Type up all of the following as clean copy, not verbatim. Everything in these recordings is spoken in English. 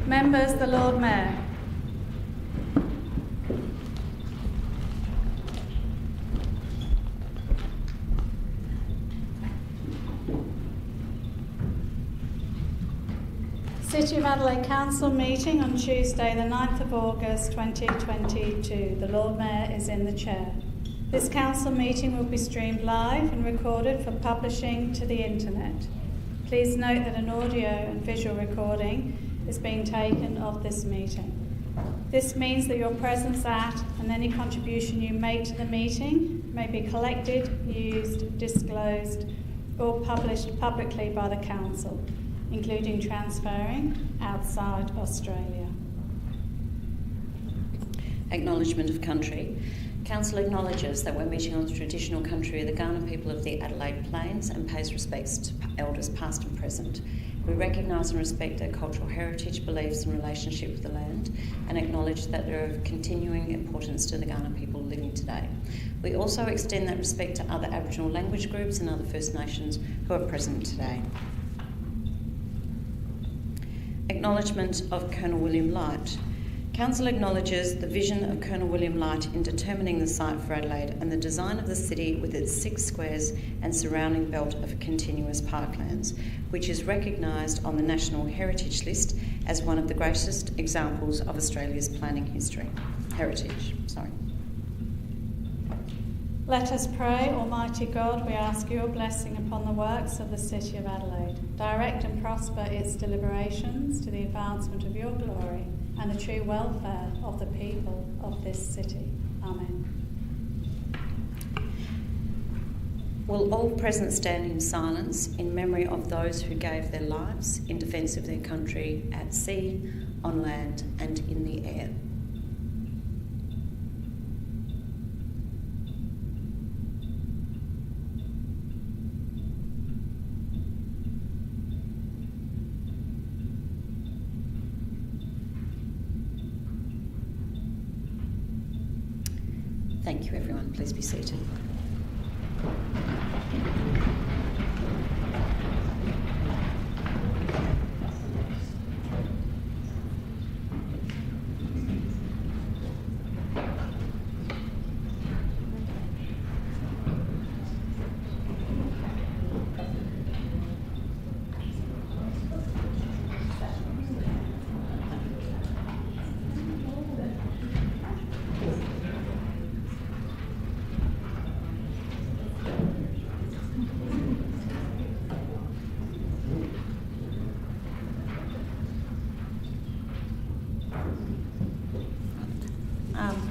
Members, the Lord Mayor. City of Adelaide Council meeting on Tuesday the 9th of August 2022. The Lord Mayor is in the chair. This council meeting will be streamed live and recorded for publishing to the internet. Please note that an audio and visual recording is being taken of this meeting. This means that your presence at and any contribution you make to the meeting may be collected, used, disclosed or published publicly by the council, including transferring outside Australia. Acknowledgement of country. Council acknowledges that we're meeting on the traditional country of the Kaurna people of the Adelaide Plains and pays respects to elders past and present. We recognise and respect their cultural heritage, beliefs and relationship with the land and acknowledge that they're of continuing importance to the Kaurna people living today. We also extend that respect to other Aboriginal language groups and other First Nations who are present today. Acknowledgement of Colonel William Light. Council acknowledges the vision of Colonel William Light in determining the site for Adelaide and the design of the city with its 6 squares and surrounding belt of continuous parklands, which is recognised on the National Heritage List as one of the greatest examples of Australia's planning heritage. Let us pray. Almighty God, we ask your blessing upon the works of the City of Adelaide. Direct and prosper its deliberations to the advancement of your glory and the true welfare of the people of this city. Amen. Will all present stand in silence in memory of those who gave their lives in defence of their country at sea, on land and in the air. Thank you, everyone. Please be seated.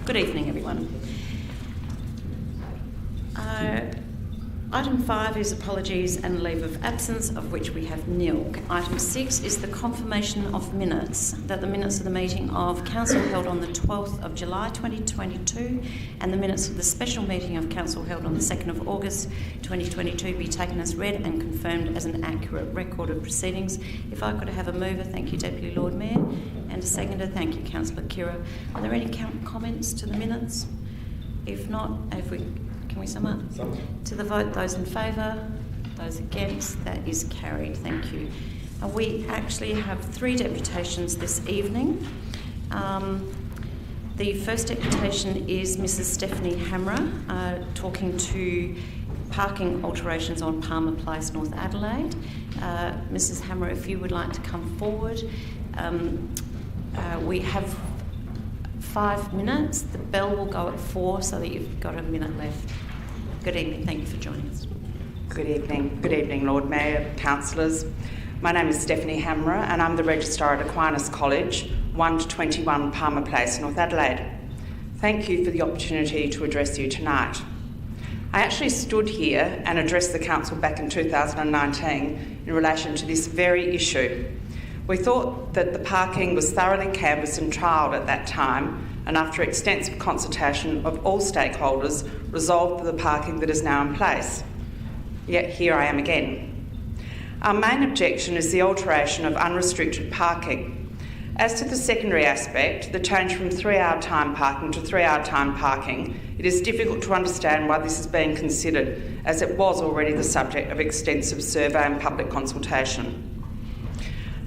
Good evening, everyone. Item 5 is apologies and leave of absence, of which we have nil. Item 6 is the confirmation of minutes, that the minutes of the meeting of Council held on the 12th of July 2022 and the minutes of the special meeting of Council held on the 2nd of August 2022 be taken as read and confirmed as an accurate record of proceedings. If I could have a mover, thank you, Deputy Lord Mayor, and a seconder, thank you, Councillor Kira. Are there any comments to the minutes? If not, can we sum up? To the vote, those in favour, those against, that is carried. Thank you. We actually have 3 deputations this evening. The first deputation is Mrs. Stephanie Hammer, talking to parking alterations on Palmer Place, North Adelaide. Mrs. Hammer, if you would like to come forward. We have 5 minutes. The bell will go at 4 so that you've got a minute left. Good evening. Thank you for joining us. Good evening. Good evening, Lord Mayor, councillors. My name is Stephanie Hammer and I'm the Registrar at Aquinas College, 1 to 21 Palmer Place, North Adelaide. Thank you for the opportunity to address you tonight. I actually stood here and addressed the council back in 2019 in relation to this very issue. We thought that the parking was thoroughly canvassed and trialled at that time, and after extensive consultation of all stakeholders, resolved for the parking that is now in place. Yet here I am again. Our main objection is the alteration of unrestricted parking. As to the secondary aspect, the change from 3-hour time parking to 3-hour time parking, it is difficult to understand why this is being considered, as it was already the subject of extensive survey and public consultation.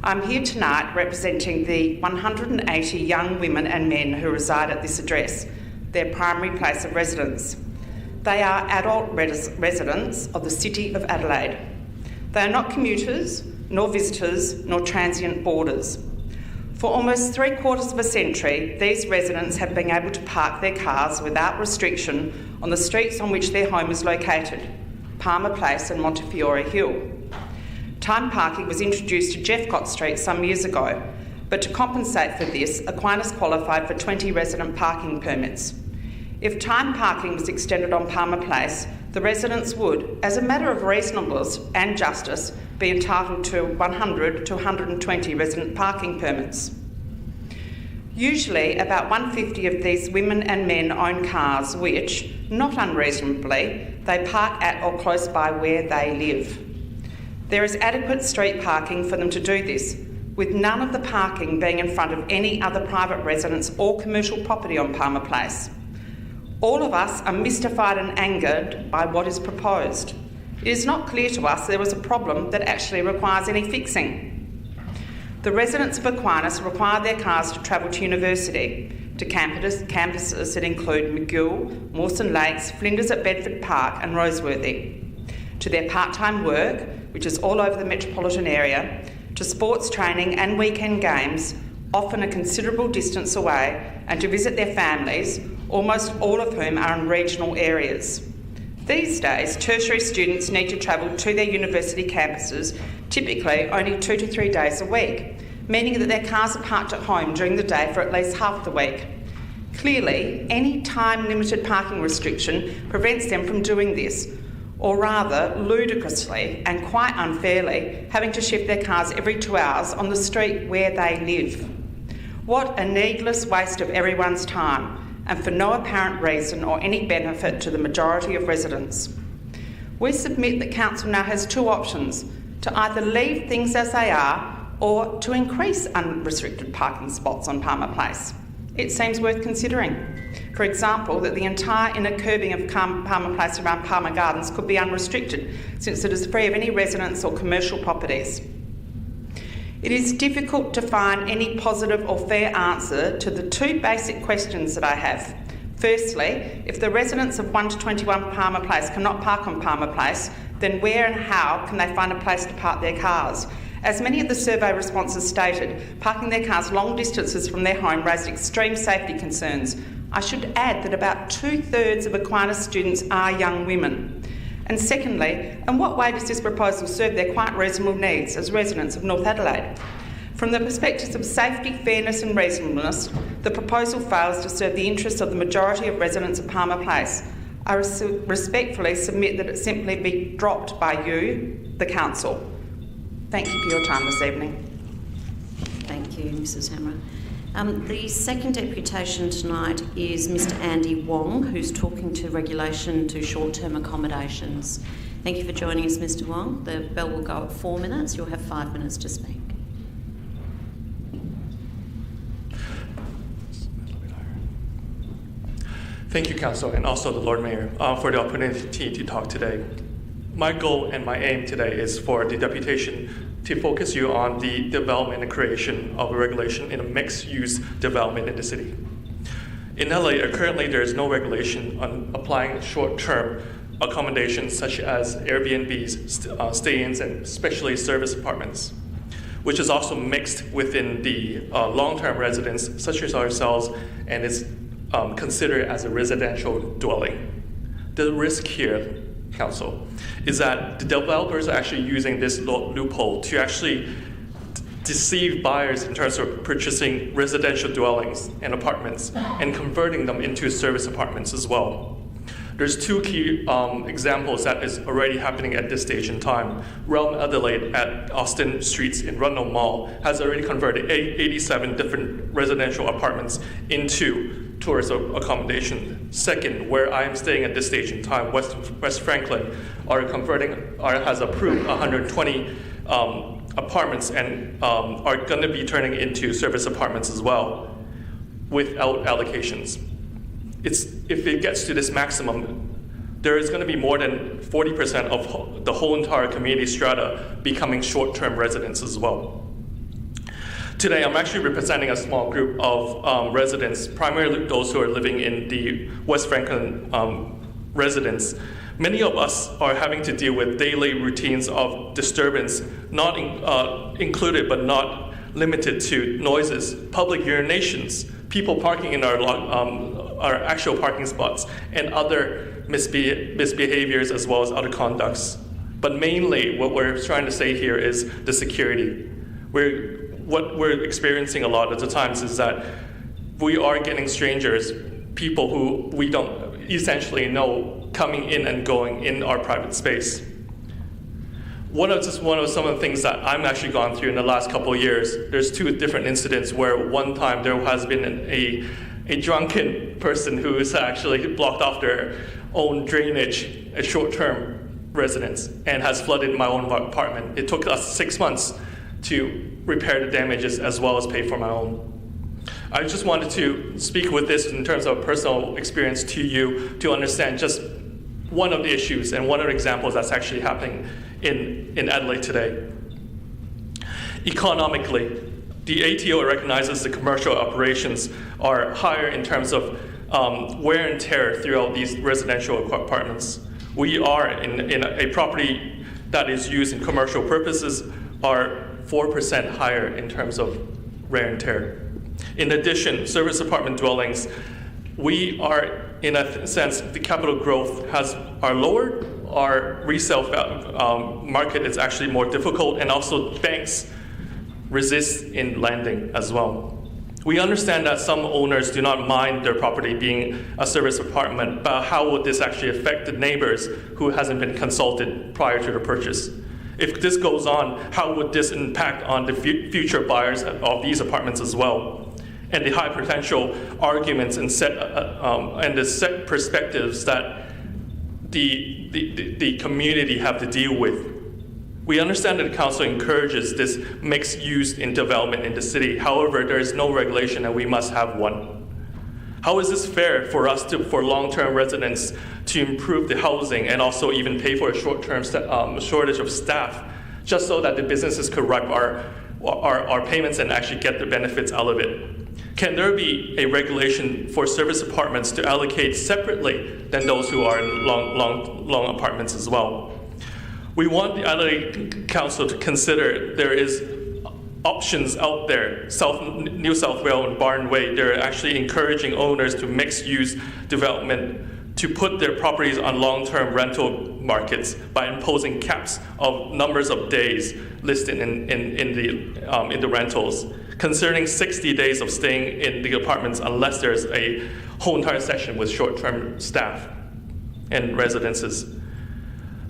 I'm here tonight representing the 180 young women and men who reside at this address, their primary place of residence. They are adult residents of the City of Adelaide. They are not commuters, nor visitors, nor transient boarders. For almost 3/4 of a century, these residents have been able to park their cars without restriction on the streets on which their home is located, Palmer Place and Montefiore Hill. Time parking was introduced to Jeffcott Street some years ago, but to compensate for this, Aquinas qualified for 20 resident parking permits. If time parking was extended on Palmer Place, the residents would, as a matter of reasonableness and justice, be entitled to 100 to 120 resident parking permits. Usually, about 150 of these women and men own cars which, not unreasonably, they park at or close by where they live. There is adequate street parking for them to do this, with none of the parking being in front of any other private residence or commercial property on Palmer Place. All of us are mystified and angered by what is proposed. It is not clear to us there is a problem that actually requires any fixing. The residents of Aquinas require their cars to travel to university, to campuses that include McGill, Mawson Lakes, Flinders at Bedford Park and Roseworthy, to their part-time work, which is all over the metropolitan area, to sports training and weekend games, often a considerable distance away, and to visit their families, almost all of whom are in regional areas. These days, tertiary students need to travel to their university campuses typically only 2 to 3 days a week, meaning that their cars are parked at home during the day for at least half the week. Clearly, any time-limited parking restriction prevents them from doing this, or rather, ludicrously and quite unfairly, having to shift their cars every 2 hours on the street where they live. What a needless waste of everyone's time, and for no apparent reason or any benefit to the majority of residents. We submit that Council now has two options: to either leave things as they are or to increase unrestricted parking spots on Palmer Place. It seems worth considering. For example, that the entire inner curbing of Palmer Place around Palmer Gardens could be unrestricted, since it is free of any residence or commercial properties. It is difficult to find any positive or fair answer to the two basic questions that I have. Firstly, if the residents of 1 to 21 Palmer Place cannot park on Palmer Place, then where and how can they find a place to park their cars? As many of the survey responses stated, parking their cars long distances from their home raised extreme safety concerns. I should add that about 2/3 of Aquinas students are young women. And secondly, in what way does this proposal serve their quite reasonable needs as residents of North Adelaide? From the perspectives of safety, fairness and reasonableness, the proposal fails to serve the interests of the majority of residents of Palmer Place. I respectfully submit that it simply be dropped by you, the Council. Thank you for your time this evening. Thank you, Mrs Hammer. The second deputation tonight is Mr Andy Wong, who's talking to regulation to short-term accommodations. Thank you for joining us, Mr Wong. The bell will go at 4 minutes. You'll have 5 minutes to speak. Thank you, Council, and also the Lord Mayor for the opportunity to talk today. My goal and my aim today is for the deputation to focus you on the development and creation of a regulation in a mixed-use development in the city. In LA, currently there is no regulation on applying short-term accommodations such as Airbnbs, stay-ins, and especially service apartments, which is also mixed within the long-term residents such as ourselves and is considered as a residential dwelling. The risk here, Council, is that the developers are actually using this loophole to actually deceive buyers in terms of purchasing residential dwellings and apartments and converting them into service apartments as well. There's two key examples that is already happening at this stage in time. Realm Adelaide at Austin Streets in Rundle Mall has already converted 87 different residential apartments into tourist accommodation. Second, where I am staying at this stage in time, West Franklin has approved 120 apartments and are going to be turning into service apartments as well without allocations. If it gets to this maximum, there is going to be more than 40% of the whole entire community strata becoming short-term residents as well. Today, I'm actually representing a small group of residents, primarily those who are living in the West Franklin residence. Many of us are having to deal with daily routines of disturbance, not included but not limited to noises, public urinations, people parking in our actual parking spots, and other misbehaviors as well as other conducts. But mainly, what we're trying to say here is the security. What we're experiencing a lot of the times is that we are getting strangers, people who we don't essentially know, coming in and going in our private space. One of some of the things that I'm actually gone through in the last couple of years, there's two different incidents where one time there has been a drunken person who has actually blocked off their own drainage, a short-term residence, and has flooded my own apartment. It took us 6 months to repair the damages as well as pay for my own. I just wanted to speak with this in terms of personal experience to you to understand just one of the issues and one of the examples that's actually happening in Adelaide today. Economically, the ATO recognizes the commercial operations are higher in terms of wear and tear throughout these residential apartments. We are in a property that is used in commercial purposes are 4% higher in terms of wear and tear. In addition, service apartment dwellings, we are, in a sense, the capital growth are lower. Our resale market is actually more difficult, and also banks resist in lending as well. We understand that some owners do not mind their property being a service apartment, but how would this actually affect the neighbors who hasn't been consulted prior to the purchase? If this goes on, how would this impact on the future buyers of these apartments as well? And the high potential arguments and the set perspectives that the community have to deal with. We understand that the council encourages this mixed use in development in the city. However, there is no regulation and we must have one. How is this fair for us for long-term residents to improve the housing and also even pay for a short-term shortage of staff, just so that the businesses could ripe our payments and actually get the benefits out of it? Can there be a regulation for service apartments to allocate separately than those who are in long apartments as well? We want the Adelaide Council to consider there is options out there. New South Wales and Barton Way, they're actually encouraging owners to mixed-use development to put their properties on long-term rental markets by imposing caps of numbers of days listed in the rentals, concerning 60 days of staying in the apartments unless there's a whole entire section with short-term staff and residences.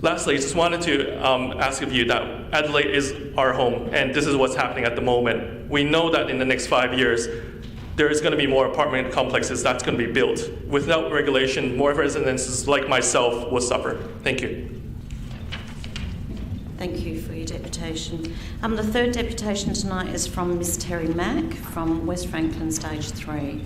Lastly, I just wanted to ask of you that Adelaide is our home, and this is what's happening at the moment. We know that in the next 5 years, there is going to be more apartment complexes that's going to be built. Without regulation, more residents like myself will suffer. Thank you. Thank you for your deputation. The third deputation tonight is from Ms. Terry Mack from West Franklin Stage 3.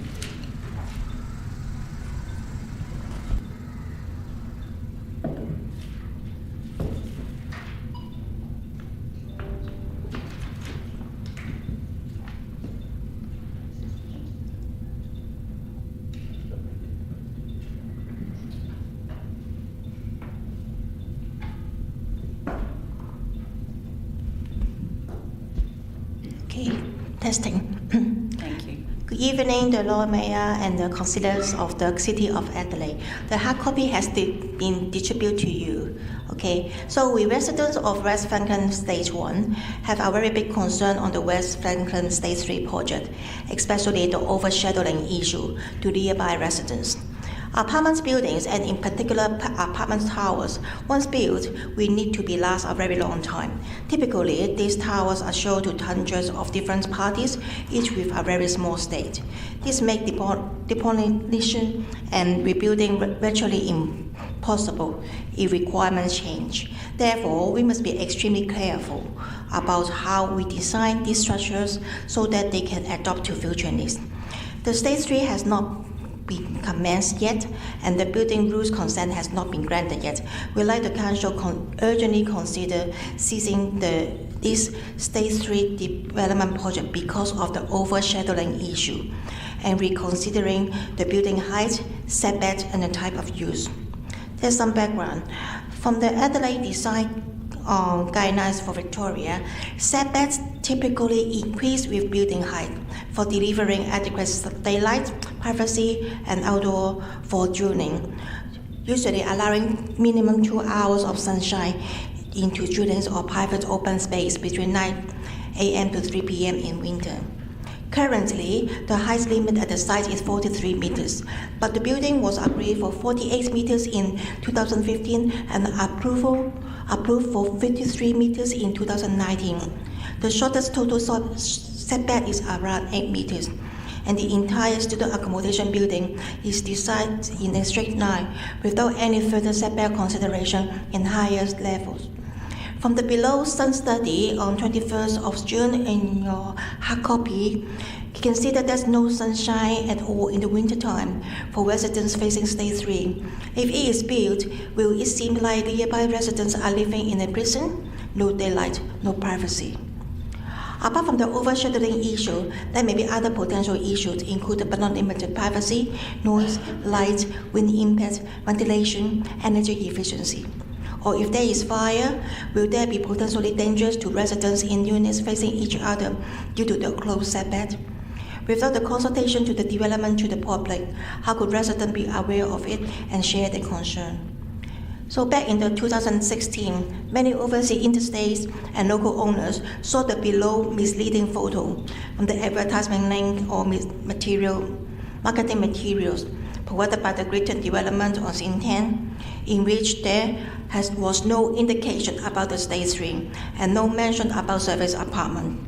Testing. Thank you. Good evening, the Lord Mayor and the councillors of the City of Adelaide. The hard copy has been distributed to you. Okay, so we residents of West Franklin Stage 1 have a very big concern on the West Franklin Stage 3 project, especially the overshadowing issue to nearby residents. Apartment buildings, and in particular apartment towers, once built, will need to be last a very long time. Typically, these towers are sold to hundreds of different parties, each with a very small stake. This makes demolition and rebuilding virtually impossible if requirements change. Therefore, we must be extremely careful about how we design these structures so that they can adapt to future needs. The Stage 3 has not been commenced yet, and the building rules consent has not been granted yet. We'd like the council urgently consider ceasing the this Stage 3 development project because of the overshadowing issue and reconsidering the building height, setback, and the type of use. There's some background. From the Adelaide design guidelines for Victoria, setbacks typically increase with building height for delivering adequate daylight, privacy, and outdoor for drilling, usually allowing minimum 2 hours of sunshine into drillings or private open space between 9 a.m. to 3 p.m. in winter. Currently, the height limit at the site is 43 meters, but the building was agreed for 48 meters in 2015 and approved for 53 meters in 2019. The shortest total setback is around 8 meters, and the entire student accommodation building is designed in a straight line without any further setback consideration in higher levels. From the below sun study on 21st of June in your hard copy, you can see that there's no sunshine at all in the winter time for residents facing Stage 3. If it is built, will it seem like the nearby residents are living in a prison? No daylight, no privacy. Apart from the overshadowing issue, there may be other potential issues, including but not limited to privacy, noise, light, wind impact, ventilation, energy efficiency. Or if there is fire, will there be potentially dangerous to residents in units facing each other due to the close setback? Without the consultation to the development to the public, how could residents be aware of it and share their concern? So back in 2016, many overseas interstates and local owners saw the below misleading photo from the advertisement link or marketing materials provided by the Greater Development on Scene 10, in which there was no indication about the Stage 3 and no mention about service apartment.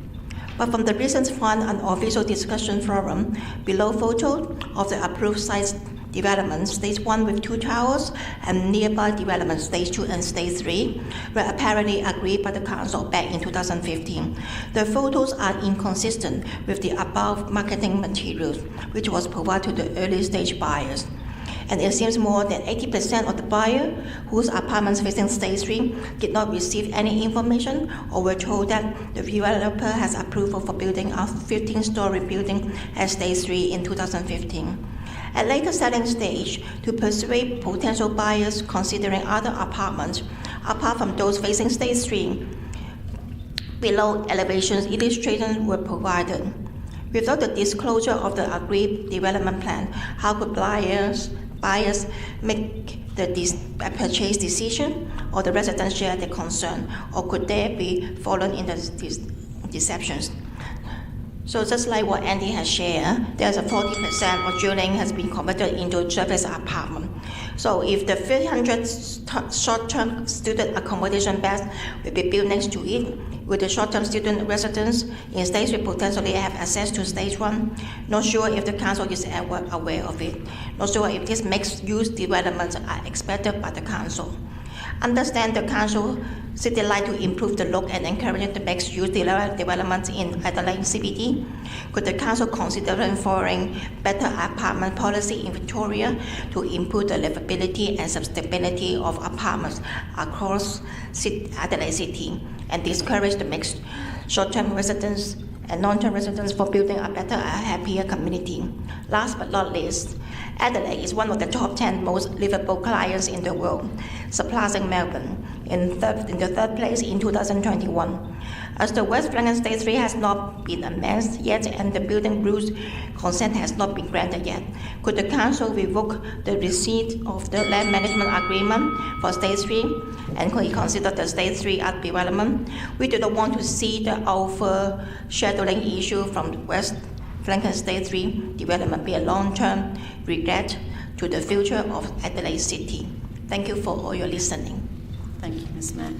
But from the recent fund and official discussion forum, below photo of the approved site development, Stage 1 with 2 towers, and nearby development, Stage 2 and Stage 3, were apparently agreed by the Council back in 2015. The photos are inconsistent with the above marketing materials, which was provided to the early stage buyers. And it seems more than 80% of the buyers whose apartments facing Stage 3 did not receive any information or were told that the developer has approval for building a 15-story building at Stage 3 in 2015. At later selling stage, to persuade potential buyers considering other apartments, apart from those facing Stage 3, below elevations illustrations were provided. Without the disclosure of the agreed development plan, how could buyers make the purchase decision, or the residents share the concern, or could they be fallen into deceptions? So just like what Andy has shared, there's a 40% of drilling has been converted into service apartment. So if the 300 short-term student accommodation beds will be built next to it, will the short-term student residents in Stage 3 potentially have access to Stage 1? Not sure if the Council is aware of it. Not sure if these mixed-use developments are expected by the Council. Understand the Council City like to improve the look and encourage the mixed-use development in Adelaide CBD. Could the Council consider following better apartment policy in Victoria to improve the livability and sustainability of apartments across Adelaide City and discourage the mixed short-term residents and long-term residents for building a better, happier community? Last but not least, Adelaide is one of the top 10 most livable clients in the world, surpassing Melbourne in the third place in 2021. As the West Flanker Stage 3 has not been amended yet and the building rules consent has not been granted yet, could the Council revoke the receipt of the land management agreement for Stage 3 and could consider the Stage 3 art development? We do not want to see the overshadowing issue from the West Flanker Stage 3 development be a long-term regret to the future of Adelaide City. Thank you for all your listening. Thank you, Ms. Mack.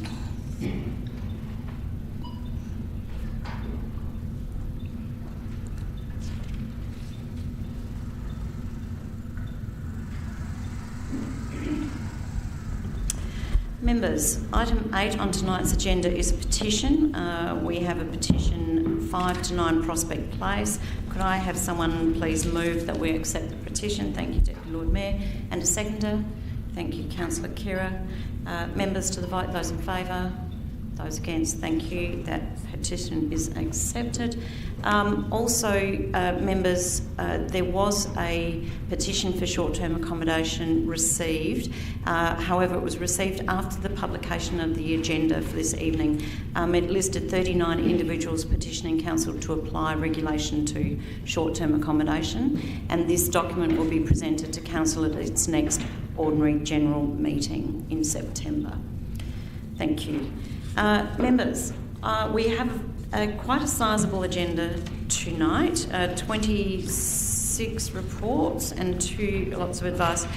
Members, item 8 on tonight's agenda is a petition. We have a petition 5 to 9 Prospect Place. Could I have someone please move that we accept the petition? Thank you, Deputy Lord Mayor. And a seconder? Thank you, Councillor Kira. Members to the vote, those in favour? Those against, thank you. That petition is accepted. Members, there was a petition for short-term accommodation received. However, it was received after the publication of the agenda for this evening. It listed 39 individuals petitioning Council to apply regulation to short-term accommodation, and this document will be presented to Council at its next ordinary general meeting in September. Thank you. Members, we have quite a sizable agenda tonight, 26 reports and lots of advice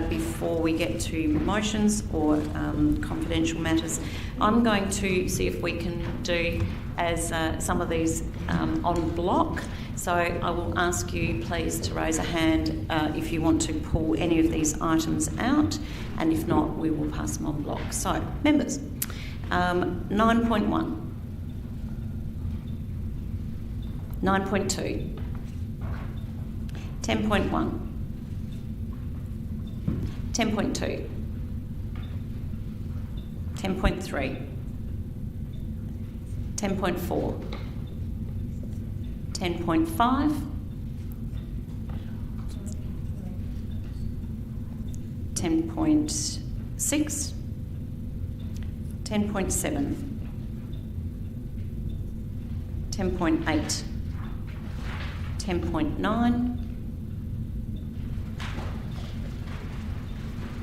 before we get to motions or confidential matters. I'm going to see if we can do as some of these en bloc. So I will ask you please to raise a hand if you want to pull any of these items out, and if not, we will pass them en bloc. So, members, 9.1. 9.2, 10.1, 10.2, 10.3, 10.4, 10.5, 10.6, 10.7, 10.8, 10.9,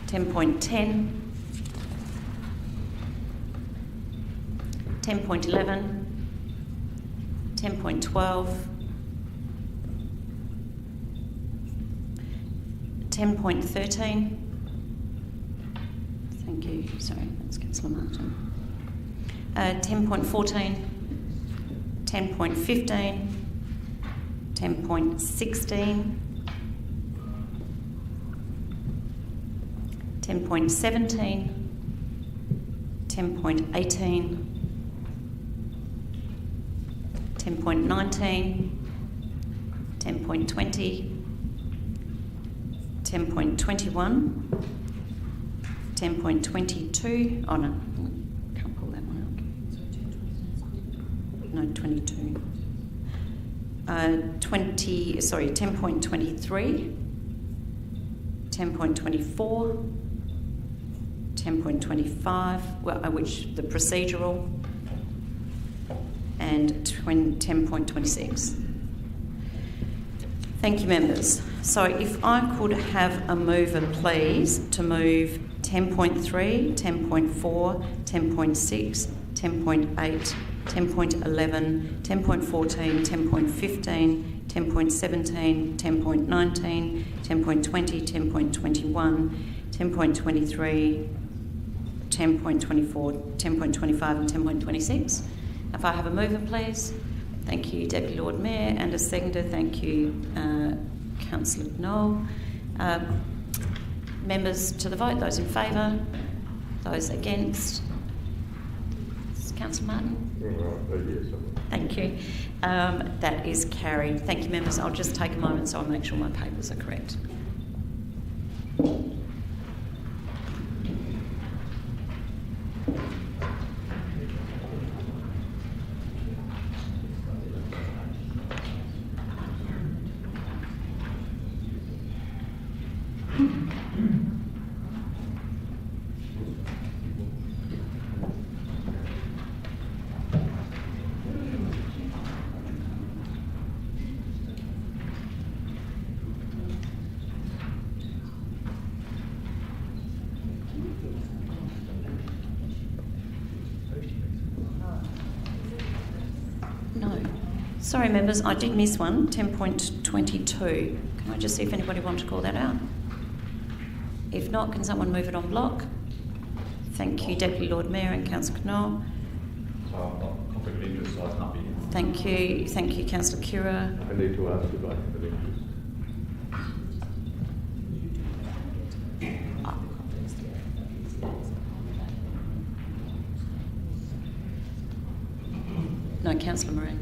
10.10, 10.11, 10.12, 10.13. Thank you. Sorry, that's Councillor Martin. 10.14, 10.15, 10.16, 10.17, 10.18, 10.19, 10.20, 10.21, 10.22, oh no, can't pull that one out. No, 22. 10.23, 10.24, 10.25, which the procedural, and 10.26. Thank you, members. So if I could have a mover, please, to move 10.3, 10.4, 10.6, 10.8, 10.11, 10.14, 10.15, 10.17, 10.19, 10.20, 10.21, 10.23, 10.24, 10.25 and 10.26. If I have a mover, please. Thank you, Deputy Lord Mayor, and a seconder. Thank you, Councillor Knoll. Members to the vote, those in favour, those against. Councillor Martin? Yes. Thank you. That is carried. Thank you, members. I'll just take a moment so I'll make sure my papers are correct. Sorry, members, I did miss one, 10.22. Can I just see if anybody wants to call that out? If not, can someone move it on block? Thank you, Deputy Lord Mayor and Councillor Knoll. Conflict of interest, so I can't be here. Thank you, Councillor Kira. I need to ask about conflict of interest. No, Councillor Moran.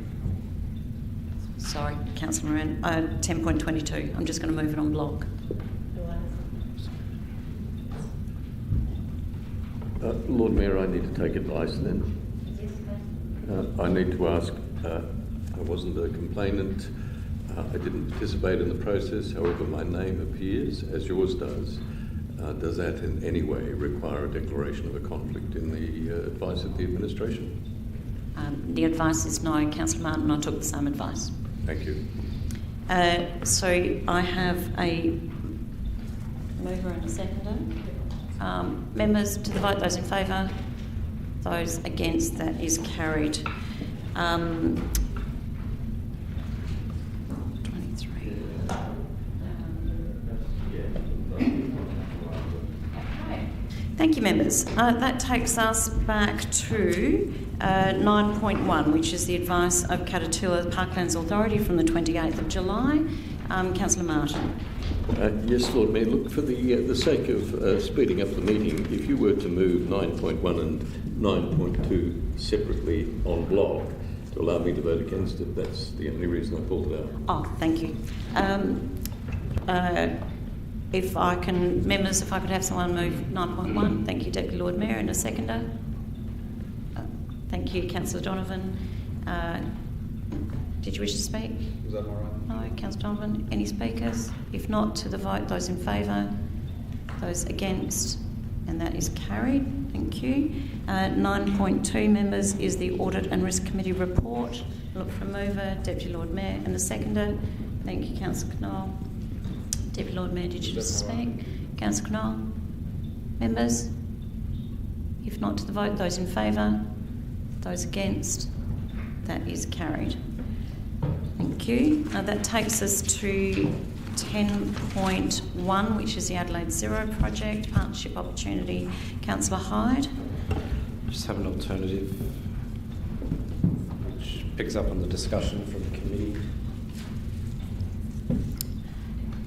Sorry, Councillor Moran. 10.22. I'm just going to move it on block. Lord Mayor, I need to take advice then. I need to ask, I wasn't a complainant. I didn't participate in the process. However, my name appears, as yours does. Does that in any way require a declaration of a conflict in the advice of the administration? The advice is no, Councillor Martin. I took the same advice. Thank you. So I have a mover and a seconder. Members to the vote, those in favour, those against, that is carried. 23. Thank you, members. That takes us back to 9.1, which is the advice of Catatula Parklands Authority from the 28th of July. Councillor Martin. Yes, Lord Mayor. Look, for the sake of speeding up the meeting, if you were to move 9.1 and 9.2 separately en bloc to allow me to vote against it, that's the only reason I pulled it out. Oh, thank you. If I can, members, if I could have someone move 9.1. Thank you, Deputy Lord Mayor, and a seconder. Thank you, Councillor Donovan. Did you wish to speak? Is that all right? No, Councillor Donovan. Any speakers? If not, to the vote, those in favour, those against, and that is carried. Thank you. 9.2, members, is the Audit and Risk Committee report. Look for a mover, Deputy Lord Mayor, and a seconder. Thank you, Councillor Knoll. Deputy Lord Mayor, did you wish to speak? Councillor Knoll. Members? If not, to the vote, those in favour, those against, that is carried. Thank you. That takes us to 10.1, which is the Adelaide Zero project, partnership opportunity. Councillor Hyde. Just have an alternative which picks up on the discussion from the committee.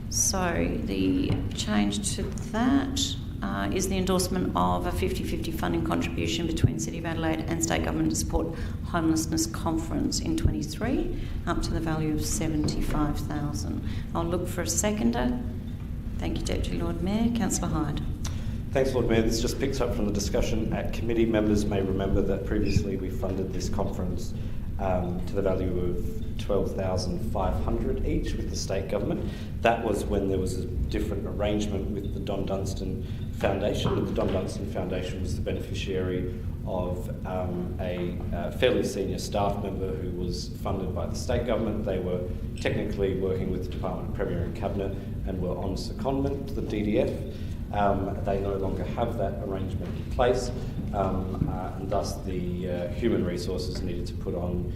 So the change to that is the endorsement of a 50-50 funding contribution between City of Adelaide and State Government to support Homelessness Conference in 23, up to the value of $75,000. I'll look for a seconder. Thank you, Deputy Lord Mayor. Councillor Hyde. Thanks, Lord Mayor. This just picks up from the discussion at committee. Members may remember that previously we funded this conference to the value of $12,500 each with the state government. That was when there was a different arrangement with the Don Dunstan Foundation. The Don Dunstan Foundation was the beneficiary of a fairly senior staff member who was funded by the state government. They were technically working with the Department of Premier and Cabinet and were on secondment to the DDF. They no longer have that arrangement in place, and thus the human resources needed to put on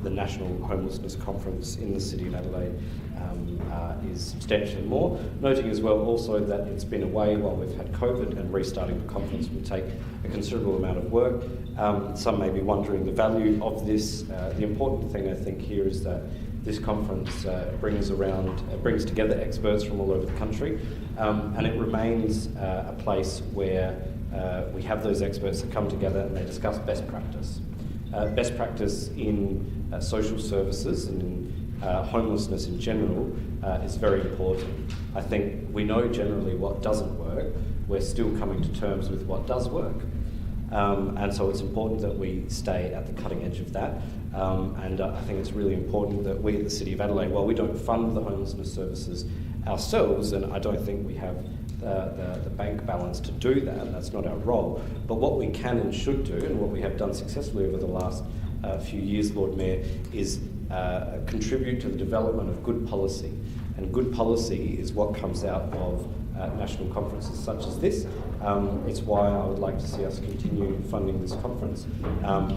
the National Homelessness Conference in the City of Adelaide is substantially more. Noting as well also that it's been away while we've had COVID, and restarting the conference will take a considerable amount of work. Some may be wondering the value of this. The important thing I think here is that this conference brings together experts from all over the country, and it remains a place where we have those experts that come together and they discuss best practice. Best practice in social services and in homelessness in general is very important. I think we know generally what doesn't work. We're still coming to terms with what does work. And so it's important that we stay at the cutting edge of that. And I think it's really important that we at the City of Adelaide, while we don't fund the homelessness services ourselves, and I don't think we have the bank balance to do that, that's not our role, but what we can and should do, and what we have done successfully over the last few years, Lord Mayor, is contribute to the development of good policy. And good policy is what comes out of national conferences such as this. It's why I would like to see us continue funding this conference.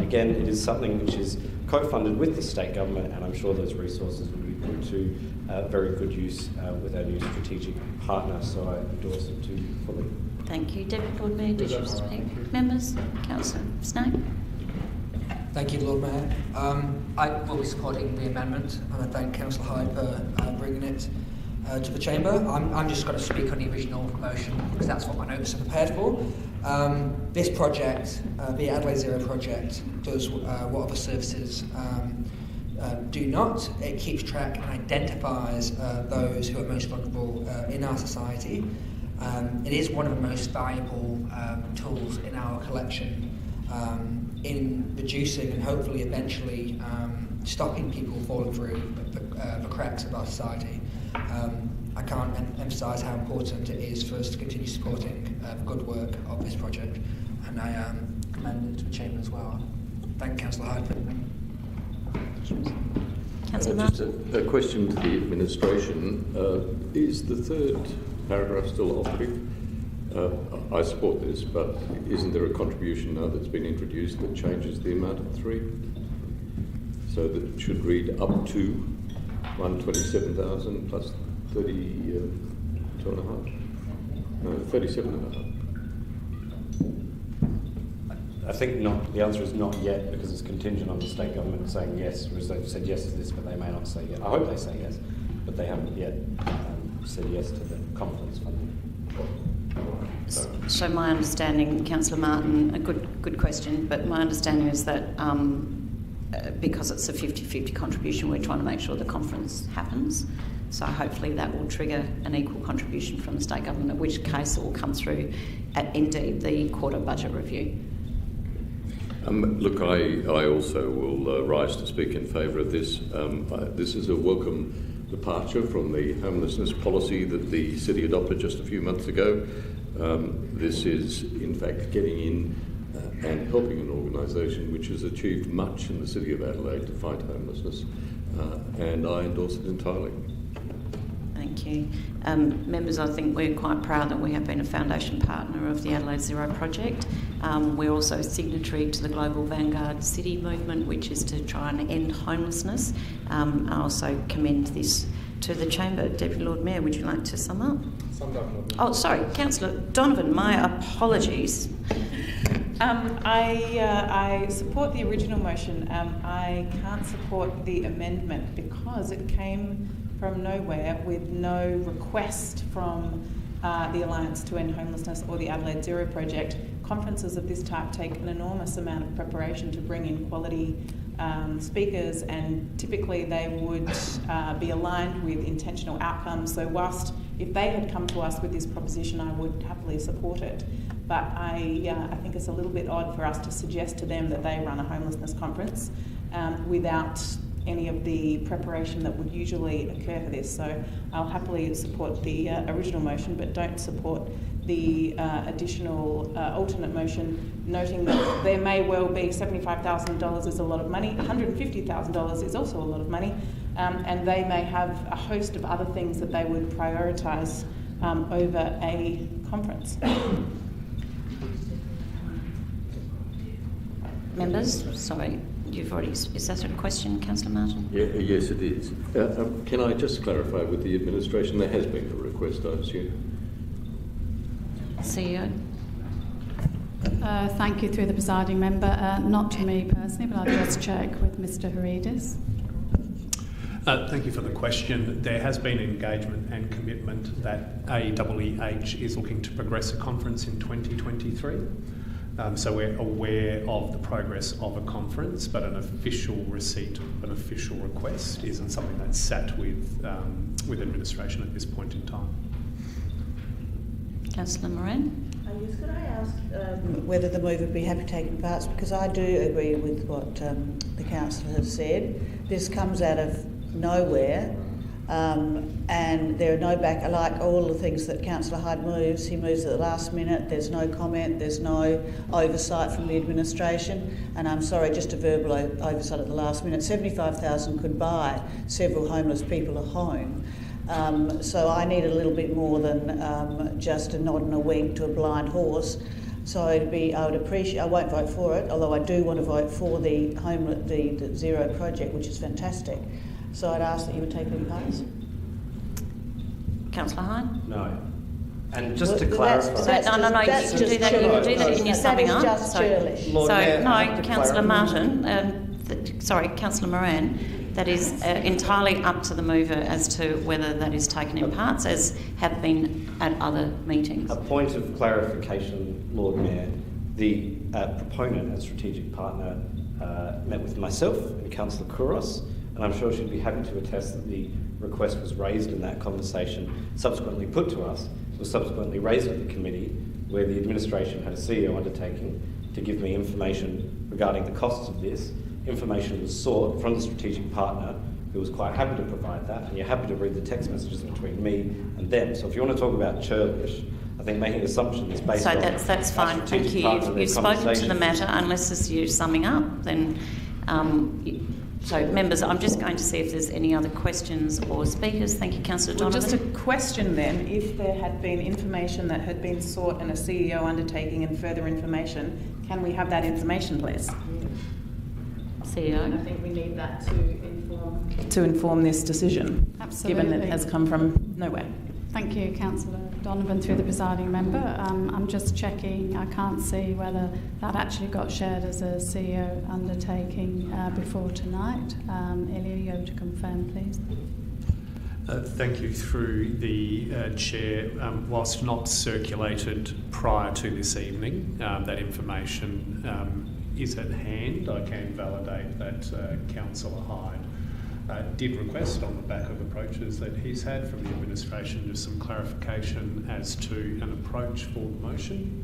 Again, it is something which is co-funded with the state government, and I'm sure those resources will be put to very good use with our new strategic partner, so I endorse it too fully. Thank you. Deputy Lord Mayor, did you wish to speak? Members? Councillor Snape. Thank you, Lord Mayor. I will be supporting the amendment, and I thank Councillor Hyde for bringing it to the Chamber. I'm just going to speak on the original motion because that's what my notes are prepared for. This project, the Adelaide Zero project, does what other services do not. It keeps track and identifies those who are most vulnerable in our society. It is one of the most valuable tools in our collection. in reducing and hopefully eventually stopping people falling through the cracks of our society. I can't emphasise how important it is for us to continue supporting the good work of this project, and I commend it to the Chamber as well. Thank you, Councillor Hyde. Councillor Just Martin. a question to the administration. Is the third paragraph still operative? I support this, but isn't there a contribution now that's been introduced that changes the amount of 3? So that it should read up to 127,000 plus 32.5? No, 37.5. I think not. The answer is not yet, because it's contingent on the state government saying yes, whereas they've said yes to this, but they may not say yes. I hope they say yes, but they haven't yet said yes to the conference funding. So my understanding, Councillor Martin, a good question, but my understanding is that because it's a 50-50 contribution, we're trying to make sure the conference happens. So hopefully that will trigger an equal contribution from the state government, in which case it will come through at indeed the quarter budget review. Look, I also will rise to speak in favour of this. This is a welcome departure from the homelessness policy that the city adopted just a few months ago. This is, in fact, getting in and helping an organisation which has achieved much in the city of Adelaide to fight homelessness, and I endorse it entirely. Thank you. Members, I think we're quite proud that we have been a foundation partner of the Adelaide Zero project. We're also signatory to the Global Vanguard City movement, which is to try and end homelessness. I also commend this to the Chamber. Deputy Lord Mayor, would you like to sum up? Oh, sorry, Councillor Donovan, my apologies. I support the original motion. I can't support the amendment because it came from nowhere with no request from the Alliance to End Homelessness or the Adelaide Zero project. Conferences of this type take an enormous amount of preparation to bring in quality speakers, and typically they would be aligned with intentional outcomes. So whilst if they had come to us with this proposition, I would happily support it. But I think it's a little bit odd for us to suggest to them that they run a homelessness conference without any of the preparation that would usually occur for this. So I'll happily support the original motion, but don't support the additional alternate motion, noting that there may well be $75,000 is a lot of money, $150,000 is also a lot of money, and they may have a host of other things that they would prioritise over a conference. Members, sorry, you've already... Is that a question, Councillor Martin? Yeah, yes, it is. Can I just clarify with the administration, there has been a request, I assume? CEO. Thank you through the presiding member. Not to me personally, but I'll just check with Mr. Haridis. Thank you for the question. There has been engagement and commitment that AEEH is looking to progress a conference in 2023. So we're aware of the progress of a conference, but an official receipt, an official request isn't something that's sat with administration at this point in time. Councillor Moran. Yes, could I ask whether the move would be happy taking parts? Because I do agree with what the councillor has said. This comes out of nowhere, and there are no back. Like all the things that Councillor Hyde moves, he moves at the last minute. There's no comment. There's no oversight from the administration. And I'm sorry, just a verbal oversight at the last minute. 75,000 could buy several homeless people a home. So I need a little bit more than just a nod and a wink to a blind horse. So I would appreciate. I won't vote for it, although I do want to vote for the Zero project, which is fantastic. So I'd ask that you would take any parts. Councillor Hyde. No. And just to clarify, No. You can do that. You can do that in your summing up. That is just churlish. No, Councillor Martin. Sorry, Councillor Moran. That is entirely up to the mover as to whether that is taken in parts, as have been at other meetings. a point of clarification, Lord Mayor. The proponent and strategic partner met with myself and Councillor Kouros, and I'm sure she'd be happy to attest that the request was raised in that conversation, subsequently put to us, was subsequently raised at the committee, where the administration had a CEO undertaking to give me information regarding the costs of this. Information was sought from the strategic partner, who was quite happy to provide that, and you're happy to read the text messages between me and them. So if you want to talk about churlish, I think making assumptions based so on... that's fine, thank you. You've spoken to the matter, unless this is you summing up, then... So, members, I'm just going to see if there's any other questions or speakers. Thank you, Councillor Donovan. Well, just a question then. If there had been information that had been sought in a CEO undertaking and further information, can we have that information, please? CEO? I think we need that to inform this decision. Absolutely. Given it has come from nowhere. Thank you, Councillor Donovan, through the presiding member. I'm just checking. I can't see whether that actually got shared as a CEO undertaking before tonight. Ilya, you able to confirm, please? Thank you. Through the Chair, whilst not circulated prior to this evening, that information is at hand. I can validate that Councillor Hyde did request, on the back of approaches that he's had from the administration, just some clarification as to an approach for the motion.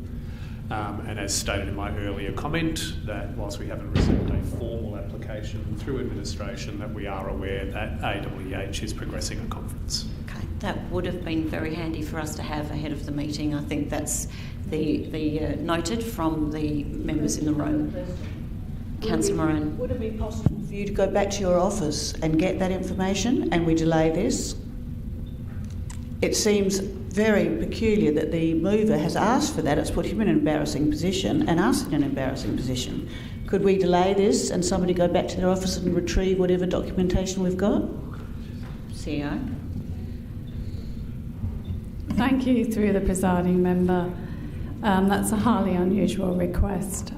And as stated in my earlier comment, that whilst we haven't received a formal application through administration, that we are aware that AWEH is progressing a conference. Okay, that would have been very handy for us to have ahead of the meeting. I think that's the noted from the members in the room. Councillor Moran. Would it be possible for you to go back to your office and get that information and we delay this? It seems very peculiar that the mover has asked for that. It's put him in an embarrassing position and us in an embarrassing position. Could we delay this and somebody go back to their office and retrieve whatever documentation we've got? CEO. Thank you, through the presiding member. That's a highly unusual request.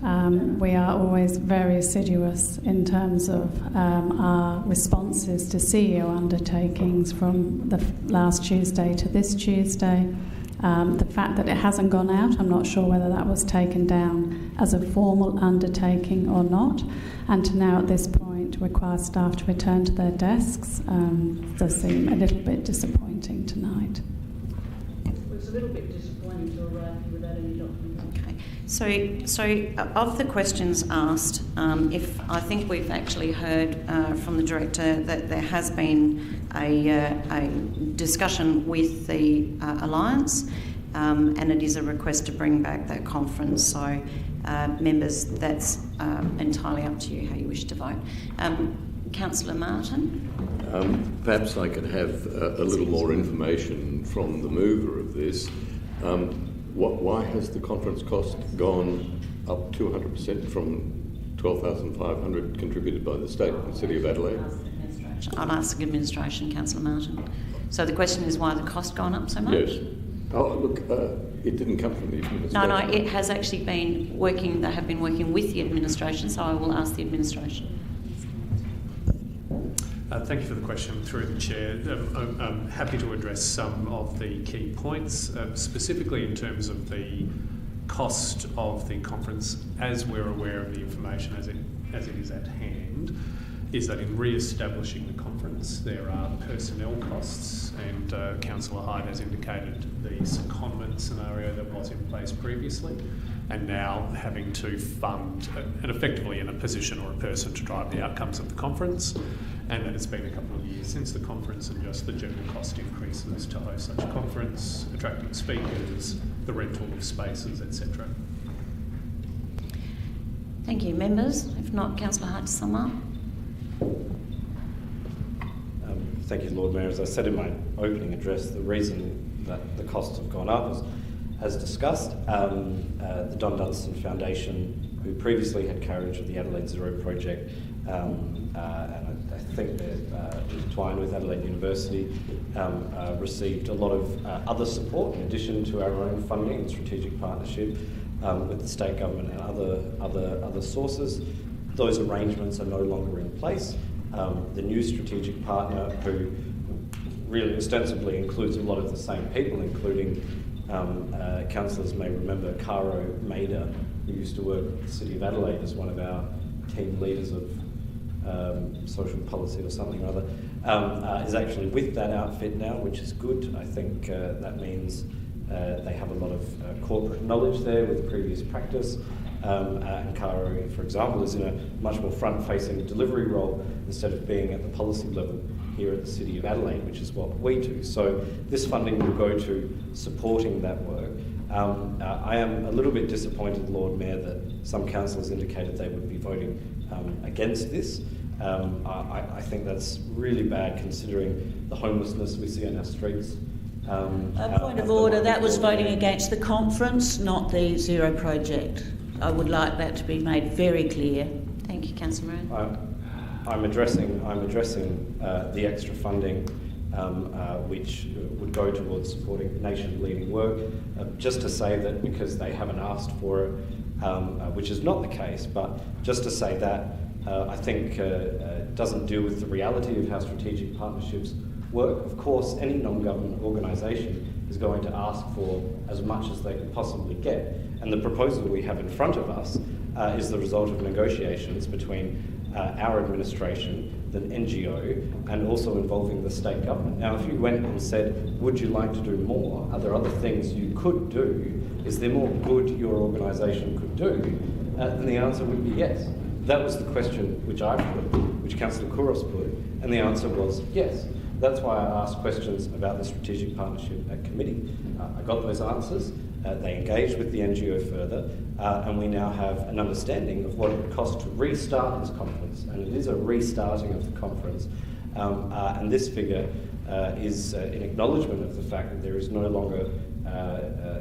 We are always very assiduous in terms of our responses to CEO undertakings from the last Tuesday to this Tuesday. The fact that it hasn't gone out, I'm not sure whether that was taken down as a formal undertaking or not, and to now at this point require staff to return to their desks does seem a little bit disappointing tonight. It's a little bit disappointing to arrive without any documentation. Okay, so of the questions asked, if I think we've actually heard from the Director that there has been a discussion with the Alliance, and it is a request to bring back that conference. So, members, that's entirely up to you how you wish to vote. Councillor Martin? Perhaps I could have a little more information from the mover of this. Why has the conference cost gone up 200% from $12,500 contributed by the state and the City of Adelaide? I'll ask the administration, Councillor Martin. So the question is why the cost gone up so much? Yes. Oh, look, it didn't come from the administration. No, it has actually been working, they have been working with the administration, so I will ask the administration. Thank you for the question, through the Chair. I'm happy to address some of the key points, specifically in terms of the cost of the conference. As we're aware of the information as it is at hand, is that in re-establishing the conference there are personnel costs, and Councillor Hyde has indicated the secondment scenario that was in place previously, and now having to fund and effectively in a position or a person to drive the outcomes of the conference, and that it's been a couple of years since the conference, and just the general cost increases to host such a conference, attracting speakers, the rental of spaces, etc. Thank you. Members? If not, Councillor Hyde to sum up. Thank you, Lord Mayor. As I said in my opening address, the reason that the costs have gone up is, as discussed, the Don Dunstan Foundation, who previously had carriage of the Adelaide Zero project, and I think they're intertwined with Adelaide University, received a lot of other support in addition to our own funding and strategic partnership with the state government and other sources. Those arrangements are no longer in place. The new strategic partner, who really ostensibly includes a lot of the same people, including councillors may remember Caro Maida, who used to work with the City of Adelaide as one of our team leaders of social policy or something or other, is actually with that outfit now, which is good. I think that means they have a lot of corporate knowledge there with previous practice. and Kara, for example, is in a much more front-facing delivery role instead of being at the policy level here at the City of Adelaide, which is what we do. So this funding will go to supporting that work. I am a little bit disappointed, Lord Mayor, that some councillors indicated they would be voting against this. I think that's really bad considering the homelessness we see on our streets. A point of order, that was voting against the conference, not the Zero project. I would like that to be made very clear. Thank you, Councillor Moran. I'm addressing the extra funding which would go towards supporting nation-leading work. Just to say that because they haven't asked for it, which is not the case, but just to say that I think doesn't deal with the reality of how strategic partnerships work. Of course, any non-government organisation is going to ask for as much as they can possibly get. And the proposal we have in front of us is the result of negotiations between our administration, the NGO, and also involving the state government. Now, if you went and said, would you like to do more? Are there other things you could do? Is there more good your organisation could do? Then the answer would be yes. That was the question which I put, which Councillor Kouros put, and the answer was yes. That's why I asked questions about the strategic partnership at committee. I got those answers. They engaged with the NGO further, and we now have an understanding of what it would cost to restart this conference. And it is a restarting of the conference. And this figure is in acknowledgement of the fact that there is no longer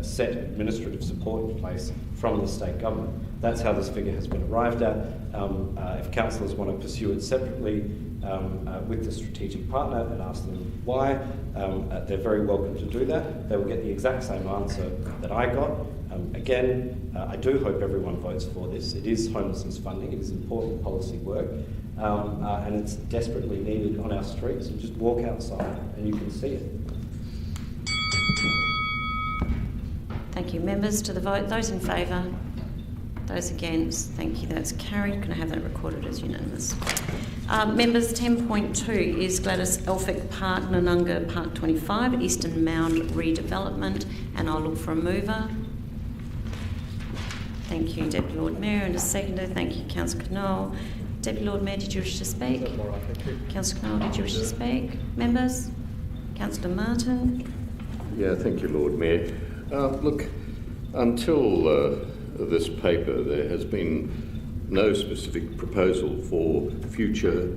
set administrative support in place from the state government. That's how this figure has been arrived at. If councillors want to pursue it separately with the strategic partner and ask them why, they're very welcome to do that. They will get the exact same answer that I got. Again, I do hope everyone votes for this. It is homelessness funding. It is important policy work. And it's desperately needed on our streets. And just walk outside and you can see it. Thank you. Members, to the vote. Those in favour? Those against? Thank you. That's carried. Can I have that recorded as unanimous? Members, 10.2 is Gladys Elphick Park, Nanunga Park 25, Eastern Mound redevelopment, and I'll look for a mover. Thank you, Deputy Lord Mayor, and a seconder. Thank you, Councillor Knoll. Deputy Lord Mayor, did you wish to speak? Councillor Knoll, did you wish to speak? Members? Councillor Martin? Yeah, thank you, Lord Mayor. Look, until this paper, there has been no specific proposal for future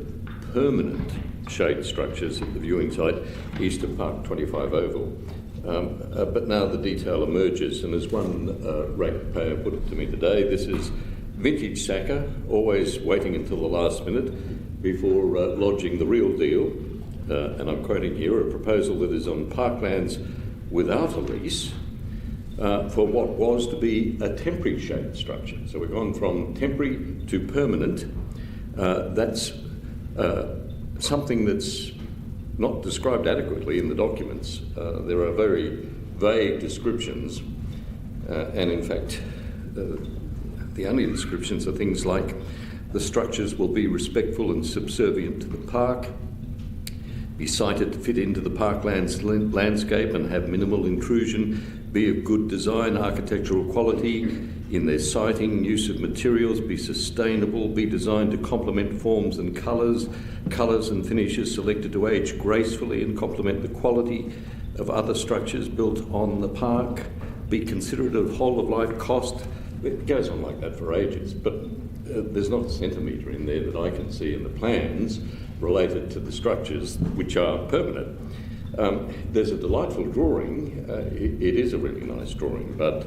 permanent shade structures at the viewing site east of Park 25 Oval. But now the detail emerges, and as one ratepayer put it to me today, this is vintage SACA, always waiting until the last minute before lodging the real deal. And I'm quoting here, a proposal that is on parklands without a lease, for what was to be a temporary shade structure. So we've gone from temporary to permanent. That's something that's not described adequately in the documents. There are very vague descriptions, and in fact, the only descriptions are things like the structures will be respectful and subservient to the park, be sited to fit into the parkland's landscape and have minimal intrusion, be of good design, architectural quality in their siting, use of materials, be sustainable, be designed to complement forms and colours and finishes selected to age gracefully and complement the quality of other structures built on the park, be considerate of whole-of-life cost. It goes on like that for ages, but there's not a centimetre in there that I can see in the plans related to the structures which are permanent. There's a delightful drawing. It is a really nice drawing, but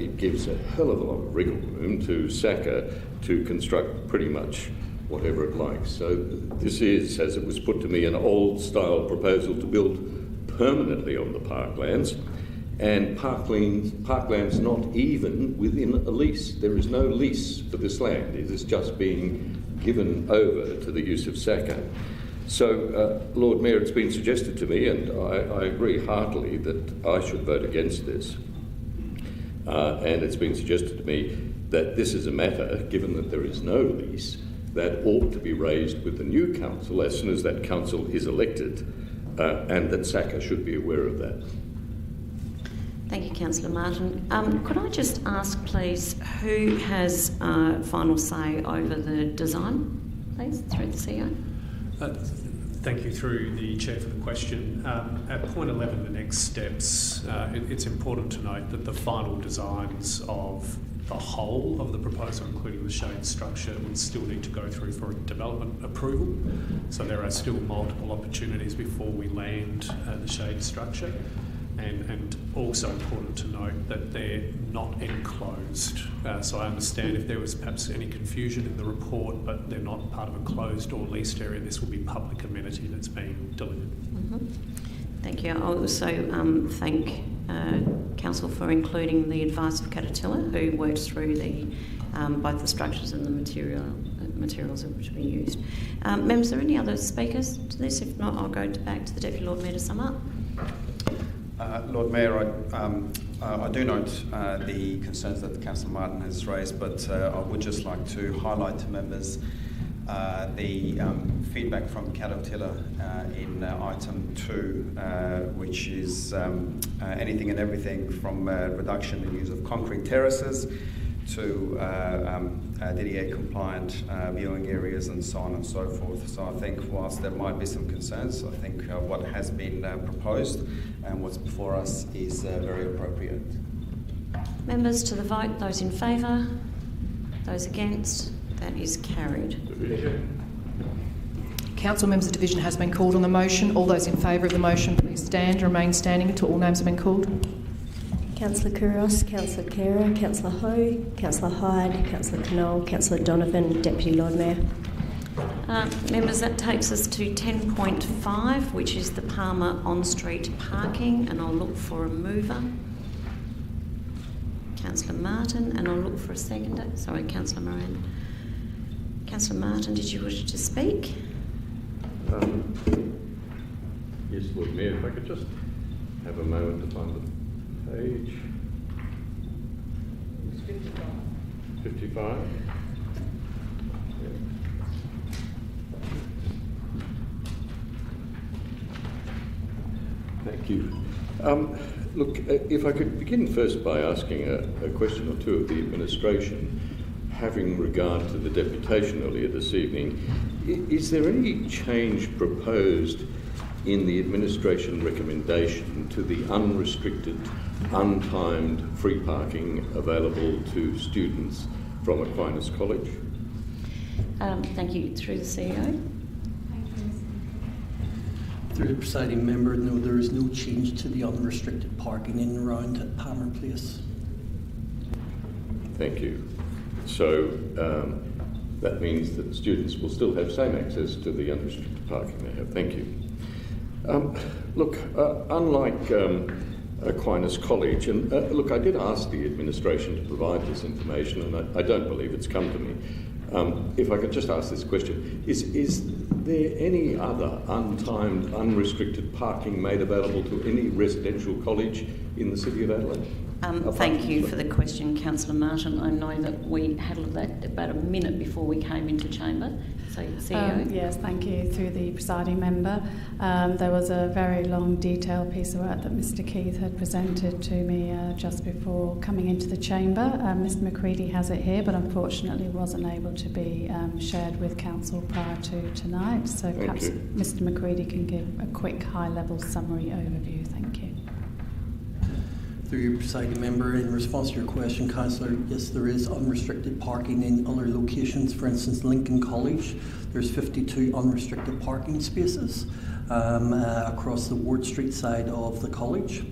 it gives a hell of a lot of wriggle room to SACA to construct pretty much whatever it likes. So this is, as it was put to me, an old-style proposal to build permanently on the parklands, and parklands not even within a lease. There is no lease for this land. It is just being given over to the use of SACA. So, Lord Mayor, it's been suggested to me, and I agree heartily, that I should vote against this. And it's been suggested to me that this is a matter, given that there is no lease, that ought to be raised with the new council as soon as that council is elected, and that SACA should be aware of that. Thank you, Councillor Martin. Could I just ask, please, who has final say over the design, please, through the CEO? Thank you, through the Chair, for the question. At point 11, the next steps, it's important to note that the final designs of the whole of the proposal, including the shade structure, would still need to go through for development approval. So there are still multiple opportunities before we land the shade structure. And also important to note that they're not enclosed. So I understand if there was perhaps any confusion in the report, but they're not part of a closed or leased area. This will be public amenity that's being delivered. Thank you. I'll also thank Council for including the advice of Caterpillar, who worked through the both the structures and the materials which will be used. Members, are there any other speakers to this? If not, I'll go back to the Deputy Lord Mayor to sum up. Lord Mayor, I do note the concerns that Councillor Martin has raised, but I would just like to highlight to members the feedback from Caterpillar in item 2, which is anything and everything from reduction in use of concrete terraces to DDA compliant viewing areas and so on and so forth. So I think whilst there might be some concerns, I think what has been proposed and what's before us is very appropriate. Members, to the vote, those in favour, those against, that is carried. Council members, the division has been called on the motion. All those in favour of the motion, please stand and remain standing until all names have been called. Councillor Kouros, Councillor Khera, Councillor Ho, Councillor Hyde, Councillor Knoll, Councillor Donovan, Deputy Lord Mayor. Members, that takes us to 10.5, which is the Palmer on-street parking, and I'll look for a mover. Councillor Martin, and I'll look for a seconder. Sorry, Councillor Moran. Councillor Martin, did you wish to speak? Yes, Lord Mayor, if I could just have a moment to find the page. It's 55. 55? Yeah. Thank you. Look, if I could begin first by asking a question or two of the administration, having regard to the deputation earlier this evening, is there any change proposed in the administration recommendation to the unrestricted, untimed free parking available to students from Aquinas College? Thank you. Through the CEO. Through the presiding member, no, there is no change to the unrestricted parking in and around at Palmer Place. Thank you. So that means that students will still have same access to the unrestricted parking they have. Thank you. Look, unlike Aquinas College, and look, I did ask the administration to provide this information, and I don't believe it's come to me. If I could just ask this question, is there any other untimed, unrestricted parking made available to any residential college in the City of Adelaide? Thank you for the question, Councillor Martin. I know that we handled that about a minute before we came into chamber. So, CEO. Yes, thank you. Through the presiding member, there was a very long, detailed piece of work that Mr. Keith had presented to me just before coming into the chamber. Mr. McCready has it here, but unfortunately wasn't able to be shared with council prior to tonight. So perhaps Mr. McCready can give a quick, high-level summary overview. Thank you. Through your presiding member, in response to your question, Councillor, yes, there is unrestricted parking in other locations. For instance, Lincoln College, there's 52 unrestricted parking spaces across the Ward Street side of the college.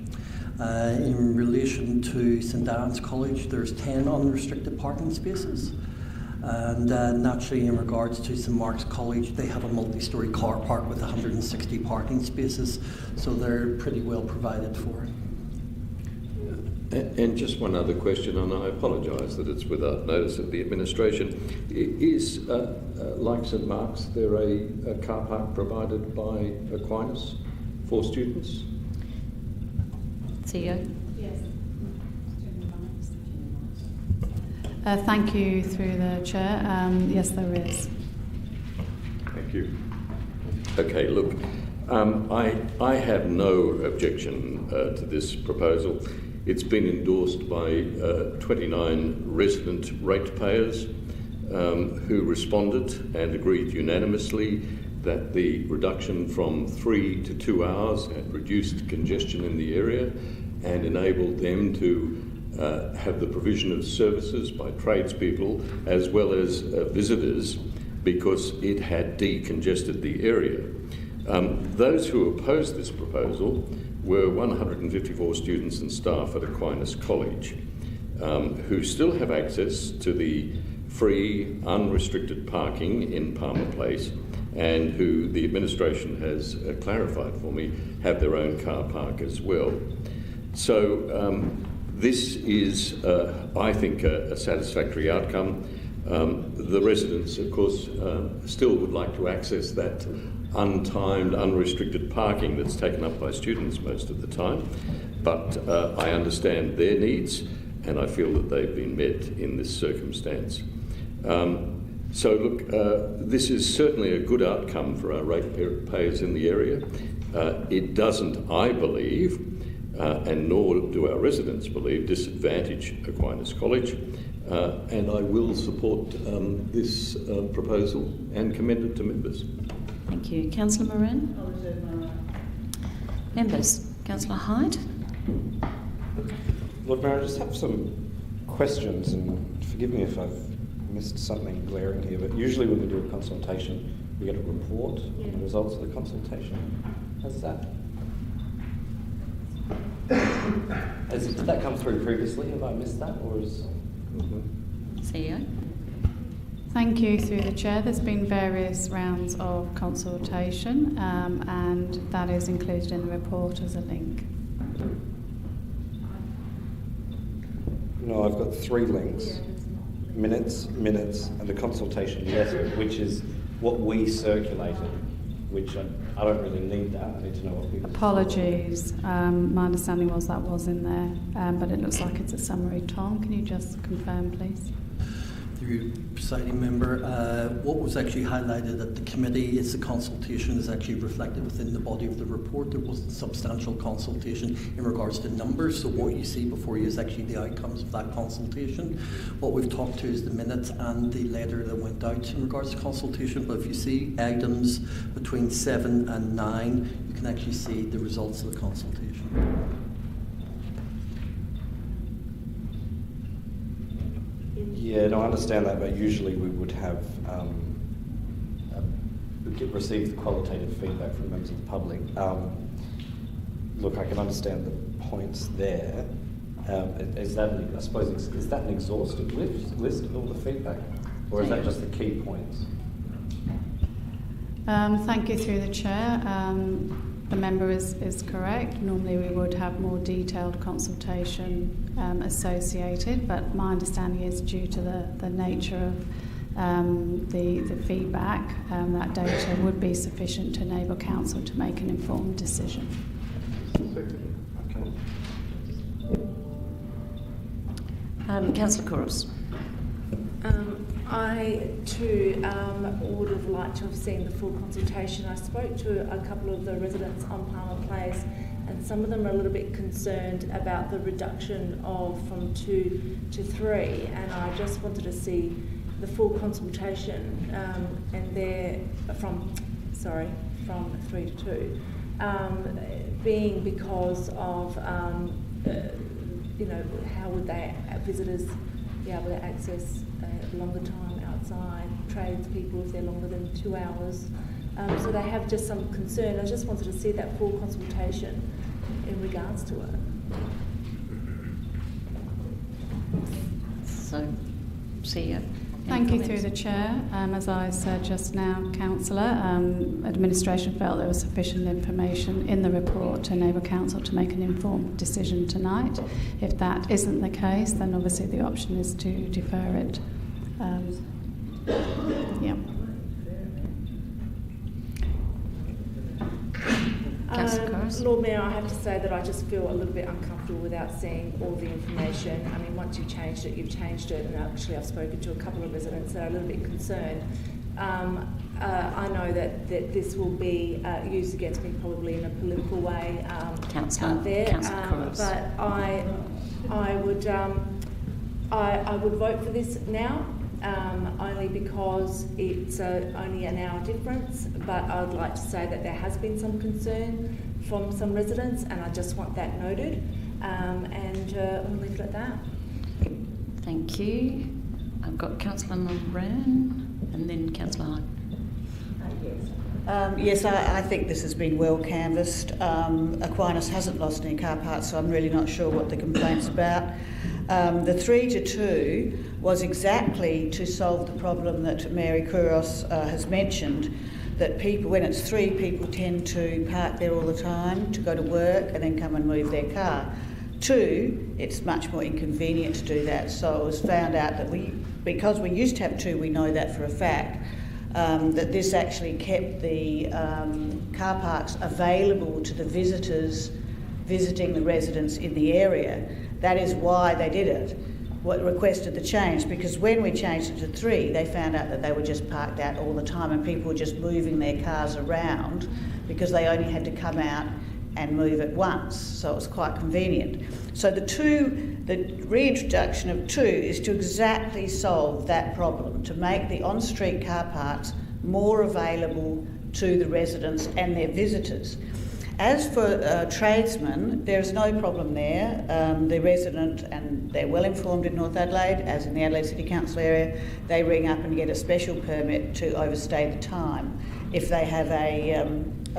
In relation to St Anne's College, there's 10 unrestricted parking spaces. And naturally, in regards to St Mark's College, they have a multi-storey car park with 160 parking spaces, so they're pretty well provided for. And just one other question, and I apologise that it's without notice of the administration. Is, like St Mark's, there a car park provided by Aquinas for students? CEO? Yes. Thank you, through the chair. Yes, there is. Thank you. Okay, look, I have no objection to this proposal. It's been endorsed by 29 resident ratepayers who responded and agreed unanimously that the reduction from 3 to 2 hours had reduced congestion in the area and enabled them to have the provision of services by tradespeople as well as visitors, because it had decongested the area. Those who opposed this proposal were 154 students and staff at Aquinas College, who still have access to the free, unrestricted parking in Palmer Place, and who the administration has clarified for me have their own car park as well. So this is, I think, a satisfactory outcome. The residents, of course, still would like to access that untimed, unrestricted parking that's taken up by students most of the time, but I understand their needs and I feel that they've been met in this circumstance. So look, this is certainly a good outcome for our ratepayers in the area. It doesn't, I believe, and nor do our residents believe, disadvantage Aquinas College, and I will support this proposal and commend it to members. Thank you. Councillor Moran? I'll reserve my right. Members. Councillor Hyde? Lord Mayor, I just have some questions, and forgive me if I've missed something glaring here, but usually when we do a consultation, we get a report on the results of the consultation. How's that? Did that come through previously? Have I missed that, or is... CEO? Thank you, through the chair. There's been various rounds of consultation, and that is included in the report as a link. No, I've got 3 links. Minutes, and the consultation letter, which is what we circulated, which I don't really need that. I need to know what people... Apologies. My understanding was that was in there, but it looks like it's a summary. Tom, can you just confirm, please? Through presiding member, what was actually highlighted at the committee is the consultation is actually reflected within the body of the report. There wasn't substantial consultation in regards to numbers, so what you see before you is actually the outcomes of that consultation. What we've talked to is the minutes and the letter that went out in regards to consultation, but if you see items between 7 and 9, you can actually see the results of the consultation. Yeah, no, I understand that, but usually we would have received qualitative feedback from members of the public. Look, I can understand the points there. Is that, I suppose, is that an exhaustive list of all the feedback, or is that just the key points? Thank you, through the chair. The member is correct. Normally we would have more detailed consultation associated, but my understanding is due to the nature of the feedback, that data would be sufficient to enable council to make an informed decision. Councillor Couros. I too would have liked to have seen the full consultation. I spoke to a couple of the residents on Palmer Place, and some of them are a little bit concerned about the reduction from 2 to 3, and I just wanted to see the full consultation, and they're from 3 to 2, being because of how would visitors be able to access longer time outside, tradespeople if they're longer than 2 hours. So they have just some concern. I just wanted to see that full consultation in regards to it. So, CEO. Thank you, through the chair. As I said just now, councillor, administration felt there was sufficient information in the report to enable council to make an informed decision tonight. If that isn't the case, then obviously the option is to defer it. Lord Mayor, I have to say that I just feel a little bit uncomfortable without seeing all the information. I mean, once you've changed it, and actually I've spoken to a couple of residents that are a little bit concerned. I know that this will be used against me probably in a political way out there, but I would vote for this now, only because it's only an hour difference, but I would like to say that there has been some concern from some residents, and I just want that noted, and I'll leave it at that. Thank you. I've got Councillor Moran and then Councillor Hyde. Yes, I think this has been well canvassed. Aquinas hasn't lost any car parks, so I'm really not sure what the complaint's about. The 3-2 was exactly to solve the problem that Mary Kouros has mentioned, that people, when it's 3, people tend to park there all the time to go to work and then come and move their car. 2, it's much more inconvenient to do that. So it was found out that because we used to have 2, we know that for a fact, that this actually kept the car parks available to the visitors visiting the residents in the area. That is why they did it, requested the change, because when we changed it to 3, they found out that they were just parked out all the time and people were just moving their cars around because they only had to come out and move it once, so it was quite convenient. So the reintroduction of 2 is to exactly solve that problem, to make the on-street car parks more available to the residents and their visitors. As for tradesmen, there's no problem there. The resident, and they're well informed in North Adelaide, as in the Adelaide City Council area, they ring up and get a special permit to overstay the time if they have a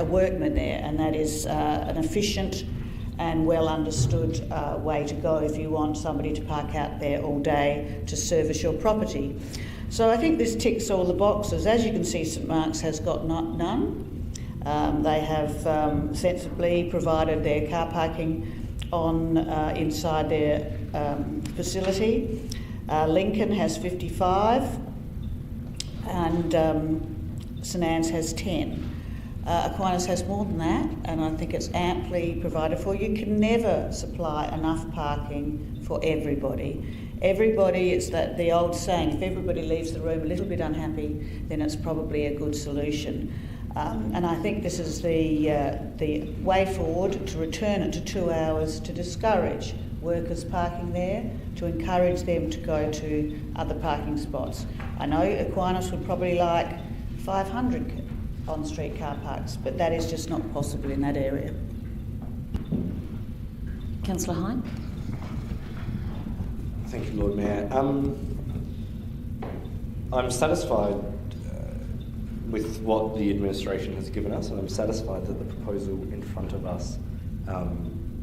workman there, and that is an efficient and well understood way to go if you want somebody to park out there all day to service your property. So I think this ticks all the boxes. As you can see, St Mark's has got none. They have sensibly provided their car parking on inside their facility. Lincoln has 55 and St Anne's has 10. Aquinas has more than that, and I think it's amply provided for. You can never supply enough parking for everybody. Everybody, it's that the old saying, if everybody leaves the room a little bit unhappy, then it's probably a good solution. And I think this is the way forward, to return it to 2 hours, to discourage workers parking there, to encourage them to go to other parking spots. I know Aquinas would probably like 500 on-street car parks, but that is just not possible in that area. Councillor Hyde. Thank you, Lord Mayor. I'm satisfied with what the administration has given us, and I'm satisfied that the proposal in front of us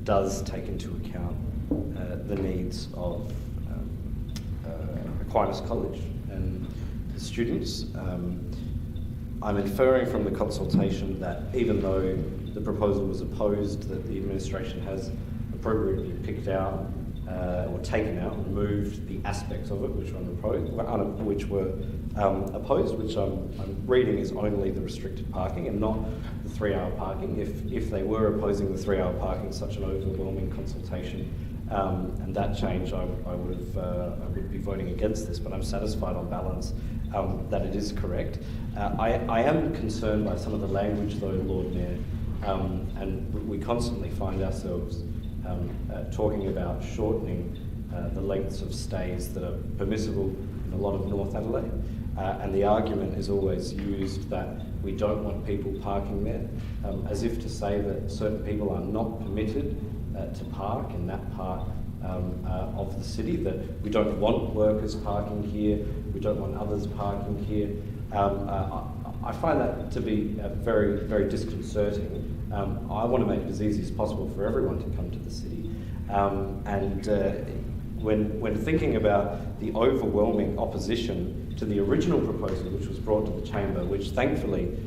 does take into account the needs of Aquinas College and the students. I'm inferring from the consultation that even though the proposal was opposed, that the administration has appropriately picked out or taken out, removed the aspects of it which were opposed, which I'm reading is only the restricted parking and not the 3-hour parking. If they were opposing the 3-hour parking, such an overwhelming consultation and that change, I would be voting against this. But I'm satisfied on balance that it is correct. I am concerned by some of the language, though, Lord Mayor, and we constantly find ourselves talking about shortening the lengths of stays that are permissible in a lot of North Adelaide. And the argument is always used that we don't want people parking there, as if to say that certain people are not permitted to park in that part of the city, that we don't want workers parking here, we don't want others parking here. I find that to be very, very disconcerting. I want to make it as easy as possible for everyone to come to the city. When thinking about the overwhelming opposition to the original proposal which was brought to the Chamber, which thankfully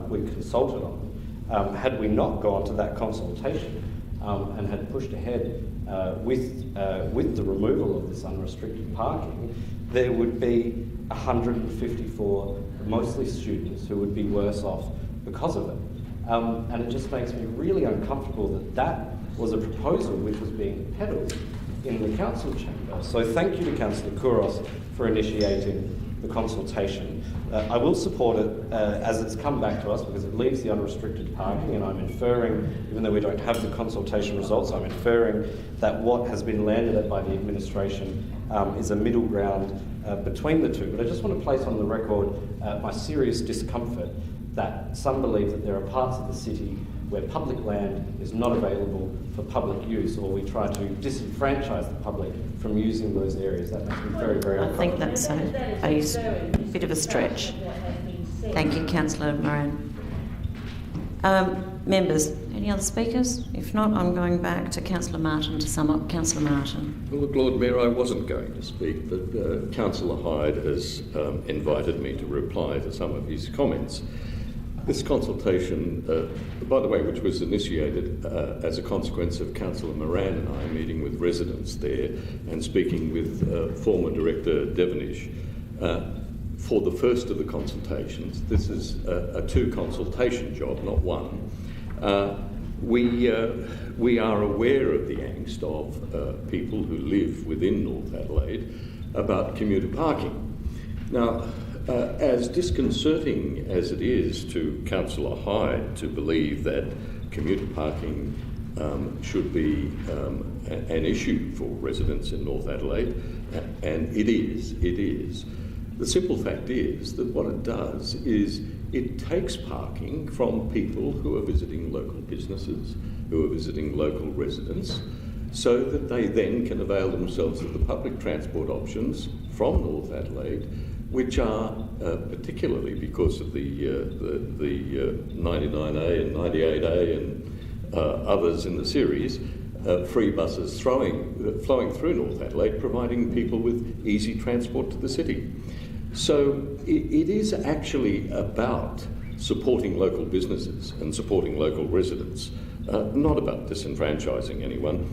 we consulted on, had we not gone to that consultation and had pushed ahead with the removal of this unrestricted parking, there would be 154, mostly students, who would be worse off because of it. And it just makes me really uncomfortable that that was a proposal which was being peddled in the council chamber. So thank you to Councillor Kouros for initiating the consultation. I will support it as it's come back to us because it leaves the unrestricted parking, and I'm inferring, even though we don't have the consultation results, I'm inferring that what has been landed at by the administration is a middle ground between the two. But I just want to place on the record my serious discomfort that some believe that there are parts of the city where public land is not available for public use, or we try to disenfranchise the public from using those areas. That makes me very, very I think that's a bit of a stretch. Thank you, Councillor Moran. Members, any other speakers? If not, I'm going back to Councillor Martin to sum up. Councillor Martin. Well, look, Lord Mayor, I wasn't going to speak, but Councillor Hyde has invited me to reply to some of his comments. This consultation, by the way, which was initiated as a consequence of Councillor Moran and I meeting with residents there and speaking with former Director Devonish, for the first of the consultations. This is a two-consultation job, not one. We are aware of the angst of people who live within North Adelaide about commuter parking. Now, as disconcerting as it is to Councillor Hyde to believe that commuter parking should be an issue for residents in North Adelaide, and it is. The simple fact is that what it does is it takes parking from people who are visiting local businesses, who are visiting local residents, so that they then can avail themselves of the public transport options from North Adelaide, which are, particularly because of the 99A and 98A and others in the series, free buses flowing through North Adelaide, providing people with easy transport to the city. So it is actually about supporting local businesses and supporting local residents, not about disenfranchising anyone.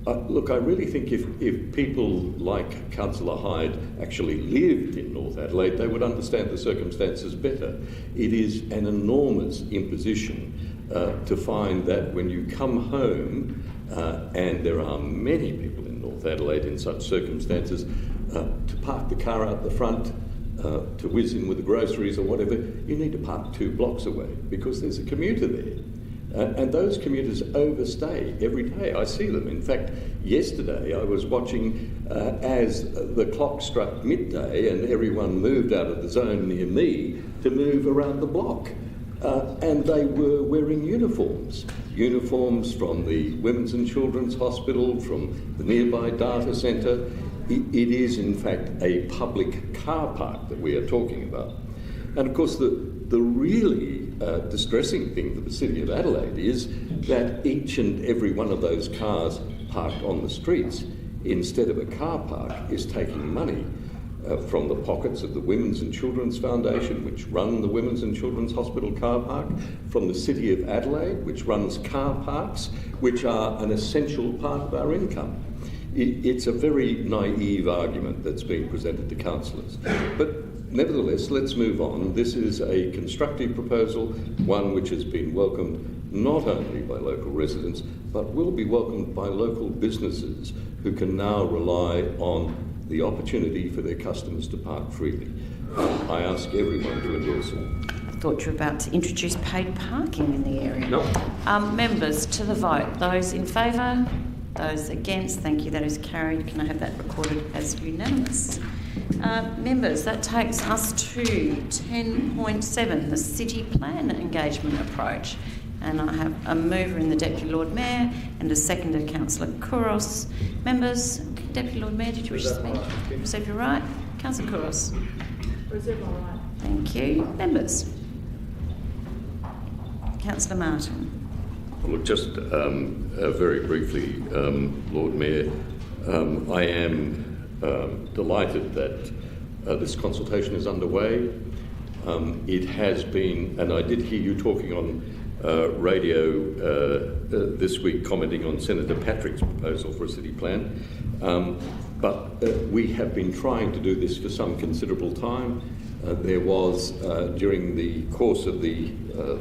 Look, I really think if people like Councillor Hyde actually lived in North Adelaide, they would understand the circumstances better. It is an enormous imposition to find that when you come home, and there are many people in North Adelaide in such circumstances, to park the car out the front, to whiz in with the groceries or whatever, you need to park 2 blocks away because there's a commuter there. And those commuters overstay every day. I see them. In fact, yesterday I was watching as the clock struck midday and everyone moved out of the zone near me to move around the block. And they were wearing uniforms from the Women's and Children's Hospital, from the nearby data centre. It is, in fact, a public car park that we are talking about. And of course, the really distressing thing for the City of Adelaide is that each and every one of those cars parked on the streets instead of a car park is taking money from the pockets of the Women's and Children's Foundation, which run the Women's and Children's Hospital car park, from the City of Adelaide, which runs car parks, which are an essential part of our income. It's a very naive argument that's being presented to councillors. But nevertheless, let's move on. This is a constructive proposal, one which has been welcomed not only by local residents, but will be welcomed by local businesses who can now rely on the opportunity for their customers to park freely. I ask everyone to endorse it. I thought you were about to introduce paid parking in the area. No. Members, to the vote. Those in favour? Those against? Thank you. That is carried. Can I have that recorded as unanimous? Members, that takes us to 10.7, the City Plan Engagement Approach. And I have a mover in the Deputy Lord Mayor and a seconder, Councillor Kouros. Members, Deputy Lord Mayor, did you wish to speak? Reserve your right. Councillor Kouros. Reserve my right. Thank you. Members. Councillor Martin. Look, just very briefly, Lord Mayor, I am delighted that this consultation is underway. It has been, and I did hear you talking on radio this week commenting on Senator Patrick's proposal for a city plan, but we have been trying to do this for some considerable time. There was, during the course of the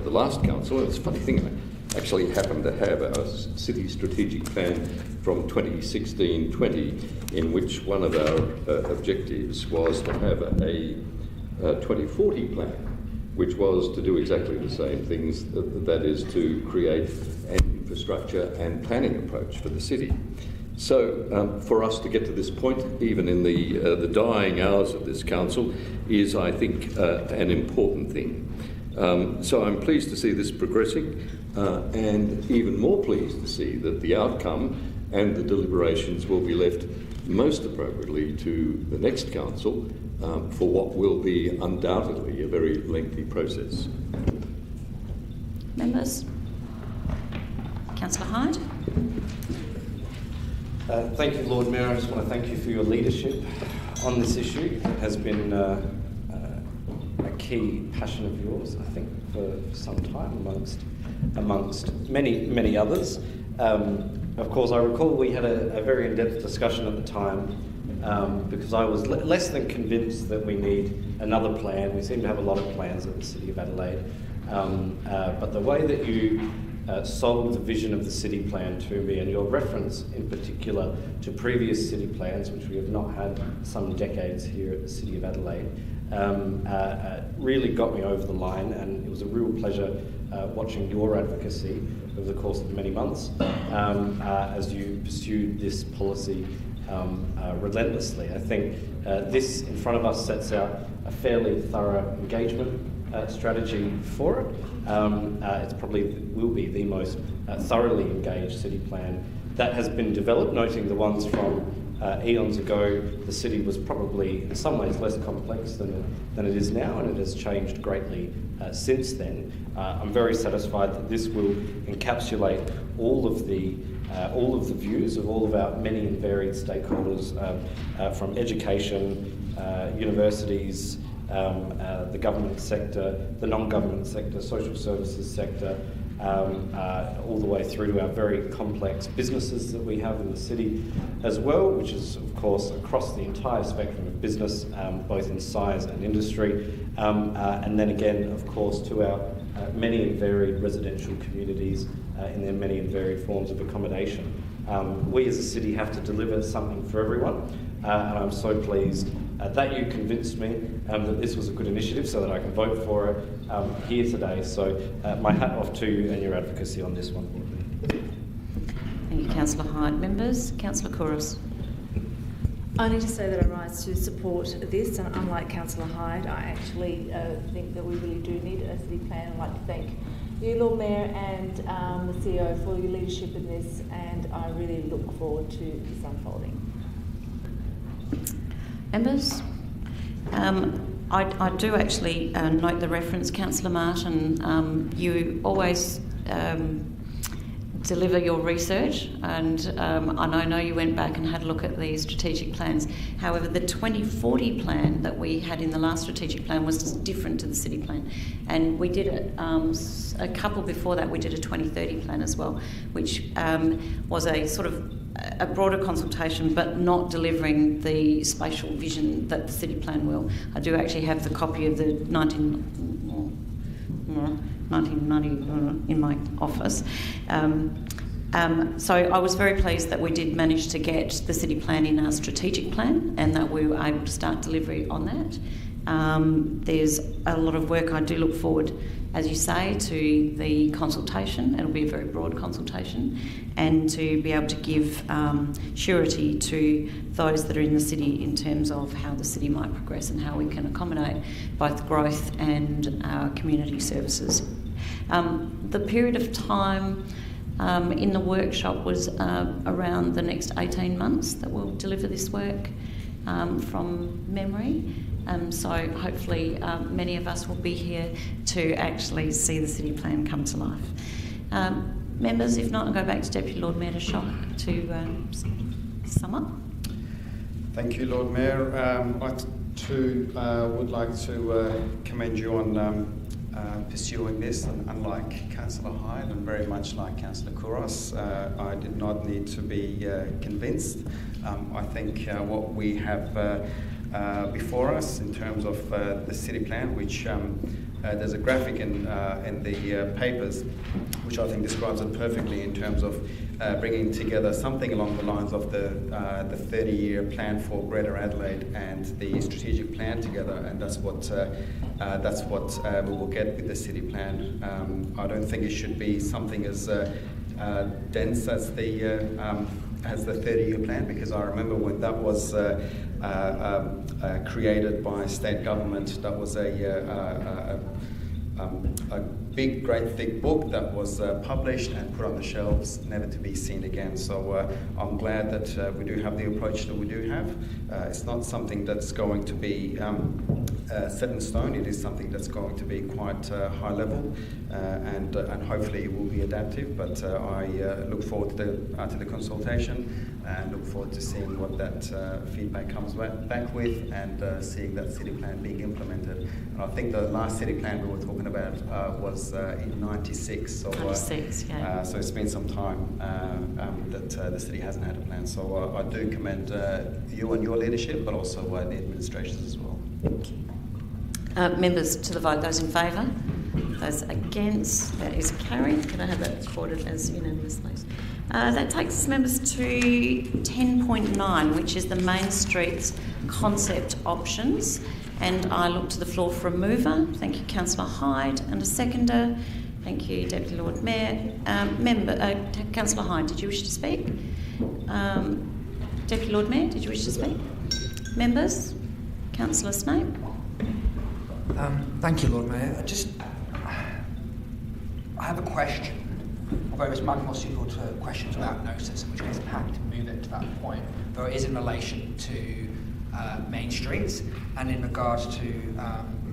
last council, it's a funny thing, actually happen to have our city strategic plan from 2016-20, in which one of our objectives was to have a 2040 plan, which was to do exactly the same things, that is to create an infrastructure and planning approach for the city. So for us to get to this point, even in the dying hours of this council, is, I think, an important thing. So I'm pleased to see this progressing, and even more pleased to see that the outcome and the deliberations will be left most appropriately to the next council for what will be undoubtedly a very lengthy process. Members? Councillor Hyde? Thank you, Lord Mayor. I just want to thank you for your leadership on this issue. It has been a key passion of yours, I think, for some time amongst many others. Of course, I recall we had a very in-depth discussion at the time because I was less than convinced that we need another plan. We seem to have a lot of plans at the City of Adelaide. But the way that you sold the vision of the city plan to me, and your reference in particular to previous city plans, which we have not had some decades here at the City of Adelaide, really got me over the line, and it was a real pleasure watching your advocacy over the course of many months as you pursued this policy relentlessly. I think this in front of us sets out a fairly thorough engagement strategy for it. It's probably will be the most thoroughly engaged city plan that has been developed, noting the ones from eons ago. The city was probably in some ways less complex than it is now, and it has changed greatly since then. I'm very satisfied that this will encapsulate all of the views of all of our many and varied stakeholders, from education, universities, the government sector, the non-government sector, social services sector, all the way through to our very complex businesses that we have in the city as well, which is of course across the entire spectrum of business, both in size and industry, and then again of course to our many and varied residential communities in their many and varied forms of accommodation. We as a city have to deliver something for everyone, and I'm so pleased that you convinced me that this was a good initiative so that I can vote for it here today. So my hat off to you and your advocacy on this one. Thank you, Councillor Hyde. Members? Councillor Couros. I need to say that I rise to support this, and unlike Councillor Hyde, I actually think that we really do need a city plan. I'd like to thank you, Lord Mayor, and the CEO for your leadership in this, and I really look forward to this unfolding. Members? I do actually note the reference, Councillor Martin. You always deliver your research, and I know you went back and had a look at the strategic plans. However, the 2040 plan that we had in the last strategic plan was just different to the city plan, and we did it a couple before that. We did a 2030 plan as well, which was a sort of a broader consultation, but not delivering the spatial vision that the city plan will. I do actually have the copy of the 1990 in my office. So I was very pleased that we did manage to get the city plan in our strategic plan, and that we were able to start delivery on that. There's a lot of work. I do look forward, as you say, to the consultation. It'll be a very broad consultation, and to be able to give surety to those that are in the city in terms of how the city might progress and how we can accommodate both growth and community services. The period of time in the workshop was around the next 18 months that we'll deliver this work from memory. So hopefully many of us will be here to actually see the city plan come to life. Members, if not, I'll go back to Deputy Lord Mayor to sum up. Thank you, Lord Mayor. I too would like to commend you on pursuing this, and unlike Councillor Hyde and very much like Councillor Couros, I did not need to be convinced. I think what we have before us in terms of the city plan, which there's a graphic in the papers which I think describes it perfectly in terms of bringing together something along the lines of the 30-year plan for Greater Adelaide and the strategic plan together, and that's what we will get with the city plan. I don't think it should be something as dense as the 30-year plan, because I remember when that was created by state government, that was a big, great, thick book that was published and put on the shelves, never to be seen again. So I'm glad that we do have the approach that we do have. It's not something that's going to be set in stone. It is something that's going to be quite high level, and hopefully it will be adaptive. But I look forward to the consultation and look forward to seeing what that feedback comes back with, and seeing that city plan being implemented. And I think the last city plan we were talking about was in '96. So, 96, yeah. So it's been some time that the city hasn't had a plan. So I do commend you and your leadership, but also the administrations as well. Thank you. Members to the vote, those in favour? Those against? That is carried. Can I have that recorded as unanimous, please? That takes us, members, to 10.9, which is the Main Streets concept options. And I look to the floor for a mover. Thank you, Councillor Hyde, and a seconder. Thank you, Deputy Lord Mayor. Councillor Hyde, did you wish to speak? Deputy Lord Mayor, did you wish to speak? Members? Councillor Snape? Thank you, Lord Mayor. I have a question. Although it's much more suitable to questions about notice, in which case I'm happy to move it to that point, though it is in relation to Main Streets and in regards to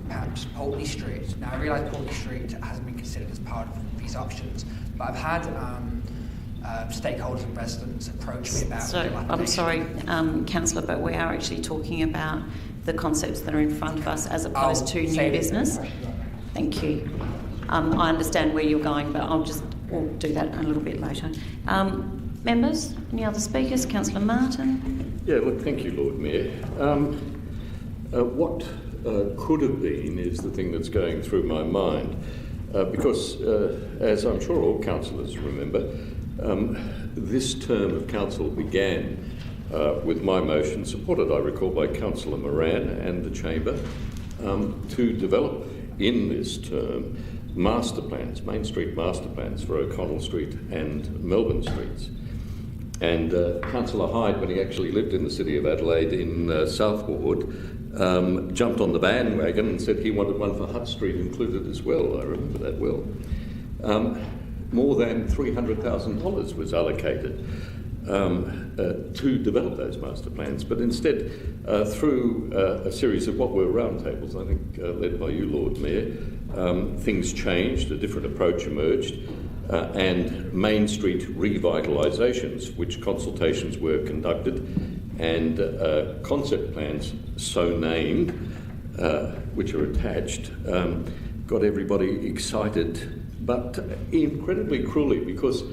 perhaps Pulteney Street. Now, I realise Pulteney Street hasn't been considered as part of these options, but I've had stakeholders and residents approach me about... So, I'm sorry, Councillor, but we are actually talking about the concepts that are in front of us as opposed to new business. Thank you. I understand where you're going, but we'll do that a little bit later. Members, any other speakers? Councillor Martin? Yeah, look, thank you, Lord Mayor. What could have been is the thing that's going through my mind, because, as I'm sure all councillors remember, this term of council began with my motion, supported, I recall, by Councillor Moran and the Chamber, to develop in this term master plans, Main Street master plans for O'Connell Street and Melbourne Streets. And Councillor Hyde, when he actually lived in the city of Adelaide in South Ward, jumped on the bandwagon and said he wanted one for Hutt Street included as well. I remember that well. More than $300,000 was allocated to develop those master plans, but instead, through a series of what were roundtables, I think led by you, Lord Mayor, things changed, a different approach emerged, and Main Street revitalisations, which consultations were conducted, and concept plans, so named, which are attached, got everybody excited, but incredibly cruelly, because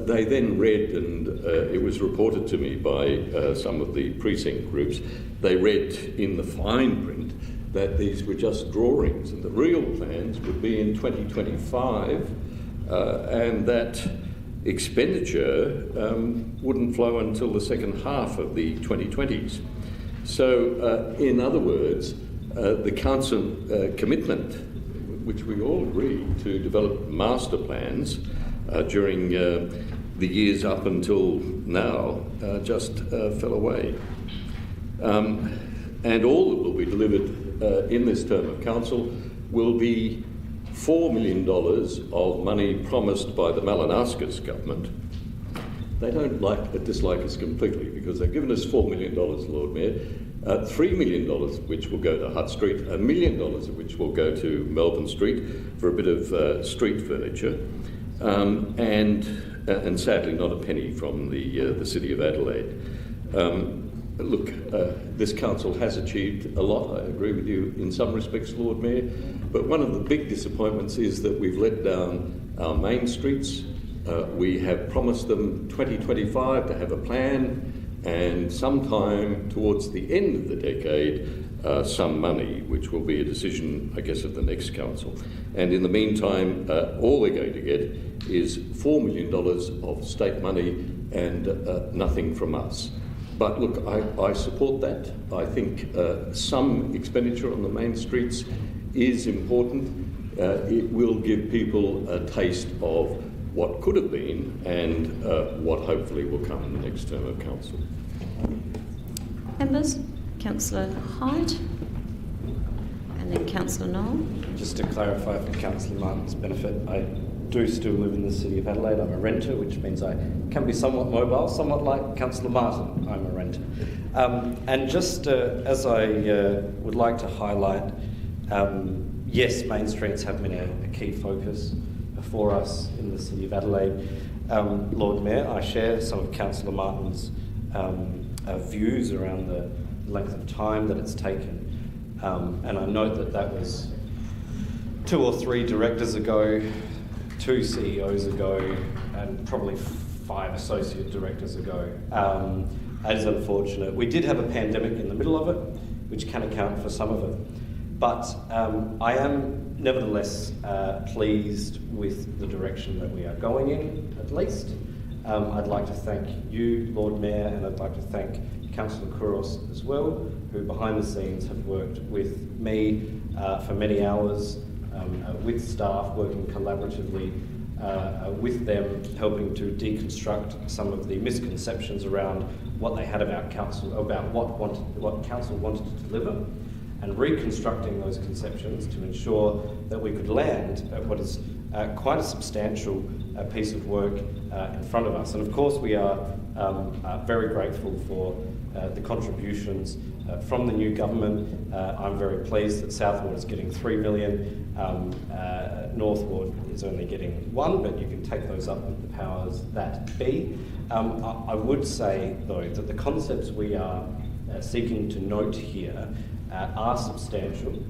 they then read, and it was reported to me by some of the precinct groups, they read in the fine print that these were just drawings and the real plans would be in 2025, and that expenditure wouldn't flow until the second half of the 2020s. So, in other words, the council commitment, which we all agreed to develop master plans during the years up until now, just fell away. And all that will be delivered in this term of council will be $4 million of money promised by the Malinauskas government. They don't dislike us completely, because they've given us $4 million, Lord Mayor, $3 million of which will go to Hutt Street, $1 million of which will go to Melbourne Street for a bit of street furniture, and sadly not a penny from the City of Adelaide. Look, this council has achieved a lot. I agree with you in some respects, Lord Mayor, but one of the big disappointments is that we've let down our main streets. We have promised them 2025 to have a plan, and sometime towards the end of the decade some money, which will be a decision, I guess, of the next council. And in the meantime, all they're going to get is $4 million of state money and nothing from us. But look, I support that. I think some expenditure on the main streets is important. It will give people a taste of what could have been and what hopefully will come in the next term of council. Members, Councillor Hyde and then Councillor Knoll. Just to clarify for Councillor Martin's benefit, I do still live in the City of Adelaide. I'm a renter, which means I can be somewhat mobile, somewhat like Councillor Martin. I'm a renter. And just as I would like to highlight, yes, main streets have been a key focus for us in the City of Adelaide. Lord Mayor, I share some of Councillor Martin's views around the length of time that it's taken. And I note that that was 2 or 3 directors ago, 2 CEOs ago, and probably 5 associate directors ago. That is unfortunate. We did have a pandemic in the middle of it, which can account for some of it. But I am nevertheless pleased with the direction that we are going in, at least. I'd like to thank you, Lord Mayor, and I'd like to thank Councillor Kouros as well, who behind the scenes have worked with me for many hours, with staff, working collaboratively with them, helping to deconstruct some of the misconceptions around what they had about council, about what council wanted to deliver, and reconstructing those conceptions to ensure that we could land at what is quite a substantial piece of work in front of us. And of course we are very grateful for the contributions from the new government. I'm very pleased that South Ward is getting $3 million, North Ward is only getting 1, but you can take those up with the powers that be. I would say though that the concepts we are seeking to note here are substantial.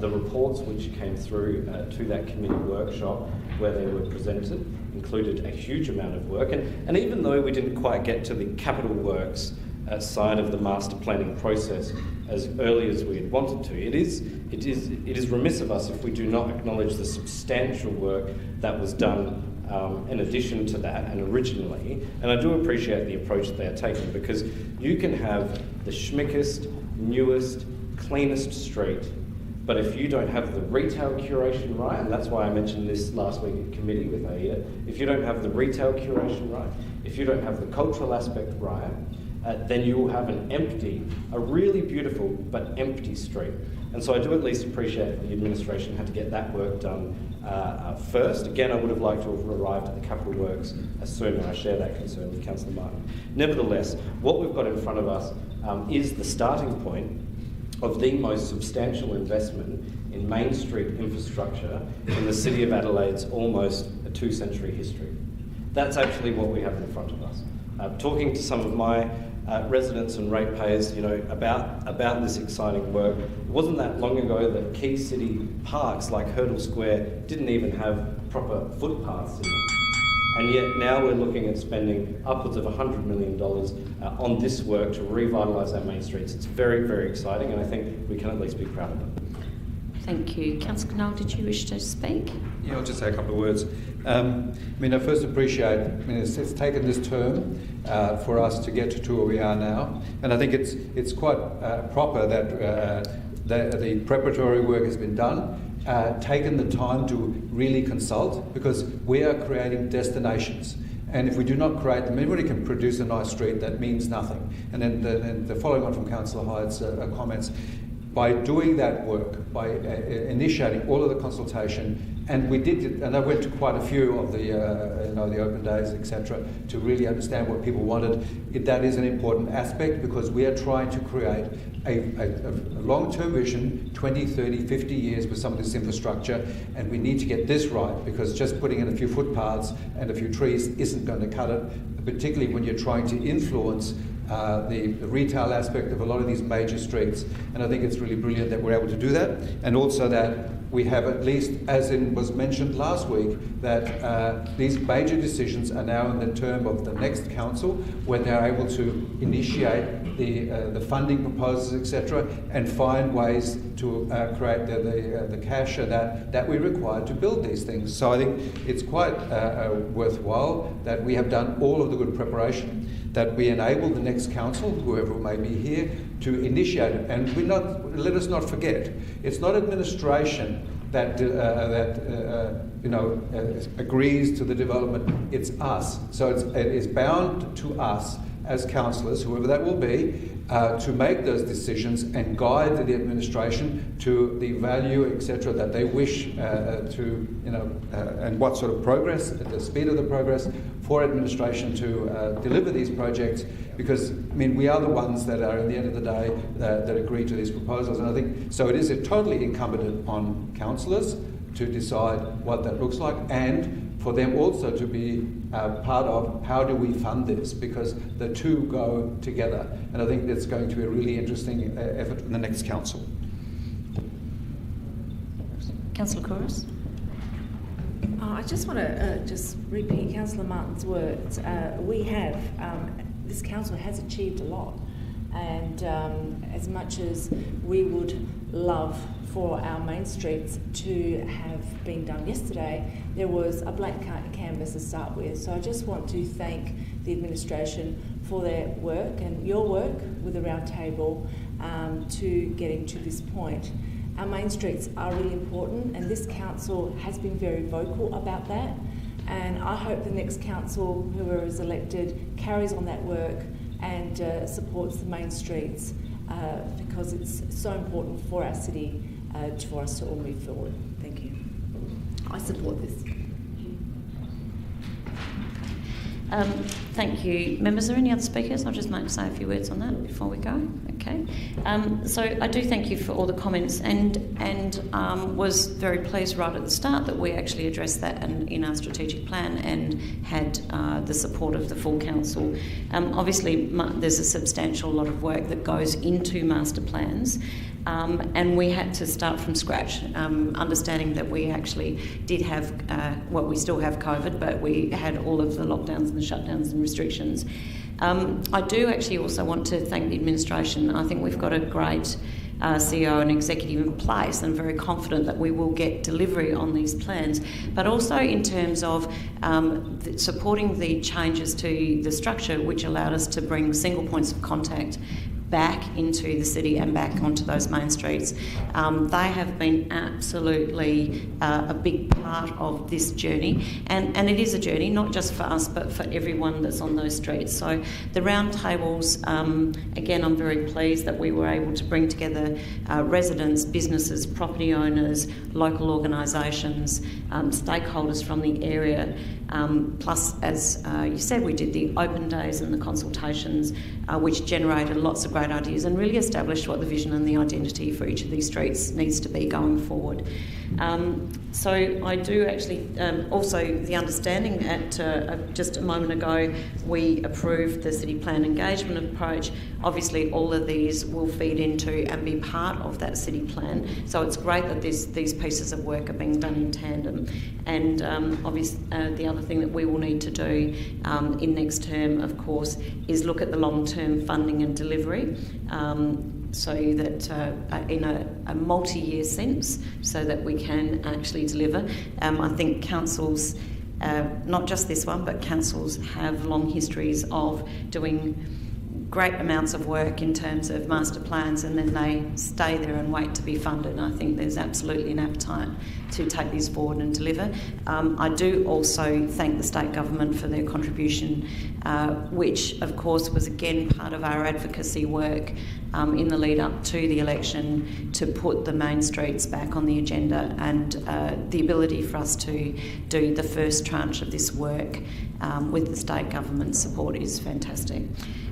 The reports which came through to that committee workshop where they were presented included a huge amount of work, and even though we didn't quite get to the capital works side of the master planning process as early as we had wanted to, it is remiss of us if we do not acknowledge the substantial work that was done in addition to that and originally. And I do appreciate the approach that they are taking, because you can have the schmickest, newest, cleanest street, but if you don't have the retail curation right, and that's why I mentioned this last week at committee with AIDA, if you don't have the retail curation right, if you don't have the cultural aspect right, then you will have a really beautiful but empty street. And so I do at least appreciate that the administration had to get that work done first. Again, I would have liked to have arrived at the capital works sooner. I share that concern with Councillor Martin. Nevertheless, what we've got in front of us is the starting point of the most substantial investment in Main Street infrastructure in the City of Adelaide's almost a 2-century history. That's actually what we have in front of us. Talking to some of my residents and ratepayers, about this exciting work. It wasn't that long ago that key city parks like Hurdle Square didn't even have proper footpaths in them. And yet now we're looking at spending upwards of $100 million on this work to revitalise our main streets. It's very, very exciting, and I think we can at least be proud of it. Thank you. Councillor Knoll, did you wish to speak? Yeah, I'll just say a couple of words. I first appreciate, it's taken this term for us to get to where we are now, and I think it's quite proper that the preparatory work has been done, taken the time to really consult, because we are creating destinations. And if we do not create them, anybody can produce a nice street that means nothing. And then the following on from Councillor Hyde's comments, by doing that work, by initiating all of the consultation, and we did it, and I went to quite a few of the open days, etc., to really understand what people wanted. That is an important aspect, because we are trying to create a long-term vision, 20, 30, 50 years with some of this infrastructure, and we need to get this right, because just putting in a few footpaths and a few trees isn't going to cut it, particularly when you're trying to influence the retail aspect of a lot of these major streets. And I think it's really brilliant that we're able to do that, and also that we have at least, as was mentioned last week, that these major decisions are now in the term of the next council, where they're able to initiate the funding proposals, etc., and find ways to create the cash that we require to build these things. So I think it's quite worthwhile that we have done all of the good preparation, that we enable the next council, whoever may be here, to initiate it. And let us not forget, it's not administration that agrees to the development. It's us. So it is bound to us as councillors, whoever that will be, to make those decisions and guide the administration to the value, etc., that they wish and what sort of progress, the speed of the progress for administration to deliver these projects. Because we are the ones that are, at the end of the day, that agree to these proposals. And I think so. It is totally incumbent upon councillors to decide what that looks like, and for them also to be part of how do we fund this, because the two go together. And I think that's going to be a really interesting effort in the next council. Councillor Couros. I just want to just repeat Councillor Martin's words. This council has achieved a lot, and as much as we would love for our main streets to have been done yesterday, there was a blank canvas to start with. So I just want to thank the administration for their work and your work with the round table to getting to this point. Our main streets are really important, and this council has been very vocal about that. And I hope the next council, whoever is elected, carries on that work and supports the main streets because it's so important for our city for us to all move forward. Thank you. I support this. Thank you. Members, are there any other speakers? I'll just say a few words on that before we go. Okay. So I do thank you for all the comments, and was very pleased right at the start that we actually addressed that in our strategic plan and had the support of the full council. Obviously, there's a substantial lot of work that goes into master plans. And we had to start from scratch, understanding that we actually did have, we still have COVID, but we had all of the lockdowns and the shutdowns and restrictions. I do actually also want to thank the administration. I think we've got a great CEO and executive in place, and very confident that we will get delivery on these plans, but also in terms of supporting the changes to the structure, which allowed us to bring single points of contact back into the city and back onto those main streets. They have been absolutely a big part of this journey, and it is a journey not just for us but for everyone that's on those streets. So the round tables, again, I'm very pleased that we were able to bring together residents, businesses, property owners, local organisations, stakeholders from the area. Plus, as you said, we did the open days and the consultations, which generated lots of great ideas and really established what the vision and the identity for each of these streets needs to be going forward. So I do actually also the understanding at just a moment ago we approved the city plan engagement approach. Obviously all of these will feed into and be part of that city plan, so it's great that these pieces of work are being done in tandem. And obviously the other thing that we will need to do in next term, of course, is look at the long-term funding and delivery, so that in a multi-year sense, so that we can actually deliver. I think councils, not just this one, but councils have long histories of doing great amounts of work in terms of master plans, and then they stay there and wait to be funded. And I think there's absolutely an appetite to take these forward and deliver. I do also thank the state government for their contribution, which of course was again part of our advocacy work in the lead up to the election, to put the main streets back on the agenda, and the ability for us to do the first tranche of this work with the state government support is fantastic.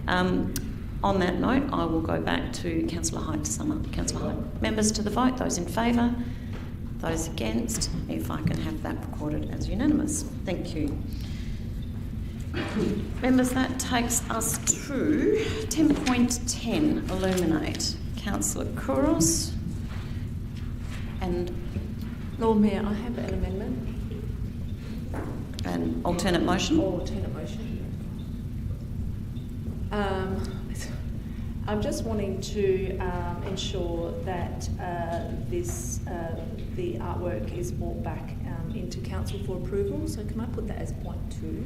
On that note, I will go back to Councillor Hyde to sum up. Councillor Hyde. Members to the vote, those in favour, those against, if I can have that recorded as unanimous. Thank you. Members, that takes us to 10.10, Illuminate. Councillor Couros and Lord Mayor, I have an amendment. An alternate motion? Alternate motion. I'm just wanting to ensure that the artwork is brought back into council for approval. So can I put that as point 2?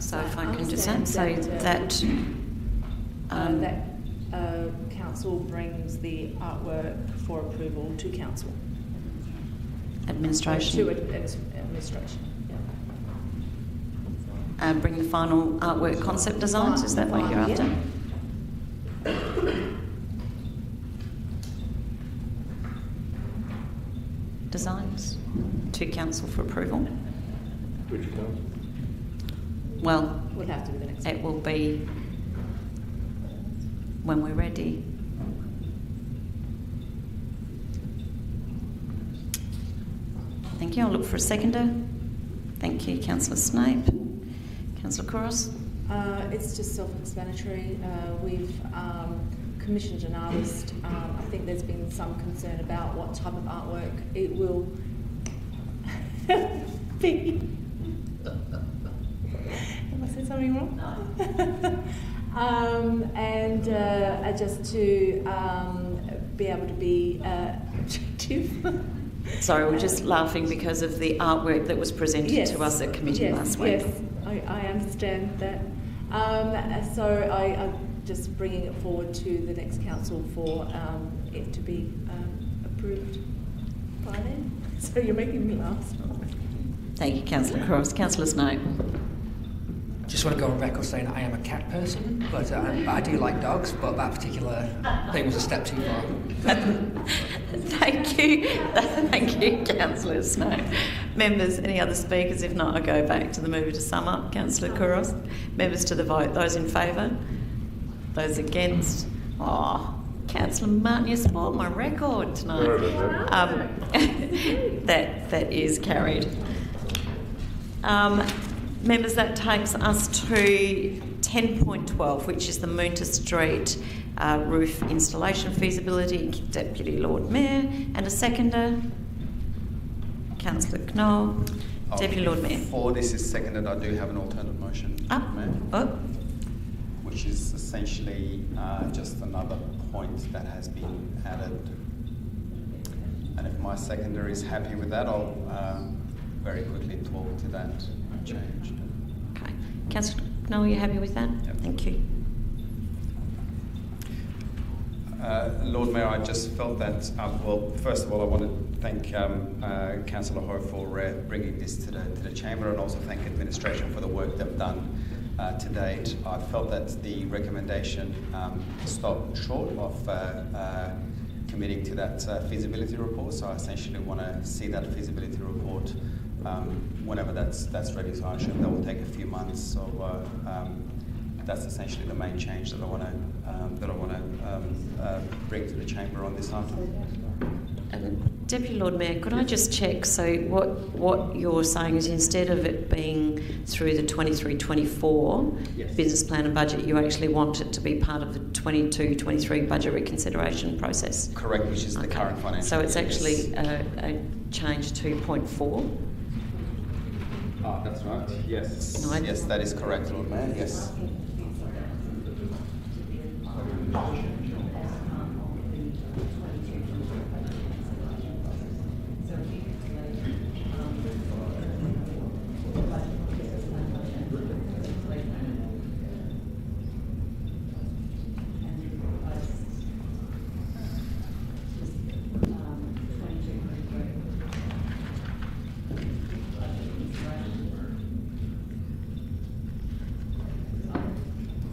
So if I can just say that council brings the artwork for approval to council. Administration. To administration. Bring the final artwork concept designs. Is that what you're after? Designs to council for approval. Which council? Well, we'll have to do the next it will be when we're ready. Thank you. I'll look for a seconder. Thank you, Councillor Snape. Councillor Couros. It's just self-explanatory. We've commissioned an artist. I think there's been some concern about what type of artwork it will be. Have I said something wrong? And just to be able to be objective. Sorry, we're just laughing because of the artwork that was presented to us at committee last week. Yes, I understand that. So I'm just bringing it forward to the next council for it to be approved by then. So you're making me laugh. Thank you, Councillor Cross. Councillor Snape. Just want to go on record saying I am a cat person, but I do like dogs, but that particular thing was a step too far. Thank you. Thank you, Councillor Snow. Members, any other speakers? If not, I'll go back to the mover to sum up. Councillor Couros. Members to the vote. Those in favour? Those against? Oh, Councillor Martin, you spoiled my record tonight. That is carried. Members, that takes us to 10.12, which is the Moonta Street roof installation feasibility. Deputy Lord Mayor and a seconder, Councillor Knoll. Deputy Lord Mayor. Before this is seconded, I do have an alternate motion, Mayor, which is essentially just another point that has been added. And if my seconder is happy with that, I'll very quickly talk to that change. Okay. Councillor Knoll, are you happy with that? Yep. Thank you. Lord Mayor, I just felt that, well, first of all, I want to thank Councillor Ho for bringing this to the Chamber, and also thank administration for the work they've done to date. I felt that the recommendation stopped short of committing to that feasibility report, so I essentially want to see that feasibility report whenever that's ready. So I assume that will take a few months. So that's essentially the main change that I want to bring to the Chamber on this item. Deputy Lord Mayor, could I just check? So what you're saying is instead of it being through the 23-24 business plan and budget, you actually want it to be part of the 22-23 budget reconsideration process? Correct, which is the current financial So it's year, actually a change to 2.4? That's right, yes. No, yes, that is correct, Lord Mayor, yes.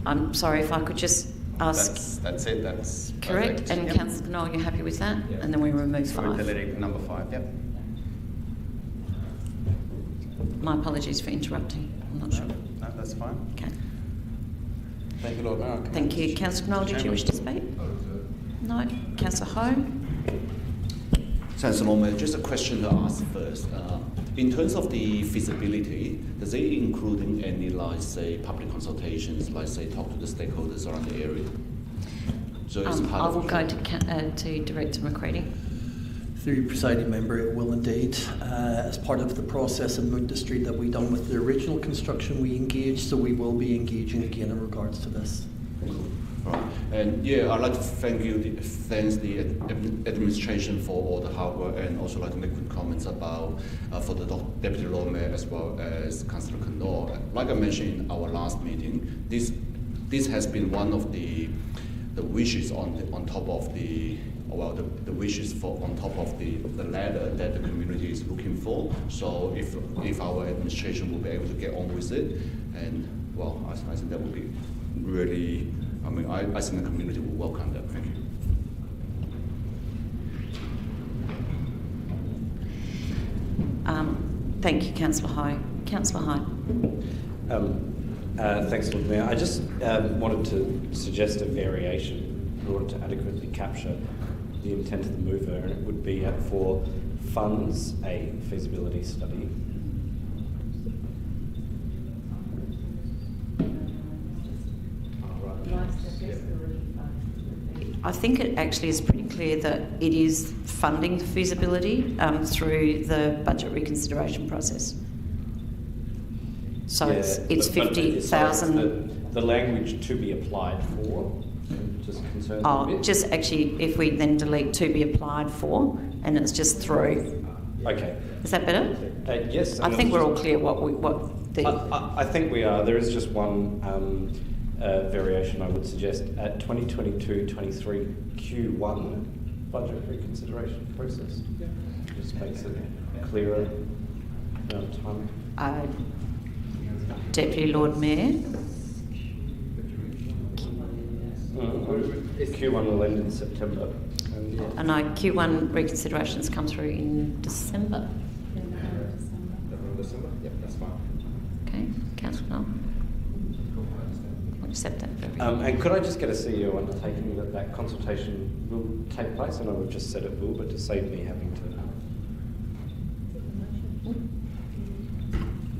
I'm sorry, if I could just ask. That's it. That's correct. Perfect. And Councillor Knoll, you're happy with that? Yep. And then we remove 5. We're deleting number 5. Yep. My apologies for interrupting. I'm not sure. No, that's fine. Okay. Thank you, Lord Mayor. Thank you, Councillor Knoll. Did you wish to speak? No. Councillor Ho. Thanks, Lord Mayor. Just a question to ask first. In terms of the feasibility, does it include any, like, say, public consultations, like, say, talk to the stakeholders around the area? So it's part I will of go to Director McCready. Through your presiding member, it will indeed. As part of the process in Moonta Street that we done with the original construction, we engaged, so we will be engaging again in regards to this. Right. And yeah, I'd like to thank the administration for all the hard work, and also like to make quick comments about for the Deputy Lord Mayor as well as Councillor Knorr. Like I mentioned in our last meeting, this has been one of the wishes on top of the wishes on top of the ladder that the community is looking for. So if our administration will be able to get on with it, and well, I think that would be really. I mean, I think the community will welcome that. Thank you. Thank you, Councillor High. Councillor High. Thanks, Lord Mayor. I just wanted to suggest a variation in order to adequately capture the intent of the mover, and it would be for funds a feasibility study. I think it actually is pretty clear that it is funding the feasibility through the budget reconsideration process. So Yeah, it's 50,000. The language to be applied for just concerns me a bit. Just actually, if we then delete to be applied for, and it's just through. Okay. Is that better? Yes. I think we're all clear I think we are. There is just one variation I would suggest at 2022-23 Q1 budget reconsideration process. Yeah. Just makes it clearer time. Deputy Lord Mayor. Q1 will end in September. I know Q1 reconsiderations come through in December. December? Yep, that's fine. Okay, Councillor Knoll. I'll accept that. And could I just get a CEO undertaking that consultation will take place? I know we've just said it will, but to save me having to.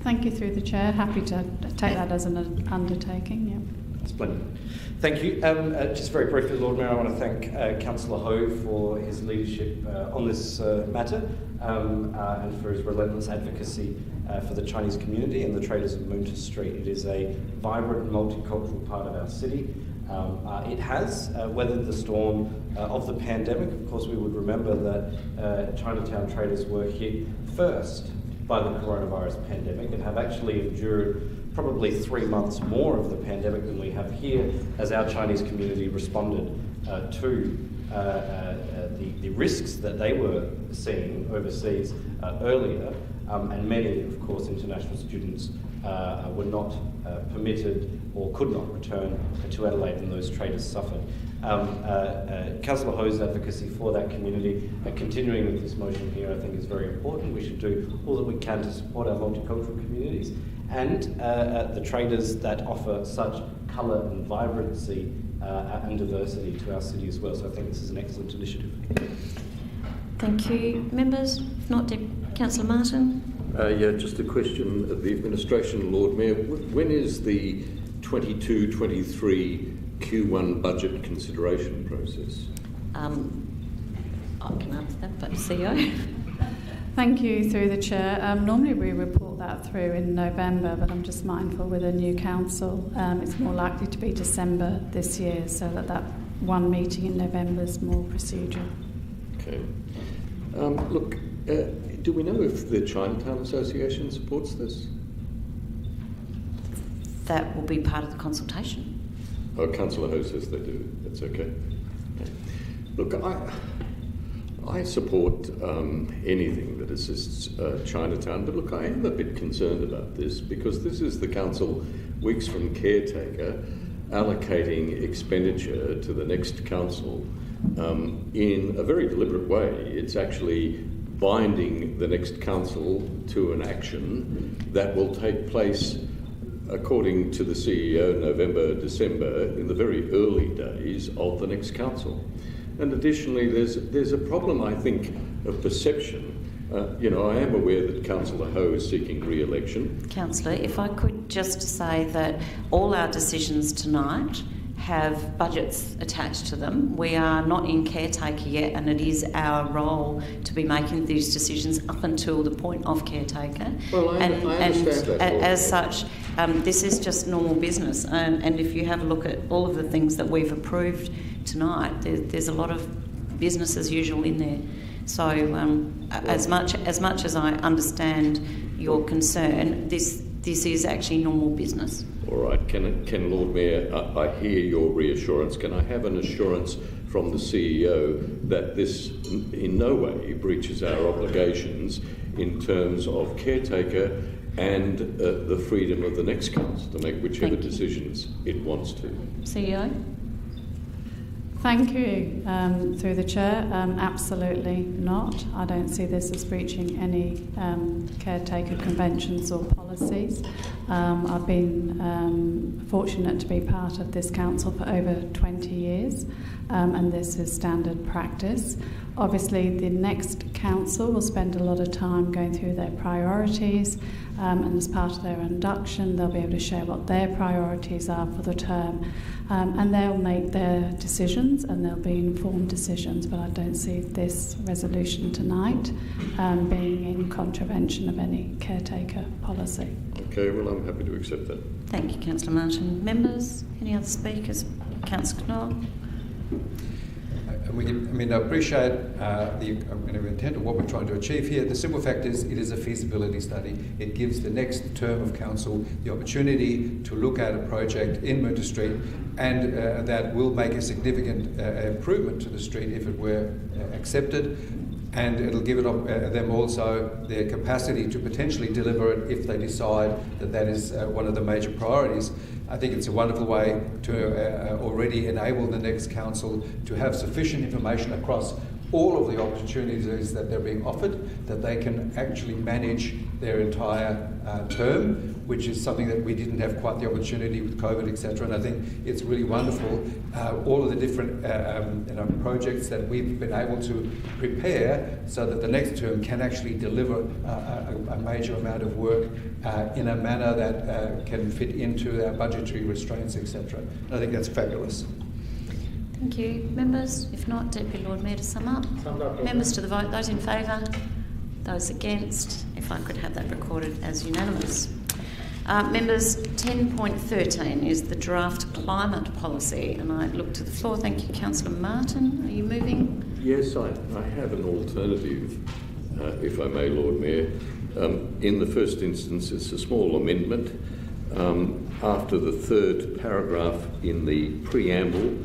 Thank you through the chair. Happy to take that as an undertaking. Yeah. Splendid. Thank you. Just very briefly, Lord Mayor, I want to thank Councillor Ho for his leadership on this matter and for his relentless advocacy for the Chinese community and the traders of Moonta Street. It is a vibrant and multicultural part of our city. It has weathered the storm of the pandemic. Of course, we would remember that Chinatown traders were hit first by the coronavirus pandemic and have actually endured probably 3 months more of the pandemic than we have here as our Chinese community responded to the risks that they were seeing overseas earlier. And many, of course, international students were not permitted or could not return to Adelaide, and those traders suffered. Councillor Ho's advocacy for that community, continuing with this motion here, I think is very important. We should do all that we can to support our multicultural communities and the traders that offer such colour and vibrancy and diversity to our city as well. So I think this is an excellent initiative. Thank you. Members? If not, Councillor Martin? Just a question of the administration, Lord Mayor. When is the 22-23 Q1 budget consideration process? I can answer that, but CEO. Thank you through the chair. Normally we report that through in November, but I'm just mindful with a new council. It's more likely to be December this year, so that one meeting in November is more procedural. Okay. Look, do we know if the Chinatown Association supports this? That will be part of the consultation. Oh, Councillor Ho says they do. That's okay. Look, I support anything that assists Chinatown, but look, I am a bit concerned about this because this is the council, weeks from caretaker, allocating expenditure to the next council in a very deliberate way. It's actually binding the next council to an action that will take place, according to the CEO, November, December, in the very early days of the next council. And additionally, there's a problem, I think, of perception. I am aware that Councillor Ho is seeking re-election. Councillor, if I could just say that all our decisions tonight have budgets attached to them. We are not in caretaker yet, and it is our role to be making these decisions up until the point of caretaker. Well, I understand that. As such, this is just normal business. And if you have a look at all of the things that we've approved tonight, there's a lot of business as usual in there. So as much as I understand your concern, this is actually normal business. All right. Can Lord Mayor, I hear your reassurance. Can I have an assurance from the CEO that this in no way breaches our obligations in terms of caretaker and the freedom of the next council to make whichever decisions it wants to? CEO? Thank you. Through the Chair, absolutely not. I don't see this as breaching any caretaker conventions or policies. I've been fortunate to be part of this council for over 20 years, and this is standard practice. Obviously, the next council will spend a lot of time going through their priorities, and as part of their induction, they'll be able to share what their priorities are for the term, and they'll make their decisions, and they'll be informed decisions. But I don't see this resolution tonight being in contravention of any caretaker policy. Okay, well, I'm happy to accept that. Thank you, Councillor Martin. Members, any other speakers? Councillor Knoll? I appreciate the intent of what we're trying to achieve here. The simple fact is it is a feasibility study. It gives the next term of council the opportunity to look at a project in Moonta Street, and that will make a significant improvement to the street if it were accepted, and it'll give them also their capacity to potentially deliver it if they decide that that is one of the major priorities. I think it's a wonderful way to already enable the next council to have sufficient information across all of the opportunities that they're being offered, that they can actually manage their entire term, which is something that we didn't have quite the opportunity with COVID, etc. And I think it's really wonderful, all of the different projects that we've been able to prepare so that the next term can actually deliver a major amount of work in a manner that can fit into our budgetary restraints, etc. I think that's fabulous. Thank you. Members? If not, Deputy Lord Mayor to sum up. Members to the vote. Those in favour? Those against? If I could have that recorded as unanimous. Members, 10.13 is the draft climate policy, and I look to the floor. Thank you, Councillor Martin. Are you moving? Yes, I have an alternative, if I may, Lord Mayor. In the first instance, it's a small amendment. After the third paragraph in the preamble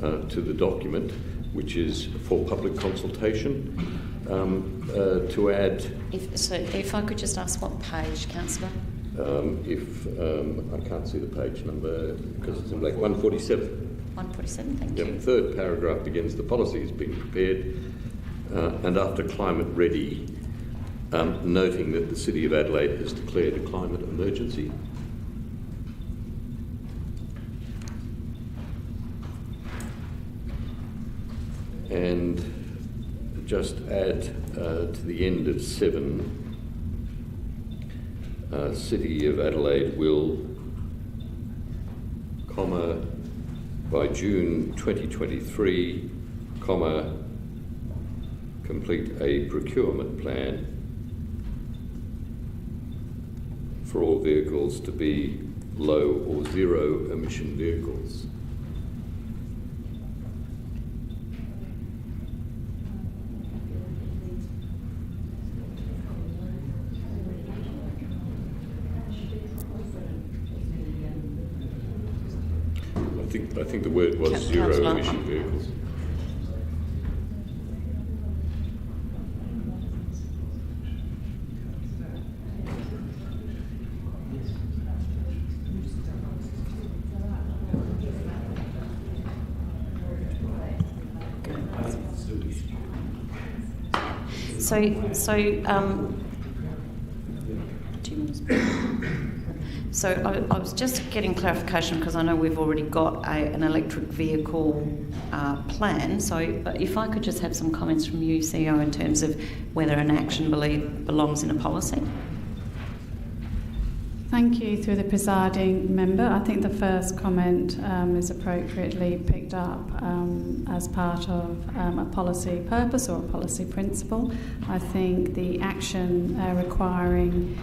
to the document, which is for public consultation, to add... If I could just ask what page, Councillor? I can't see the page number because it's in black. 147. 147, thank you. Third paragraph begins, the policy has been prepared, and after climate ready, noting that the City of Adelaide has declared a climate emergency. And just add to the end of 7, City of Adelaide will, by June 2023, complete a procurement plan for all vehicles to be low or zero emission vehicles. I think the word was zero emission vehicles. So, do you want to speak? So I was just getting clarification because I know we've already got an electric vehicle plan. So but if I could just have some comments from you, CEO, in terms of whether an action belongs in a policy. Thank you through the presiding member. I think the first comment is appropriately picked up as part of a policy purpose or a policy principle. I think the action requiring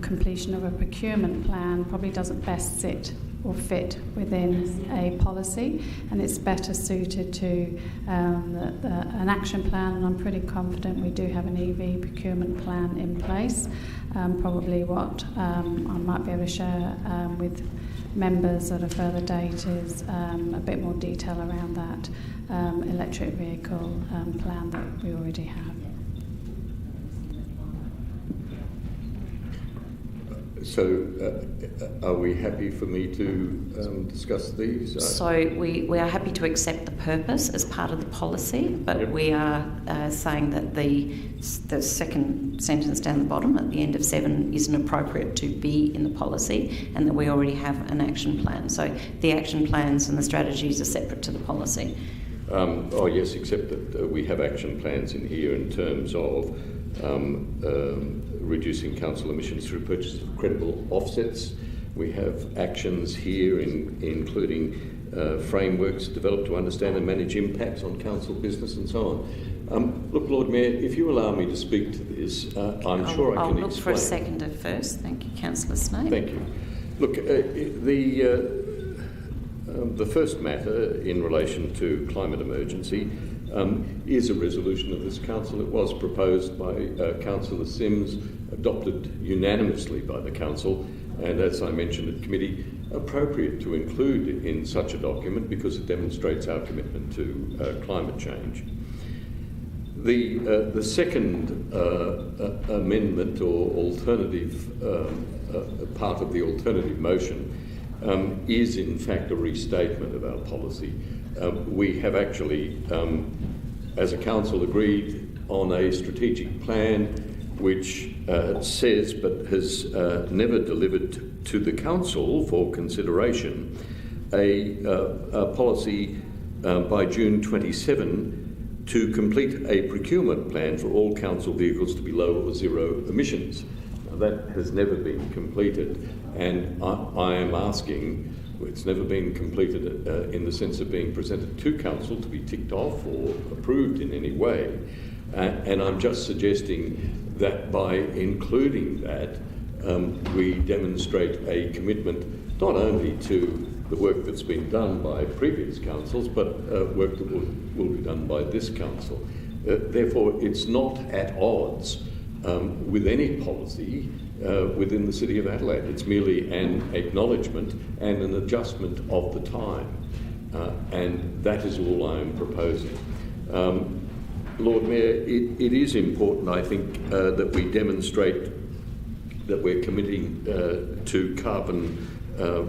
completion of a procurement plan probably doesn't best sit or fit within a policy, and it's better suited to an action plan, and I'm pretty confident we do have an EV procurement plan in place. Probably what I might be able to share with members at a further date is a bit more detail around that electric vehicle plan that we already have. So, are we happy for me to discuss these? So we are happy to accept the purpose as part of the policy, but we are saying that the second sentence down the bottom at the end of 7 isn't appropriate to be in the policy, and that we already have an action plan. So the action plans and the strategies are separate to the policy. Oh yes, except that we have action plans in here in terms of reducing council emissions through purchase of credible offsets. We have actions here including frameworks developed to understand and manage impacts on council business and so on. Look, Lord Mayor, if you allow me to speak to this, I'm sure I can explain. I'll look for a seconder first. Thank you, Councillor Snape. Thank you. Look, the first matter in relation to climate emergency is a resolution of this council. It was proposed by Councillor Sims, adopted unanimously by the council, and as I mentioned at committee, appropriate to include in such a document because it demonstrates our commitment to climate change. The second amendment or alternative part of the alternative motion is in fact a restatement of our policy. We have actually, as a council, agreed on a strategic plan which says but has never delivered to the council for consideration a policy by June 27 to complete a procurement plan for all council vehicles to be low or zero emissions. Now, that has never been completed, and I am asking, it's never been completed in the sense of being presented to council to be ticked off or approved in any way, and I'm just suggesting that by including that we demonstrate a commitment not only to the work that's been done by previous councils, but work that will be done by this council. Therefore, it's not at odds with any policy within the City of Adelaide. It's merely an acknowledgement and an adjustment of the time, and that is all I am proposing. Lord Mayor, it is important, I think, that we demonstrate that we're committing to carbon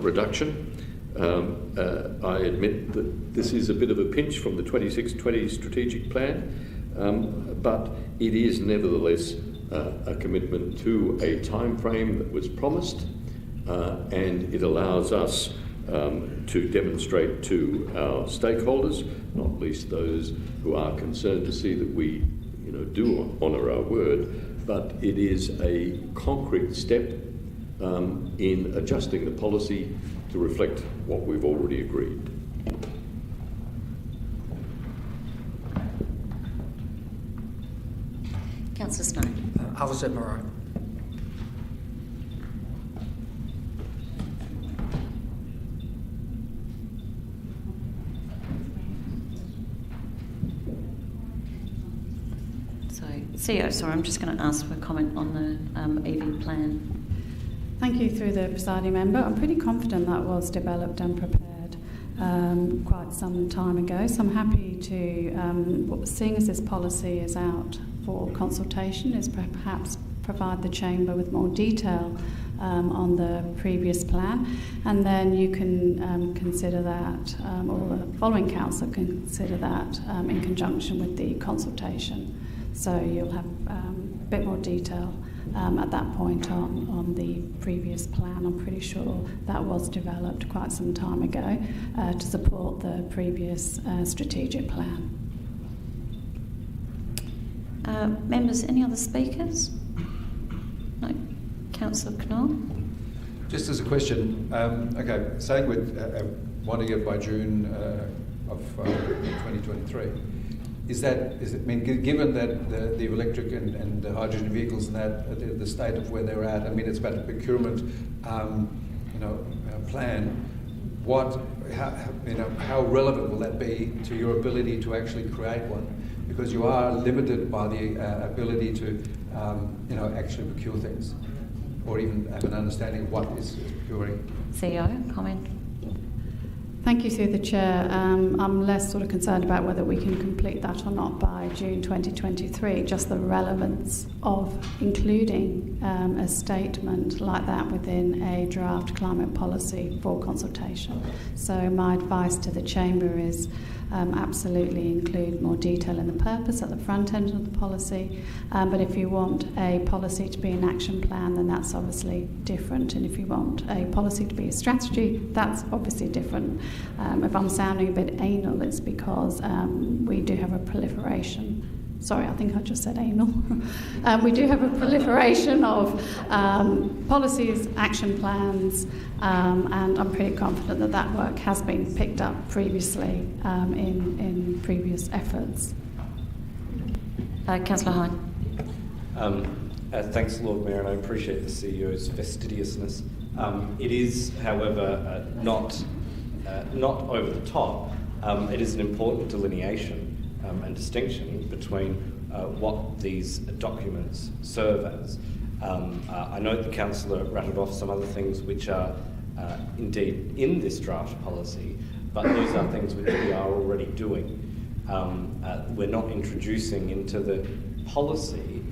reduction. I admit that this is a bit of a pinch from the 2620 strategic plan, but it is nevertheless a commitment to a time frame that was promised, and it allows us to demonstrate to our stakeholders, not least those who are concerned to see that we do honour our word, but it is a concrete step in adjusting the policy to reflect what we've already agreed. Councillor Snow. Alistair Moreau. CEO, sorry, I'm just going to ask for a comment on the EV plan. Thank you through the presiding member. I'm pretty confident that was developed and prepared quite some time ago, so I'm happy to, seeing as this policy is out for consultation, is perhaps provide the Chamber with more detail on the previous plan, and then you can consider that, or the following council can consider that in conjunction with the consultation. So you'll have a bit more detail at that point on the previous plan. I'm pretty sure that was developed quite some time ago to support the previous strategic plan. Members, any other speakers? No. Councillor Knoll? Just as a question, okay, saying we're wanting it by June of 2023, given that the electric and the hydrogen vehicles and that, the state of where they're at, I mean, it's about the procurement, plan. How relevant will that be to your ability to actually create one? Because you are limited by the ability to, actually procure things, or even have an understanding of what is procuring. CEO, comment. Thank you through the chair. I'm less sort of concerned about whether we can complete that or not by June 2023, just the relevance of including a statement like that within a draft climate policy for consultation. So my advice to the Chamber is absolutely include more detail in the purpose at the front end of the policy, but if you want a policy to be an action plan, then that's obviously different, and if you want a policy to be a strategy, that's obviously different. If I'm sounding a bit anal, it's because we do have a proliferation. Sorry, I think I just said anal. We do have a proliferation of policies, action plans, and I'm pretty confident that that work has been picked up previously in previous efforts. Councillor Hine. Thanks, Lord Mayor, and I appreciate the CEO's fastidiousness. It is, however, not over the top. It is an important delineation and distinction between what these documents serve as. I note the councillor rattled off some other things which are indeed in this draft policy, but those are things which we are already doing. We're not introducing into the policy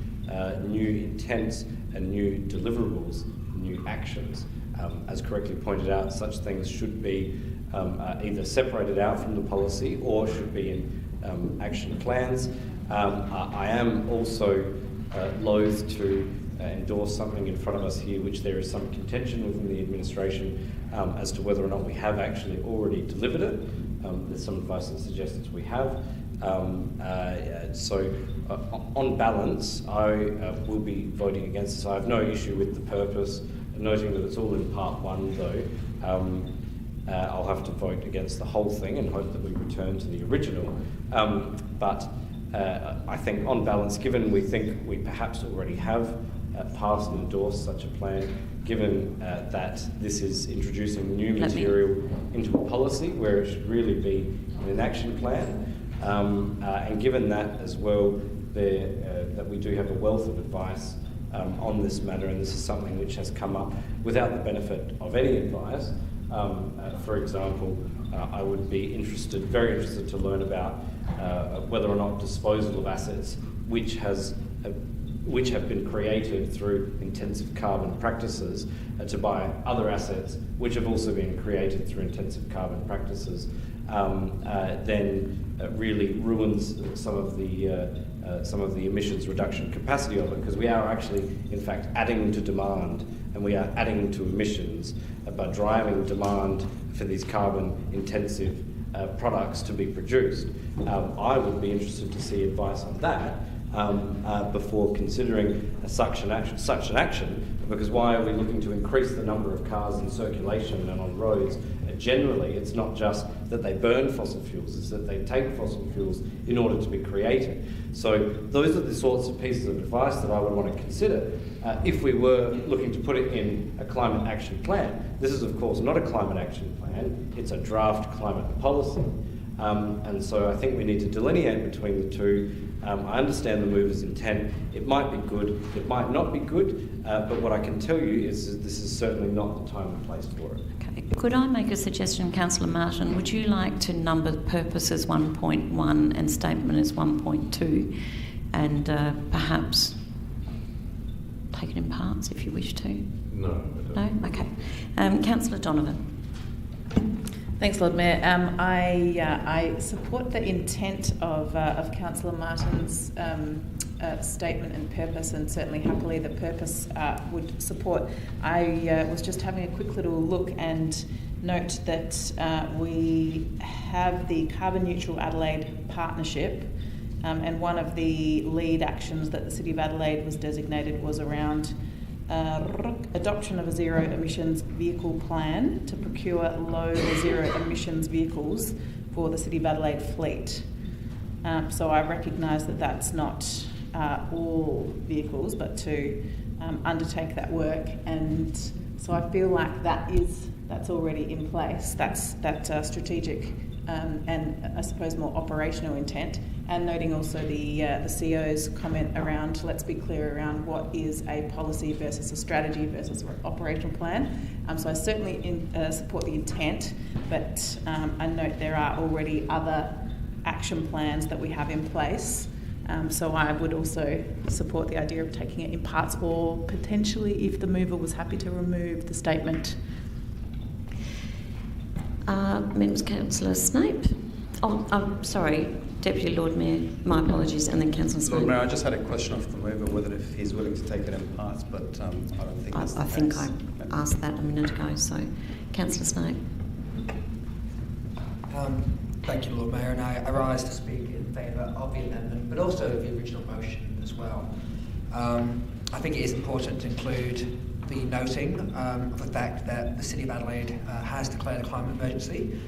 new intents and new deliverables, new actions. As correctly pointed out, such things should be either separated out from the policy or should be in action plans. I am also loath to endorse something in front of us here which there is some contention within the administration as to whether or not we have actually already delivered it. There's some advice that suggests we have. So on balance, I will be voting against this. I have no issue with the purpose, noting that it's all in part one though. I'll have to vote against the whole thing and hope that we return to the original. But I think on balance, given we think we perhaps already have passed and endorsed such a plan, given that this is introducing new material into a policy where it should really be an action plan, and given that as well, that we do have a wealth of advice on this matter, and this is something which has come up without the benefit of any advice. For example, I would be very interested to learn about whether or not disposal of assets which have been created through intensive carbon practices to buy other assets which have also been created through intensive carbon practices then really ruins some of the emissions reduction capacity of it, because we are actually in fact adding to demand and we are adding to emissions by driving demand for these carbon intensive products to be produced. I would be interested to see advice on that before considering such an action, because why are we looking to increase the number of cars in circulation and on roads? Generally, it's not just that they burn fossil fuels, it's that they take fossil fuels in order to be created. So those are the sorts of pieces of advice that I would want to consider if we were looking to put it in a climate action plan. This is, of course, not a climate action plan, it's a draft climate policy. And so I think we need to delineate between the two. I understand the mover's intent. It might be good, it might not be good, but what I can tell you is that this is certainly not the time and place for it. Okay. Could I make a suggestion, Councillor Martin? Would you like to number purpose as 1.1 and statement as 1.2 and perhaps take it in parts if you wish to? No. No? Okay. Councillor Donovan. Thanks, Lord Mayor. I support the intent of Councillor Martin's statement and purpose, and certainly happily the purpose would support. I was just having a quick little look and note that we have the Carbon Neutral Adelaide Partnership, and one of the lead actions that the City of Adelaide was designated was around adoption of a zero emissions vehicle plan to procure low or zero emissions vehicles for the City of Adelaide fleet. So I recognise that that's not all vehicles, but to undertake that work, and so I feel like that's already in place. That's strategic and I suppose more operational intent. And noting also the CEO's comment around, let's be clear around what is a policy versus a strategy versus an operational plan. So I certainly support the intent, but I note there are already other action plans that we have in place. So I would also support the idea of taking it in parts, or potentially, if the mover was happy to remove the statement. Members, Councillor Snape. Sorry, Deputy Lord Mayor, my apologies, and then Councillor Snape. Lord Mayor, I just had a question off the mover, whether if he's willing to take it in parts, but I don't think that's the case. I asked that a minute ago, so Councillor Snape. Thank you, Lord Mayor, and I rise to speak in favour of the amendment, but also the original motion as well. I think it is important to include the noting of the fact that the City of Adelaide has declared a climate emergency.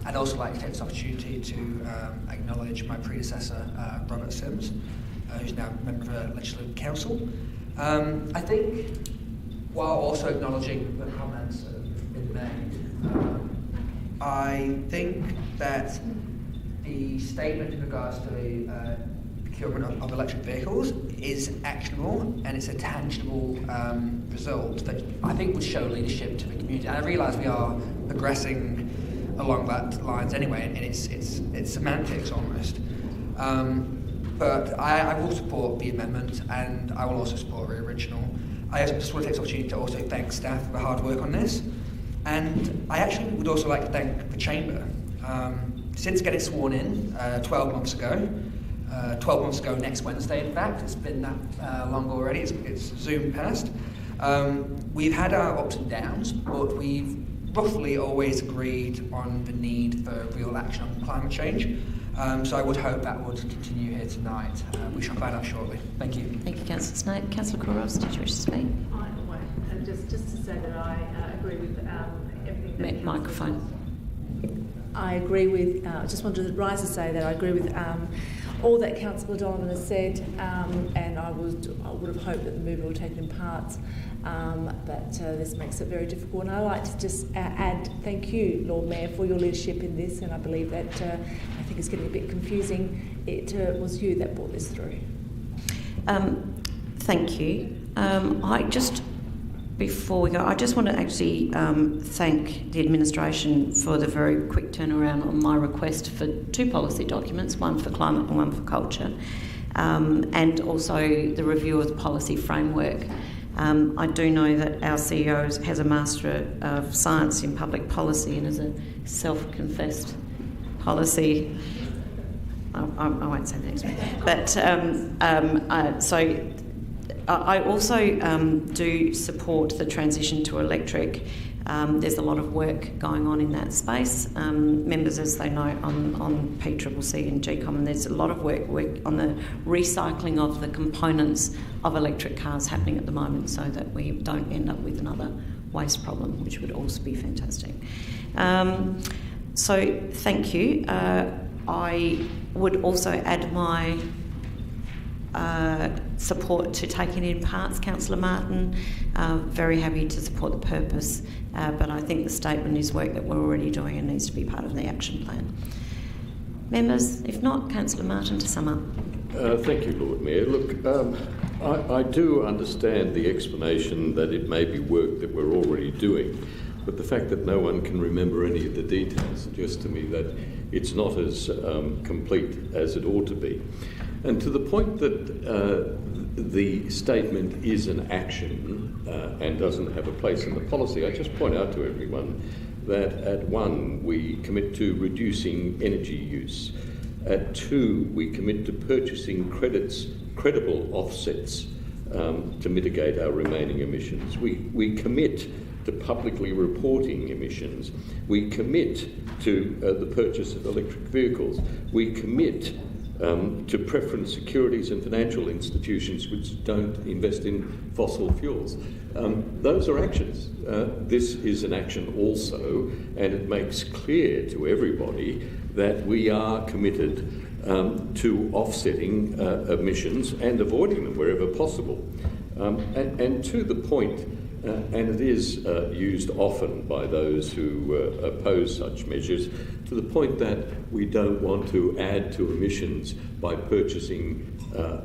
I'd also like to take this opportunity to acknowledge my predecessor, Robert Sims, who's now a member of the Legislative Council. I think, while also acknowledging the comments that have been made, I think that the statement in regards to the procurement of electric vehicles is actionable, and it's a tangible result that I think would show leadership to the community. And I realise we are progressing along that lines anyway, and it's semantics almost. But I will support the amendment, and I will also support the original. I just want to take this opportunity to also thank staff for the hard work on this. And I actually would also like to thank the Chamber. Since getting sworn in 12 months ago, 12 months ago next Wednesday, in fact, it's been that long already, it's zoomed past. We've had our ups and downs, but we've roughly always agreed on the need for real action on climate change. So I would hope that would continue here tonight. We shall find out shortly. Thank you. Thank you, Councillor Snape. Councillor Couros, did you wish to speak? Just to say that I agree with everything that microphone. I agree with, I just wanted to rise to say that I agree with all that Councillor Donovan has said, and I would have hoped that the mover would take it in parts, but this makes it very difficult. And I'd like to just add thank you, Lord Mayor, for your leadership in this, and I believe that I think it's getting a bit confusing. It was you that brought this through. Thank you. Before we go, I just want to actually thank the administration for the very quick turnaround on my request for 2 policy documents, one for climate and one for culture, and also the review of the policy framework. I do know that our CEO has a Master of Science in Public Policy and is a self-confessed policy. I won't say the next one, but so. I also do support the transition to electric. There's a lot of work going on in that space. Members, as they know, on PCCC and GCOM, there's a lot of work on the recycling of the components of electric cars happening at the moment, so that we don't end up with another waste problem, which would also be fantastic. So thank you. I would also add my support to taking in parts, Councillor Martin. Very happy to support the purpose, but I think the statement is work that we're already doing and needs to be part of the action plan. Members, if not, Councillor Martin to sum up. Thank you, Lord Mayor. Look, I do understand the explanation that it may be work that we're already doing, but the fact that no one can remember any of the details suggests to me that it's not as complete as it ought to be. And to the point that the statement is an action and doesn't have a place in the policy, I just point out to everyone that at 1, we commit to reducing energy use. At 2, we commit to purchasing credible offsets to mitigate our remaining emissions. We commit to publicly reporting emissions. We commit to the purchase of electric vehicles. We commit to preference securities and financial institutions which don't invest in fossil fuels. Those are actions. This is an action also, and it makes clear to everybody that we are committed to offsetting emissions and avoiding them wherever possible. And to the point, and it is used often by those who oppose such measures, to the point that we don't want to add to emissions by purchasing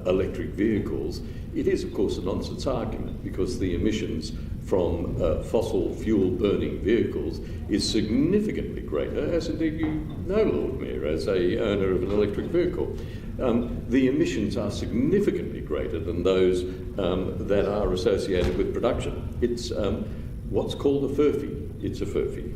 electric vehicles. It is, of course, a nonsense argument, because the emissions from fossil fuel burning vehicles is significantly greater, as indeed you know, Lord Mayor, as a owner of an electric vehicle. The emissions are significantly greater than those that are associated with production. It's what's called a furphy. It's a furphy.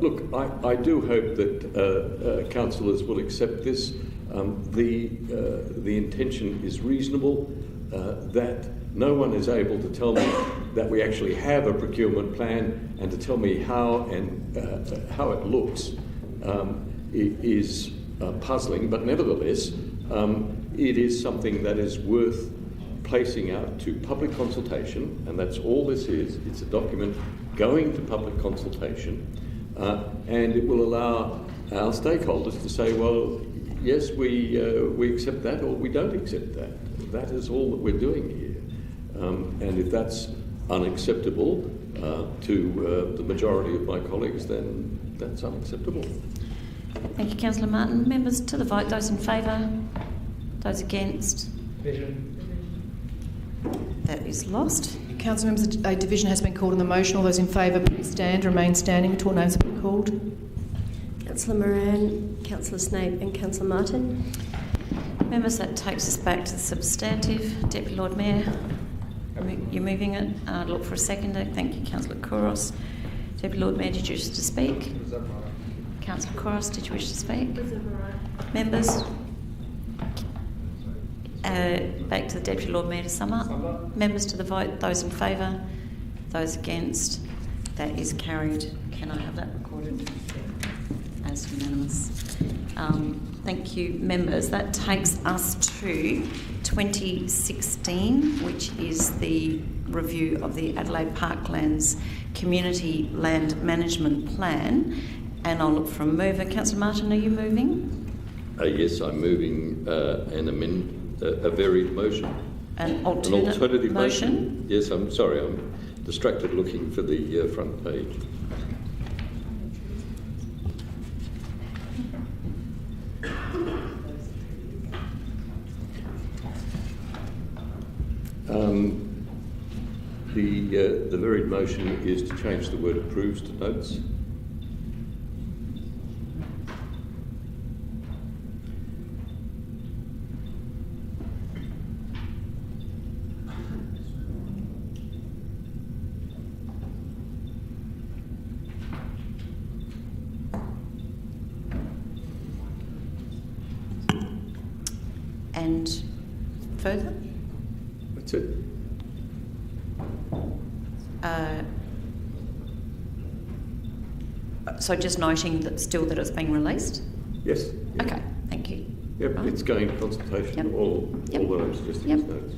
Look, I do hope that councillors will accept this. The intention is reasonable, that no one is able to tell me that we actually have a procurement plan, and to tell me how it looks is puzzling, but nevertheless it is something that is worth placing out to public consultation, and that's all this is. It's a document going to public consultation, and it will allow our stakeholders to say, well, yes, we accept that, or we don't accept that. That is all that we're doing here. And if that's unacceptable to the majority of my colleagues, then that's unacceptable. Thank you, Councillor Martin. Members to the vote. Those in favour? Those against? Division. That is lost. Council members, a division has been called on the motion. All those in favour, please stand. Remain standing until names have been called. Councillor Moran, Councillor Snape and Councillor Martin. Members, that takes us back to the substantive. Deputy Lord Mayor, you're moving it. I'd look for a seconder. Thank you, Councillor Kouros. Deputy Lord Mayor, did you wish to speak? Councillor Kouros, did you wish to speak? Members? Back to the Deputy Lord Mayor to sum up. Members to the vote. Those in favour? Those against? That is carried. Can I have that recorded as unanimous? Thank you, members. That takes us to 2016, which is the review of the Adelaide Parklands Community Land Management Plan. And I'll look for a mover. Councillor Martin, are you moving? Yes, I'm moving a varied motion. An alternative motion? Yes, I'm sorry, I'm distracted looking for the front page. The varied motion is to change the word approves to notes. And further? That's it. So just noting that still that it's being released? Yes. Yep. Okay, thank you. Yep, right. It's going to consultation. Yep. All that I'm suggesting is notes.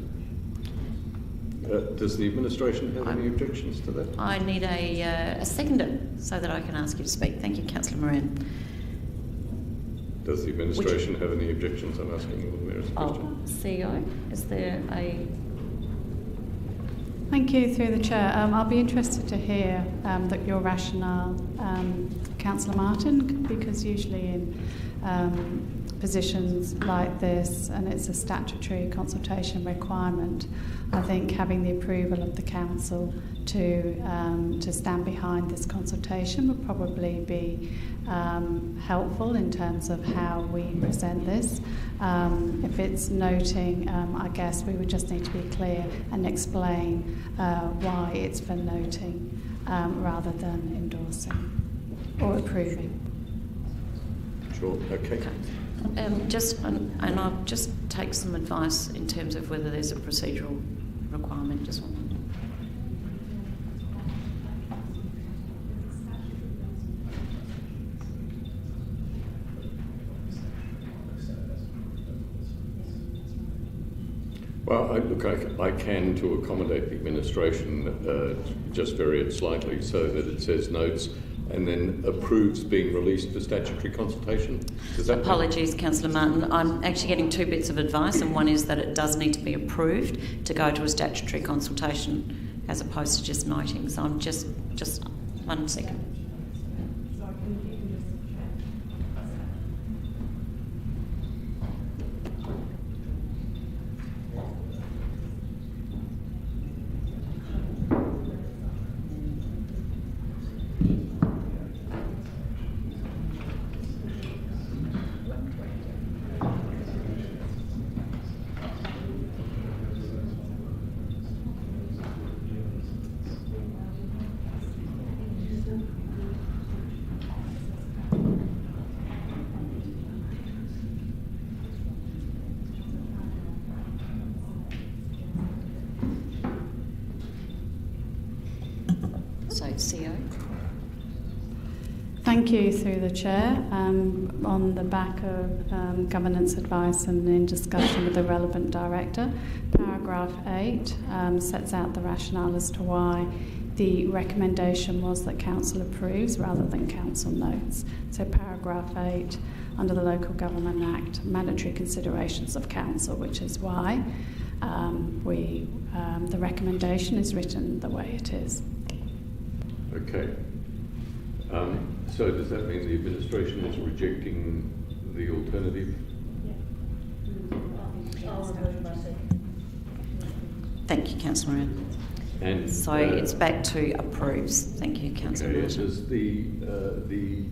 Does the administration have any objections to that? I need a seconder so that I can ask you to speak. Thank you, Councillor Moran. Does the administration have any objections? I'm asking the Mayor's question. CEO, is there a... Thank you, through the Chair. I'll be interested to hear that your rationale, Councillor Martin, because usually in positions like this, and it's a statutory consultation requirement, I think having the approval of the council to stand behind this consultation would probably be helpful in terms of how we present this. If it's noting, I guess we would just need to be clear and explain why it's for noting rather than endorsing or approving. Sure, okay. And I'll just take some advice in terms of whether there's a procedural requirement. Just one. Well, I can, to accommodate the administration, just vary it slightly so that it says notes and then approves being released for statutory consultation. Does that Apologies, Councillor Martin. I'm actually getting two bits of advice, and one is that it does need to be approved to go to a statutory consultation as opposed to just noting. So I'm just 1 second. So, CO. Thank you, through the Chair. On the back of governance advice and in discussion with the relevant director, paragraph 8 sets out the rationale as to why the recommendation was that Council approves rather than Council notes. So paragraph 8, under the Local Government Act, mandatory considerations of Council, which is why the recommendation is written the way it is. Okay. So does that mean the administration is rejecting the alternative? Thank you, Councillor Moran. And so it's back to approves. Thank you, Councillor Moran. Does the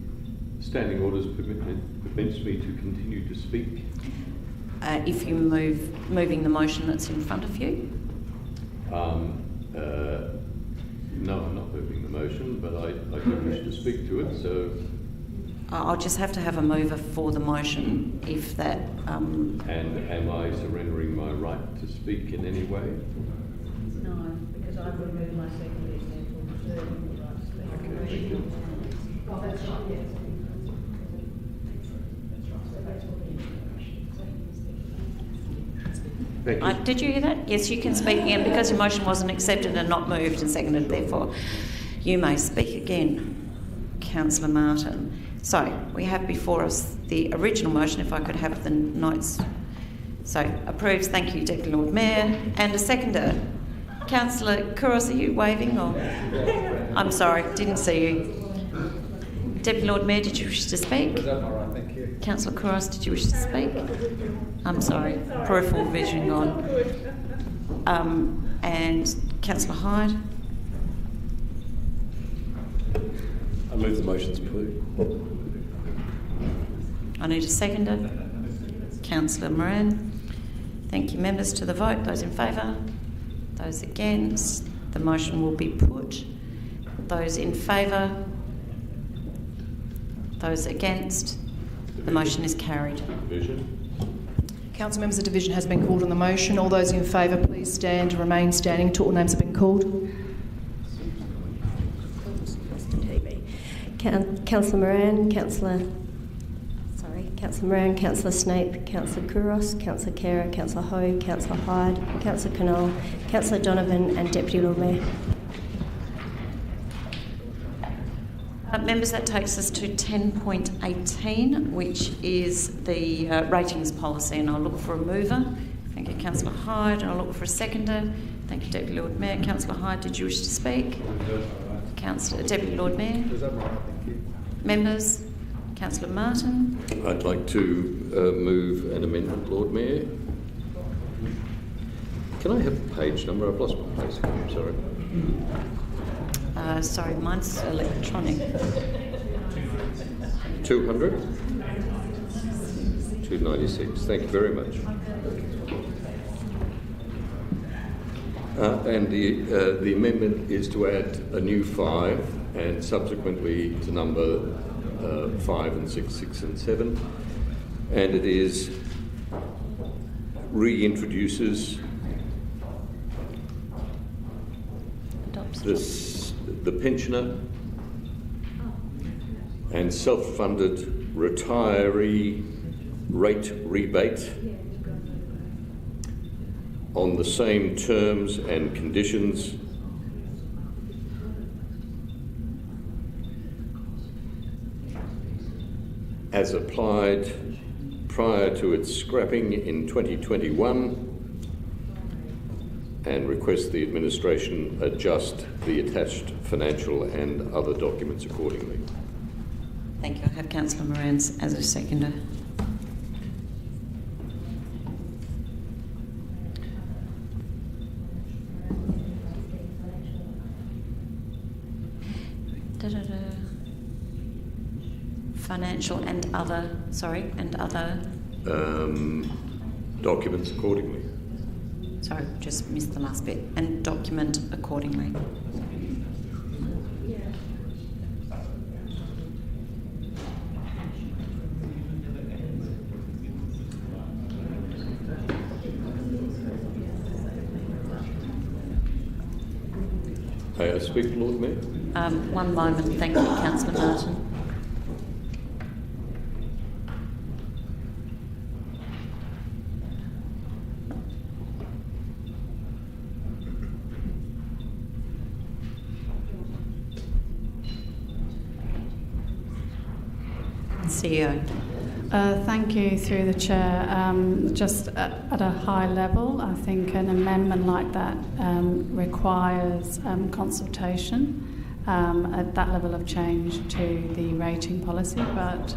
standing orders permits me to continue to speak? If you moving the motion that's in front of you. No, I'm not moving the motion, but I do wish to speak to it, so... I'll just have to have a mover for the motion, if that... And am I surrendering my right to speak in any way? No, because I've removed my second example. Okay, thank you. Oh, that's right, yes. Did you hear that? Yes, you can speak again because your motion wasn't accepted and not moved and seconded, therefore you may speak again, Councillor Martin. So we have before us the original motion, if I could have the notes. So approves, thank you, Deputy Lord Mayor. And a seconder. Councillor Kouros, are you waving or? I'm sorry, didn't see you. Deputy Lord Mayor, did you wish to speak? Thank you. Councillor Kouros, did you wish to speak? I'm sorry, peripheral vision gone. And Councillor Hyde? I move the motion's approved. I need a seconder. Councillor Moran. Thank you, members. To the vote, those in favour? Those against? The motion will be put. Those in favour? Those against? The motion is carried. Division. Council members, the division has been called on the motion. All those in favour, please stand and remain standing until all names have been called. Councillor Moran, Councillor Moran, Councillor Snape, Councillor Kouros, Councillor Khera, Councillor Ho, Councillor Hyde, Councillor Knoll, Councillor Donovan and Deputy Lord Mayor. Members, that takes us to 10.18, which is the ratings policy, and I'll look for a mover. Thank you, Councillor Hyde, and I'll look for a seconder. Thank you, Deputy Lord Mayor. Councillor Hyde, did you wish to speak? Deputy Lord Mayor. Members, Councillor Martin. I'd like to move an amendment, Lord Mayor. Can I have the page number? I've lost my place again, I'm sorry. Sorry, mine's electronic. 200? 296. Thank you very much. And the amendment is to add a new 5 and subsequently to number 5 and 6, 6 and 7. And it is reintroduces the pensioner and self-funded retiree rate rebate on the same terms and conditions as applied prior to its scrapping in 2021, and request the administration adjust the attached financial and other documents accordingly. Thank you. I have Councillor Moran as a seconder. Financial and other, and other... documents accordingly. Sorry, just missed the last bit. And document accordingly. May I speak, Lord Mayor? One moment. Thank you, Councillor Martin. CEO. Thank you, through the chair. Just at a high level, I think an amendment like that requires consultation at that level of change to the rating policy, but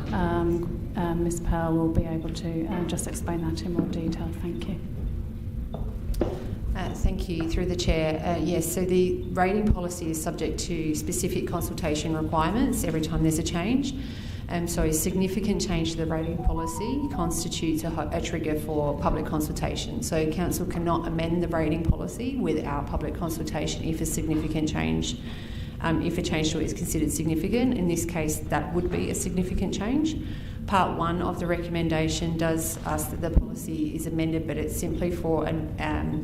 Ms Powell will be able to just explain that in more detail. Thank you. Thank you. Through the chair, yes, so the rating policy is subject to specific consultation requirements every time there's a change. So a significant change to the rating policy constitutes a trigger for public consultation. So Council cannot amend the rating policy without public consultation if a significant change, if a change to it is considered significant. In this case, that would be a significant change. Part 1 of the recommendation does ask that the policy is amended, but it's simply for an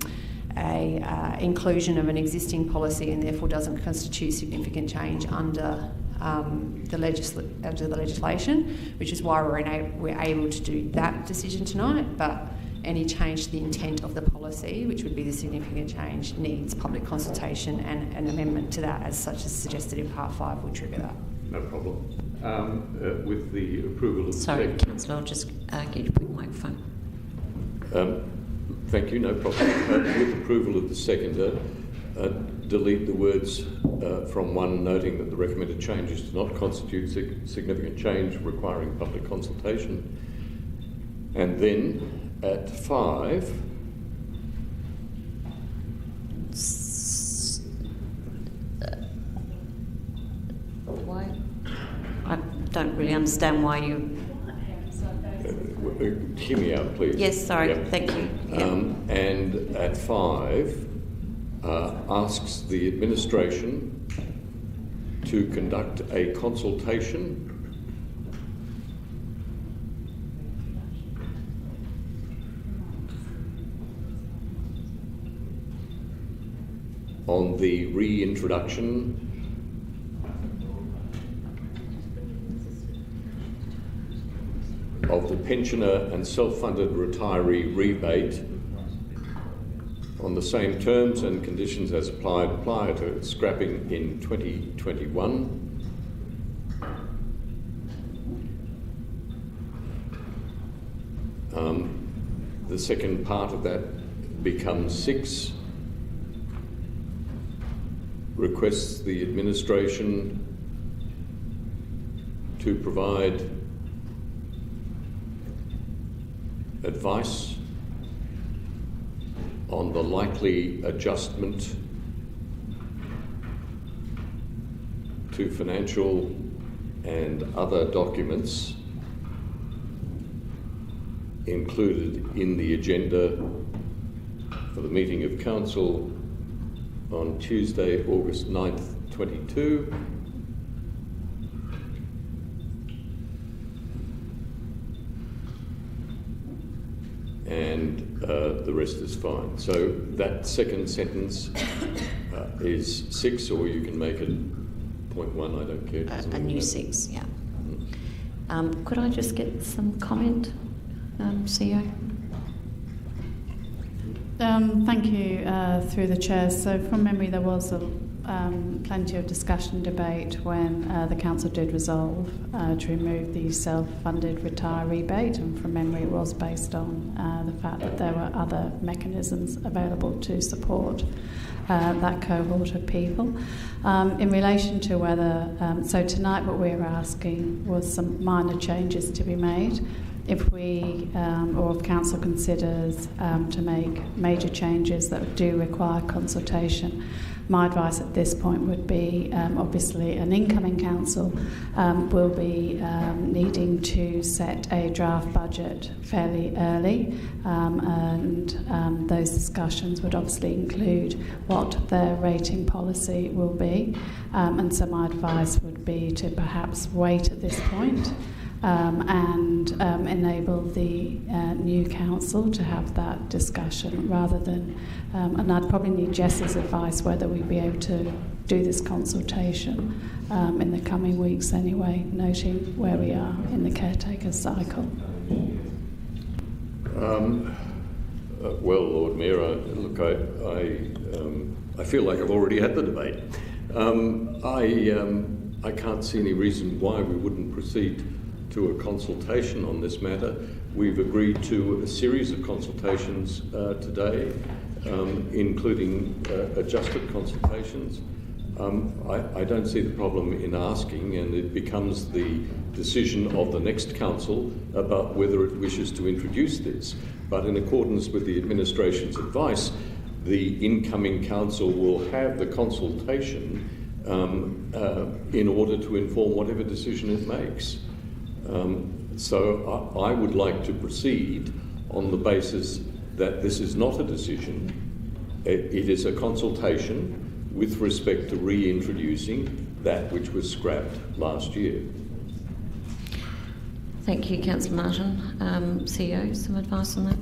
inclusion of an existing policy and therefore doesn't constitute significant change under the legislation, which is why we're able to do that decision tonight. But any change to the intent of the policy, which would be the significant change, needs public consultation, and an amendment to that, as such as suggested in Part 5, will trigger that. No problem. With the approval of... Sorry, Councillor, I'll just get you to put your microphone. Thank you, no problem. With approval of the seconder, delete the words from 1, noting that the recommended changes do not constitute significant change requiring public consultation. And then at 5, why? I don't really understand why you... hear me out, please. Yes, sorry, yep. Thank you. Yep. And at 5, asks the administration to conduct a consultation on the reintroduction of the pensioner and self-funded retiree rebate on the same terms and conditions as applied prior to its scrapping in 2021. The second part of that becomes 6. Requests the administration to provide advice on the likely adjustment to financial and other documents included in the agenda for the meeting of Council on Tuesday, August 9th, 22. And the rest is fine. So that second sentence is 6, or you can make it 0.1, I don't care. A new 6, yeah. Could I just get some comment, CEO? Thank you, through the chair. So from memory there was plenty of discussion and debate when the council did resolve to remove the self-funded retire rebate, and from memory it was based on the fact that there were other mechanisms available to support that cohort of people. In relation to whether, so tonight what we were asking was some minor changes to be made. If we, or if council considers to make major changes that do require consultation, my advice at this point would be, obviously an incoming council will be needing to set a draft budget fairly early, and those discussions would obviously include what their rating policy will be, and so my advice would be to perhaps wait at this point and enable the new council to have that discussion rather than, and I'd probably need Jess's advice whether we'd be able to do this consultation in the coming weeks anyway, noting where we are in the caretaker cycle. Well, Lord Mayor, I feel like I've already had the debate. I can't see any reason why we wouldn't proceed to a consultation on this matter. We've agreed to a series of consultations today, including adjusted consultations. I don't see the problem in asking, and it becomes the decision of the next council about whether it wishes to introduce this. But in accordance with the administration's advice, the incoming council will have the consultation in order to inform whatever decision it makes. So I would like to proceed on the basis that this is not a decision, it is a consultation with respect to reintroducing that which was scrapped last year. Thank you, Councillor Martin. CEO, some advice on that?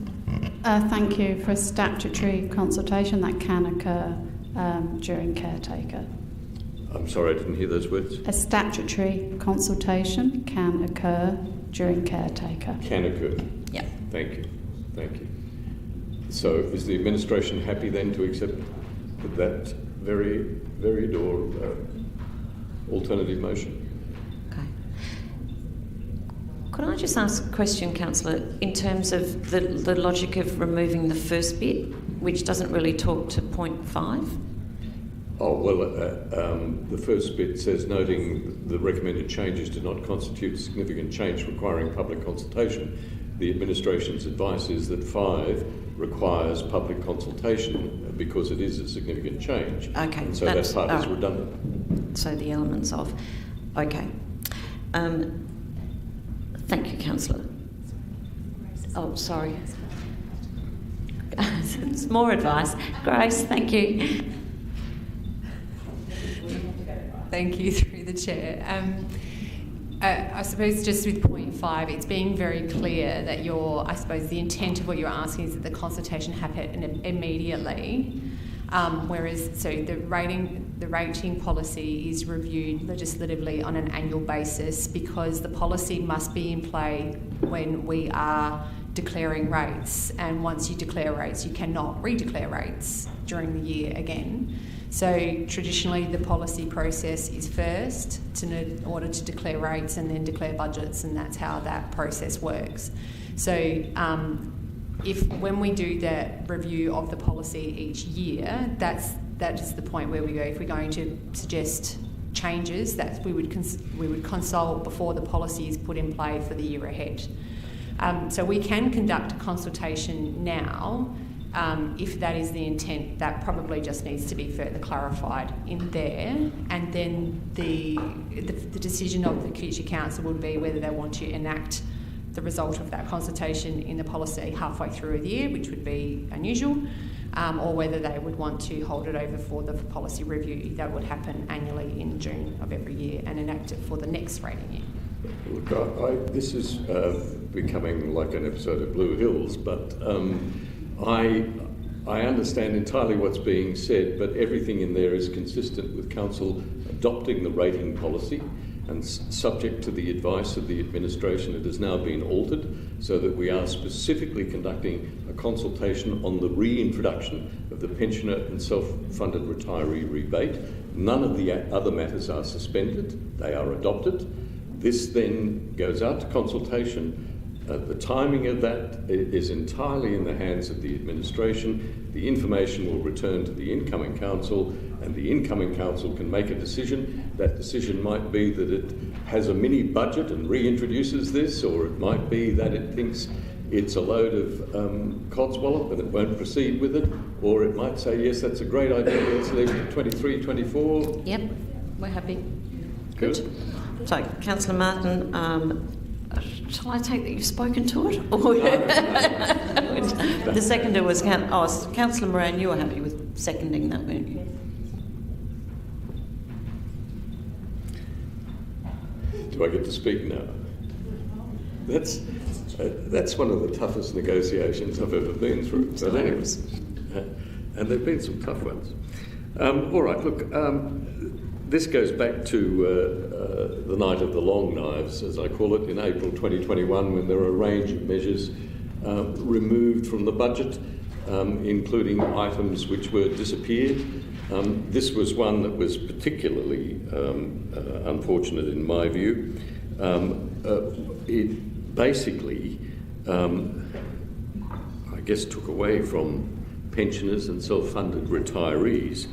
Thank you. For a statutory consultation that can occur during caretaker. I'm sorry, I didn't hear those words. A statutory consultation can occur during caretaker. Can occur. Yeah. Thank you. Thank you. So is the administration happy then to accept that very varied or alternative motion? Okay. Could I just ask a question, Councillor, in terms of the logic of removing the first bit, which doesn't really talk to point 5? Oh, well, the first bit says, noting the recommended changes do not constitute significant change requiring public consultation. The administration's advice is that 5 requires public consultation because it is a significant change. Okay. And so that part is redundant. So the elements of... Okay. Thank you, Councillor. Oh, sorry. It's more advice. Grace, thank you. Thank you, through the chair. I suppose just with point 5, it's being very clear that I suppose the intent of what you're asking is that the consultation happen immediately, whereas so the rating policy is reviewed legislatively on an annual basis because the policy must be in play when we are declaring rates, and once you declare rates, you cannot redeclare rates during the year again. So traditionally the policy process is first in order to declare rates and then declare budgets, and that's how that process works. So when we do that review of the policy each year, that is the point where we go. If we're going to suggest changes, that we would consult before the policy is put in play for the year ahead. So we can conduct a consultation now. If that is the intent, that probably just needs to be further clarified in there, and then the decision of the future council would be whether they want to enact the result of that consultation in the policy halfway through the year, which would be unusual, or whether they would want to hold it over for the policy review that would happen annually in June of every year and enact it for the next rating year. Look, this is becoming like an episode of Blue Hills, but I understand entirely what's being said, but everything in there is consistent with council adopting the rating policy and subject to the advice of the administration, it has now been altered so that we are specifically conducting a consultation on the reintroduction of the pensioner and self-funded retiree rebate. None of the other matters are suspended, they are adopted. This then goes out to consultation. The timing of that is entirely in the hands of the administration. The information will return to the incoming council, and the incoming council can make a decision. That decision might be that it has a mini budget and reintroduces this, or it might be that it thinks it's a load of codswallop and it won't proceed with it, or it might say, yes, that's a great idea, let's leave it at 23, 24. Yep, we're happy. Good. So, Councillor Martin, shall I take that you've spoken to it? Or the seconder was Councillor Moran. You were happy with seconding that, weren't you? Do I get to speak now? That's one of the toughest negotiations I've ever been through. But anyway, and there've been some tough ones. All right, look. This goes back to the night of the long knives, as I call it, in April 2021, when there were a range of measures removed from the budget, including items which were disappeared. This was one that was particularly unfortunate in my view. It basically, I guess, took away from pensioners and self-funded retirees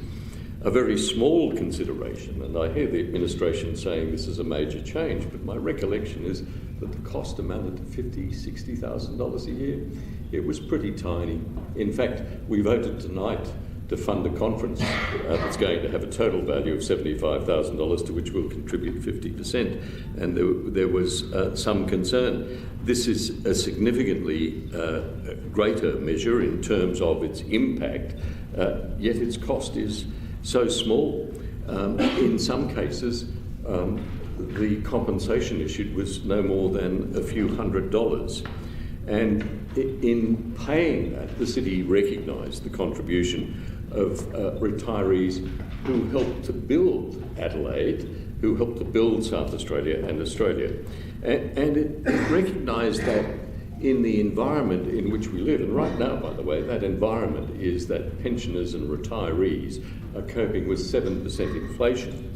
a very small consideration, and I hear the administration saying this is a major change, but my recollection is that the cost amounted to $50,000, $60,000 a year. It was pretty tiny. In fact, we voted tonight to fund a conference that's going to have a total value of $75,000, to which we'll contribute 50%, and there was some concern. This is a significantly greater measure in terms of its impact, yet its cost is so small. In some cases, the compensation issued was no more than a few $100s. And in paying that, the city recognised the contribution of retirees who helped to build Adelaide, who helped to build South Australia and Australia. And it recognised that in the environment in which we live, and right now, by the way, that environment is that pensioners and retirees are coping with 7% inflation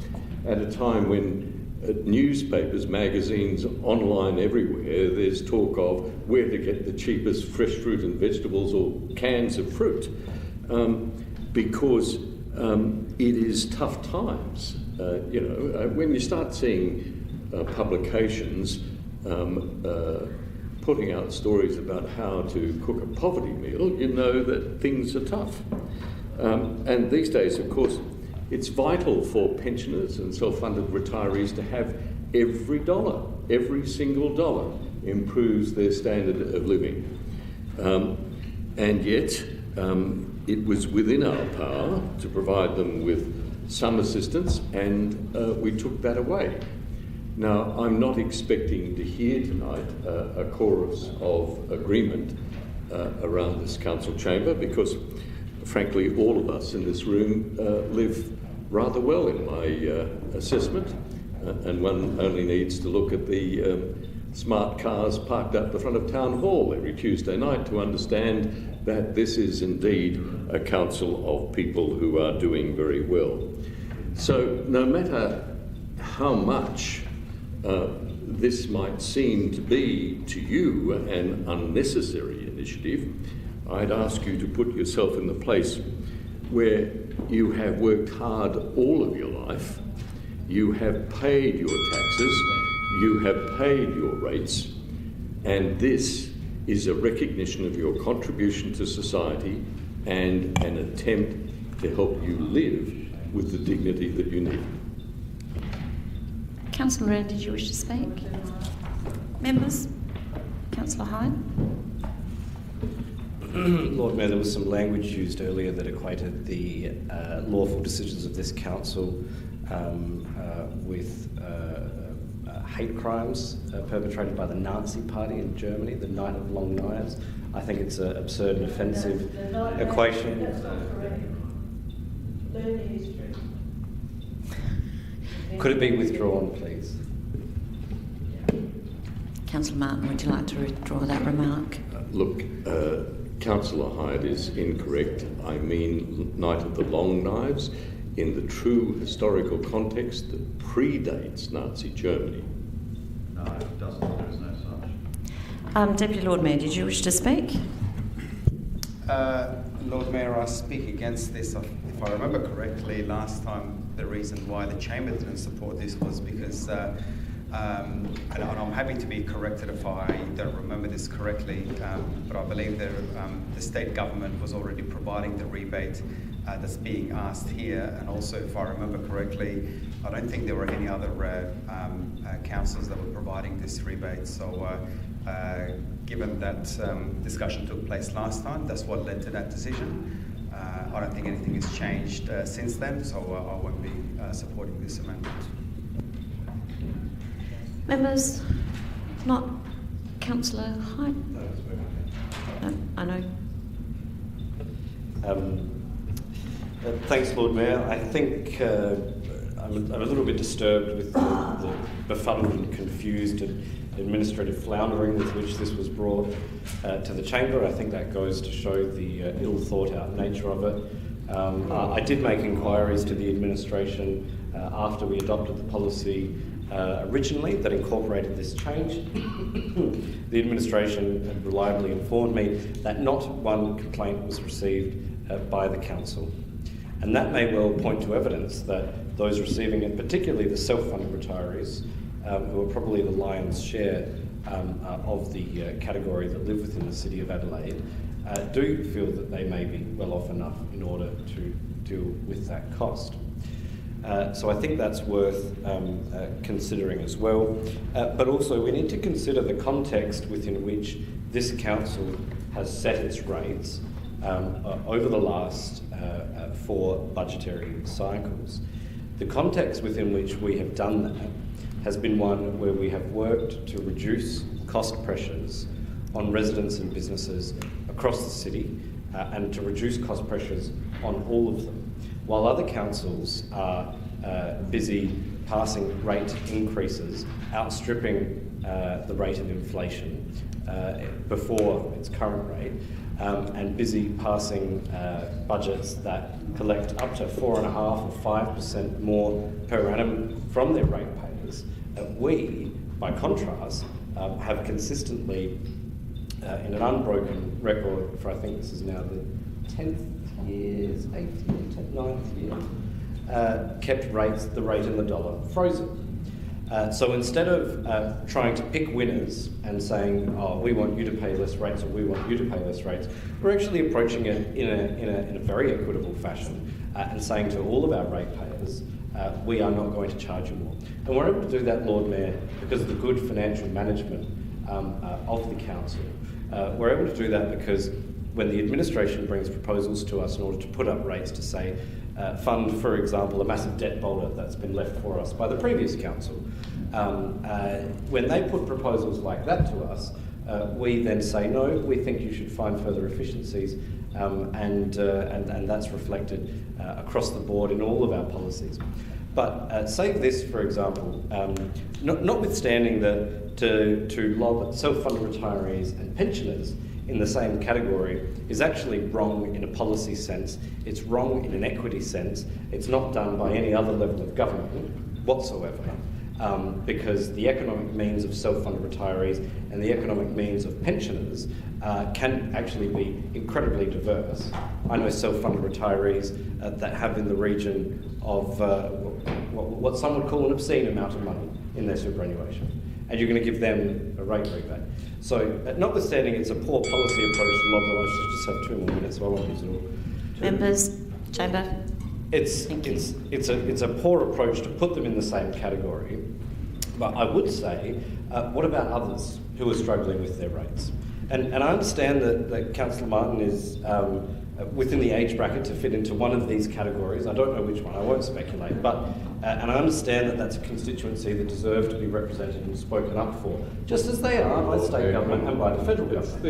at a time when newspapers, magazines, online everywhere, there's talk of where to get the cheapest fresh fruit and vegetables or cans of fruit, because it is tough times. When you start seeing publications putting out stories about how to cook a poverty meal, you know that things are tough. And these days, of course, it's vital for pensioners and self-funded retirees to have every single dollar improves their standard of living. And yet, it was within our power to provide them with some assistance, and we took that away. Now, I'm not expecting to hear tonight a chorus of agreement around this council chamber, because frankly, all of us in this room live rather well in my assessment, and one only needs to look at the smart cars parked up the front of Town Hall every Tuesday night to understand that this is indeed a council of people who are doing very well. So no matter how much this might seem to be to you an unnecessary initiative, I'd ask you to put yourself in the place where you have worked hard all of your life, you have paid your taxes, you have paid your rates, and this is a recognition of your contribution to society and an attempt to help you live with the dignity that you need. Councillor Moran, did you wish to speak? Members? Councillor Hyde? Lord Mayor, there was some language used earlier that equated the lawful decisions of this council with hate crimes perpetrated by the Nazi Party in Germany, the Night of Long Knives. I think it's an absurd and offensive equation. That's not correct. Learn the history. Could it be withdrawn, please? Councillor Martin, would you like to withdraw that remark? Look, Councillor Hyde is incorrect. I mean Night of the Long Knives in the true historical context that predates Nazi Germany. No, it doesn't. There is no such. Deputy Lord Mayor, did you wish to speak? Lord Mayor, I speak against this. If I remember correctly, last time the reason why the Chamber didn't support this was because, and I'm happy to be corrected if I don't remember this correctly, but I believe that the state government was already providing the rebate that's being asked here, and also if I remember correctly, I don't think there were any other councils that were providing this rebate. So given that discussion took place last time, that's what led to that decision. I don't think anything has changed since then, so I won't be supporting this amendment. Members? Not Councillor Hyde? No, I know. Thanks, Lord Mayor. I think I'm a little bit disturbed with the befuddled and confused and administrative floundering with which this was brought to the Chamber. I think that goes to show the ill-thought-out nature of it. I did make inquiries to the administration after we adopted the policy originally that incorporated this change. The administration had reliably informed me that not one complaint was received by the council. And that may well point to evidence that those receiving it, particularly the self-funded retirees, who are probably the lion's share of the category that live within the City of Adelaide, do feel that they may be well off enough in order to deal with that cost. So I think that's worth considering as well. But also we need to consider the context within which this council has set its rates over the last 4 budgetary cycles. The context within which we have done that has been one where we have worked to reduce cost pressures on residents and businesses across the city and to reduce cost pressures on all of them, while other councils are busy passing rate increases outstripping the rate of inflation before its current rate, and busy passing budgets that collect up to 4.5% or 5% more per annum from their ratepayers. We, by contrast, have consistently, in an unbroken record for I think this is now the 10th year, 8th year, 9th year, kept the rate in the dollar frozen. So instead of trying to pick winners and saying, oh, we want you to pay less rates or we want you to pay less rates, we're actually approaching it in a very equitable fashion and saying to all of our ratepayers, we are not going to charge you more. And we're able to do that, Lord Mayor, because of the good financial management of the council. We're able to do that because when the administration brings proposals to us in order to put up rates to say, fund, for example, a massive debt boulder that's been left for us by the previous council. When they put proposals like that to us, we then say, no, we think you should find further efficiencies, and that's reflected across the board in all of our policies. But say this, for example, notwithstanding that to lob self-funded retirees and pensioners in the same category is actually wrong in a policy sense. It's wrong in an equity sense. It's not done by any other level of government whatsoever, because the economic means of self-funded retirees and the economic means of pensioners can actually be incredibly diverse. I know self-funded retirees that have in the region of what some would call an obscene amount of money in their superannuation, and you're going to give them a rate rebate. So, notwithstanding it's a poor policy approach to lob them, I just have 2 more minutes, so I won't use it all. Members, Chamber. It's a poor approach to put them in the same category, but I would say, what about others who are struggling with their rates? And I understand that Councillor Martin is within the age bracket to fit into one of these categories. I don't know which one, I won't speculate, but and I understand that that's a constituency that deserve to be represented and spoken up for, just as they are by state government and by the federal government.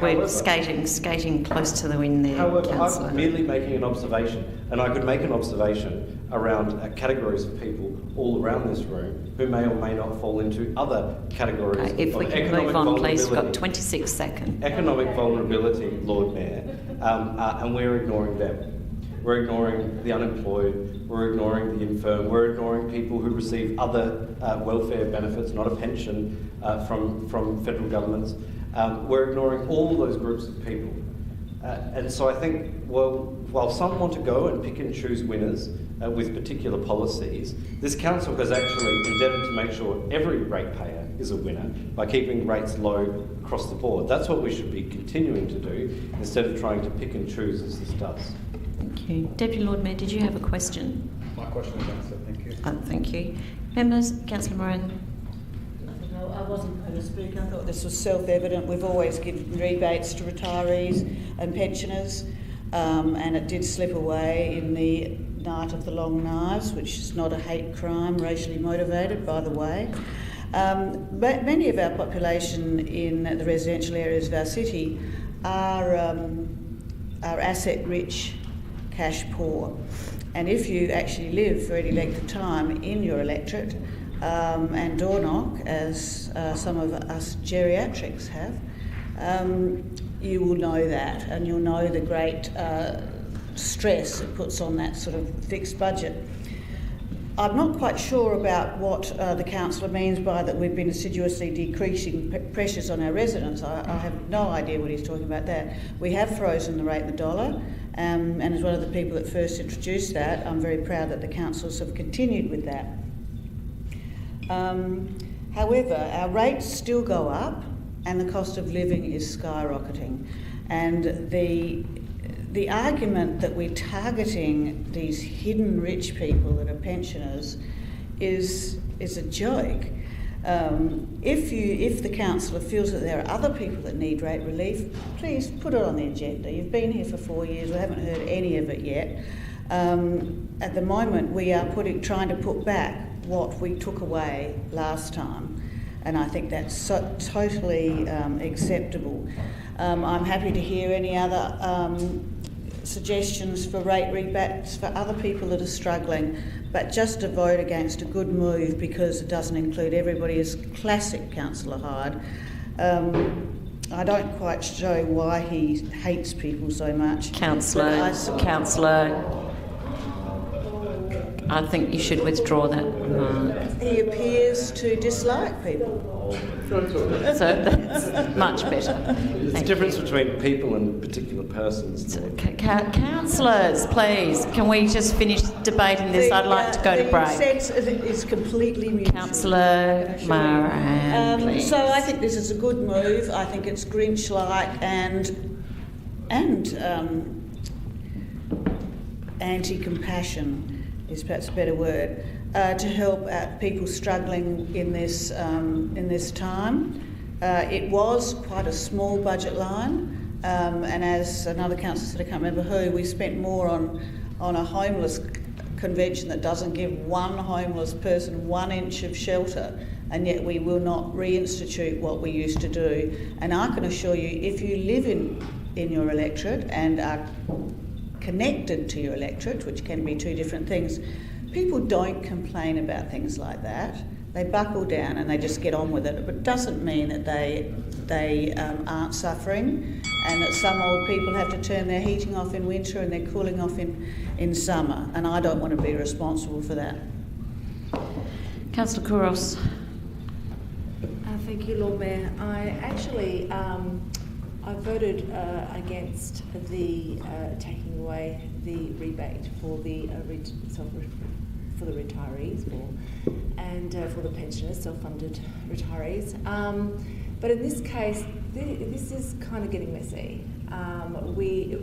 We're skating close to the wind there, Councillor. I'm merely making an observation, and I could make an observation around categories of people all around this room who may or may not fall into other categories if we of can economic move on, please. vulnerability. We've got 26 seconds. Economic vulnerability, Lord Mayor, and we're ignoring them. We're ignoring the unemployed, we're ignoring the infirm, we're ignoring people who receive other welfare benefits, not a pension from federal governments. We're ignoring all those groups of people. And so I think, well, while some want to go and pick and choose winners with particular policies, this council has actually endeavoured to make sure every ratepayer is a winner by keeping rates low across the board. That's what we should be continuing to do instead of trying to pick and choose as this does. Thank you. Deputy Lord Mayor, did you have a question? My question was answered, thank you. Thank you. Members, Councillor Moran. No, I wasn't going to speak. I thought this was self-evident. We've always given rebates to retirees and pensioners, and it did slip away in the Night of the Long Knives, which is not a hate crime, racially motivated, by the way. But many of our population in the residential areas of our city are asset-rich, cash poor. And if you actually live for any length of time in your electorate and door knock, as some of us geriatrics have, you will know that, and you'll know the great stress it puts on that sort of fixed budget. I'm not quite sure about what the councillor means by that we've been assiduously decreasing pressures on our residents. I have no idea what he's talking about there. We have frozen the rate in the dollar, and as one of the people that first introduced that, I'm very proud that the councils have continued with that. However, our rates still go up and the cost of living is skyrocketing. And the argument that we're targeting these hidden rich people that are pensioners is a joke. If the councillor feels that there are other people that need rate relief, please put it on the agenda. You've been here for 4 years, we haven't heard any of it yet. At the moment, we are trying to put back what we took away last time, and I think that's totally acceptable. I'm happy to hear any other suggestions for rate rebates for other people that are struggling, but just to vote against a good move because it doesn't include everybody is classic Councillor Hyde. I don't quite show why he hates people so much. Councillor, I think you should withdraw that. He appears to dislike people. So that's much better. There's a difference between people and particular persons. Councillors, please, can we just finish debating this? I'd like to go to break. The sense is completely mutual. Councillor Moran, please. So I think this is a good move. I think it's Grinch-like and anti-compassion is perhaps a better word, to help people struggling in this time. It was quite a small budget line, and as another councillor said, I can't remember who, we spent more on a homeless convention that doesn't give one homeless person 1 inch of shelter, and yet we will not reinstitute what we used to do. And I can assure you, if you live in your electorate and are connected to your electorate, which can be two different things, people don't complain about things like that. They buckle down and they just get on with it. But it doesn't mean that they aren't suffering, and that some old people have to turn their heating off in winter and they're cooling off in summer. And I don't want to be responsible for that. Councillor Kouros. Thank you, Lord Mayor. I actually I voted against the taking away the rebate for the retirees and for the pensioners, self-funded retirees. But in this case, this is kind of getting messy. We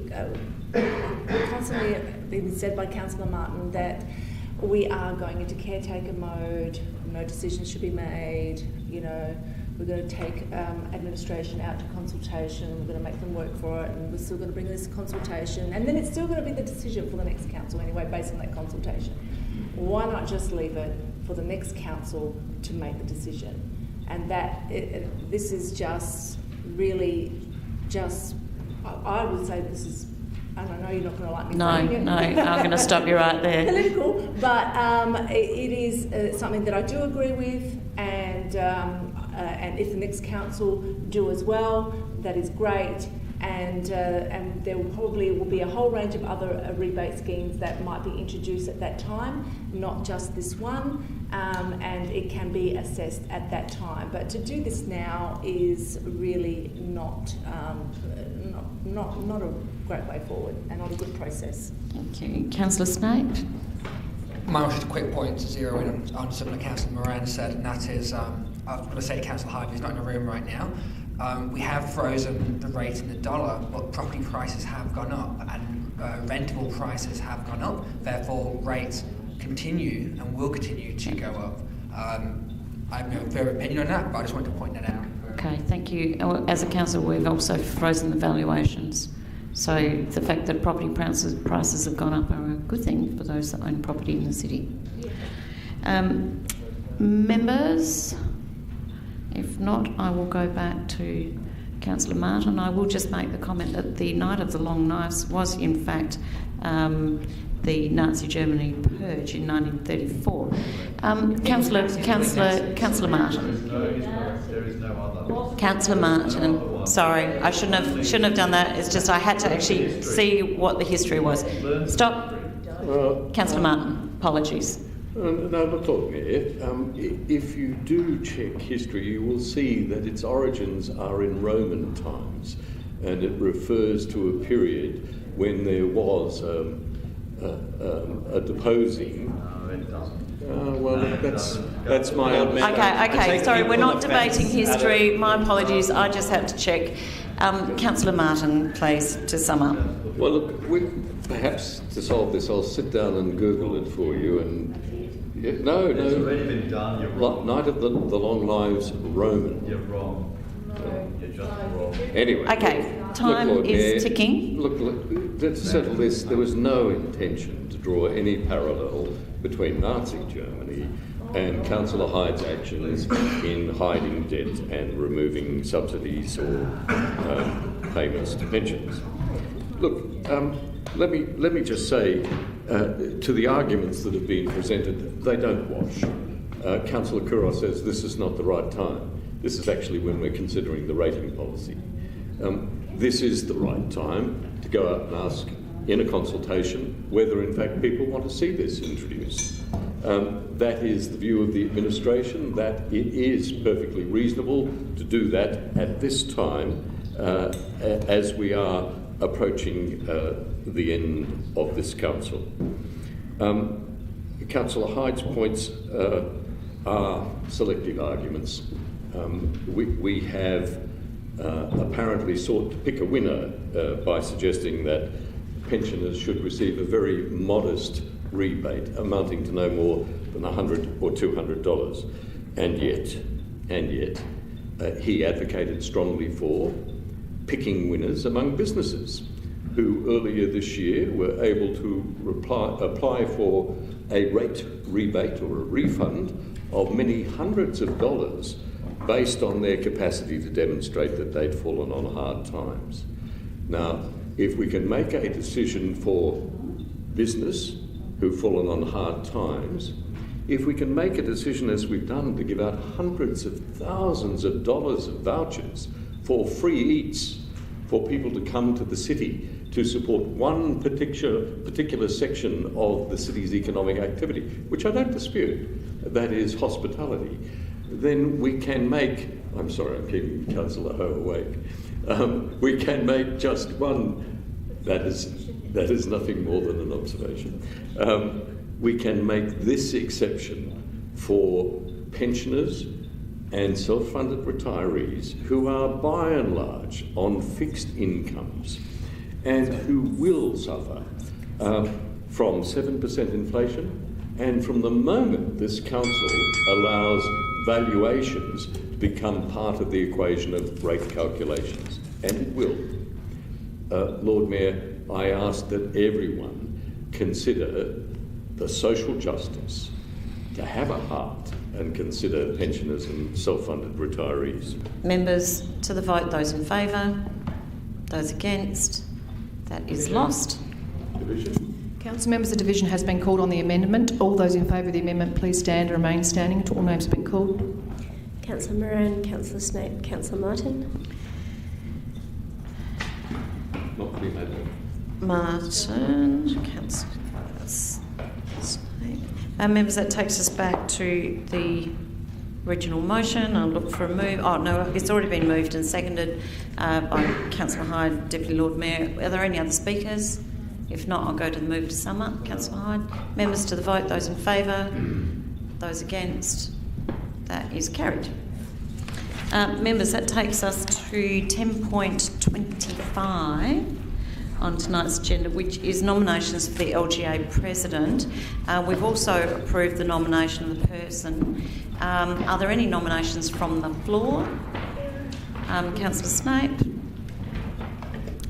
constantly been said by Councillor Martin that we are going into caretaker mode. No decisions should be made. You know, we're going to take administration out to consultation. We're going to make them work for it, and we're still going to bring this consultation, and then it's still going to be the decision for the next council anyway, based on that consultation. Why not just leave it for the next council to make the decision? And this is just really just. I would say this is and I know you're not going to like me No, saying it. no, I'm going to stop you right there. Political, but it is something that I do agree with, and if the next council do as well, that is great. And there will be a whole range of other rebate schemes that might be introduced at that time, not just this one, and it can be assessed at that time. But to do this now is really not a great way forward and not a good process. Thank you. Councillor Snape? Mine was just a quick point to zero in on something that Councillor Moran said, and that is, I've got to say to Councillor Hyde, who's not in the room right now, we have frozen the rate in the dollar, but property prices have gone up and rentable prices have gone up. Therefore, rates continue and will continue to go up. I have no fair opinion on that, but I just wanted to point that out. Okay, thank you. As a council, we've also frozen the valuations. So the fact that property prices have gone up are a good thing for those that own property in the city. Members? If not, I will go back to Councillor Martin. I will just make the comment that the Night of the Long Knives was in fact the Nazi Germany purge in 1934. Councillor Martin. There is no other. Councillor Martin. Sorry, I shouldn't have done that. It's just I had to actually see what the history was. Stop. Councillor Martin. Apologies. No, look, Lord Mayor, if you do check history, you will see that its origins are in Roman times, and it refers to a period when there was a deposing. No, it doesn't. Well, that's my own. Okay. Sorry, we're not debating history. My apologies. I just had to check. Councillor Martin, please, to sum up. Well, look, perhaps to solve this, I'll sit down and Google it for you. And no, it's already been done. You're wrong. Night of the Long Lives Roman. You're wrong. No, you're just wrong. Anyway. Okay, time Lord is Mayor, ticking. Look, let's settle this. There was no intention to draw any parallel between Nazi Germany and Councillor Hyde's actions in hiding debt and removing subsidies or payments to pensions. Look, let me just say, to the arguments that have been presented, they don't wash. Councillor Couros says this is not the right time. This is actually when we're considering the rating policy. This is the right time to go out and ask in a consultation whether in fact people want to see this introduced. That is the view of the administration, that it is perfectly reasonable to do that at this time as we are approaching the end of this council. Councillor Hyde's points are selective arguments. We have apparently sought to pick a winner by suggesting that pensioners should receive a very modest rebate amounting to no more than $100 or $200. And yet, he advocated strongly for picking winners among businesses who earlier this year were able to apply for a rate rebate or a refund of many hundreds of dollars based on their capacity to demonstrate that they'd fallen on hard times. Now, if we can make a decision for business who've fallen on hard times, if we can make a decision, as we've done, to give out hundreds of thousands of dollars of vouchers for free eats for people to come to the city to support one particular section of the city's economic activity, which I don't dispute, that is hospitality, then we can make, I'm sorry, I'm keeping Councillor Ho awake, we can make just one, that is nothing more than an observation. We can make this exception for pensioners and self-funded retirees who are by and large on fixed incomes and who will suffer from 7% inflation, and from the moment this council allows valuations to become part of the equation of rate calculations, and it will. Lord Mayor, I ask that everyone consider the social justice, to have a heart and consider pensioners and self-funded retirees. Members to the vote, those in favour, those against, That is lost. Division. Council members, the division has been called on the amendment. All those in favour of the amendment, please stand and remain standing until all names have been called. Councillor Moran, Councillor Snape, Councillor Martin. Not to be made. Martin, Councillor Snape. Members, that takes us back to the original motion. I'll look for a move. Oh no, it's already been moved and seconded by Councillor Hyde, Deputy Lord Mayor. Are there any other speakers? If not, I'll go to the mover to sum up. Councillor Hyde. Members to the vote. Those in favour. Those against. That is carried. Members, that takes us to 10.25 on tonight's agenda, which is nominations for the LGA President. We've also approved the nomination of the person. Are there any nominations from the floor? Councillor Snape?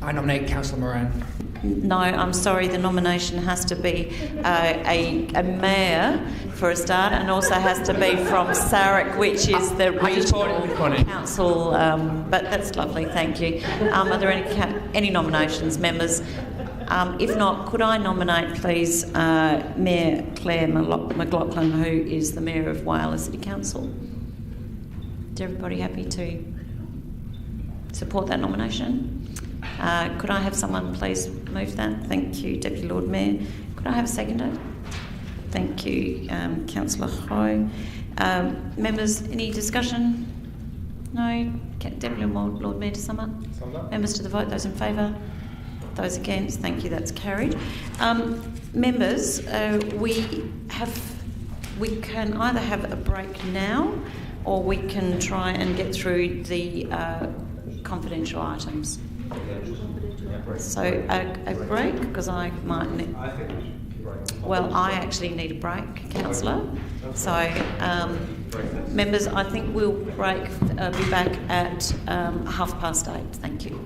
I nominate Councillor Moran. No, I'm sorry, the nomination has to be a mayor for a start, and also has to be from Sarek, which is the regional council, but that's lovely, thank you. Are there any nominations, members? If not, could I nominate, please, Mayor Claire McLaughlin, who is the Mayor of Whyalla City Council? Is everybody happy to support that nomination? Could I have someone please move that? Thank you, Deputy Lord Mayor. Could I have a seconder? Thank you, Councillor Ho. Members, any discussion? No? Deputy Lord Mayor to sum up? Members to the vote, those in favour? Those against? Thank you, that's carried. Members, we can either have a break now, or we can try and get through the confidential items. So a break, because I might need... Well, I actually need a break, Councillor. So, members, I think we'll be back at 8:30. Thank you.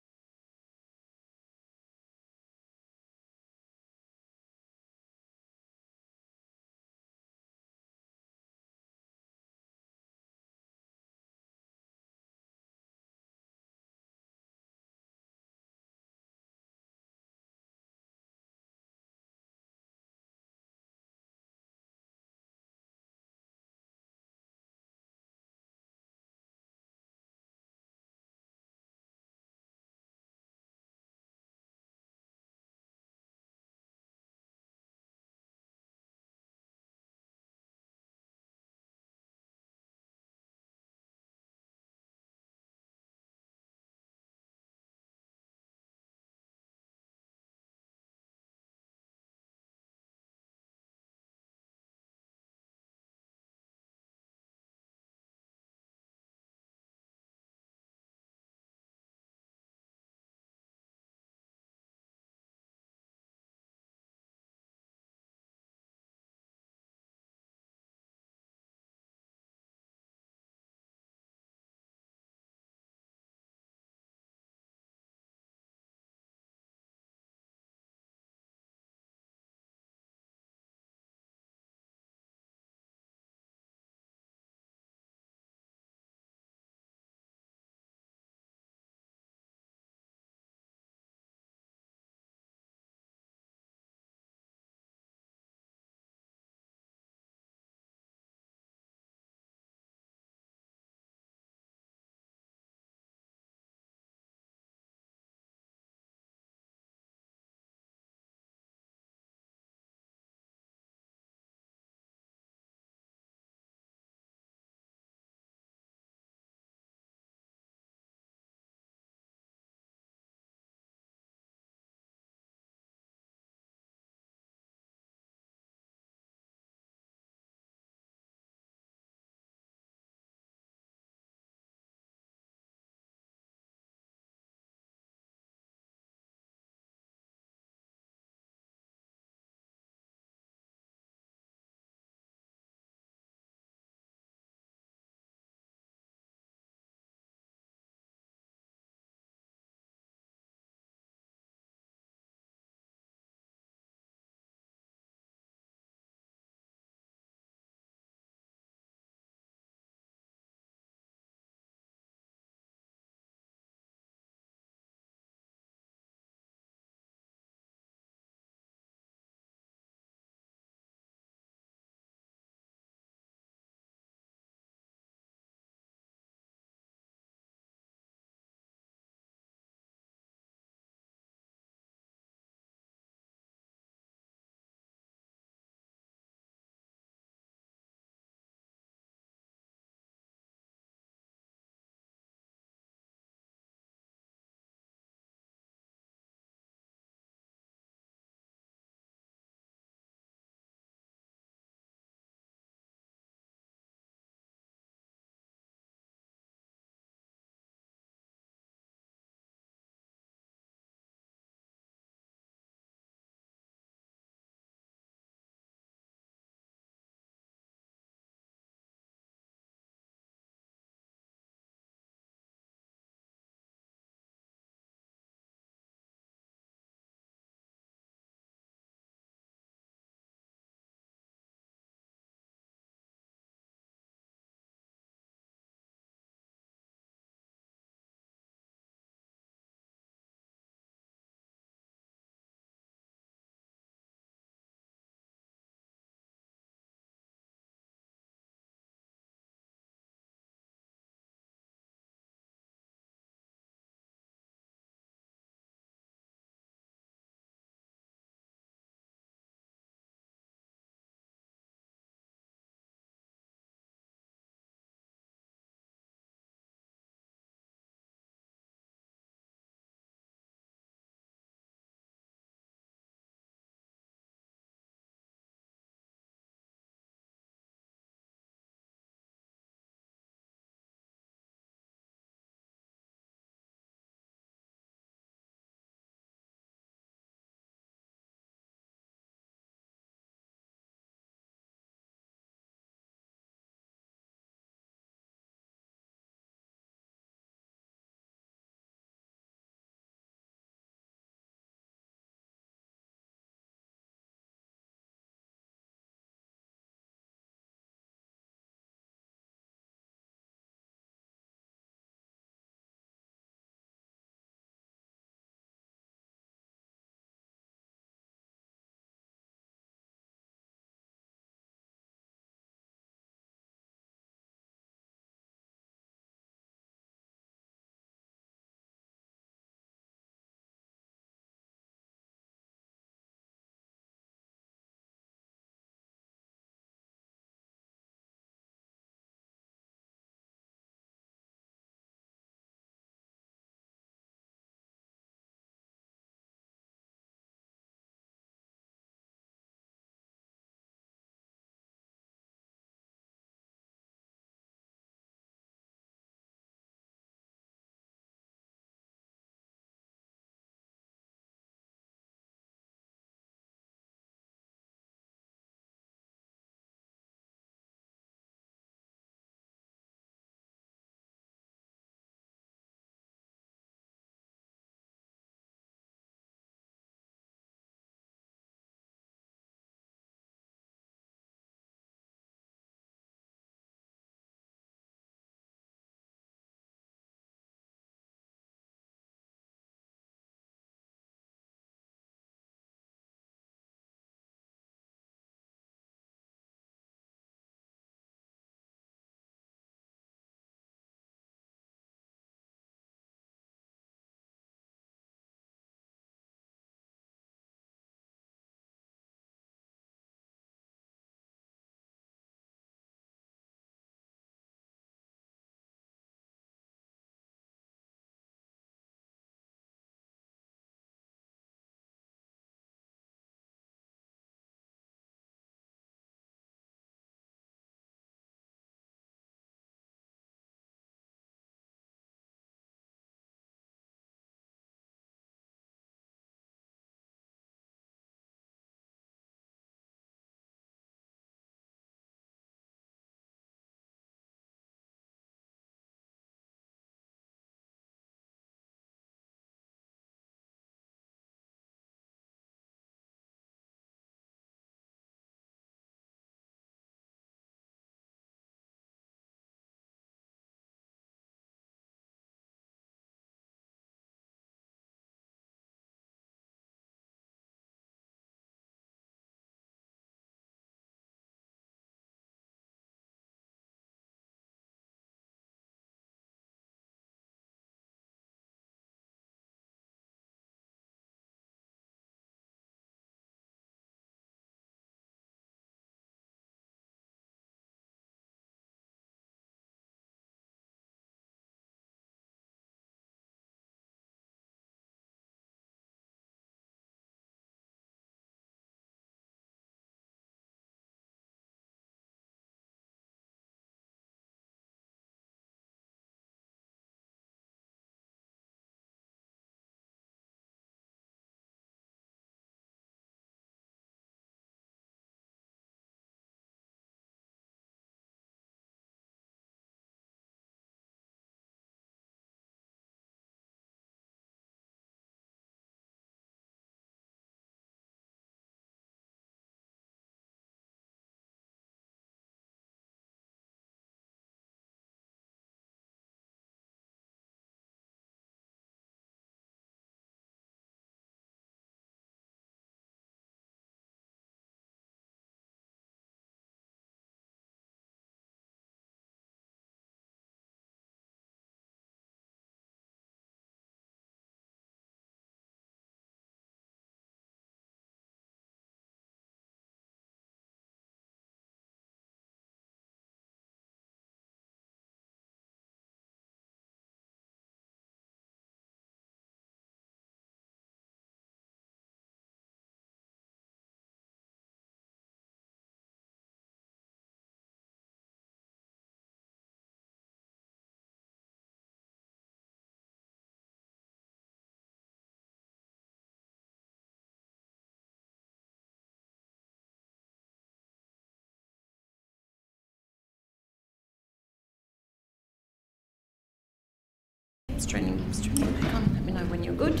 Just turning back on. Let me know when you're good.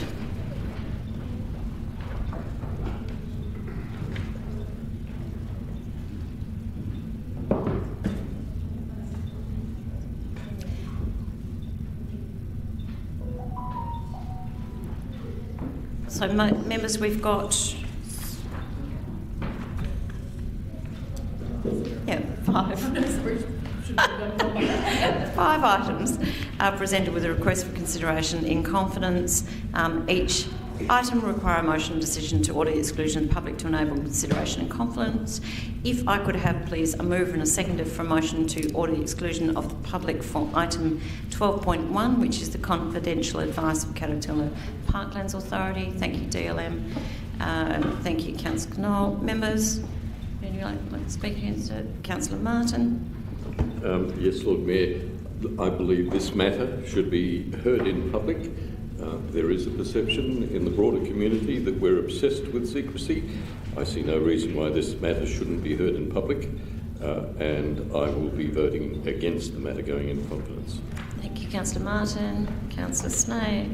So, members, we've got 5 items presented with a request for consideration in confidence. Each item will require a motion decision to order the exclusion of the public to enable consideration in confidence. If I could have, please, a mover and a seconder for a motion to order the exclusion of the public for item 12.1, which is the confidential advice of Caterpillar Parklands Authority. Thank you, DLM. Thank you, Councillor Knoll. Members, would you like to speak against it? Councillor Martin. Yes, Lord Mayor. I believe this matter should be heard in public. There is a perception in the broader community that we're obsessed with secrecy. I see no reason why this matter shouldn't be heard in public, and I will be voting against the matter going in confidence. Thank you, Councillor Martin. Councillor Snape.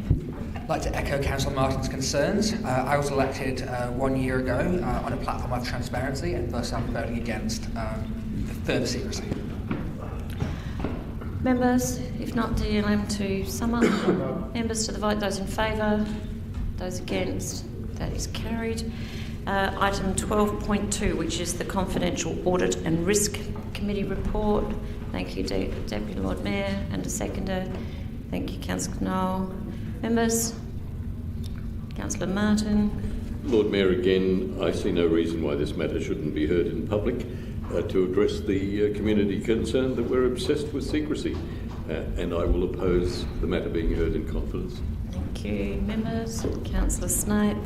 I'd like to echo Councillor Martin's concerns. I was elected 1 year ago on a platform of transparency, and thus I'm voting against further secrecy. Members, if not, DLM to sum up. Members to the vote, those in favour, those against, that is carried. Item 12.2, which is the Confidential Audit and Risk Committee report. Thank you, Deputy Lord Mayor, and a seconder. Thank you, Councillor Knoll. Members, Councillor Martin. Lord Mayor, again, I see no reason why this matter shouldn't be heard in public to address the community concern that we're obsessed with secrecy, and I will oppose the matter being heard in confidence. Thank you, members. Councillor Snape.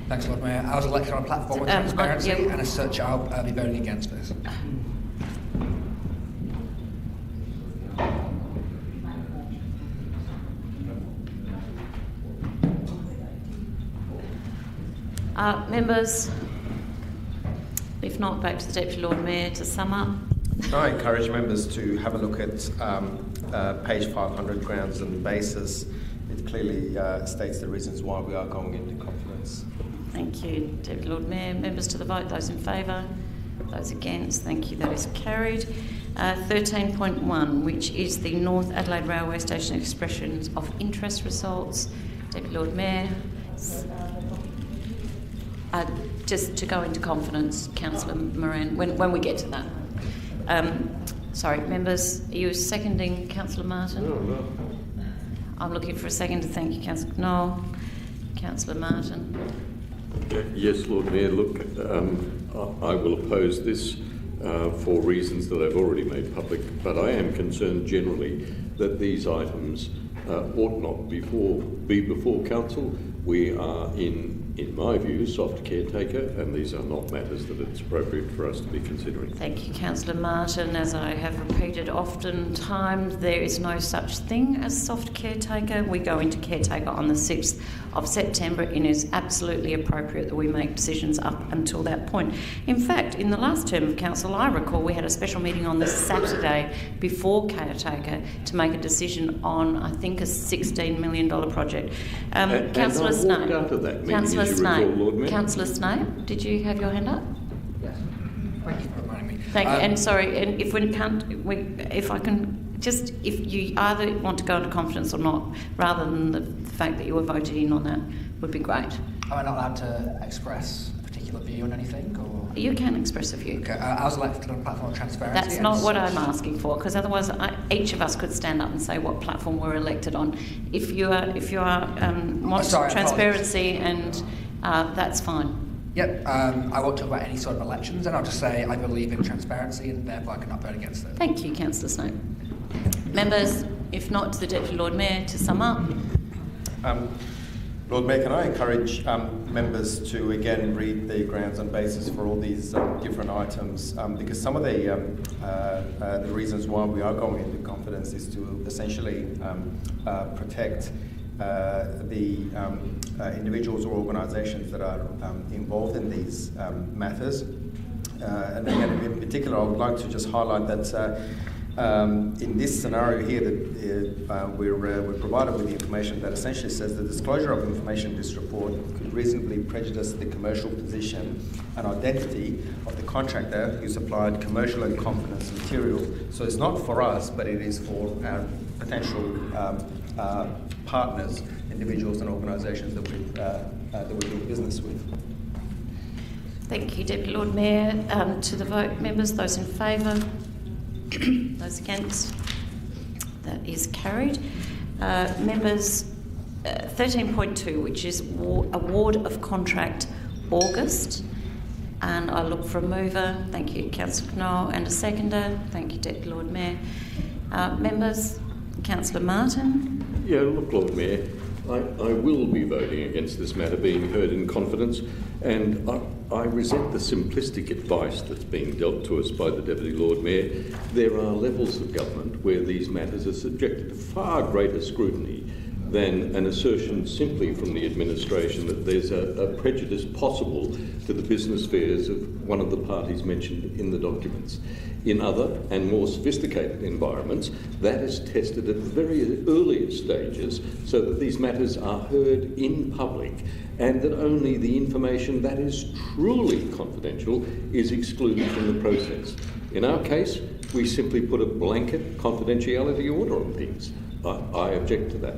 Thanks, Lord Mayor. I was elected on a platform of transparency, and as such, I'll be voting against this. Members, if not, back to the Deputy Lord Mayor to sum up. I encourage members to have a look at page 500, grounds and basis. It clearly states the reasons why we are going into confidence. Thank you, Deputy Lord Mayor. Members to the vote, those in favour, those against, thank you, that is carried. 13.1, which is the North Adelaide Railway Station expressions of interest results. Deputy Lord Mayor. Just to go into confidence, Councillor Moran, when we get to that. Sorry, members, are you seconding Councillor Martin? No. I'm looking for a second to thank you, Councillor Knoll. Councillor Martin. Yes, Lord Mayor, look, I will oppose this for reasons that I've already made public, but I am concerned generally that these items ought not be before Council. We are in my view, soft caretaker, and these are not matters that it's appropriate for us to be considering. Thank you, Councillor Martin. As I have repeated oftentimes, there is no such thing as soft caretaker. We go into caretaker on the 6th of September, and it is absolutely appropriate that we make decisions up until that point. In fact, in the last term of council, I recall we had a special meeting on the Saturday before caretaker to make a decision on, I think, a $16 million project. Councillor Snape. Councillor Snape, did you have your hand up? Yes. Thank you for reminding me. Thank you. And sorry, and if we can't, if I can just, if you either want to go into confidence or not, rather than the fact that you were voted in on that, would be great. Am I not allowed to express a particular view on anything, or? You can express a view. Okay, I was elected on a platform of transparency. That's not what I'm asking for, because otherwise each of us could stand up and say what platform we're elected on. If you are want transparency, and that's fine. Yep, I won't talk about any sort of elections, and I'll just say I believe in transparency, and therefore I cannot vote against it. Thank you, Councillor Snape. Members, if not, to the Deputy Lord Mayor to sum up. Lord Mayor, can I encourage members to again read the grounds and basis for all these different items, because some of the reasons why we are going into confidence is to essentially protect the individuals or organisations that are involved in these matters. And again, in particular, I would like to just highlight that In this scenario here, we're provided with the information that essentially says the disclosure of information in this report could reasonably prejudice the commercial position and identity of the contractor who supplied commercial and confidence material. So it's not for us, but it is for our potential partners, individuals and organisations that we do business with. Thank you, Deputy Lord Mayor. To the vote, members, those in favour, those against, that is carried. Members, 13.2, which is award of contract August, and I look for a mover. Thank you, Councillor Knoll, and a seconder. Thank you, Deputy Lord Mayor. Members, Councillor Martin. Yeah, look, Lord Mayor, I will be voting against this matter being heard in confidence, and I resent the simplistic advice that's being dealt to us by the Deputy Lord Mayor. There are levels of government where these matters are subjected to far greater scrutiny than an assertion simply from the administration that there's a prejudice possible to the business affairs of one of the parties mentioned in the documents. In other and more sophisticated environments, that is tested at the very earliest stages so that these matters are heard in public and that only the information that is truly confidential is excluded from the process. In our case, we simply put a blanket confidentiality order on things. I object to that.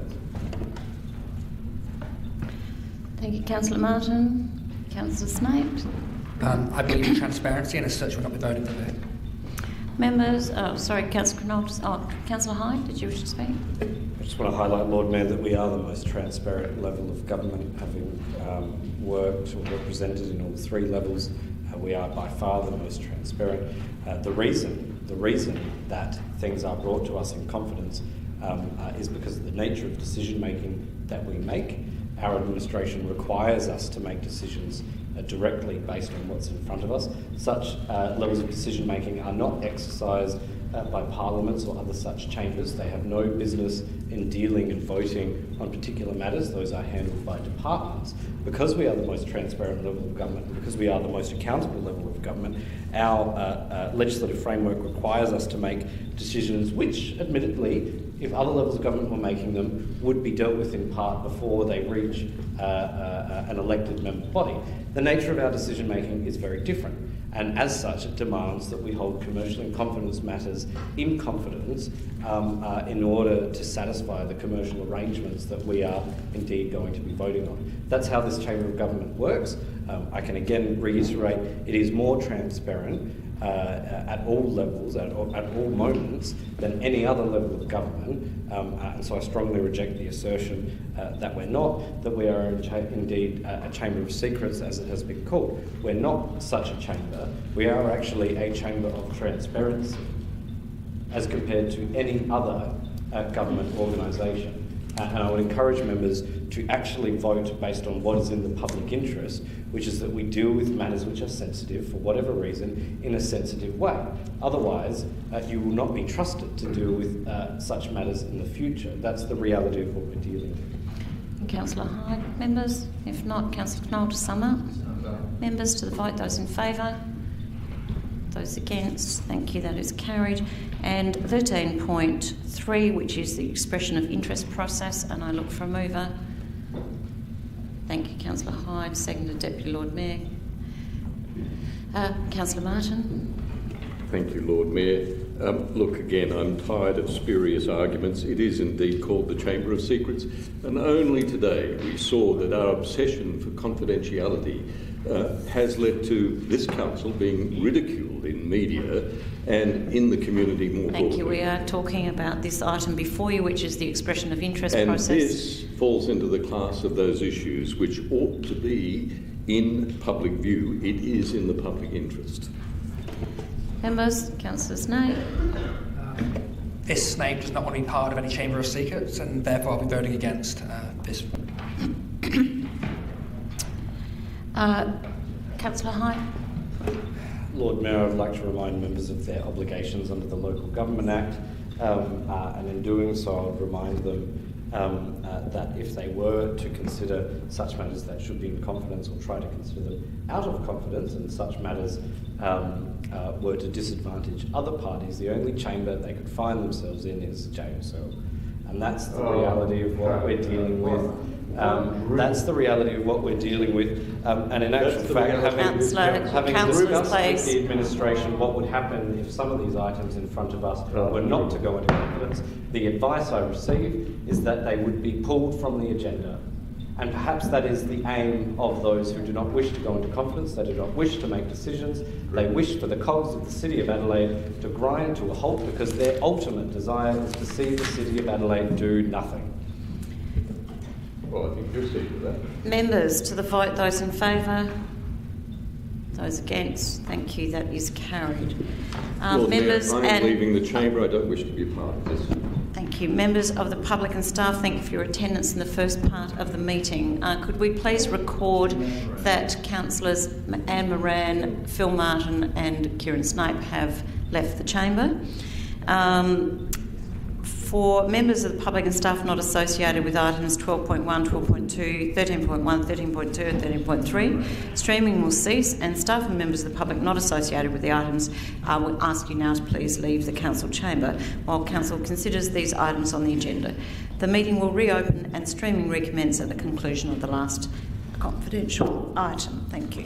Thank you, Councillor Martin. Councillor Snape. I believe in transparency, and as such, we'll not be voting for that. Members, Councillor Knoll. Councillor Hyde, did you wish to speak? I just want to highlight, Lord Mayor, that we are the most transparent level of government, having worked or represented in all three levels. We are by far the most transparent. The reason that things are brought to us in confidence is because of the nature of decision making that we make. Our administration requires us to make decisions directly based on what's in front of us. Such levels of decision making are not exercised by parliaments or other such chambers. They have no business in dealing and voting on particular matters. Those are handled by departments. Because we are the most transparent level of government, and because we are the most accountable level of government, our legislative framework requires us to make decisions which, admittedly, if other levels of government were making them, would be dealt with in part before they reach an elected member body. The nature of our decision making is very different, and as such it demands that we hold commercial and confidence matters in confidence in order to satisfy the commercial arrangements that we are indeed going to be voting on. That's how this Chamber of Government works. I can again reiterate, it is more transparent at all levels, at all moments, than any other level of government, and so I strongly reject the assertion that we're not, that we are indeed a chamber of secrets, as it has been called. We're not such a chamber. We are actually a chamber of transparency, as compared to any other government organisation. And I would encourage members to actually vote based on what is in the public interest, which is that we deal with matters which are sensitive, for whatever reason, in a sensitive way. Otherwise, you will not be trusted to deal with such matters in the future. That's the reality of what we're dealing with. Councillor Hyde. Members? If not, Councillor Knoll to sum up. Members, to the vote, those in favour? Those against? Thank you, that is carried. And 13.3, which is the expression of interest process, and I look for a mover. Thank you, Councillor Hyde. Seconded, Deputy Lord Mayor. Councillor Martin. Thank you, Lord Mayor. Look, again, I'm tired of spurious arguments. It is indeed called the Chamber of Secrets, and only today we saw that our obsession for confidentiality has led to this council being ridiculed in media and in the community more broadly. Thank you. We are talking about this item before you, which is the expression of interest process. And this falls into the class of those issues which ought to be in public view. It is in the public interest. Members, Councillor Snape. This Snape does not want to be part of any Chamber of Secrets, and therefore I'll be voting against this. Councillor Hyde. Lord Mayor, I'd like to remind members of their obligations under the Local Government Act, and in doing so I'd remind them that if they were to consider such matters, that should be in confidence, or try to consider them out of confidence, and such matters were to disadvantage other parties, the only chamber they could find themselves in is jail cell. And that's the reality of what we're dealing with. That's the reality of what we're dealing with. And in actual fact, having discussed with the administration what would happen if some of these items in front of us were not to go into confidence, the advice I receive is that they would be pulled from the agenda. And perhaps that is the aim of those who do not wish to go into confidence, they do not wish to make decisions, they wish for the cogs of the City of Adelaide to grind to a halt, because their ultimate desire is to see the City of Adelaide do nothing. Well, I think you're seeing that. Members, to the vote, those in favour? Those against? Thank you, that is carried. Lord Members, Mayor, I am leaving the chamber. I don't wish to be a part of this. Thank you. Members of the public and staff, thank you for your attendance in the first part of the meeting. Could we please record that Councillors Anne Moran, Phil Martin and Kieran Snape have left the chamber. For members of the public and staff not associated with items 12.1, 12.2, 13.1, 13.2 and 13.3, streaming will cease, and staff and members of the public not associated with the items, I will ask you now to please leave the council chamber while council considers these items on the agenda. The meeting will reopen and streaming recommence at the conclusion of the last confidential item. Thank you.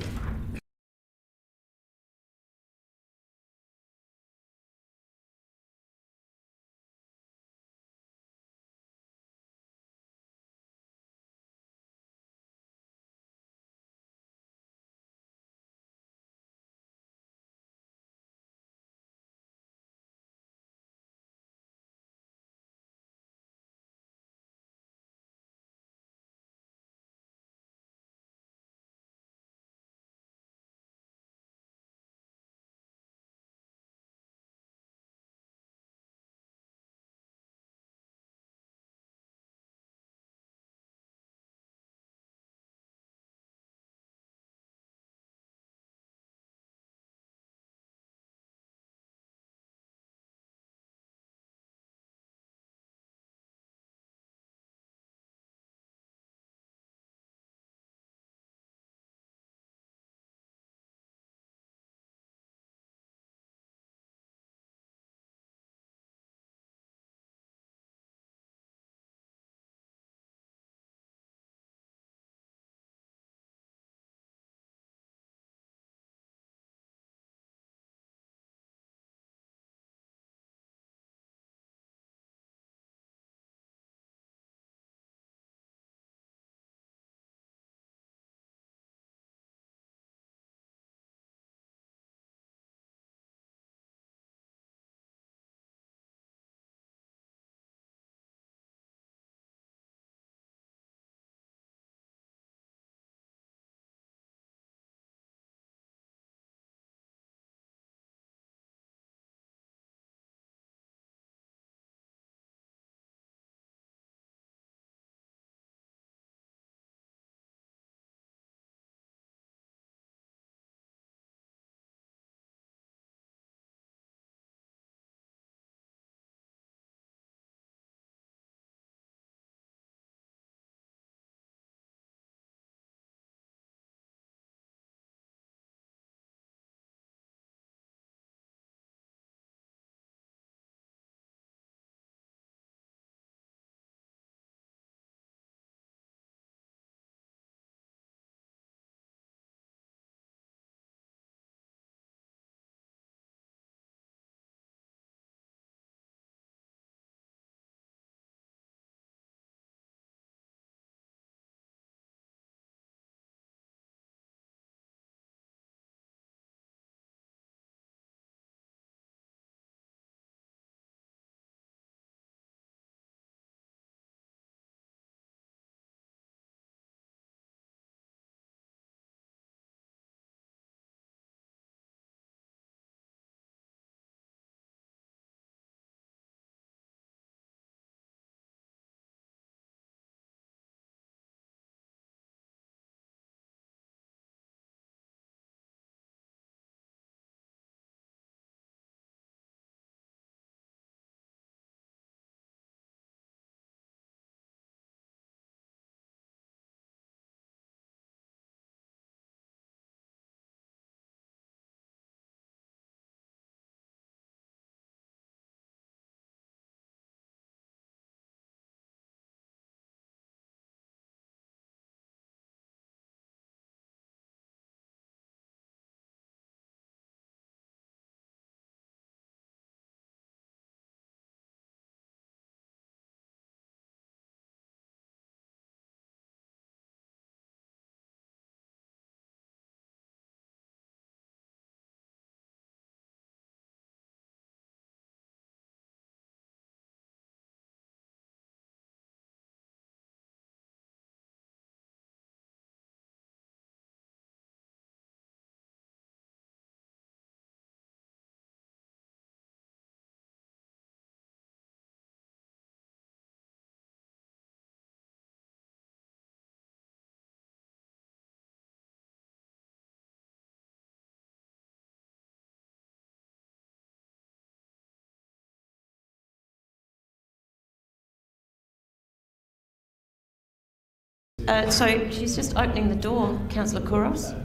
So she's just opening the door, Councillor Kouros.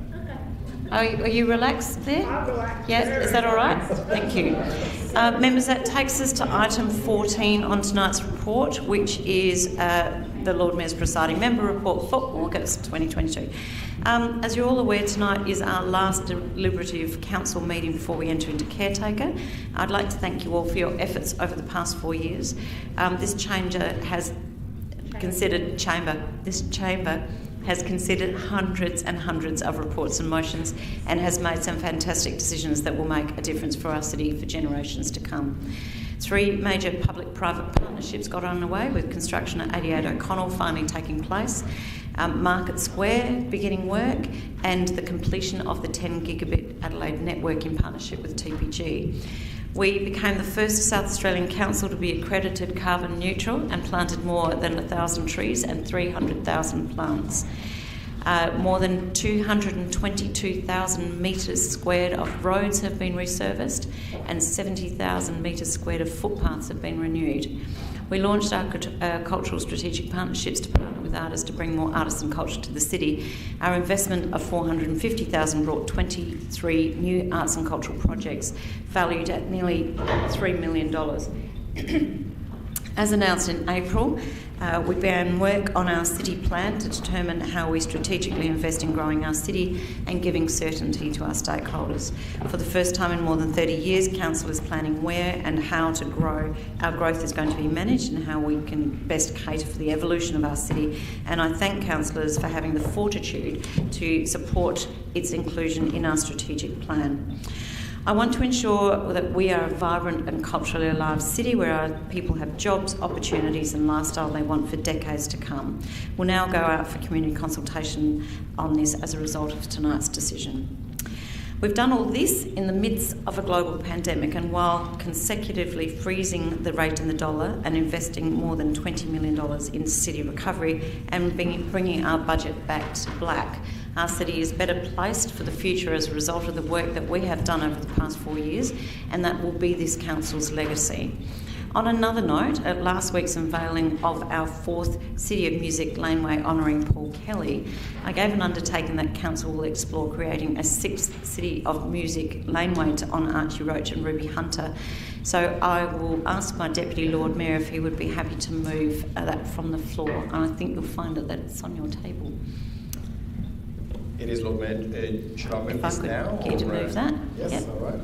Are you relaxed there? I'm relaxed. Yeah, is that all right? Thank you. Members, that takes us to item 14 on tonight's report, which is the Lord Mayor's presiding member report for August 2022. As you're all aware, tonight is our last deliberative council meeting before we enter into caretaker. I'd like to thank you all for your efforts over the past 4 years. This chamber has considered hundreds and hundreds of reports and motions and has made some fantastic decisions that will make a difference for our city for generations to come. 3 major public-private partnerships got underway, with construction at 88 O'Connell finally taking place, Market Square beginning work, and the completion of the 10 gigabit Adelaide network in partnership with TPG. We became the first South Australian council to be accredited carbon neutral and planted more than 1,000 trees and 300,000 plants. More than 222,000 metres squared of roads have been resurfaced and 70,000 metres squared of footpaths have been renewed. We launched our cultural strategic partnerships to partner with artists to bring more artists and culture to the city. Our investment of $450,000 brought 23 new arts and cultural projects valued at nearly $3 million. As announced in April, we began work on our city plan to determine how we strategically invest in growing our city and giving certainty to our stakeholders. For the first time in more than 30 years, Council is planning where and how to grow. Our growth is going to be managed and how we can best cater for the evolution of our city. And I thank councillors for having the fortitude to support its inclusion in our strategic plan. I want to ensure that we are a vibrant and culturally alive city where our people have jobs, opportunities and lifestyle they want for decades to come. We'll now go out for community consultation on this as a result of tonight's decision. We've done all this in the midst of a global pandemic, and while consecutively freezing the rate in the dollar and investing more than $20 million in city recovery and bringing our budget back to black, our city is better placed for the future as a result of the work that we have done over the past 4 years, and that will be this council's legacy. On another note, at last week's unveiling of our 4th City of Music laneway honouring Paul Kelly, I gave an undertaking that council will explore creating a 6th City of Music laneway to honour Archie Roach and Ruby Hunter. So I will ask my Deputy Lord Mayor if he would be happy to move that from the floor, and I think you'll find that it's on your table. It is, Lord Mayor. Should I move this now? If I could get you to move that. Yes, yep. all right.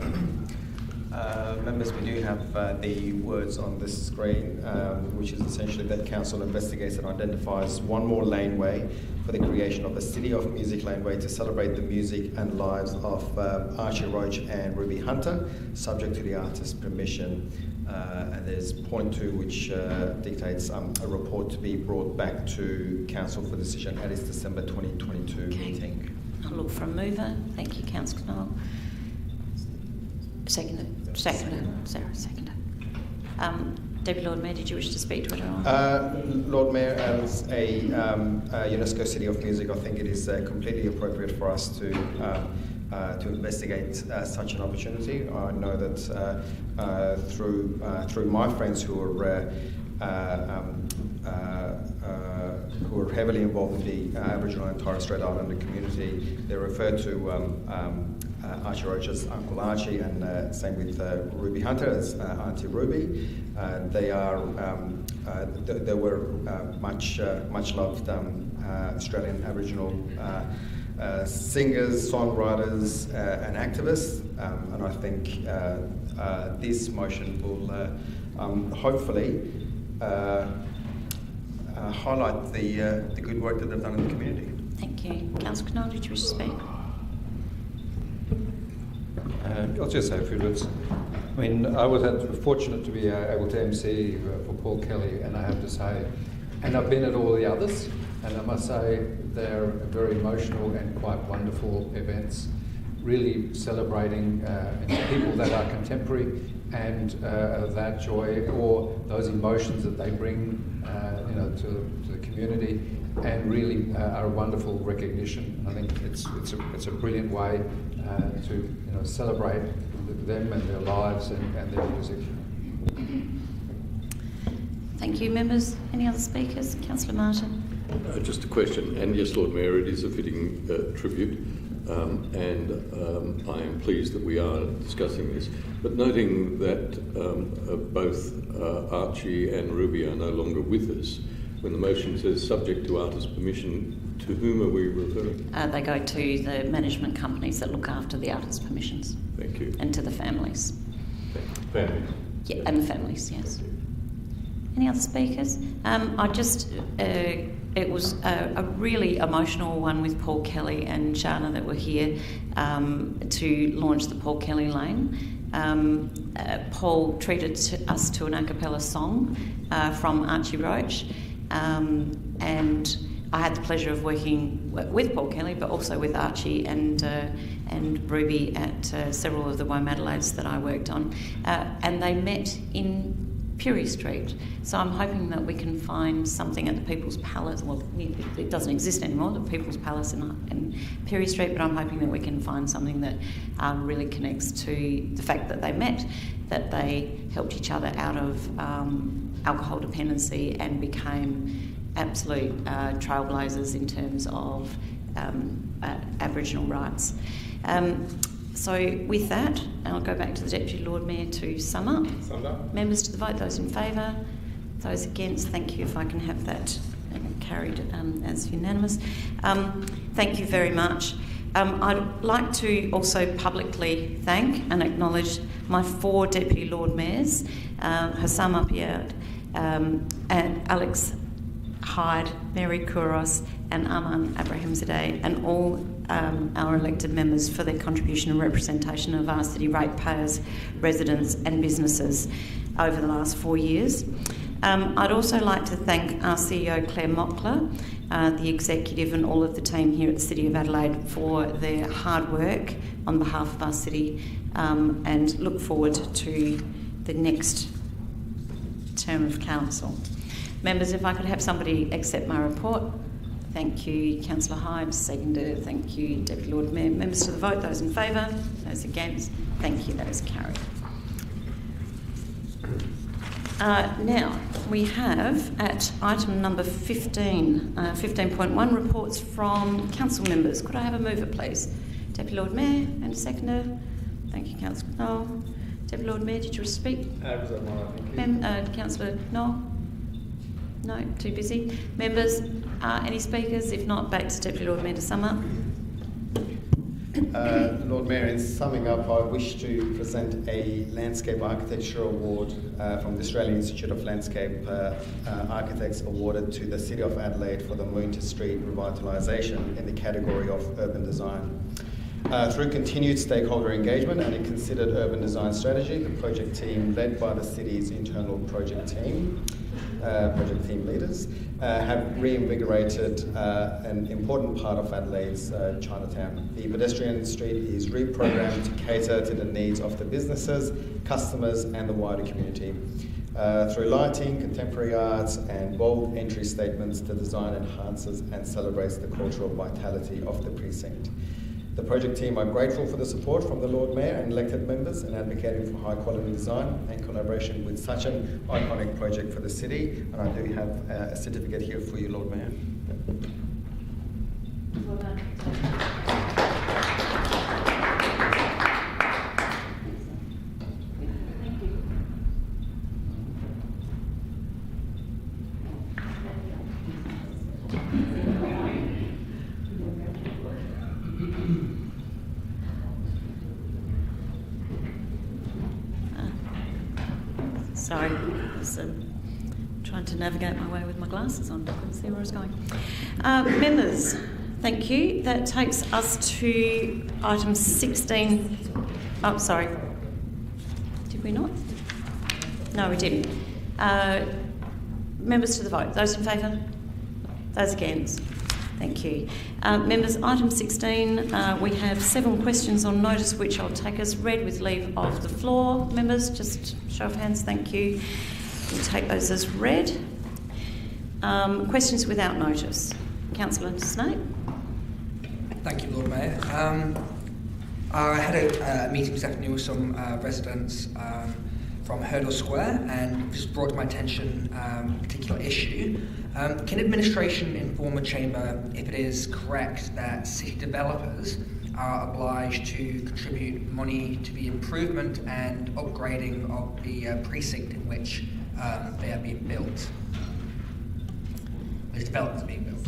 Members, we do have the words on this screen, which is essentially that Council investigates and identifies one more laneway for the creation of a City of Music laneway to celebrate the music and lives of Archie Roach and Ruby Hunter, subject to the artist's permission. And there's point 2, which dictates a report to be brought back to Council for decision at its December 2022 meeting. I'll look for a mover. Thank you, Councillor Knoll. Seconder. Deputy Lord Mayor, did you wish to speak to it at all? Lord Mayor, as a UNESCO City of Music, I think it is completely appropriate for us to investigate such an opportunity. I know that through my friends who are heavily involved in the Aboriginal and Torres Strait Islander community, they refer to Archie Roach as Uncle Archie, and same with Ruby Hunter as Auntie Ruby. They were much loved Australian Aboriginal singers, songwriters, and activists, and I think this motion will hopefully highlight the good work that they've done in the community. Thank you. Councillor Knoll, did you wish to speak? I'll just say a few words. I mean, I was fortunate to be able to MC for Paul Kelly, and I have to say, and I've been at all the others, and I must say they're very emotional and quite wonderful events, really celebrating people that are contemporary and that joy or those emotions that they bring to the community, and really are a wonderful recognition. I think it's a brilliant way to celebrate them and their lives and their music. Thank you, members. Any other speakers? Councillor Martin. Just a question, and yes, Lord Mayor, it is a fitting tribute, and I am pleased that we are discussing this. But noting that both Archie and Ruby are no longer with us, when the motion says subject to artist permission, to whom are we referring? They go to the management companies that look after the artist permissions. Thank you. And to the families. Families? Yeah, and the families, yes. Any other speakers? It was a really emotional one with Paul Kelly and Shana that were here to launch the Paul Kelly Lane. Paul treated us to an a cappella song from Archie Roach, and I had the pleasure of working with Paul Kelly, but also with Archie and Ruby at several of the Womadelaide that I worked on, and they met in Purie Street. So I'm hoping that we can find something at the People's Palace. Well, it doesn't exist anymore, the People's Palace in Purie Street, but I'm hoping that we can find something that really connects to the fact that they met, that they helped each other out of alcohol dependency and became absolute trailblazers in terms of Aboriginal rights. So with that, I'll go back to the Deputy Lord Mayor to sum up. Summed up. Members to the vote, those in favour, those against, thank you if I can have that carried as unanimous. Thank you very much. I'd like to also publicly thank and acknowledge my 4 Deputy Lord Mayors, Hassam Apiad, and Alex Hyde, Mary Kouros and Aman Abrahimzadeh, and all our elected members for their contribution and representation of our city ratepayers, residents and businesses over the last 4 years. I'd also like to thank our CEO Claire Mockler, the executive and all of the team here at the City of Adelaide for their hard work on behalf of our city, and look forward to the next term of council. Members, if I could have somebody accept my report. Thank you, Councillor Hyde. Seconded. Thank you, Deputy Lord Mayor. Members to the vote. Those in favour. Those against. Thank you. That is carried. Now, we have at item number 15, 15.1, reports from council members. Could I have a mover, please? Deputy Lord Mayor and a seconder. Thank you, Councillor Knoll. Deputy Lord Mayor, did you wish to speak? Councillor Knoll? No, too busy. Members, any speakers? If not, back to Deputy Lord Mayor to sum up. Lord Mayor, in summing up, I wish to present a Landscape Architecture Award from the Australian Institute of Landscape Architects awarded to the City of Adelaide for the Moonta Street revitalisation in the category of urban design. Through continued stakeholder engagement and a considered urban design strategy, the project team, led by the city's internal project team leaders, have reinvigorated an important part of Adelaide's Chinatown. The pedestrian street is reprogrammed to cater to the needs of the businesses, customers and the wider community. Through lighting, contemporary arts and bold entry statements, the design enhances and celebrates the cultural vitality of the precinct. The project team are grateful for the support from the Lord Mayor and elected members in advocating for high quality design and collaboration with such an iconic project for the city. And I do have a certificate here for you, Lord Mayor. Well done. Sorry, I was trying to navigate my way with my glasses on. I couldn't see where I was going. Members, thank you. That takes us to item 16. Oh, sorry. Did we not? No, we didn't. Members to the vote. Those in favour? Those against? Thank you. Members, item 16, we have 7 questions on notice which I'll take as read with leave of the floor. Members, just show of hands, thank you. We'll take those as read. Questions without notice. Councillor Snape. Thank you, Lord Mayor. I had a meeting this afternoon with some residents from Hurdle Square, and this brought to my attention a particular issue. Can administration inform the Chamber if it is correct that city developers are obliged to contribute money to the improvement and upgrading of the precinct in which they are being built? These developments are being built.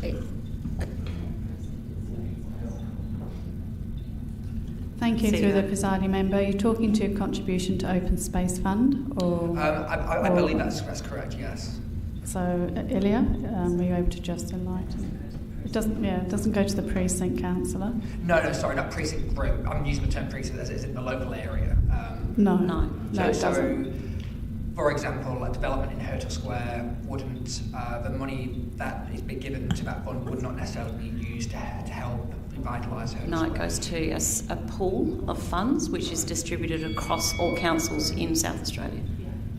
Thank you. Through the presiding member, are you talking to contribution to Open Space Fund, or? I believe that's correct. Yes. So, Ilya, are you able to just enlighten? It doesn't go to the precinct councillor. No, sorry, not precinct group. I'm using the term precinct as in the local area. No, it doesn't. For example, a development in Hurdle Square wouldn't, the money that is being given to that fund would not necessarily be used to help revitalise Hurdle Square. No, it goes to a pool of funds which is distributed across all councils in South Australia.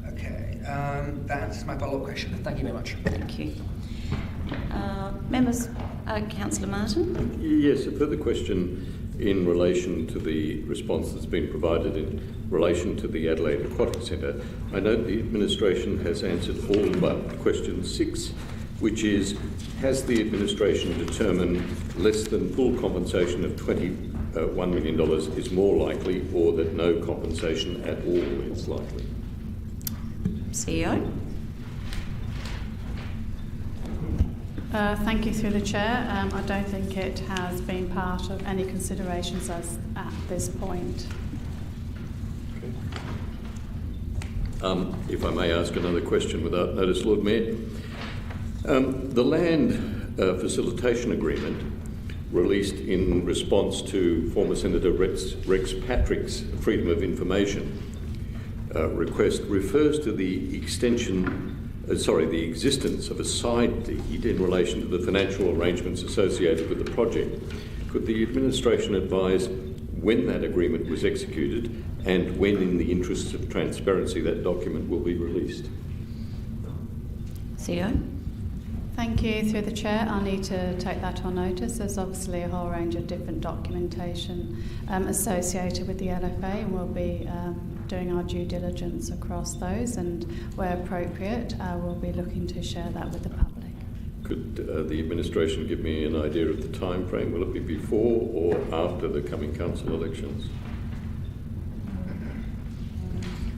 Okay, that's my follow-up question. Thank you very much. Thank you. Members, Councillor Martin? Yes, a further question in relation to the response that's been provided in relation to the Adelaide Aquatic Centre. I note the administration has answered all but question 6, which is, has the administration determined less than full compensation of $21 million is more likely, or that no compensation at all is likely? CEO? Thank you through the chair. I don't think it has been part of any considerations at this point. If I may ask another question without notice, Lord Mayor. The land facilitation agreement released in response to former Senator Rex Patrick's Freedom of Information request refers to the existence of a side deed in relation to the financial arrangements associated with the project. Could the administration advise when that agreement was executed and when, in the interests of transparency, that document will be released? CEO? Thank you. Through the chair, I need to take that on notice. There's obviously a whole range of different documentation associated with the LFA, and we'll be doing our due diligence across those, and where appropriate, we'll be looking to share that with the public. Could the administration give me an idea of the time frame? Will it be before or after the coming council elections?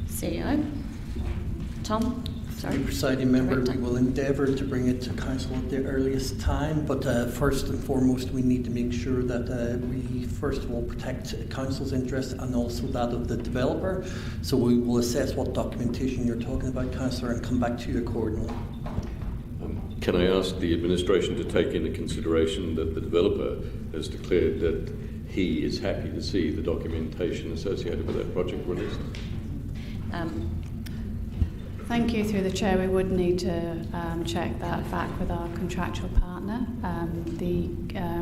CEO? Tom? Sorry. Presiding member, we will endeavour to bring it to council at the earliest time, but first and foremost we need to make sure that we first of all protect council's interest and also that of the developer. So we will assess what documentation you're talking about, councillor, and come back to you accordingly. Can I ask the administration to take into consideration that the developer has declared that he is happy to see the documentation associated with that project released? Thank you. Through the chair, we would need to check that back with our contractual partner. The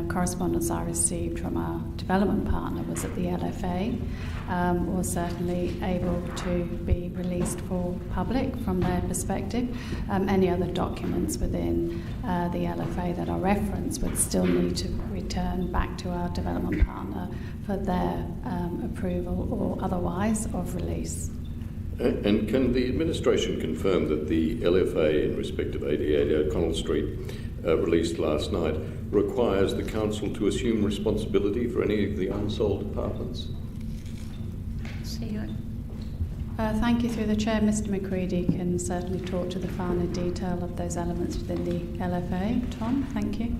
correspondence I received from our development partner was that the LFA was certainly able to be released for public from their perspective. Any other documents within the LFA that are referenced would still need to return back to our development partner for their approval or otherwise of release. And can the administration confirm that the LFA in respect of 88 O'Connell Street, released last night, requires the council to assume responsibility for any of the unsold apartments? CEO. Thank you. Through the chair, Mr. McCready can certainly talk to the finer detail of those elements within the LFA. Tom, thank you.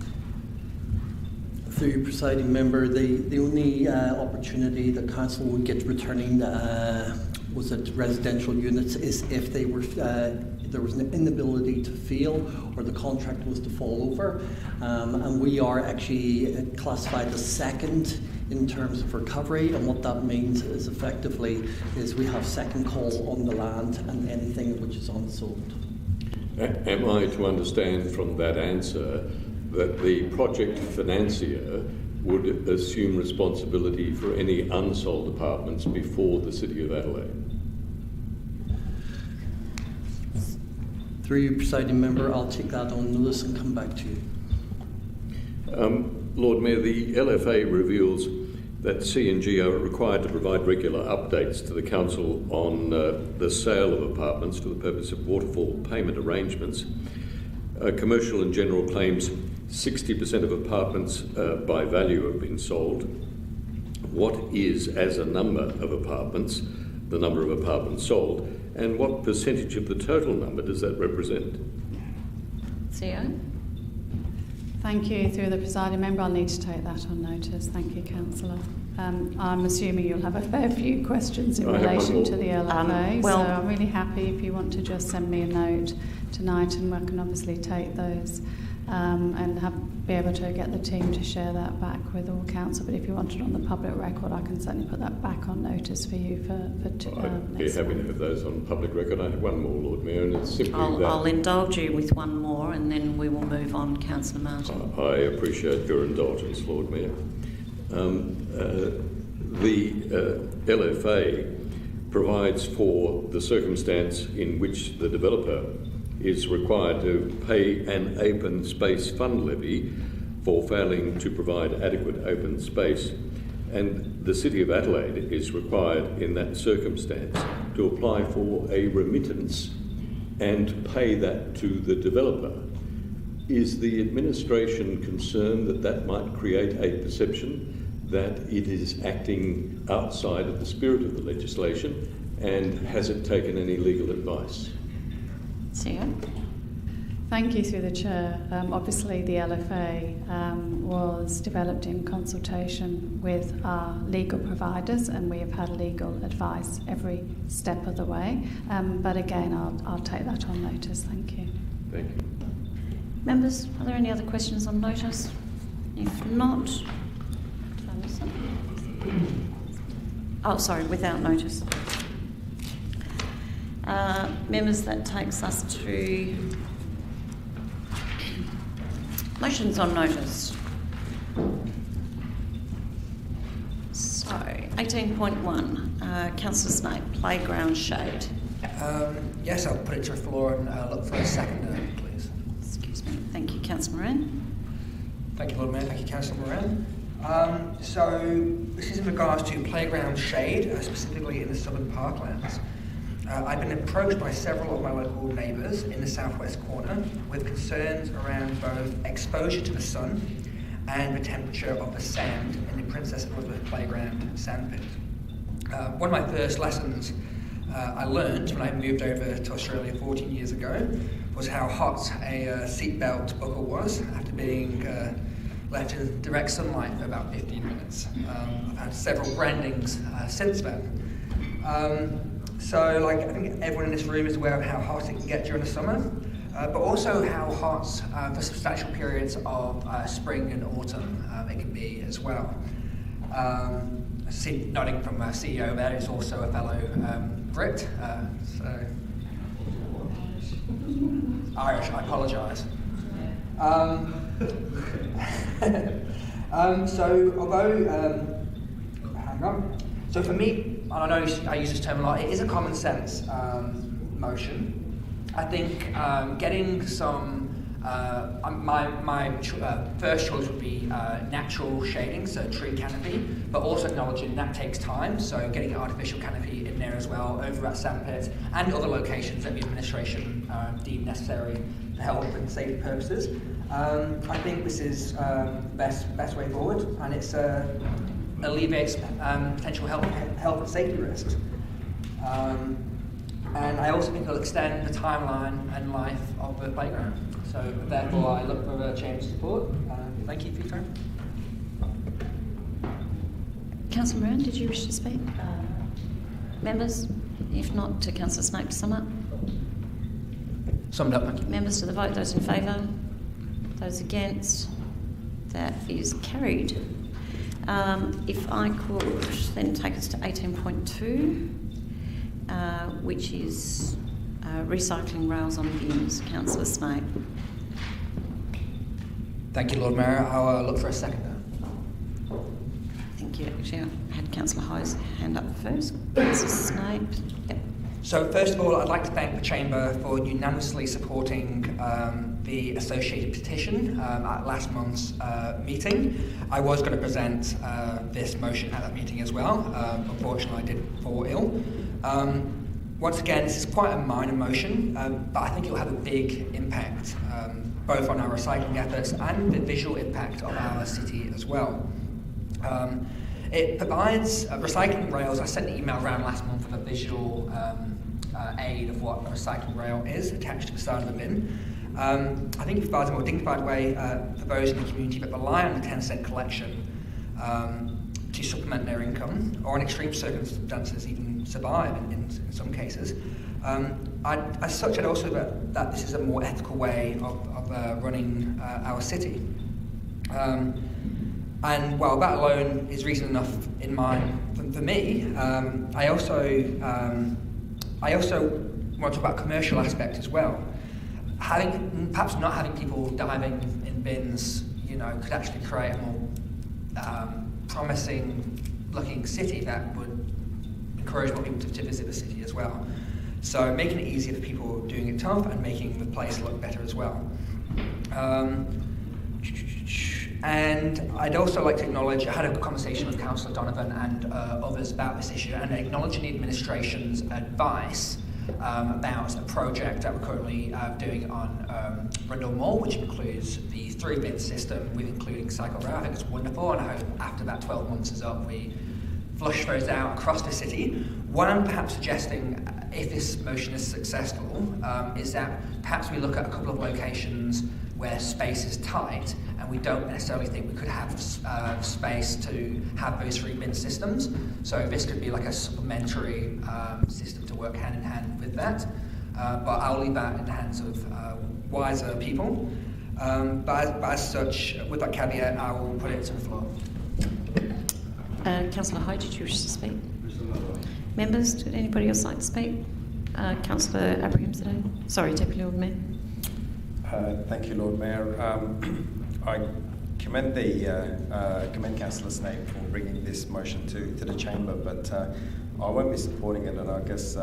Through you, presiding member, the only opportunity that council would get returning was it residential units is if they were there was an inability to fill or the contract was to fall over, and we are actually classified as second in terms of recovery, and what that means is effectively is we have second call on the land and anything which is unsold. Am I to understand from that answer that the project financier would assume responsibility for any unsold apartments before the City of Adelaide? Through you, presiding member, I'll take that on notice and come back to you. Lord Mayor, the LFA reveals that C&G are required to provide regular updates to the Council on the sale of apartments for the purpose of waterfall payment arrangements. Commercial and General claims 60% of apartments by value have been sold. What is, as a number of apartments, the number of apartments sold, and what percentage of the total number does that represent? CEO? Thank you. Through the presiding member, I'll need to take that on notice. Thank you, Councillor. I'm assuming you'll have a fair few questions in relation to the LFA, so I'm really happy if you want to just send me a note tonight, and we can obviously take those and be able to get the team to share that back with all council. But if you want it on the public record, I can certainly put that back on notice for you for I'd be happy to have those on public record. I have one more, Lord Mayor, and it's simply I'll indulge you with one more, and then we will move on, Councillor Martin. I appreciate your indulgence, Lord Mayor. The LFA provides for the circumstance in which the developer is required to pay an open space fund levy for failing to provide adequate open space, and the City of Adelaide is required in that circumstance to apply for a remittance and pay that to the developer. Is the administration concerned that that might create a perception that it is acting outside of the spirit of the legislation, and has it taken any legal advice? CEO? Thank you, through the Chair. Obviously, the LFA was developed in consultation with our legal providers, and we have had legal advice every step of the way. But again, I'll take that on notice. Thank you. Thank you. Members, are there any other questions on notice? If not, did I miss something? Oh, sorry, without notice. Members, that takes us to motions on notice. So, 18.1, Councillor Snape, playground shade. Yes, I'll put it to the floor and look for a seconder, please. Excuse me. Thank you, Councillor Moran. Thank you, Lord Mayor. Thank you, Councillor Moran. So, this is in regards to playground shade, specifically in the Southern Parklands. I've been approached by several of my local neighbours in the southwest corner with concerns around both exposure to the sun and the temperature of the sand in the Princess Elizabeth Playground sandpit. One of my first lessons I learned when I moved over to Australia 14 years ago was how hot a seatbelt buckle was after being left in direct sunlight for about 15 minutes. I've had several brandings since then. So, I think everyone in this room is aware of how hot it can get during the summer, but also how hot for substantial periods of spring and autumn it can be as well. Nodding from our CEO there is also a fellow Brit, so Irish, I apologise. So, although, hang on. So for me, and I know I use this term a lot, it is a common sense motion. I think getting some, my first choice would be natural shading, so tree canopy, but also acknowledging that takes time, so getting an artificial canopy in there as well over at sandpits and other locations that the administration deem necessary for health and safety purposes. I think this is the best way forward, and it's alleviates potential health and safety risks. And I also think it'll extend the timeline and life of the playground. So therefore I look for a change of support. Thank you for your time. Councillor Moran, did you wish to speak? Members? If not, to Councillor Snape to sum up. Summed up, thank you. Members to the vote, those in favour? Those against? That is carried. If I could then take us to 18.2, which is recycling rails on bins. Councillor Snape. Thank you, Lord Mayor. I'll look for a seconder. Thank you. Actually, I had Councillor Howe's hand up first. Councillor Snape. Yep. So first of all, I'd like to thank the Chamber for unanimously supporting the associated petition at last month's meeting. I was going to present this motion at that meeting as well. Unfortunately, I did fall ill. Once again, this is quite a minor motion, but I think it will have a big impact both on our recycling efforts and the visual impact of our city as well. It provides recycling rails. I sent an email around last month with a visual aid of what a recycling rail is attached to the side of a bin. I think it provides a more dignified way for those in the community that rely on the 10-cent collection to supplement their income, or in extreme circumstances even survive in some cases. As such, I'd also that this is a more ethical way of running our city. And while that alone is reason enough in mind for me, I also want to talk about commercial aspect as well. Perhaps not having people diving in bins, could actually create a more promising looking city that would encourage more people to visit the city as well. So making it easier for people doing it tough and making the place look better as well. And I'd also like to acknowledge, I had a conversation with Councillor Donovan and others about this issue, and acknowledging the administration's advice about a project that we're currently doing on Brindle Mall, which includes the 3-bin system with including cycle rail. I think it's wonderful, and I hope after that 12 months is up, we flush those out across the city. What I'm perhaps suggesting, if this motion is successful, is that perhaps we look at a couple of locations where space is tight and we don't necessarily think we could have space to have those 3-bin systems. So this could be like a supplementary system to work hand in hand with that. But I'll leave that in the hands of wiser people. But as such, with that caveat, I will put it to the floor. Councillor Hyde, did you wish to speak? Members, did anybody else like to speak? Councillor Abraham, sorry, Deputy Lord Mayor. Thank you, Lord Mayor. I commend Councillor Snape for bringing this motion to the Chamber, but I won't be supporting it, and I guess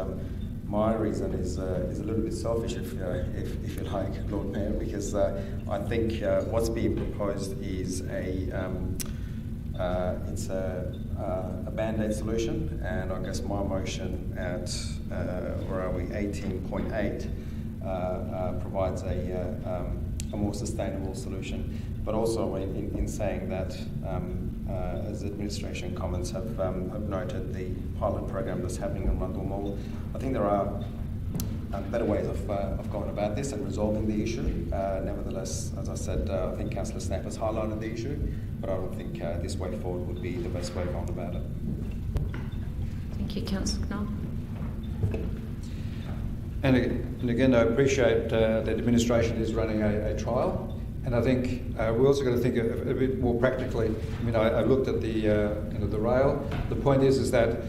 my reason is a little bit selfish, if you like, Lord Mayor, because I think what's being proposed is it's a band-aid solution, and I guess my motion at where are we, 18.8 provides a more sustainable solution. But also in saying that, as administration comments have noted, the pilot program that's happening in Rundle Mall, I think there are better ways of going about this and resolving the issue. Nevertheless, as I said, I think Councillor Snape has highlighted the issue, but I don't think this way forward would be the best way going about it. Thank you, Councillor Knoll. And again, I appreciate that administration is running a trial, and I think we're also going to think a bit more practically. I mean, I looked at the rail. The point is that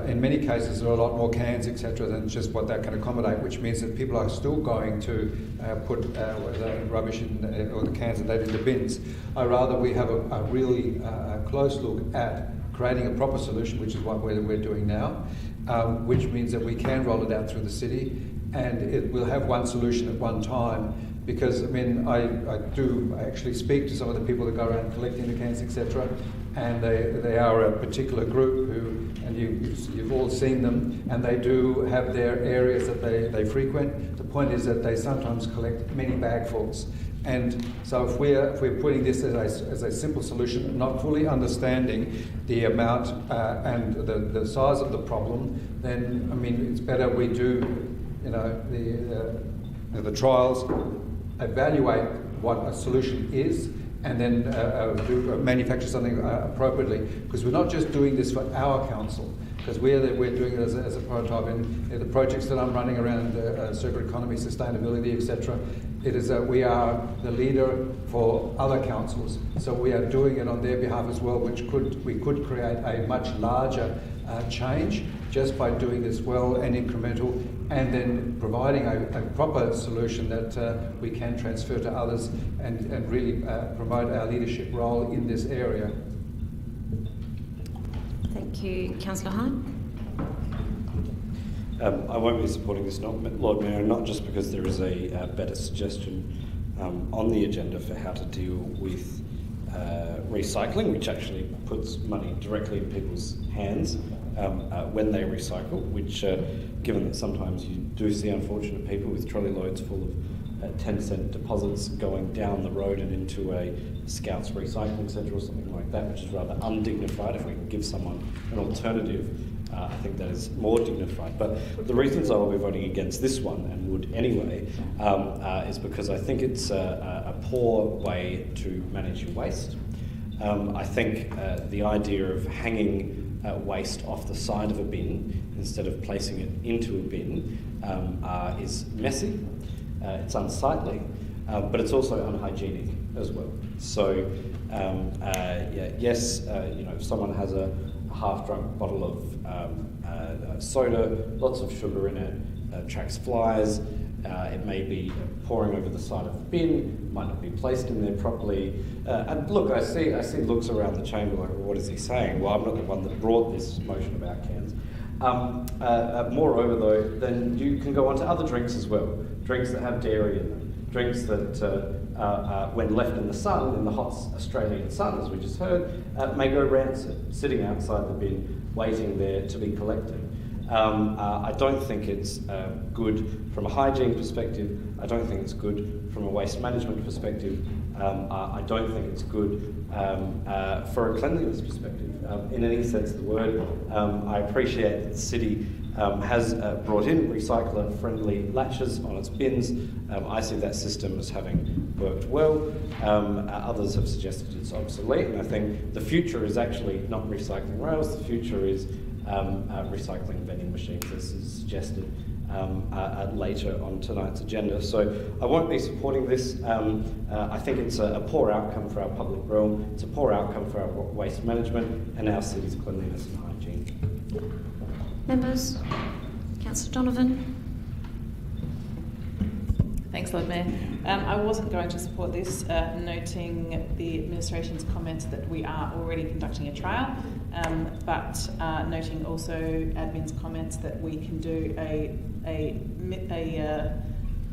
in many cases there are a lot more cans, etc., than just what that can accommodate, which means that people are still going to put rubbish in, or the cans and that into bins. I rather we have a really close look at creating a proper solution, which is what we're doing now, which means that we can roll it out through the city, and it will have one solution at one time. Because I mean, I do actually speak to some of the people that go around collecting the cans, etc., and they are a particular group who, and you've all seen them, and they do have their areas that they frequent. The point is that they sometimes collect many bagfuls. And so if we're putting this as a simple solution, not fully understanding the amount and the size of the problem, then I mean it's better we do, the trials, evaluate what a solution is, and then manufacture something appropriately. Because we're not just doing this for our council, because we're doing it as a prototype in the projects that I'm running around circular economy, sustainability, etc. It is we are the leader for other councils, so we are doing it on their behalf as well, which we could create a much larger change just by doing this well and incremental, and then providing a proper solution that we can transfer to others and really promote our leadership role in this area. Thank you. Councillor Hyde? I won't be supporting this, Lord Mayor, not just because there is a better suggestion on the agenda for how to deal with recycling, which actually puts money directly in people's hands when they recycle, which, given that sometimes you do see unfortunate people with trolley loads full of 10-cent deposits going down the road and into a Scouts recycling centre or something like that, which is rather undignified. If we can give someone an alternative, I think that is more dignified. But the reasons I will be voting against this one, and would anyway, is because I think it's a poor way to manage your waste. I think the idea of hanging waste off the side of a bin instead of placing it into a bin is messy, it's unsightly, but it's also unhygienic as well. So, yes, if someone has a half-drunk bottle of soda, lots of sugar in it, attracts flies, it may be pouring over the side of the bin, might not be placed in there properly. And look, I see looks around the chamber like, well, what is he saying? Well, I'm not the one that brought this motion about cans. Moreover, though, then you can go on to other drinks as well. Drinks that have dairy in them. Drinks that, when left in the sun, in the hot Australian sun, as we just heard, may go rancid, sitting outside the bin, waiting there to be collected. I don't think it's good from a hygiene perspective. I don't think it's good from a waste management perspective. I don't think it's good for a cleanliness perspective, in any sense of the word. I appreciate that the city has brought in recycler-friendly latches on its bins. I see that system as having worked well. Others have suggested it's obsolete, and I think the future is actually not recycling rails. The future is recycling vending machines, as is suggested later on tonight's agenda. So I won't be supporting this. I think it's a poor outcome for our public realm. It's a poor outcome for our waste management and our city's cleanliness and hygiene. Members, Councillor Donovan. Thanks, Lord Mayor. I wasn't going to support this, noting the administration's comments that we are already conducting a trial, but noting also admin's comments that we can do a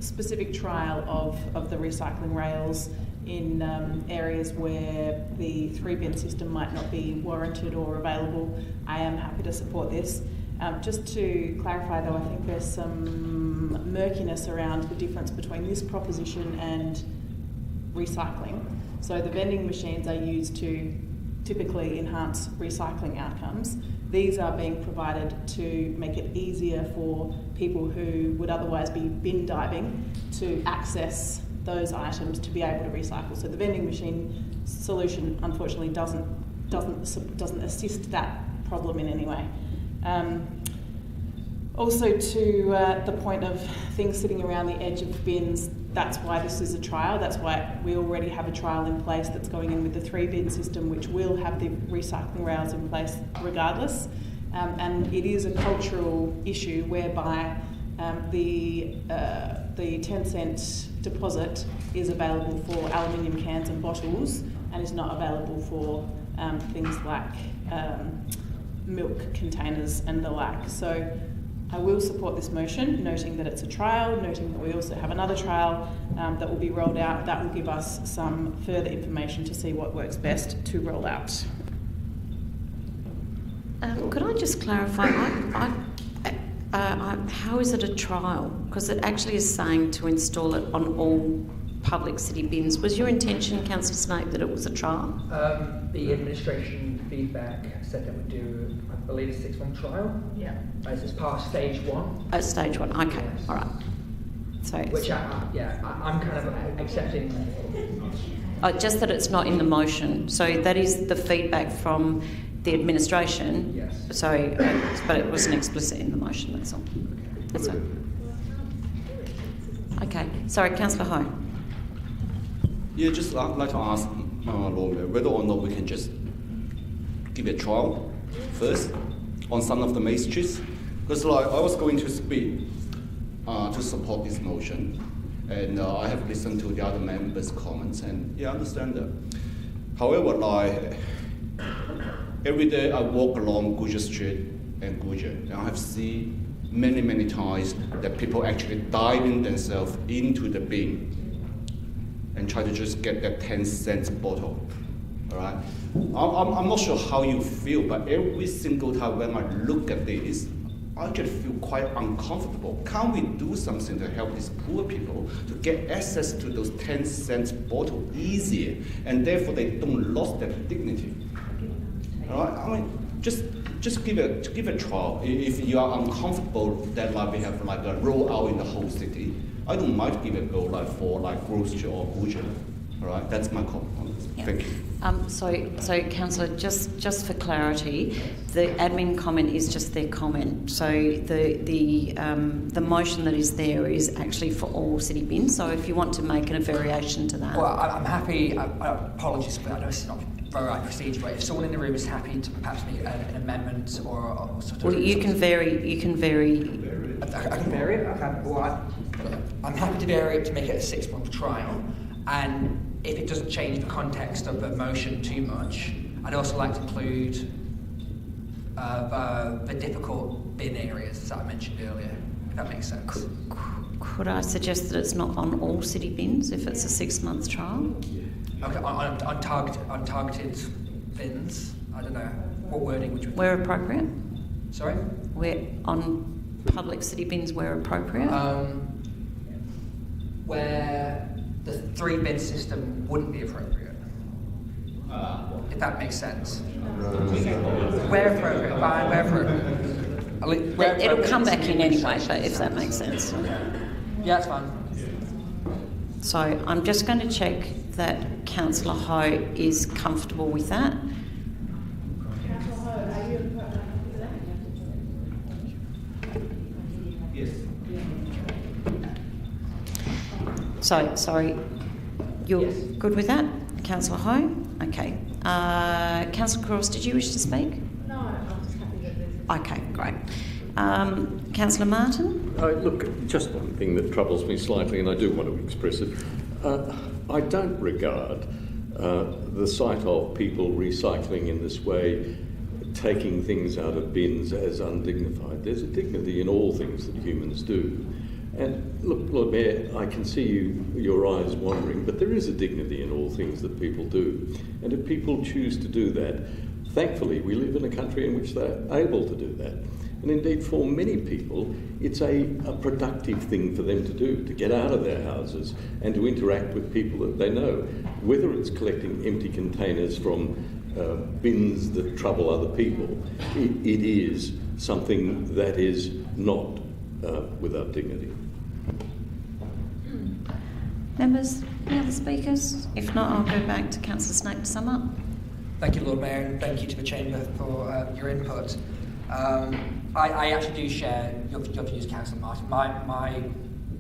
specific trial of the recycling rails in areas where the 3-bin system might not be warranted or available. I am happy to support this. Just to clarify though, I think there's some murkiness around the difference between this proposition and recycling. So the vending machines are used to typically enhance recycling outcomes. These are being provided to make it easier for people who would otherwise be bin diving to access those items to be able to recycle. So the vending machine solution unfortunately doesn't assist that problem in any way. Also to the point of things sitting around the edge of bins, that's why this is a trial. That's why we already have a trial in place that's going in with the 3-bin system, which will have the recycling rails in place regardless. And it is a cultural issue whereby the 10-cent deposit is available for aluminium cans and bottles and is not available for things like milk containers and the like. So I will support this motion, noting that it's a trial, noting that we also have another trial that will be rolled out. That will give us some further information to see what works best to roll out. Could I just clarify, how is it a trial? Because it actually is saying to install it on all public city bins. Was your intention, Councillor Snake, that it was a trial? The administration feedback said that we do, I believe, a 6-month trial. Yeah. As it's past stage 1. Stage 1, okay, yes. All right. So which I'm kind of accepting. Just that it's not in the motion. So that is the feedback from the administration. Yes. So, but it wasn't explicit in the motion. That's all. That's all. Okay. Sorry, Councillor Ho. Yeah, just I'd like to ask Lord Mayor whether or not we can just give a trial first on some of the main streets, because I was going to speak to support this motion, and I have listened to the other members' comments, and I understand that. However, every day I walk along Guja Street and Guja, and I have seen many times that people actually diving themselves into the bin and try to just get that 10-cent bottle. All right? I'm not sure how you feel, but every single time when I look at this, I just feel quite uncomfortable. Can't we do something to help these poor people to get access to those 10-cent bottles easier, and therefore they don't lose their dignity? All right? I mean, just give a trial. If you are uncomfortable that like we have like a roll out in the whole city, I don't mind give it a go like for like grocery or butcher. All right, that's my comment on this. Yeah. Thank you. So Councillor, just for clarity, the admin comment is just their comment. So the motion that is there is actually for all city bins. So if you want to make a variation to that, well, I'm happy. Apologies, but I know it's not the right procedure. But if someone in the room is happy to perhaps make an amendment or sort of, well, you can vary. You can vary. I can vary it. Okay. Well, I'm happy to vary it to make it a 6-month trial, and if it doesn't change the context of the motion too much, I'd also like to include the difficult bin areas, as I mentioned earlier, if that makes sense. Could I suggest that it's not on all city bins if it's a 6-month trial? Okay, on targeted bins, I don't know, what wording would you... Where appropriate? Sorry? Where on public city bins where appropriate? Where the 3-bin system wouldn't be appropriate. If that makes sense. Where appropriate, fine, where appropriate. It'll come back in anyway, but if that makes sense. Yeah, that's fine. So I'm just going to check that Councillor Ho is comfortable with that. Yes. Sorry, you're good with that? Councillor Ho? Okay. Councillor Cross, did you wish to speak? No, I'm just happy that there's... Okay, great. Councillor Martin? Look, just one thing that troubles me slightly, and I do want to express it. I don't regard the sight of people recycling in this way, taking things out of bins, as undignified. There's a dignity in all things that humans do. And look, Lord Mayor, I can see your eyes wandering, but there is a dignity in all things that people do. And if people choose to do that, thankfully we live in a country in which they're able to do that. And indeed, for many people, it's a productive thing for them to do, to get out of their houses and to interact with people that they know, whether it's collecting empty containers from bins that trouble other people. It is something that is not without dignity. Members, any other speakers? If not, I'll go back to Councillor Snape to sum up. Thank you, Lord Mayor, and thank you to the Chamber for your input. I actually do share your views, Councillor Martin. My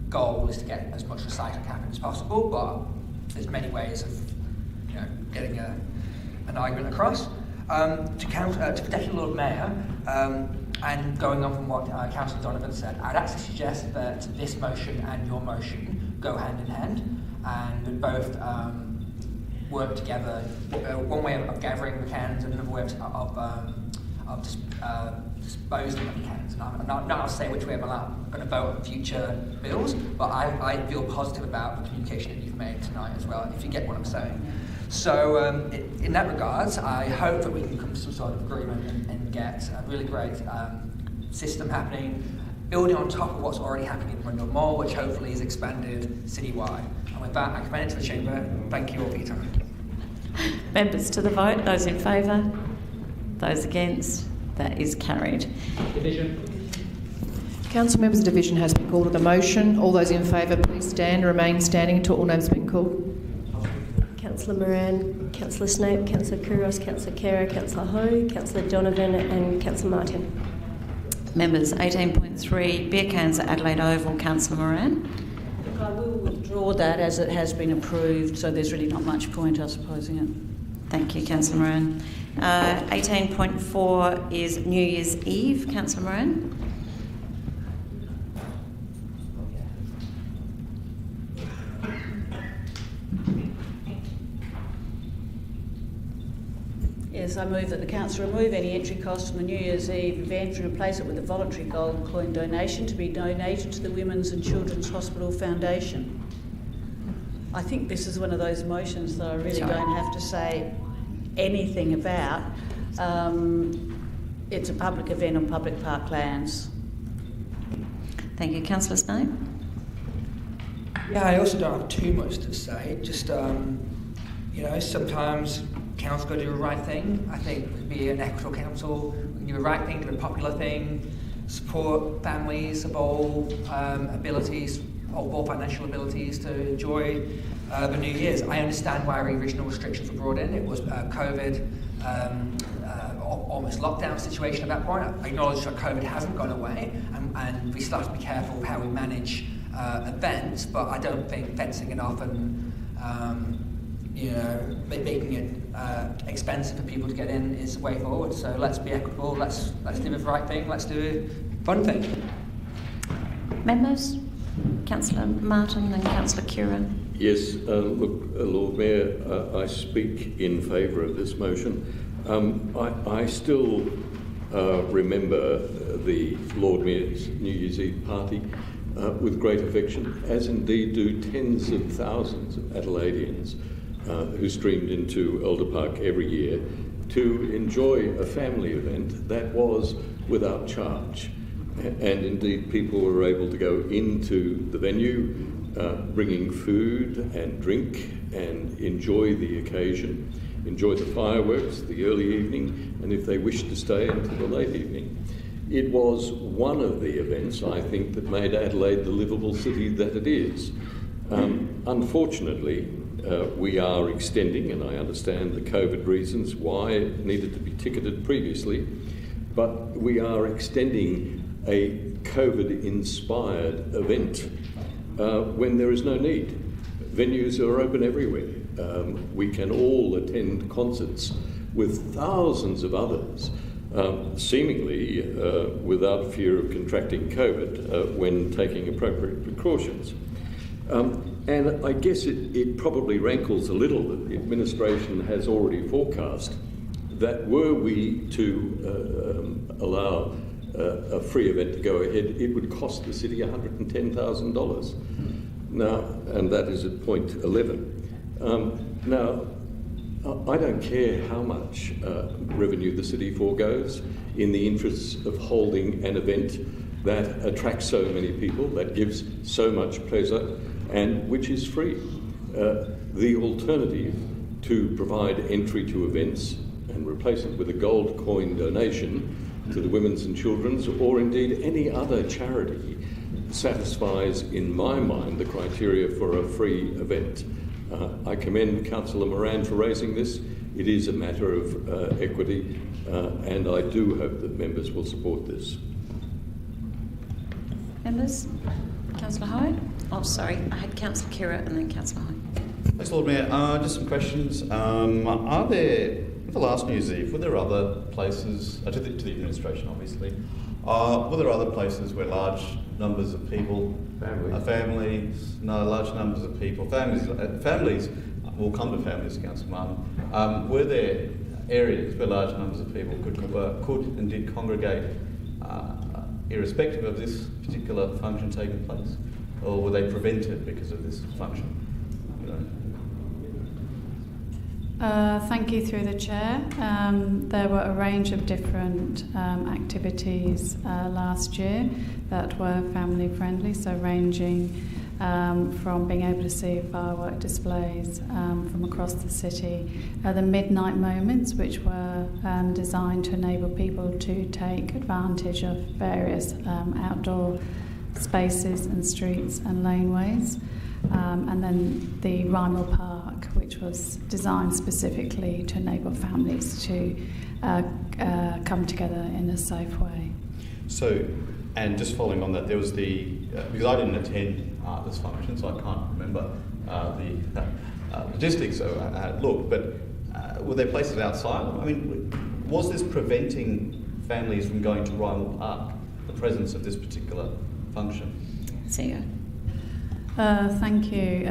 goal is to get as much recycling happening as possible, but there's many ways of getting an argument across. To Deputy Lord Mayor, and going on from what Councillor Donovan said, I'd actually suggest that this motion and your motion go hand in hand, and we both work together. One way of gathering the cans, and another way of disposing of the cans. And I'm not going to say which way I'm going to vote on future bills, but I feel positive about the communication that you've made tonight as well, if you get what I'm saying. So in that regards, I hope that we can come to some sort of agreement and get a really great system happening, building on top of what's already happening in Brundle Mall, which hopefully is expanded citywide. And with that, I commend it to the Chamber. Thank you all for your time. Members to the vote. Those in favour? Those against? That is carried. Division. Council members, the division has been called to the motion. All those in favour, please stand and remain standing until all names have been called. Councillor Moran, Councillor Snape, Councillor Kouros, Councillor Khera, Councillor Ho, Councillor Donovan and Councillor Martin. Members, 18.3, beer cans at Adelaide Oval. Councillor Moran. I will withdraw that as it has been approved, so there's really not much point us opposing it. Thank you, Councillor Moran. 18.4 is New Year's Eve. Councillor Moran. Yes, I move that the council remove any entry cost from the New Year's Eve event and replace it with a voluntary gold coin donation to be donated to the Women's and Children's Hospital Foundation. I think this is one of those motions that I really don't have to say anything about. It's a public event on public park lands. Thank you. Councillor Snow? Yeah, I also don't have too much to say. Just, you know, sometimes council got to do the right thing. I think to be an equitable council, we can do the right thing, do the popular thing, support families of all abilities, all financial abilities to enjoy the New Year's. I understand why regional restrictions were brought in. It was COVID, almost lockdown situation at that point. I acknowledge that COVID hasn't gone away, and we still have to be careful how we manage events, but I don't think fencing it off and you know, making it expensive for people to get in is the way forward. So let's be equitable, let's do the right thing, let's do a fun thing. Members? Councillor Martin and Councillor Cura. Yes, look, Lord Mayor, I speak in favour of this motion. I still remember the Lord Mayor's New Year's Eve party with great affection, as indeed do tens of thousands of Adelaideans who streamed into Elder Park every year to enjoy a family event that was without charge. And indeed, people were able to go into the venue, bringing food and drink and enjoy the occasion, enjoy the fireworks, the early evening, and if they wished to stay into the late evening. It was one of the events, I think, that made Adelaide the livable city that it is. Unfortunately, we are extending, and I understand the COVID reasons why it needed to be ticketed previously, but we are extending a COVID-inspired event when there is no need. Venues are open everywhere. We can all attend concerts with thousands of others, seemingly without fear of contracting COVID when taking appropriate precautions. And I guess it probably rankles a little that the administration has already forecast that were we to allow a free event to go ahead, it would cost the city $110,000. Now, and that is at point 11. Now, I don't care how much revenue the city foregoes in the interests of holding an event that attracts so many people, that gives so much pleasure, and which is free. The alternative to provide entry to events and replace it with a gold coin donation to the Women's and Children's, or indeed any other charity, satisfies, in my mind, the criteria for a free event. I commend Councillor Moran for raising this. It is a matter of equity, and I do hope that members will support this. Members? Councillor Hyde? Oh, sorry, I had Councillor Cura and then Councillor Hyde. Thanks, Lord Mayor. Just some questions. Are there, for the last New Year's Eve, were there other places, to the administration obviously, were there other places where large numbers of people, large numbers of people, families will come to families, Councillor Martin. Were there areas where large numbers of people could and did congregate irrespective of this particular function taking place? Or were they prevented because of this function? Thank you through the chair. There were a range of different activities last year that were family friendly, so ranging from being able to see firework displays from across the city, the midnight moments, which were designed to enable people to take advantage of various outdoor spaces and streets and laneways. And then the Rymel Park, which was designed specifically to enable families to come together in a safe way. So, and just following on that, there was because I didn't attend this function, so I can't remember the logistics, so I had a look, but were there places outside? I mean, was this preventing families from going to Rymel Park, the presence of this particular function? CEO. Thank you,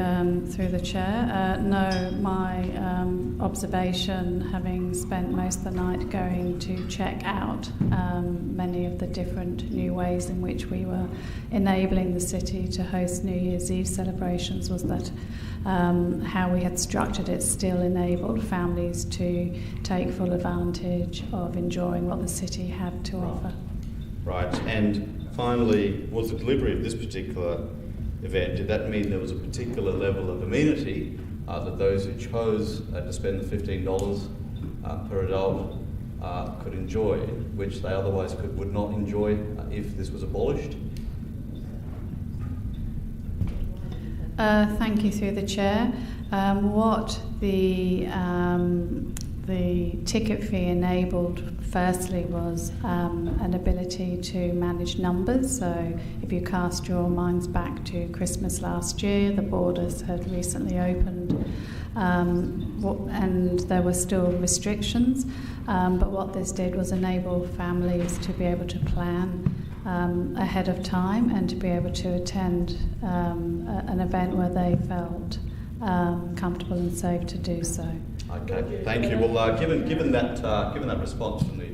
through the Chair. No, my observation, having spent most of the night going to check out many of the different new ways in which we were enabling the city to host New Year's Eve celebrations, was that how we had structured it still enabled families to take full advantage of enjoying what the city had to offer. Right, and finally, was the delivery of this particular event, did that mean there was a particular level of amenity that those who chose to spend the $15 per adult could enjoy, which they otherwise would not enjoy if this was abolished? Thank you, through the Chair. What the ticket fee enabled, firstly, was an ability to manage numbers. So if you cast your minds back to Christmas last year, the borders had recently opened and there were still restrictions. But what this did was enable families to be able to plan ahead of time and to be able to attend an event where they felt comfortable and safe to do so. Okay, thank you. Well, given that response from the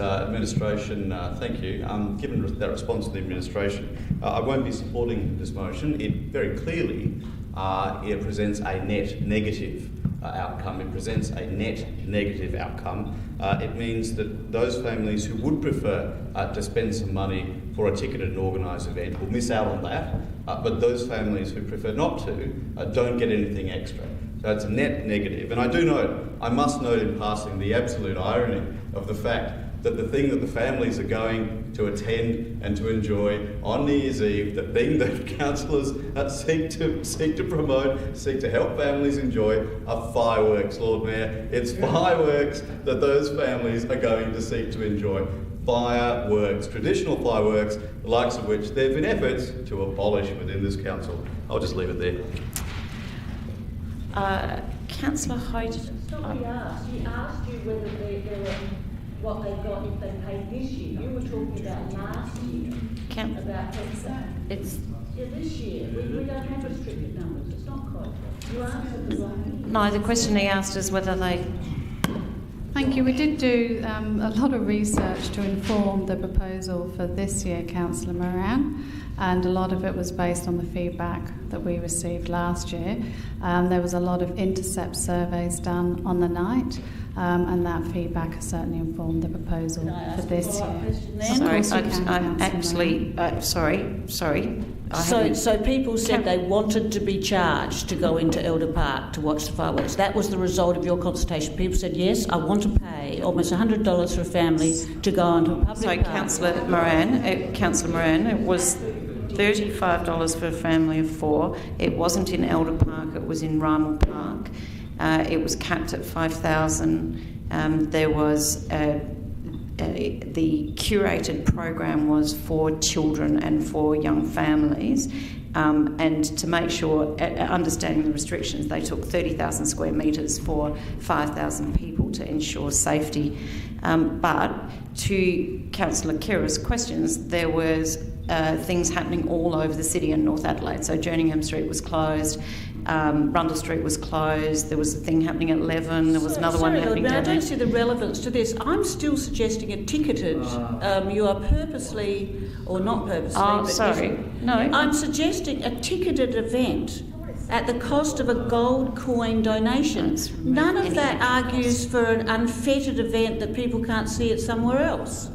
administration, thank you. Given that response to the administration, I won't be supporting this motion. It very clearly it presents a net negative outcome. It presents a net negative outcome. It means that those families who would prefer to spend some money for a ticketed and organised event will miss out on that, but those families who prefer not to don't get anything extra. So it's a net negative. And I must note in passing the absolute irony of the fact that the thing that the families are going to attend and to enjoy on New Year's Eve, the thing that councillors seek to promote, seek to help families enjoy, are fireworks, Lord Mayor. It's fireworks that those families are going to seek to enjoy. Fireworks, traditional fireworks, the likes of which there have been efforts to abolish within this council. I'll just leave it there. Councillor Hoyt. He asked you whether they were what they got if they paid this year. You were talking about last year. About it's this year. We don't have restricted numbers. It's not quite. You answered the wrong thing. No, the question he asked is whether they. Thank you. We did do a lot of research to inform the proposal for this year, Councillor Moran, and a lot of it was based on the feedback that we received last year. There was a lot of intercept surveys done on the night, and that feedback has certainly informed the proposal for this year. Sorry. So people said they wanted to be charged to go into Elder Park to watch the fireworks. That was the result of your consultation. People said, yes, I want to pay almost $100 for a family to go onto a public park. Councillor Moran, it was $35 for a family of four. It wasn't in Elder Park, it was in Rymel Park. It was capped at $5,000. There was the curated program was for children and for young families, and to make sure, understanding the restrictions, they took 30,000 square metres for 5,000 people to ensure safety. But to Councillor Kira's questions, there was things happening all over the city and North Adelaide. So Jerningham Street was closed, Rundle Street was closed, there was a thing happening at Leven, there was another one happening down I don't see the relevance to this. I'm still suggesting a ticketed, you are purposely, or not purposely, I'm suggesting a ticketed event at the cost of a gold coin donation. None of that argues for an unfettered event that people can't see it somewhere else.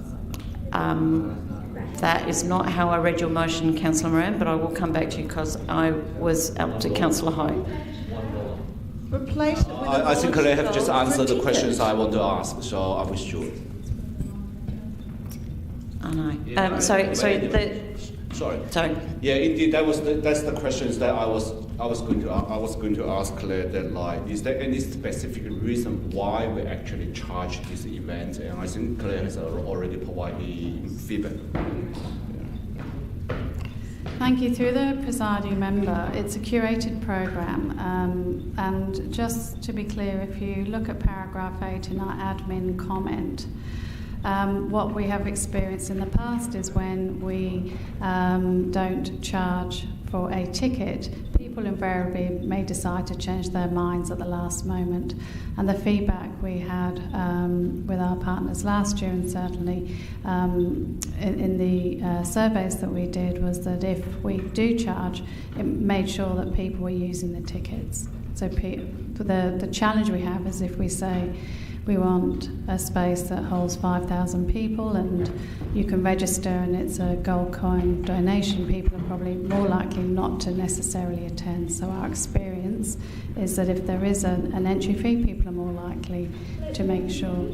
That is not how I read your motion, Councillor Moran, but I will come back to you because I was up to Councillor Hoy. Replace it with I think Claire have just answered the questions I want to ask, so I withdraw. I know. Sorry. Yeah, indeed, that's the questions that I was going to ask Claire. That like, is there any specific reason why we actually charge this event? And I think Claire has already provided feedback. Thank you. Through the presiding member, it's a curated programme, and just to be clear, if you look at paragraph 8 in our admin comment, What we have experienced in the past is when we don't charge for a ticket, people invariably may decide to change their minds at the last moment. And the feedback we had with our partners last year, and certainly in the surveys that we did, was that if we do charge, it made sure that people were using the tickets. So the challenge we have is if we say we want a space that holds 5,000 people and you can register and it's a gold coin donation, people are probably more likely not to necessarily attend. So our experience is that if there is an entry fee, people are more likely to make sure.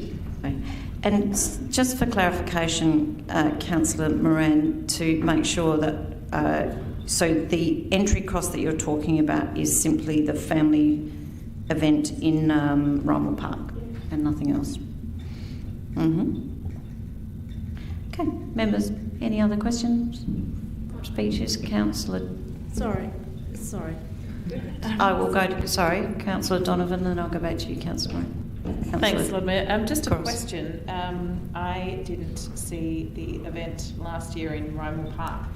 And just for clarification, Councillor Moran, to make sure that, so the entry cost that you're talking about is simply the family event in Rymal Park and nothing else? Okay, members, any other questions? Speeches? Councillor? Sorry. I will go to, Councillor Donovan, then I'll go back to you, Councillor Moran. Thanks, Lord Mayor. Just a question. I didn't see the event last year in Rymal Park.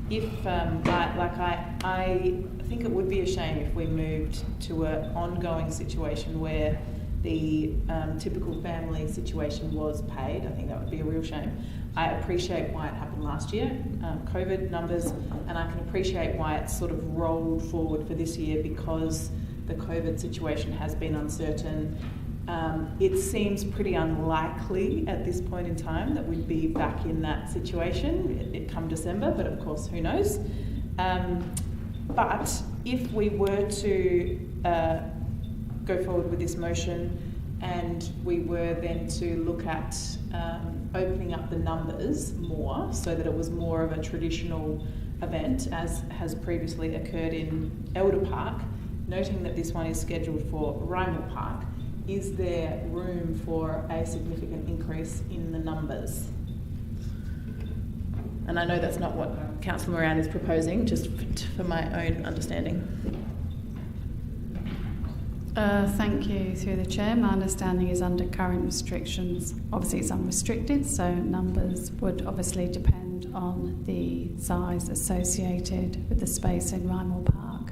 If, I think it would be a shame if we moved to an ongoing situation where the typical family situation was paid. I think that would be a real shame. I appreciate why it happened last year, COVID numbers, and I can appreciate why it's sort of rolled forward for this year because the COVID situation has been uncertain. It seems pretty unlikely at this point in time that we'd be back in that situation it come December, but of course, who knows? But if we were to go forward with this motion and we were then to look at opening up the numbers more so that it was more of a traditional event as has previously occurred in Elder Park, noting that this one is scheduled for Rymal Park, is there room for a significant increase in the numbers? And I know that's not what Councillor Moran is proposing, just for my own understanding. Thank you, through the Chair. My understanding is under current restrictions, obviously it's unrestricted, so numbers would obviously depend on the size associated with the space in Rymal Park.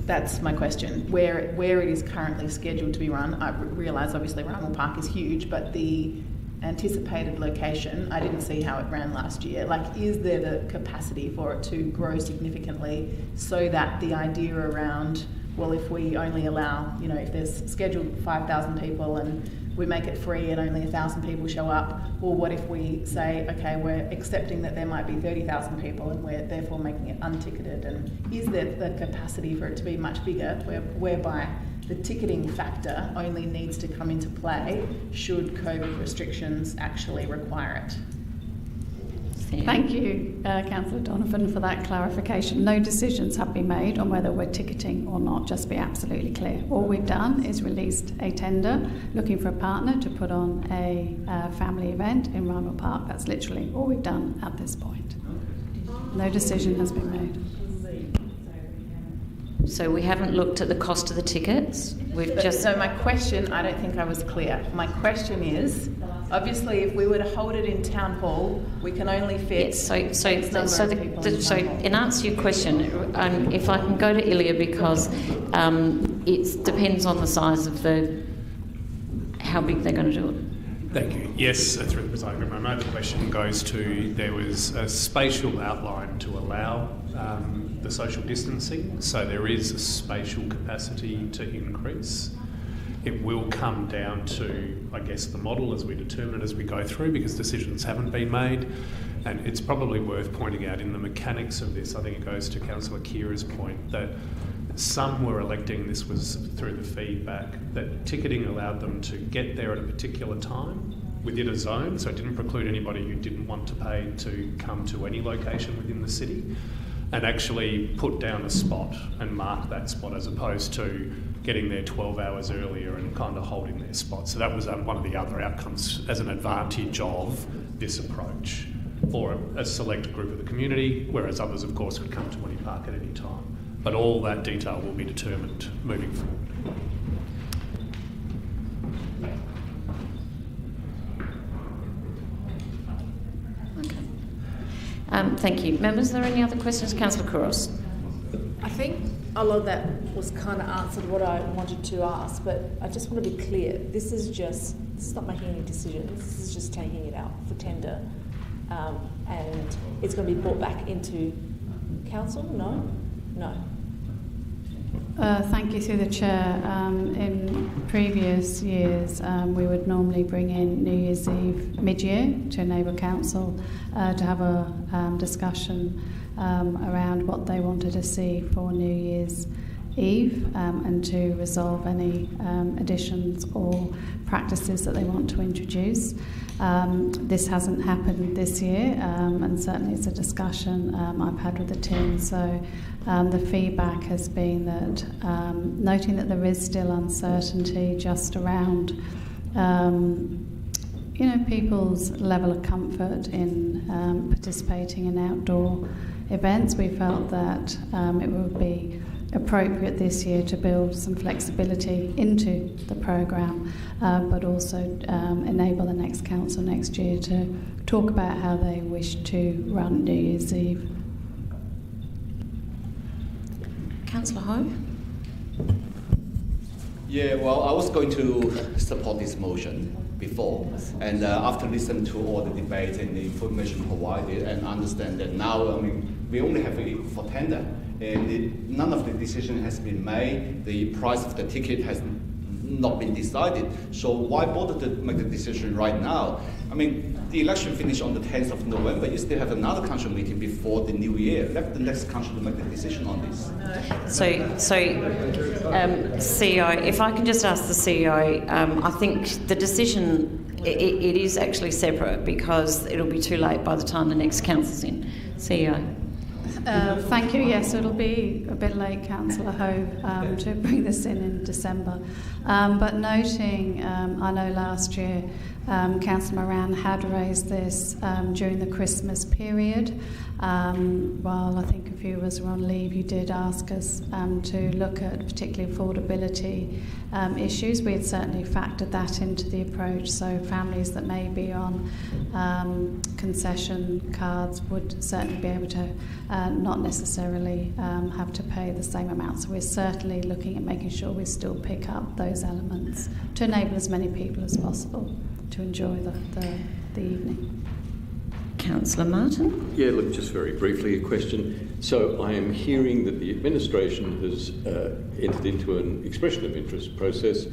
That's my question. Where it is currently scheduled to be run, I realise obviously Rymal Park is huge, but the anticipated location, I didn't see how it ran last year. Like, is there the capacity for it to grow significantly so that the idea around, well, if we only allow, if there's scheduled 5,000 people and we make it free and only 1,000 people show up, or what if we say, okay, we're accepting that there might be 30,000 people and we're therefore making it unticketed, and is there the capacity for it to be much bigger whereby the ticketing factor only needs to come into play should COVID restrictions actually require it? Thank you, Councillor Donovan, for that clarification. No decisions have been made on whether we're ticketing or not, just to be absolutely clear. All we've done is released a tender looking for a partner to put on a family event in Rymal Park. That's literally all we've done at this point. No decision has been made. So we haven't looked at the cost of the tickets. So my question, I don't think I was clear. My question is, obviously, if we were to hold it in Town Hall, we can only fit So in answer to your question, if I can go to Ilya, because it depends on the size of how big they're going to do it. Thank you. Yes, through the presiding member, I know the question goes to, there was a spatial outline to allow the social distancing, so there is a spatial capacity to increase. It will come down to, I guess, the model as we determine it as we go through, because decisions haven't been made. And it's probably worth pointing out in the mechanics of this, I think it goes to Councillor Kira's point, that some were electing, this was through the feedback, that ticketing allowed them to get there at a particular time within a zone, so it didn't preclude anybody who didn't want to pay to come to any location within the city, and actually put down a spot and mark that spot, as opposed to getting there 12 hours earlier and kind of holding their spot. So that was one of the other outcomes as an advantage of this approach for a select group of the community, whereas others, of course, could come to any park at any time. But all that detail will be determined moving forward. Thank you. Members, are there any other questions? Councillor Kouros. I think a lot of that was kind of answered what I wanted to ask, but I just want to be clear. This is not making any decisions. This is just taking it out for tender, and it's going to be brought back into council. No. Thank you through the chair. In previous years, we would normally bring in New Year's Eve mid-year to enable council to have a discussion around what they wanted to see for New Year's Eve and to resolve any additions or practices that they want to introduce. This hasn't happened this year, and certainly it's a discussion I've had with the team. So the feedback has been that, noting that there is still uncertainty just around people's level of comfort in participating in outdoor events, we felt that it would be appropriate this year to build some flexibility into the programme, but also enable the next council next year to talk about how they wish to run New Year's Eve. Councillor Ho? Yeah, well, I was going to support this motion before, and after listening to all the debate and the information provided, and understand that now, we only have it for tender, and none of the decision has been made. The price of the ticket has not been decided. So why bother to make the decision right now? The election finished on the 10th of November. You still have another council meeting before the new year. Let the next council to make the decision on this. CEO, if I can just ask the CEO, I think the decision, it is actually separate because it'll be too late by the time the next council's in. CEO. Thank you. Yes, it'll be a bit late, Councillor Ho, to bring this in December. But noting, I know last year Councillor Moran had raised this during the Christmas period. While I think a few of us were on leave, you did ask us to look at particularly affordability issues. We had certainly factored that into the approach. So families that may be on concession cards would certainly be able to not necessarily have to pay the same amount. So we're certainly looking at making sure we still pick up those elements to enable as many people as possible to enjoy the evening. Councillor Martin? Yeah, look, just very briefly a question. So I am hearing that the administration has entered into an expression of interest process.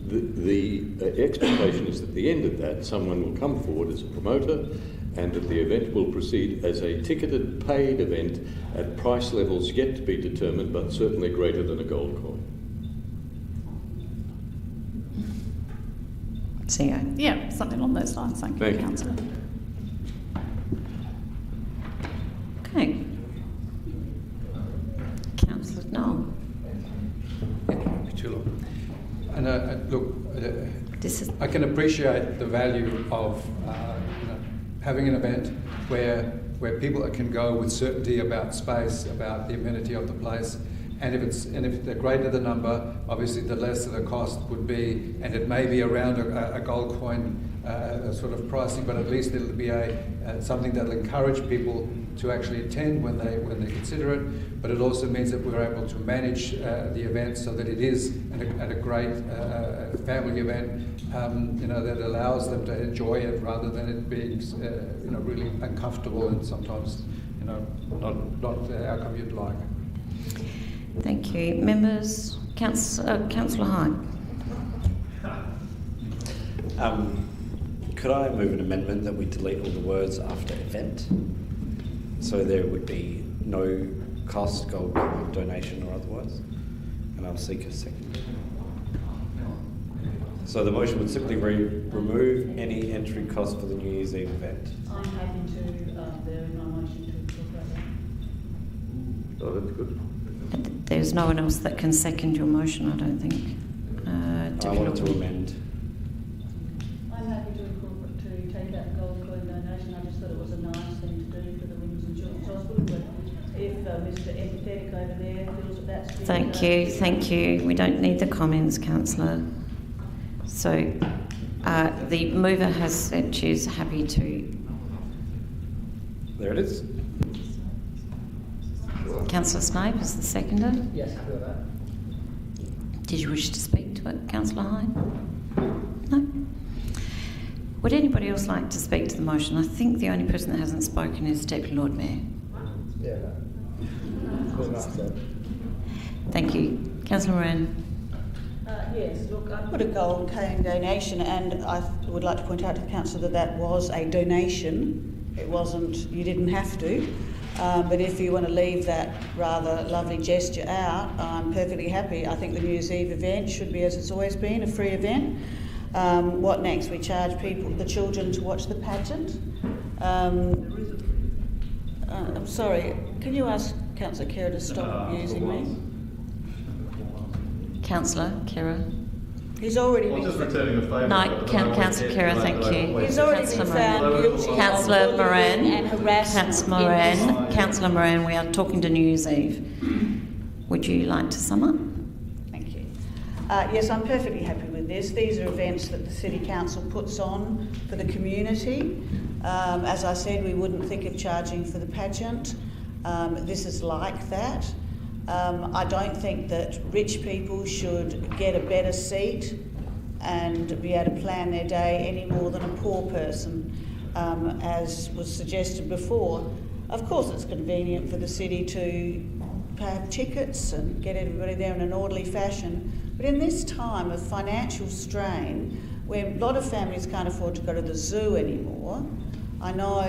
The expectation is that at the end of that, someone will come forward as a promoter and that the event will proceed as a ticketed, paid event at price levels yet to be determined, but certainly greater than a gold coin. CEO? Yeah, something along those lines. Thank you, Councillor. Okay. Councillor Noel. It won't be too long. And look, I can appreciate the value of having an event where people can go with certainty about space, about the amenity of the place. And if the greater the number, obviously the lesser the cost would be, and it may be around a gold coin sort of pricing, but at least it'll be something that'll encourage people to actually attend when they consider it. But it also means that we're able to manage the event so that it is at a great family event, that allows them to enjoy it rather than it being really uncomfortable and sometimes not the outcome you'd like. Thank you. Members, Councillor Hyde. Could I move an amendment that we delete all the words after event? So there would be no cost, gold coin, donation or otherwise? And I'll seek a second. So the motion would simply remove any entry cost for the New Year's Eve event. I'm happy to bear in my motion to talk about that. Oh, that's good. There's no one else that can second your motion, I don't think. I wanted to amend. I'm happy to take out gold coin donation. I just thought it was a nice thing to do for the Women's Insurance Hospital. But if Mr. Empathetic over there feels that that's... Thank you. We don't need the comments, Councillor. So the mover has said she's happy to... There it is. Councillor Snape is the seconder. Yes, happy with that. Did you wish to speak to it, Councillor Hyde? No? Would anybody else like to speak to the motion? I think the only person that hasn't spoken is Deputy Lord Mayor. Yeah, no. Thank you. Councillor Moran. Yes, look, I put a gold cane donation, and I would like to point out to the council that that was a donation. It wasn't, you didn't have to. But if you want to leave that rather lovely gesture out, I'm perfectly happy. I think the New Year's Eve event should be, as it's always been, a free event. What next? We charge the children to watch the pageant. I'm sorry, can you ask Councillor Kerr to stop using me? Councillor Kerr. He's already been... just returning a favour. No, Councillor Kerr, thank you. He's already been found guilty. Councillor Moran. And harassment. Councillor Moran. Councillor Moran, we are talking to New Year's Eve. Would you like to sum up? Thank you. Yes, I'm perfectly happy with this. These are events that the City Council puts on for the community. As I said, we wouldn't think of charging for the pageant. This is like that. I don't think that rich people should get a better seat and be able to plan their day any more than a poor person, as was suggested before. Of course, it's convenient for the city to have tickets and get everybody there in an orderly fashion, but in this time of financial strain, where a lot of families can't afford to go to the zoo anymore, I know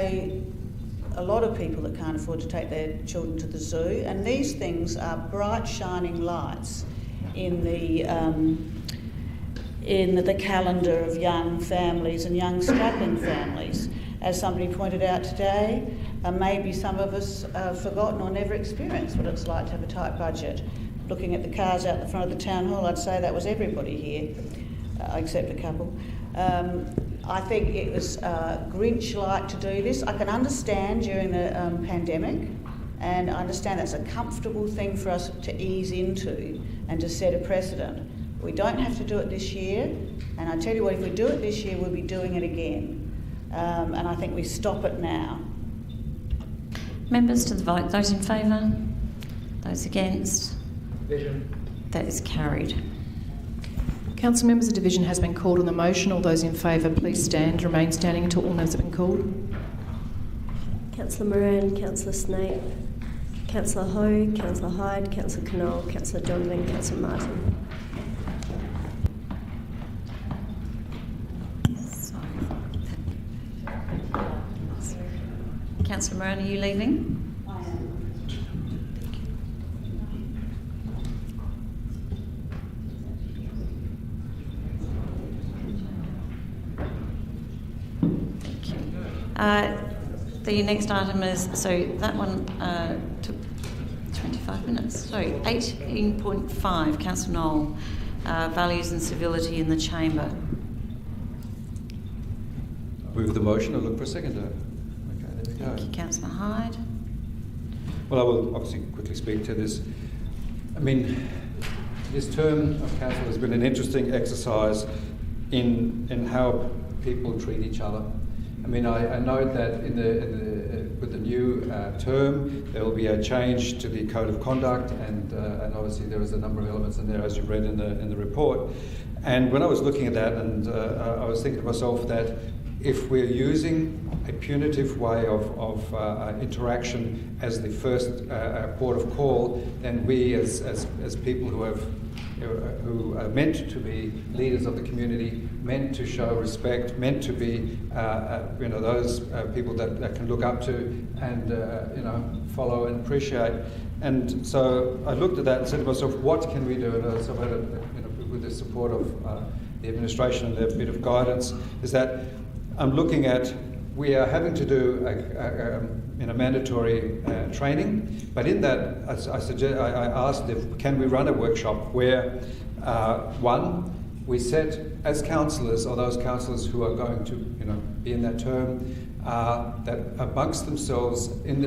a lot of people that can't afford to take their children to the zoo, and these things are bright shining lights in the calendar of young families and young strapping families. As somebody pointed out today, maybe some of us have forgotten or never experienced what it's like to have a tight budget. Looking at the cars out the front of the town hall, I'd say that was everybody here, except a couple. I think it was Grinch-like to do this. I can understand during the pandemic, and I understand that's a comfortable thing for us to ease into and to set a precedent. We don't have to do it this year, and I tell you what, if we do it this year, we'll be doing it again. And I think we stop it now. Members to the vote. Those in favour? Those against? Division. That is carried. Council members, a division has been called on the motion. All those in favour, please stand. Remain standing until all names have been called. Councillor Moran, Councillor Snape, Councillor Ho, Councillor Hyde, Councillor Knoll, Councillor Donovan, Councillor Martin. Councillor Moran, are you leaving? The next item is, so that one took 25 minutes. Sorry, 18.5, Councillor Knoll, values and civility in the chamber. Move the motion and look for a seconder. Okay, there we go. Thank you, Councillor Hyde. Well, I will obviously quickly speak to this. I mean, this term of council has been an interesting exercise in how people treat each other. I mean, I note that with the new term, there will be a change to the code of conduct, and obviously there is a number of elements in there, as you read in the report. And when I was looking at that, and I was thinking to myself that if we're using a punitive way of interaction as the first port of call, then we, as people who are meant to be leaders of the community, meant to show respect, meant to be those people that can look up to and follow and appreciate. And so I looked at that and said to myself, what can we do? And so I had with the support of the administration and their bit of guidance, is that I'm looking at, we are having to do mandatory training, but in that I asked if can we run a workshop where one, we set as councillors, or those councillors who are going to be in that term, that amongst themselves in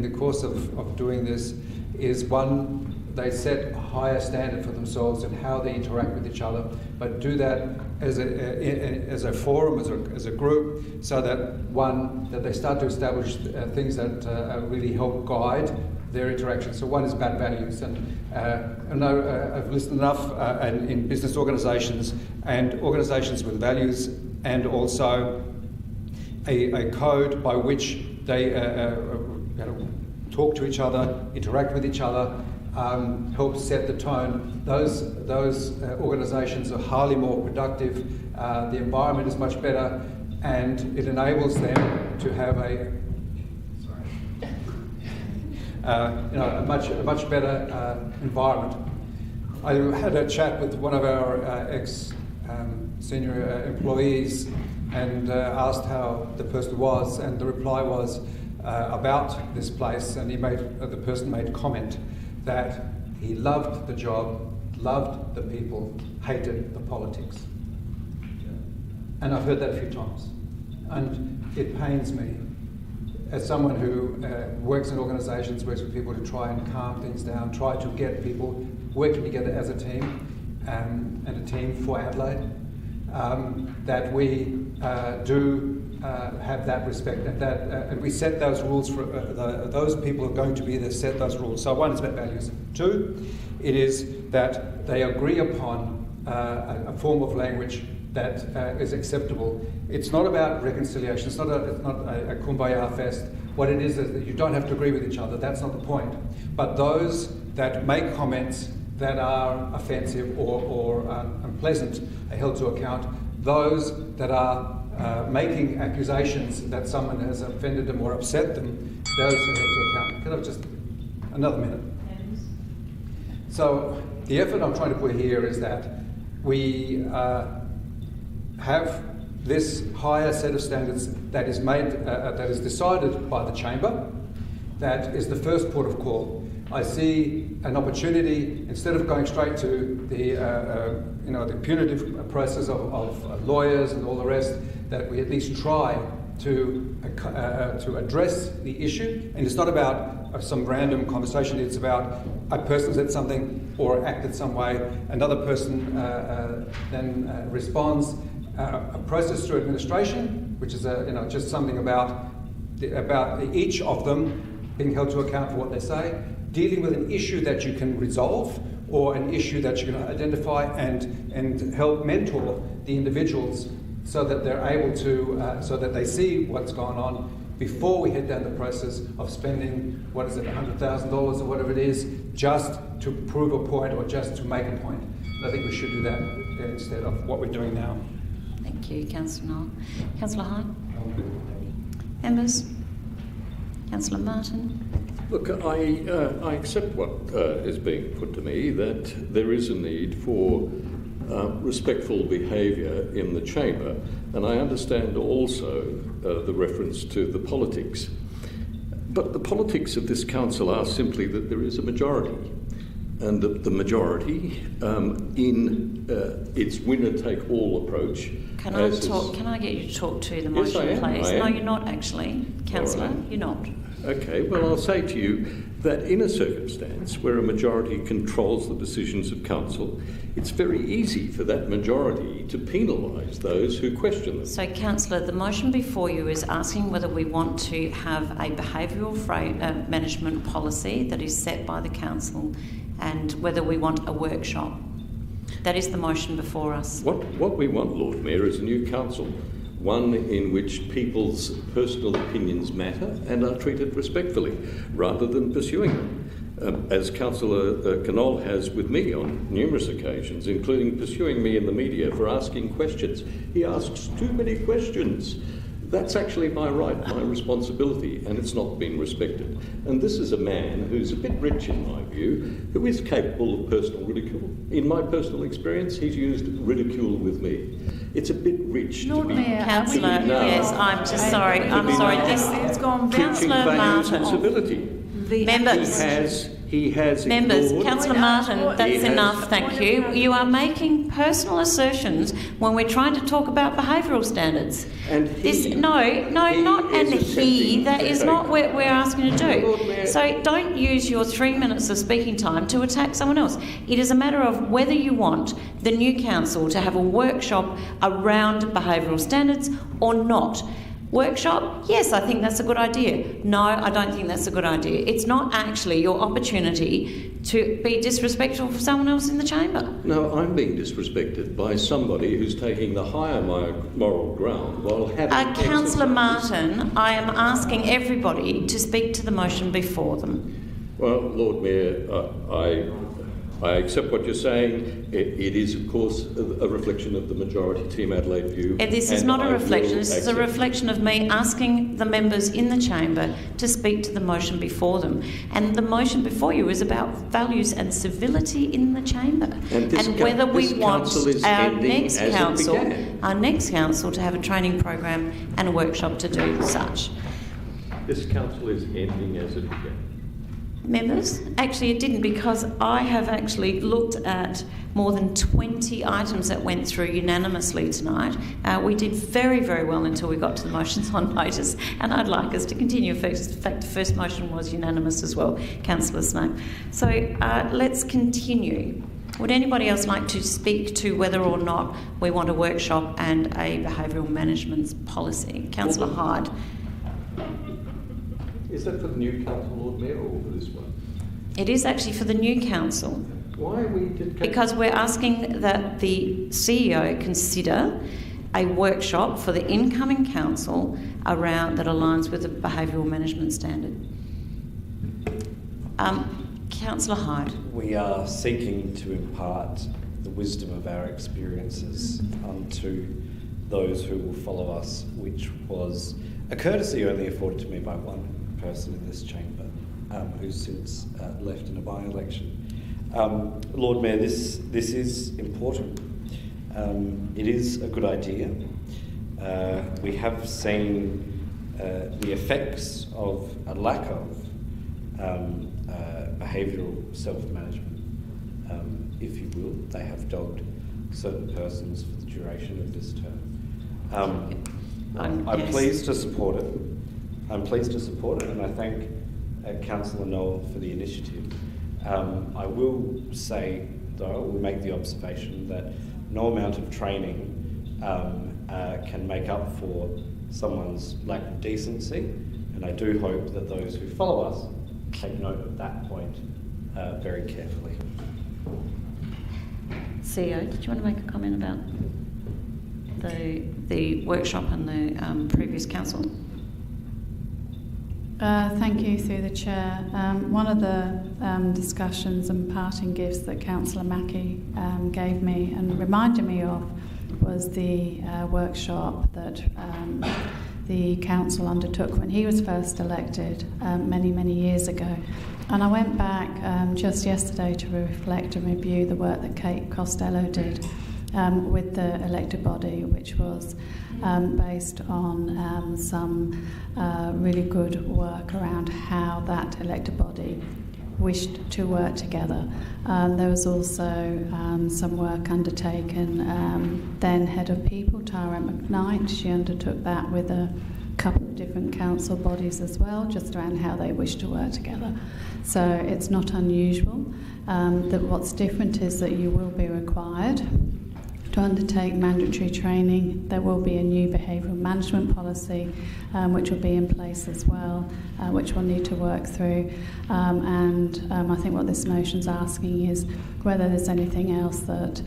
the course of doing this is one, they set a higher standard for themselves in how they interact with each other, but do that as a forum, as a group, so that one, that they start to establish things that really help guide their interaction. So one is about values, and I know I've listened enough in business organisations and organisations with values, and also a code by which they talk to each other, interact with each other, help set the tone. Those organisations are highly more productive. The environment is much better, and it enables them to have a much better environment. I had a chat with one of our ex-senior employees and asked how the person was, and the reply was about this place, and the person made comment that he loved the job, loved the people, hated the politics. And I've heard that a few times, and it pains me as someone who works in organisations, works with people to try and calm things down, try to get people working together as a team, and a team for Adelaide, that we do have that respect, and that and we set those rules for those people who are going to be there. Set those rules. So one is about values. Two, it is that they agree upon a form of language that is acceptable. It's not about reconciliation. It's not a kumbaya fest. What it is that you don't have to agree with each other. That's not the point. But those that make comments that are offensive or unpleasant are held to account. Those that are making accusations that someone has offended them or upset them, those are held to account. Can I have just another minute? So the effort I'm trying to put here is that we have this higher set of standards that is made, that is decided by the chamber. That is the first port of call. I see an opportunity, instead of going straight to the punitive process of lawyers and all the rest, that we at least try to address the issue. And it's not about some random conversation. It's about a person said something or acted some way, another person then responds. A process through administration, which is just something about each of them being held to account for what they say, dealing with an issue that you can resolve or an issue that you can identify and help mentor the individuals so that they're able to, so that they see what's going on before we head down the process of spending, $100,000 or whatever it is, just to prove a point or just to make a point. And I think we should do that instead of what we're doing now. Thank you, Councillor Knoll. Councillor Hyde? Members? Councillor Martin? Look, I accept what is being put to me, that there is a need for respectful behaviour in the chamber, and I understand also the reference to the politics. But the politics of this council are simply that there is a majority, and that the majority, in its winner-take-all approach... Can I get you to talk to the motion, yes, please? I am. No, you're not actually, Councillor. Right. You're not. Okay, well, I'll say to you that in a circumstance where a majority controls the decisions of council, it's very easy for that majority to penalise those who question them. So, Councillor, the motion before you is asking whether we want to have a behavioural management policy that is set by the council and whether we want a workshop. That is the motion before us. What we want, Lord Mayor, is a new council, one in which people's personal opinions matter and are treated respectfully, rather than pursuing them, as Councillor Knoll has with me on numerous occasions, including pursuing me in the media for asking questions. He asks too many questions. That's actually my right, my responsibility, and it's not been respected. And this is a man who's a bit rich, in my view, who is capable of personal ridicule. In my personal experience, he's used ridicule with me. It's a bit rich Lord to be... Mayor, Councillor, yes, I'm just sorry. I'm sorry. It's gone Councillor Martin. And civility. Members. He has Members, ignored... Councillor Martin, that's enough, thank you. You are making personal assertions when we're trying to talk about behavioural standards. And That is not what we're asking to do. So don't use your 3 minutes of speaking time to attack someone else. It is a matter of whether you want the new council to have a workshop around behavioural standards or not. Workshop? Yes, I think that's a good idea. No, I don't think that's a good idea. It's not actually your opportunity to be disrespectful for someone else in the chamber. No, I'm being disrespected by somebody who's taking the higher moral ground while having... Councillor Martin, I am asking everybody to speak to the motion before them. Well, Lord Mayor, I accept what you're saying. It is, of course, a reflection of the majority Team Adelaide view. This is not a reflection. This is a reflection of me asking the members in the chamber to speak to the motion before them. And the motion before you is about values and civility in the chamber. And whether we want our next council to have a training program and a workshop to do such. This council is ending as it began. Members, actually it didn't, because I have actually looked at more than 20 items that went through unanimously tonight. We did very, very well until we got to the motions on notice, and I'd like us to continue. In fact, the first motion was unanimous as well, Councillor Snape. So let's continue. Would anybody else like to speak to whether or not we want a workshop and a behavioural management policy? Councillor Hyde. Is that for the new council, Lord Mayor, or for this one? It is actually for the new council. Why are we... Because we're asking that the CEO consider a workshop for the incoming council around that aligns with the behavioural management standard. Councillor Hyde. We are seeking to impart the wisdom of our experiences unto those who will follow us, which was a courtesy only afforded to me by one person in this chamber, who's since left in a by-election. Lord Mayor, this is important. It is a good idea. We have seen the effects of a lack of behavioural self-management, if you will. They have dogged certain persons for the duration of this term. I'm pleased to support it. I'm pleased to support it, and I thank Councillor Noel for the initiative. I will say, though, I will make the observation that no amount of training can make up for someone's lack of decency, and I do hope that those who follow us take note of that point very carefully. CEO, did you want to make a comment about the workshop and the previous council? Thank you, through the chair. One of the discussions and parting gifts that Councillor Mackie gave me and reminded me of was the workshop that the council undertook when he was first elected many, many years ago. And I went back just yesterday to reflect and review the work that Kate Costello did with the elected body, which was based on some really good work around how that elected body wished to work together. There was also some work undertaken, then Head of People, Tara McKnight. She undertook that with a couple of different council bodies as well, just around how they wish to work together. So it's not unusual. That what's different is that you will be required to undertake mandatory training. There will be a new behavioural management policy which will be in place as well, which we'll need to work through. And I think what this motion's asking is whether there's anything else that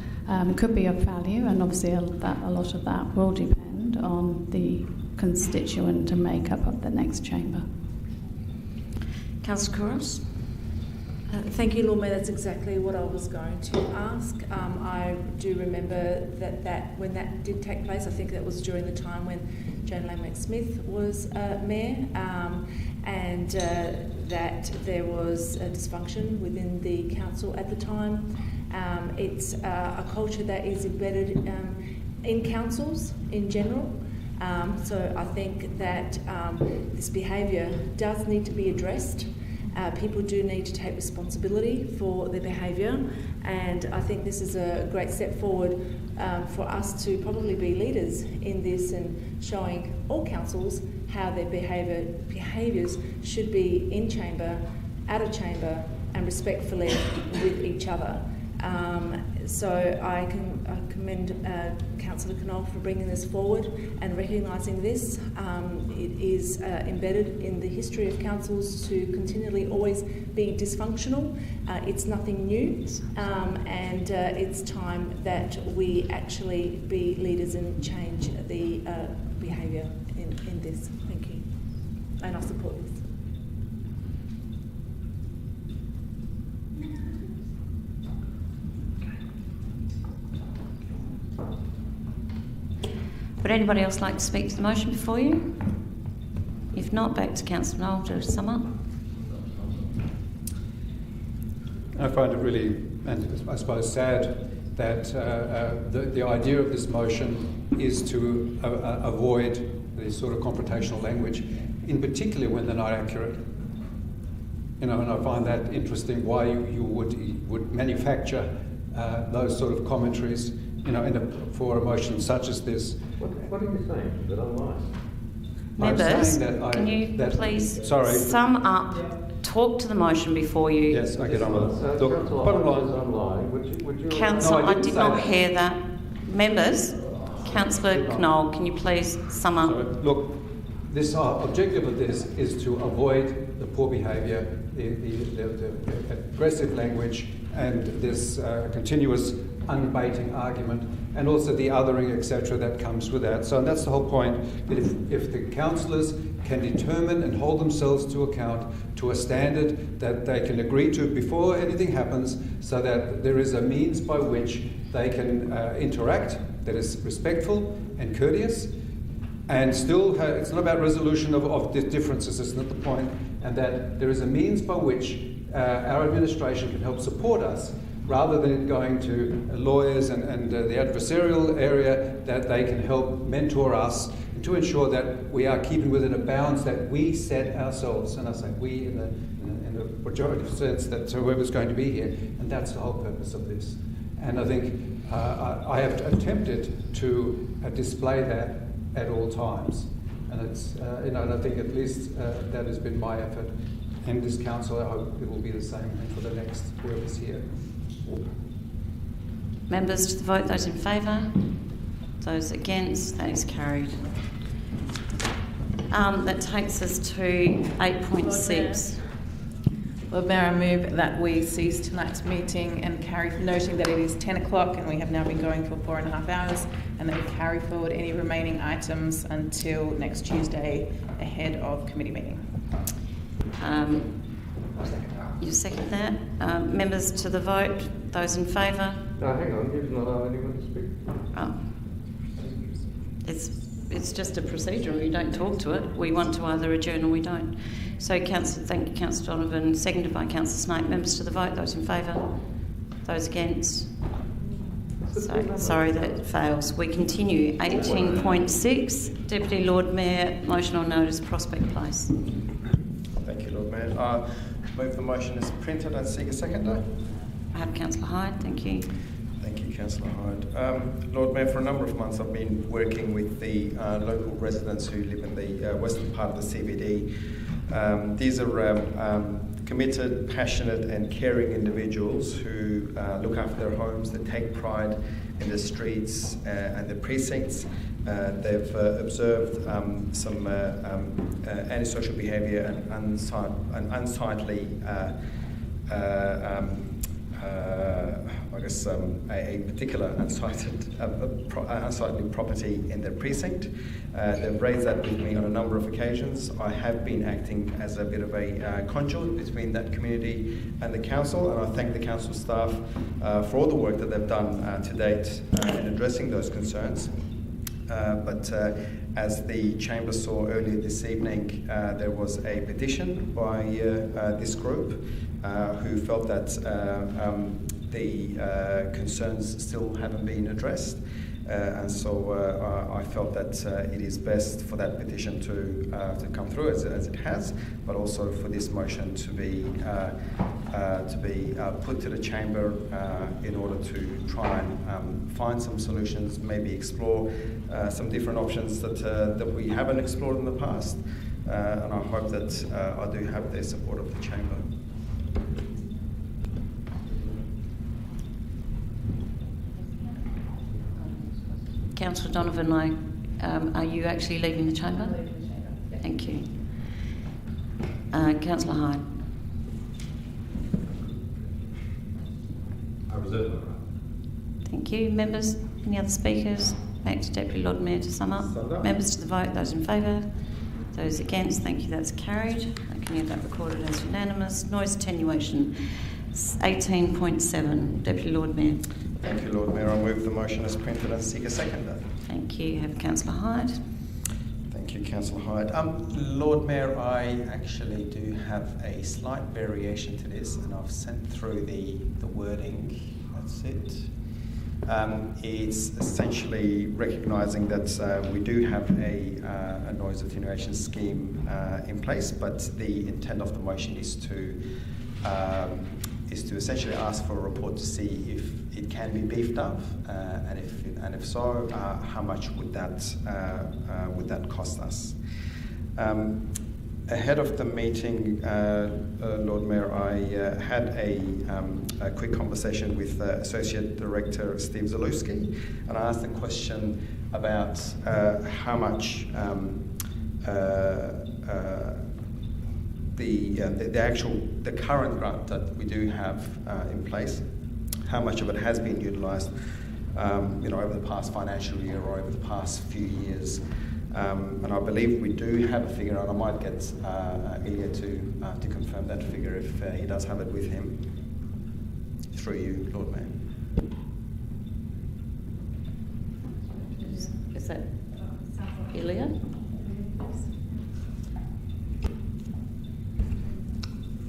could be of value, and obviously a lot of that will depend on the constituent and makeup of the next chamber. Councillor Couros. Thank you, Lord Mayor. That's exactly what I was going to ask. I do remember that when that did take place, I think that was during the time when Jane Lamec-Smith was mayor, and that there was a dysfunction within the council at the time. It's a culture that is embedded in councils in general. So I think that this behaviour does need to be addressed. People do need to take responsibility for their behaviour, and I think this is a great step forward for us to probably be leaders in this and showing all councils how their behaviours should be in chamber, out of chamber, and respectfully with each other. So I commend Councillor Knoll for bringing this forward and recognising this. It is embedded in the history of councils to continually always be dysfunctional. It's nothing new, and it's time that we actually be leaders and change the behaviour in this. Thank you. And I support this. Would anybody else like to speak to the motion before you? If not, back to Councillor Knoll to sum up. I find it really, and I suppose sad, that the idea of this motion is to avoid the sort of confrontational language, in particular when they're not accurate. And I find that interesting, why you would manufacture those sort of commentaries, for a motion such as this. What are you saying? That I'm right? Members, can you please sum up, talk to the motion before you... Yes, I get on with it. Look, bottom line... Councillor, I did not hear that. Members, Councillor Knoll, can you please sum up? Sorry. Look, this objective of this is to avoid the poor behaviour, the aggressive language, and this continuous unbaiting argument, and also the othering, etc., that comes with that. So that's the whole point, that if the councillors can determine and hold themselves to account to a standard that they can agree to before anything happens, so that there is a means by which they can interact that is respectful and courteous, and still it's not about resolution of differences, it's not the point, and that there is a means by which our administration can help support us, rather than going to lawyers and the adversarial area, that they can help mentor us to ensure that we are keeping within a bounds that we set ourselves. And I say we in the pejorative sense, that whoever's going to be here, and that's the whole purpose of this. And I think I have attempted to display that at all times, and it's and I think at least that has been my effort. And this council, I hope it will be the same for the next whoever's here. Members to the vote, those in favour? Those against? That is carried. That takes us to 8.6. Lord Mayor, I move that we cease tonight's meeting and noting that it is 10 o'clock and we have now been going for 4.5 hours, and that we carry forward any remaining items until next Tuesday ahead of committee meeting. You second that? Members to the vote, those in favour? No, hang on, you've not allowed anyone to speak. Oh. It's just a procedural, you don't talk to it. We want to either adjourn or we don't. So, thank you, Councillor Donovan, seconded by Councillor Snape. Members to the vote, those in favour? Those against? Sorry, that fails. We continue. 18.6, Deputy Lord Mayor, motion on notice, Prospect Place. Thank you, Lord Mayor. Move the motion as printed and seek a seconder. I have Councillor Hyde, thank you. Thank you, Councillor Hyde. Lord Mayor, for a number of months I've been working with the local residents who live in the western part of the CBD. These are committed, passionate and caring individuals who look after their homes, they take pride in the streets and the precincts. They've observed some antisocial behaviour and unsightly, a particular unsightly property in their precinct. They've raised that with me on a number of occasions. I have been acting as a bit of a conduit between that community and the council, and I thank the council staff for all the work that they've done to date in addressing those concerns. But as the Chamber saw earlier this evening, there was a petition by this group who felt that the concerns still haven't been addressed. And so I felt that it is best for that petition to come through as it has, but also for this motion to be put to the Chamber in order to try and find some solutions, maybe explore some different options that we haven't explored in the past. And I hope that I do have the support of the Chamber. Councillor Donovan, are you actually leaving the chamber? I'm leaving the chamber. Yeah. Thank you. Councillor Hyde. I reserve my right. Thank you. Members, any other speakers? Back to Deputy Lord Mayor to sum up. Members to the vote, those in favour? Those against? Thank you, that's carried. I can have that recorded as unanimous. Noise attenuation, 18.7. Deputy Lord Mayor. Thank you, Lord Mayor. I move the motion as printed and seek a seconder. Thank you. Have Councillor Hyde. Thank you, Councillor Hyde. Lord Mayor, I actually do have a slight variation to this, and I've sent through the wording. That's it. It's essentially recognising that we do have a noise attenuation scheme in place, but the intent of the motion is to essentially ask for a report to see if it can be beefed up, and if so, how much would that cost us? Ahead of the meeting, Lord Mayor, I had a quick conversation with Associate Director Steve Zalewski, and I asked a question about how much the current grant that we do have in place, how much of it has been utilised, over the past financial year or over the past few years. And I believe we do have a figure, and I might get Ilya to confirm that figure if he does have it with him. Through you, Lord Mayor. Is that Ilya?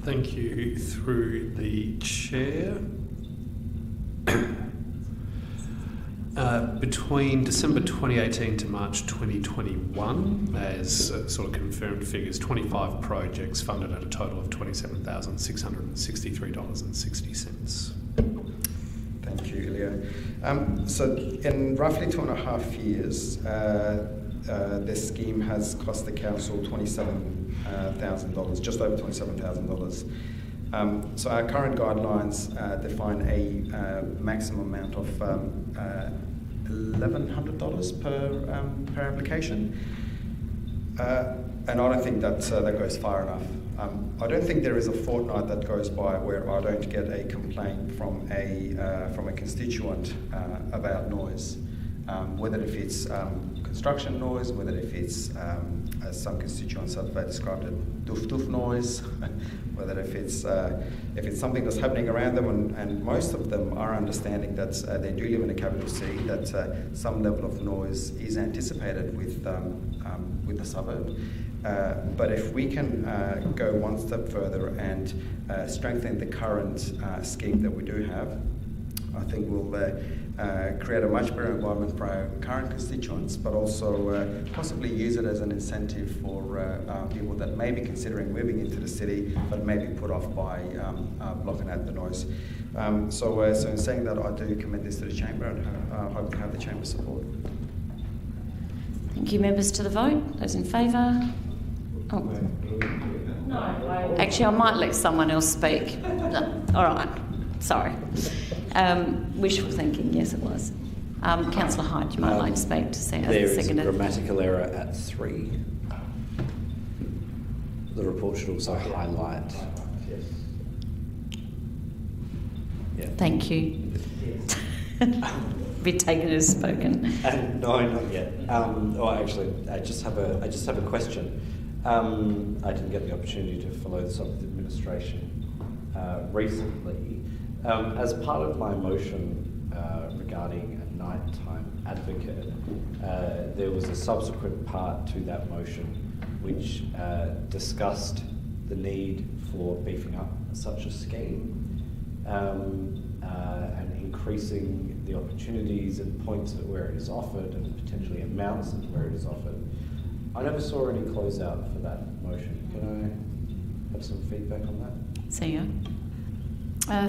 Thank you. Through the chair. Between December 2018 to March 2021, as sort of confirmed figures, 25 projects funded at a total of $27,663.60. Thank you, Ilya. So in roughly 2.5 years, this scheme has cost the council $27,000, just over $27,000. So our current guidelines define a maximum amount of $1,100 per application, and I don't think that goes far enough. I don't think there is a fortnight that goes by where I don't get a complaint from a constituent about noise, whether if it's construction noise, whether if it's as some constituents have described it, doof noise, whether if it's something that's happening around them, and most of them are understanding that they do live in a capital city, that some level of noise is anticipated with the suburb. But if we can go one step further and strengthen the current scheme that we do have, I think we'll create a much better environment for our current constituents, but also possibly use it as an incentive for people that may be considering moving into the city, but may be put off by blocking out the noise. So in saying that, I do commend this to the Chamber, and hope to have the Chamber's support. Thank you. Members to the vote. Those in favour? Oh. No, actually, I might let someone else speak. No. All right. Sorry. Wishful thinking, yes it was. Councillor Hyde, you might like to speak to say as there the seconder. There is a grammatical error at 3. The report should also highlight. Yes. Yeah. Thank you. Be taken as spoken. No, not yet. Actually, I just have a question. I didn't get the opportunity to follow this up with administration recently. As part of my motion regarding a nighttime advocate, there was a subsequent part to that motion which discussed the need for beefing up such a scheme and increasing the opportunities and points at where it is offered and potentially amounts at where it is offered. I never saw any closeout for that motion. Can I have some feedback on that? See ya.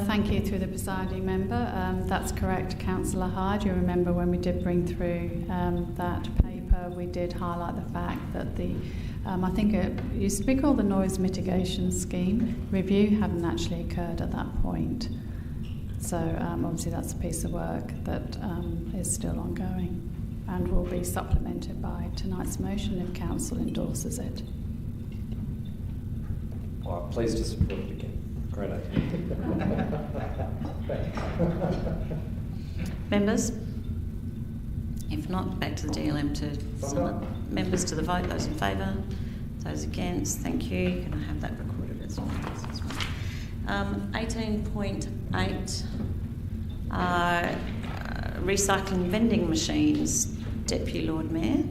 Thank you through the presiding member. That's correct, Councillor Hyde. You remember when we did bring through that paper, we did highlight the fact that I think it used to be called the Noise Mitigation Scheme. Review hadn't actually occurred at that point. So obviously that's a piece of work that is still ongoing. and will be supplemented by tonight's motion if Council endorses it. Well, I'm pleased to support it again. Great idea. Members? If not, back to the DLM to sum up. Members to the vote. Those in favour? Those against? Thank you. Can I have that recorded as well? 18.8 recycling vending machines. Deputy Lord Mayor.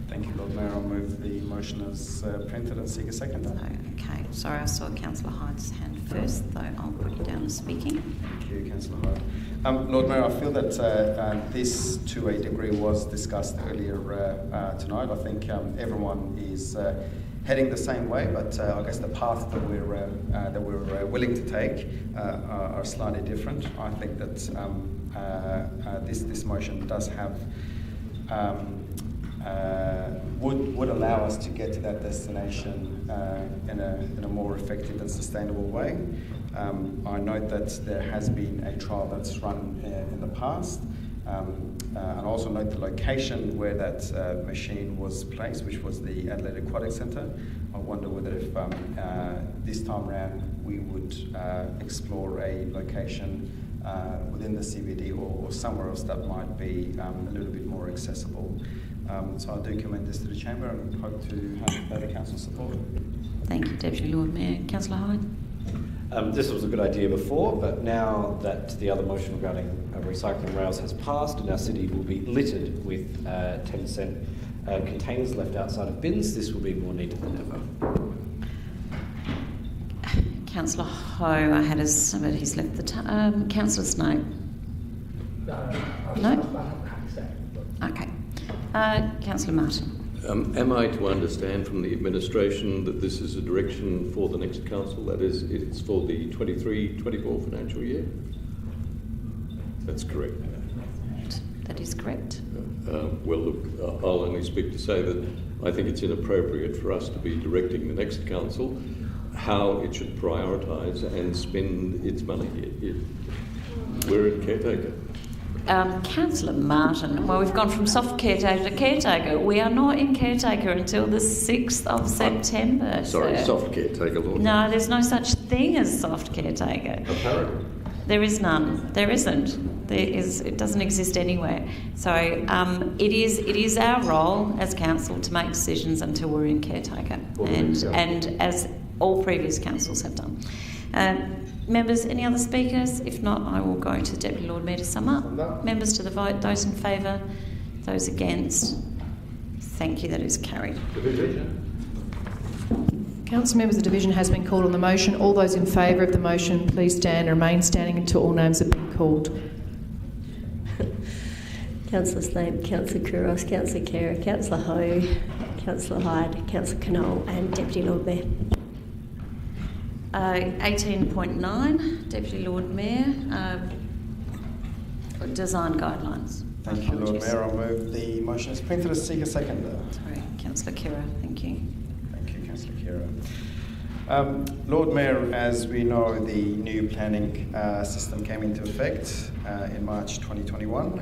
Thank you, Lord Mayor. I'll move the motion as printed and seek a second. Okay. Sorry, I saw Councillor Hyde's hand first, though I'll put you down as speaking. Thank you, Councillor Hyde. Lord Mayor, I feel that this, to a degree, was discussed earlier tonight. I think everyone is heading the same way, but I guess the path that we're willing to take are slightly different. I think that this motion does have would allow us to get to that destination in a more effective and sustainable way. I note that there has been a trial that's run in the past, and also note the location where that machine was placed, which was the Adelaide Aquatic Centre. I wonder whether if this time around we would explore a location within the CBD or somewhere else that might be a little bit more accessible. So I do commend this to the Chamber and hope to have further Council support. Thank you, Deputy Lord Mayor. Councillor Hyde? This was a good idea before, but now that the other motion regarding recycling rails has passed and our city will be littered with 10-cent containers left outside of bins, this will be more needed than ever. Councillor Ho, I had but he's left the Councillor Snow. No? Okay. Councillor Martin. Am I to understand from the administration that this is a direction for the next council? That is, it's for the 23-24 financial year? That's correct. That is correct. Well, look, I'll only speak to say that I think it's inappropriate for us to be directing the next council how it should prioritise and spend its money. We're in caretaker. Councillor Martin, well, we've gone from soft caretaker to caretaker. We are not in caretaker until the 6th of September. Sorry, sir. soft caretaker, Lord. No, there's no such thing as soft caretaker. Apparently. There is none. There isn't. It doesn't exist anywhere. So it is our role as council to make decisions until we're in caretaker, and as all previous councils have done. Members, any other speakers? If not, I will go to the Deputy Lord Mayor to sum up. Members to the vote, those in favour, those against. Thank you, that is carried. Council members, the division has been called on the motion. All those in favour of the motion, please stand and remain standing until all names have been called. Councillor Snape, Councillor Kouros, Councillor Khera, Councillor Ho, Councillor Hyde, Councillor Knoll and Deputy Lord Mayor. 18.9, Deputy Lord Mayor, design guidelines. Thank you, Lord Mayor. I'll move the motion as printed as seek a seconder. Sorry, Councillor Khera, thank you. Thank you, Councillor Khera. Lord Mayor, as we know, the new planning system came into effect in March 2021.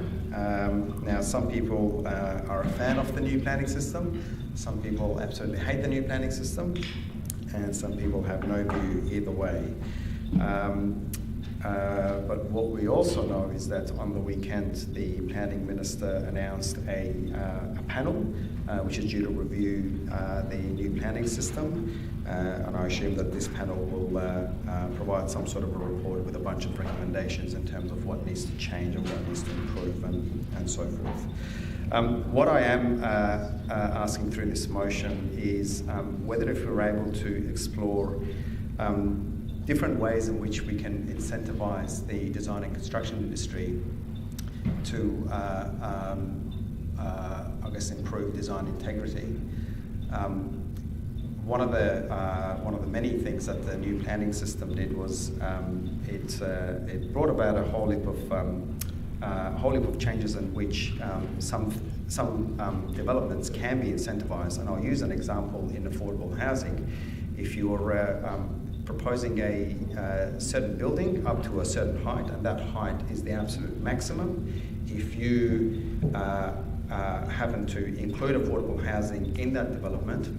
Now, some people are a fan of the new planning system. Some people absolutely hate the new planning system. And some people have no view either way. But what we also know is that on the weekend, the planning minister announced a panel which is due to review the new planning system. And I assume that this panel will provide some sort of a report with a bunch of recommendations in terms of what needs to change and what needs to improve and so forth. What I am asking through this motion is whether if we're able to explore different ways in which we can incentivise the design and construction industry to, I guess, improve design integrity. One of the many things that the new planning system did was it brought about a whole heap of changes in which some developments can be incentivised, and I'll use an example in affordable housing. If you're proposing a certain building up to a certain height, and that height is the absolute maximum, if you happen to include affordable housing in that development,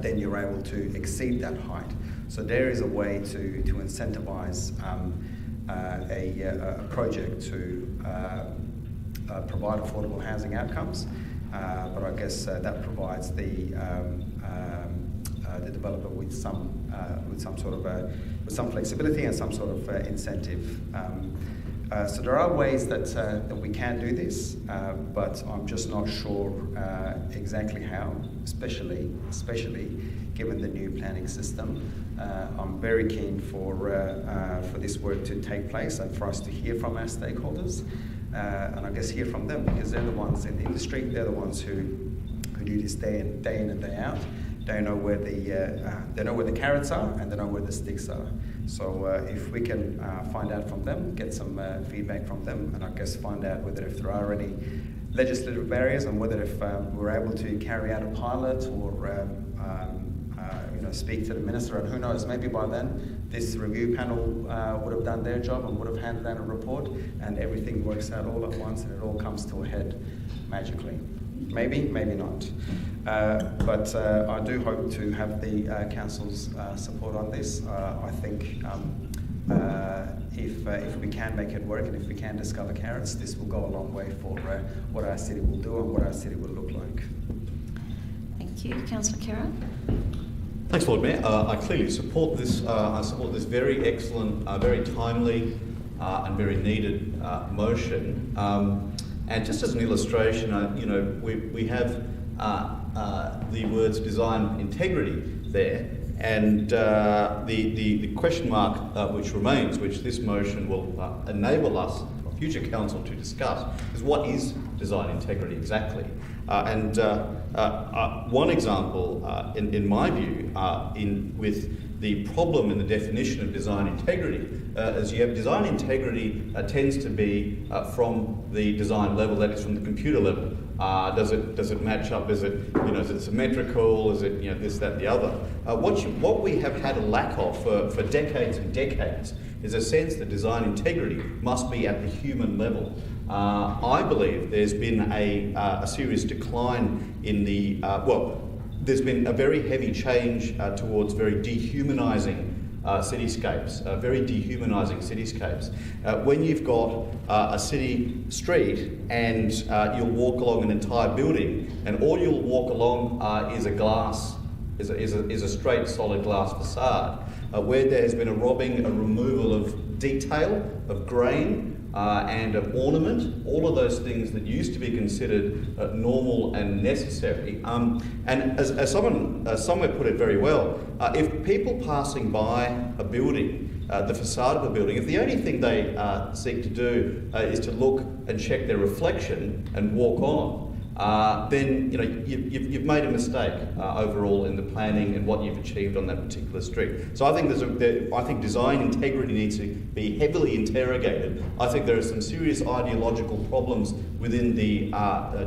then you're able to exceed that height. So there is a way to incentivise a project to provide affordable housing outcomes, but I guess that provides the developer with some flexibility and some sort of incentive. So there are ways that we can do this, but I'm just not sure exactly how, especially given the new planning system. I'm very keen for this work to take place and for us to hear from our stakeholders, and I guess hear from them, because they're the ones in the industry, they're the ones who do this day in and day out. They know where the carrots are and they know where the sticks are. So if we can find out from them, get some feedback from them, and I guess find out whether if there are any legislative barriers and whether if we're able to carry out a pilot or speak to the minister, and who knows, maybe by then this review panel would have done their job and would have handed down a report and everything works out all at once and it all comes to a head magically. Maybe, maybe not. But I do hope to have the council's support on this. I think if we can make it work and if we can discover carrots, this will go a long way for what our city will do and what our city will look like. Thank you. Councillor Kerr. Thanks, Lord Mayor. I clearly support this. I support this very excellent, very timely and very needed motion. And just as an illustration, we have the words design integrity there, and the question mark which remains, which this motion will enable us, future council, to discuss, is what is design integrity exactly? One example, in my view, with the problem in the definition of design integrity, is you have design integrity tends to be from the design level, that is from the computer level. Does it match up? Is it is it symmetrical? Is it this, that, the other? What we have had a lack of for decades and decades is a sense that design integrity must be at the human level. I believe there's been a serious decline in the there's been a very heavy change towards very dehumanising cityscapes, very dehumanising cityscapes. When you've got a city street and you'll walk along an entire building, and all you'll walk along is a glass, is a straight solid glass facade, where there has been a robbing, a removal of detail, of grain, and of ornament, all of those things that used to be considered normal and necessary. And as someone somewhere put it very well, if people passing by a building, the facade of a building, if the only thing they seek to do is to look and check their reflection and walk on, then you've made a mistake overall in the planning and what you've achieved on that particular street. So I think I think design integrity needs to be heavily interrogated. I think there are some serious ideological problems within the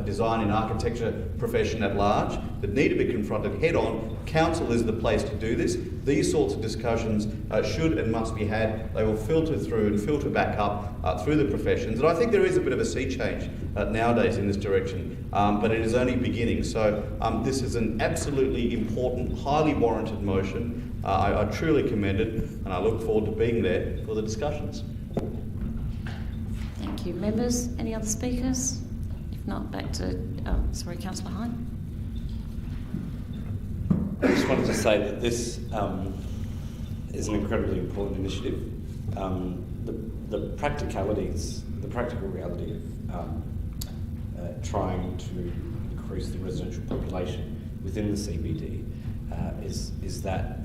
design and architecture profession at large that need to be confronted head on. Council is the place to do this. These sorts of discussions should and must be had. They will filter through and filter back up through the professions. And I think there is a bit of a sea change nowadays in this direction, but it is only beginning. So this is an absolutely important, highly warranted motion. I truly commend it, and I look forward to being there for the discussions. Thank you. Members, any other speakers? If not, back to, Councillor Hyde. I just wanted to say that this is an incredibly important initiative. The practicalities, the practical reality of trying to increase the residential population within the CBD is that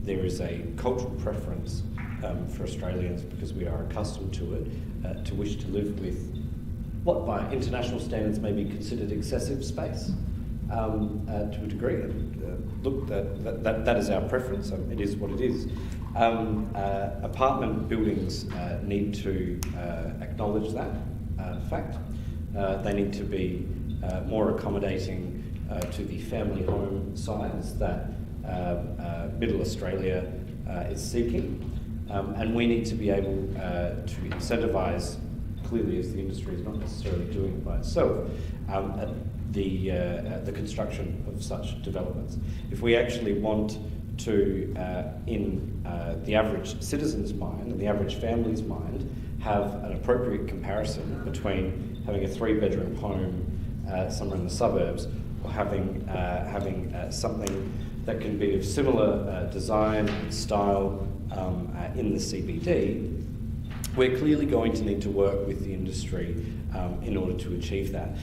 there is a cultural preference for Australians, because we are accustomed to it, to wish to live with what by international standards may be considered excessive space to a degree. Look, that is our preference. It is what it is. Apartment buildings need to acknowledge that fact. They need to be more accommodating to the family home size that Middle Australia is seeking. And we need to be able to incentivise clearly as the industry is not necessarily doing it by itself, the construction of such developments. If we actually want to, in the average citizen's mind and the average family's mind, have an appropriate comparison between having a 3-bedroom home somewhere in the suburbs or having something that can be of similar design and style in the CBD, we're clearly going to need to work with the industry in order to achieve that.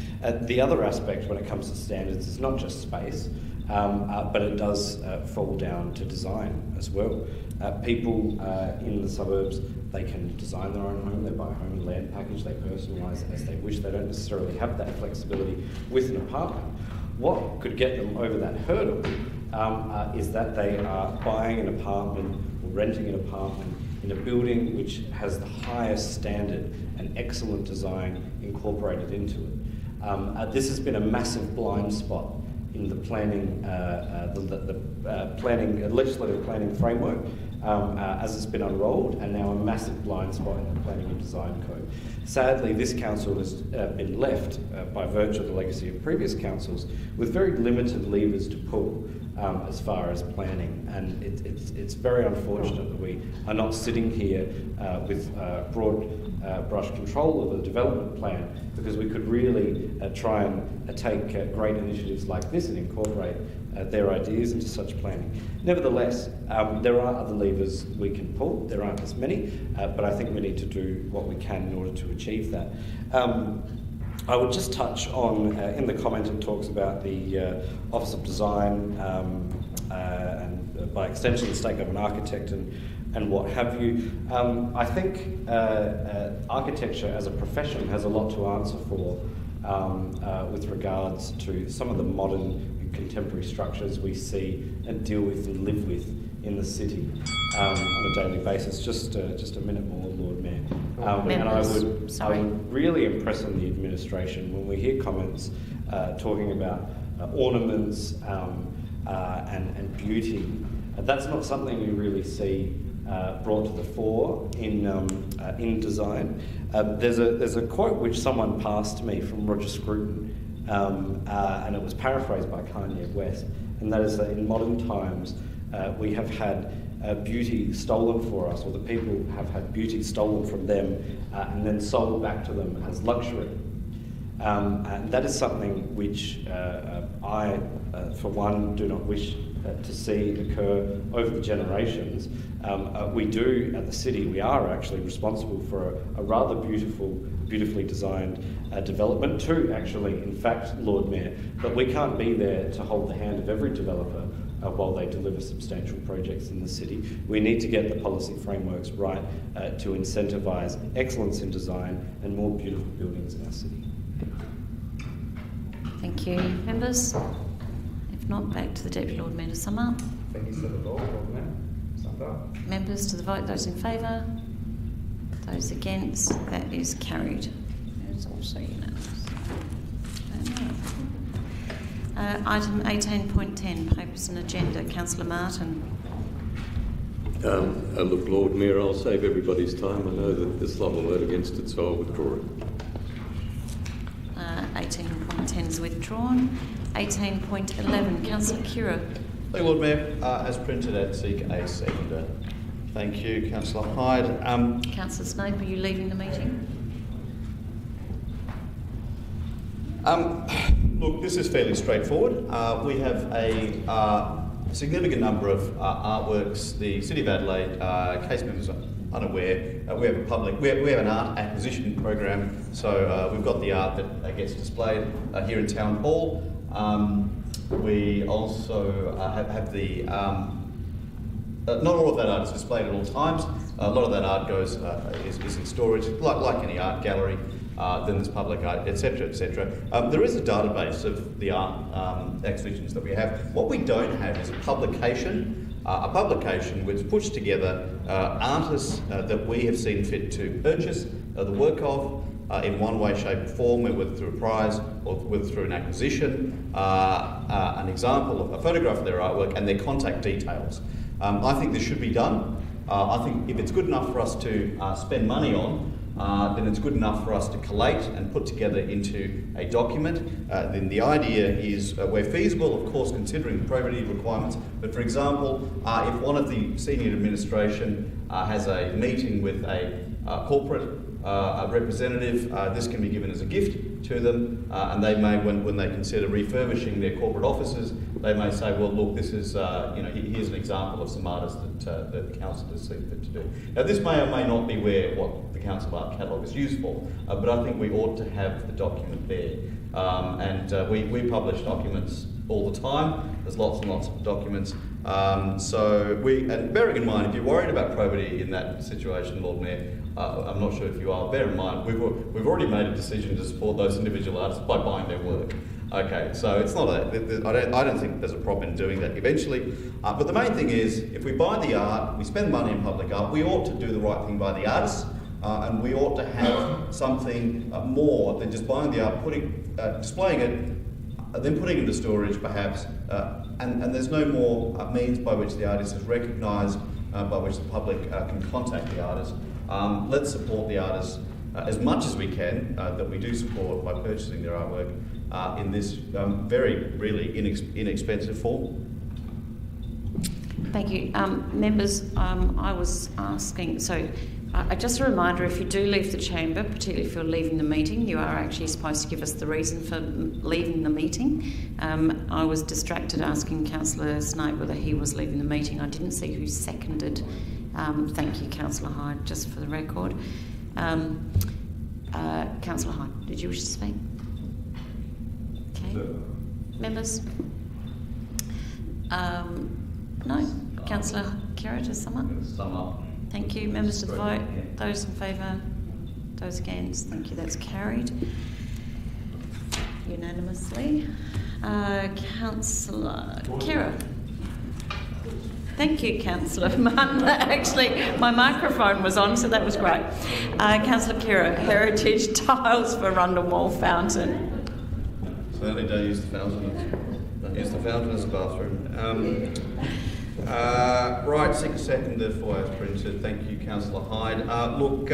The other aspect when it comes to standards is not just space, but it does fall down to design as well. People in the suburbs, they can design their own home, they buy a home and land package, they personalise it as they wish. They don't necessarily have that flexibility with an apartment. What could get them over that hurdle is that they are buying an apartment or renting an apartment in a building which has the highest standard and excellent design incorporated into it. This has been a massive blind spot in the planning, legislative planning framework as it's been unrolled, and now a massive blind spot in the planning and design code. Sadly, this council has been left, by virtue of the legacy of previous councils, with very limited levers to pull as far as planning, and it's very unfortunate that we are not sitting here with broad brush control of the development plan, because we could really try and take great initiatives like this and incorporate their ideas into such planning. Nevertheless, there are other levers we can pull. There aren't as many, but I think we need to do what we can in order to achieve that. I would just touch on, in the comment it talks about the Office of Design and by extension the State Government Architect and what have you. I think architecture as a profession has a lot to answer for with regards to some of the modern contemporary structures we see and deal with and live with in the city on a daily basis. Just a minute more, Lord Mayor. And I would really impress on the administration when we hear comments talking about ornaments and beauty. That's not something you really see brought to the fore in design. There's a quote which someone passed to me from Roger Scruton, and it was paraphrased by Kanye West, and that is that in modern times we have had beauty stolen for us, or the people have had beauty stolen from them and then sold back to them as luxury. And that is something which I, for one, do not wish to see occur over the generations. We do, at the city, we are actually responsible for a rather beautifully designed development too, actually, in fact, Lord Mayor, but we can't be there to hold the hand of every developer while they deliver substantial projects in the city. We need to get the policy frameworks right to incentivise excellence in design and more beautiful buildings in our city. Thank you. Members? If not, back to the Deputy Lord Mayor to sum up. Thank you, Senator Lord Mayor. Summed up. Members to the vote. Those in favour? Those against? That is carried. It is also unanimous. Item 18.10, Papers and Agenda. Councillor Martin. Look, Lord Mayor, I'll save everybody's time. I know that there's a lot of vote against it, so I'll withdraw it. 18.10 is withdrawn. 18.11, Councillor Kira. Thank you, Lord Mayor. As printed, I'd seek a seconder. Thank you, Councillor Hyde. Councillor Snape, are you leaving the meeting? Look, this is fairly straightforward. We have a significant number of artworks. The City of Adelaide, case members are unaware, we have an art acquisition program, so we've got the art that gets displayed here in Town Hall. We also have the not all of that art is displayed at all times. A lot of that art goes is in storage, like any art gallery. Then there's public art, etc., etc. There is a database of the art exhibitions that we have. What we don't have is a publication which puts together artists that we have seen fit to purchase the work of in one way, shape or form, whether through a prize or whether through an acquisition, an example, a photograph of their artwork and their contact details. I think this should be done. I think if it's good enough for us to spend money on, then it's good enough for us to collate and put together into a document. Then the idea is, where feasible, of course, considering probity requirements, but for example, if one of the senior administration has a meeting with a corporate representative, this can be given as a gift to them, and they may, when they consider refurbishing their corporate offices, they may say, well, look, this is, here's an example of some artists that the council has seen fit to do. Now, this may or may not be what the Council of Art catalogue is used for, but I think we ought to have the document there. We publish documents all the time. There's lots and lots of documents. And bearing in mind, if you're worried about probity in that situation, Lord Mayor, I'm not sure if you are, bear in mind, we've already made a decision to support those individual artists by buying their work. Okay, so it's not I don't think there's a problem in doing that eventually. But the main thing is, if we buy the art, we spend money in public art, we ought to do the right thing by the artists, and we ought to have something more than just buying the art, displaying it, then putting it into storage perhaps, and there's no more means by which the artist is recognised, by which the public can contact the artist. Let's support the artists as much as we can, that we do support by purchasing their artwork in this very, really inexpensive form. Thank you. Members, I was asking, just a reminder, if you do leave the chamber, particularly if you're leaving the meeting, you are actually supposed to give us the reason for leaving the meeting. I was distracted asking Councillor Snape whether he was leaving the meeting. I didn't see who seconded. Thank you, Councillor Hyde, just for the record. Councillor Hyde, did you wish to speak? Okay. Members? No? Councillor Kira, to sum up? Sum up. Thank you. Members to the vote. Those in favour? Those against? Thank you. That's carried unanimously. Councillor Kira. Thank you, Councillor Martin. Actually, my microphone was on, so that was great. Councillor Kira, heritage tiles for Rundle Mall fountain. Certainly don't use the fountain. Don't use the fountain as a bathroom. Right, 6 seconded for as printed. Thank you, Councillor Hyde. Look,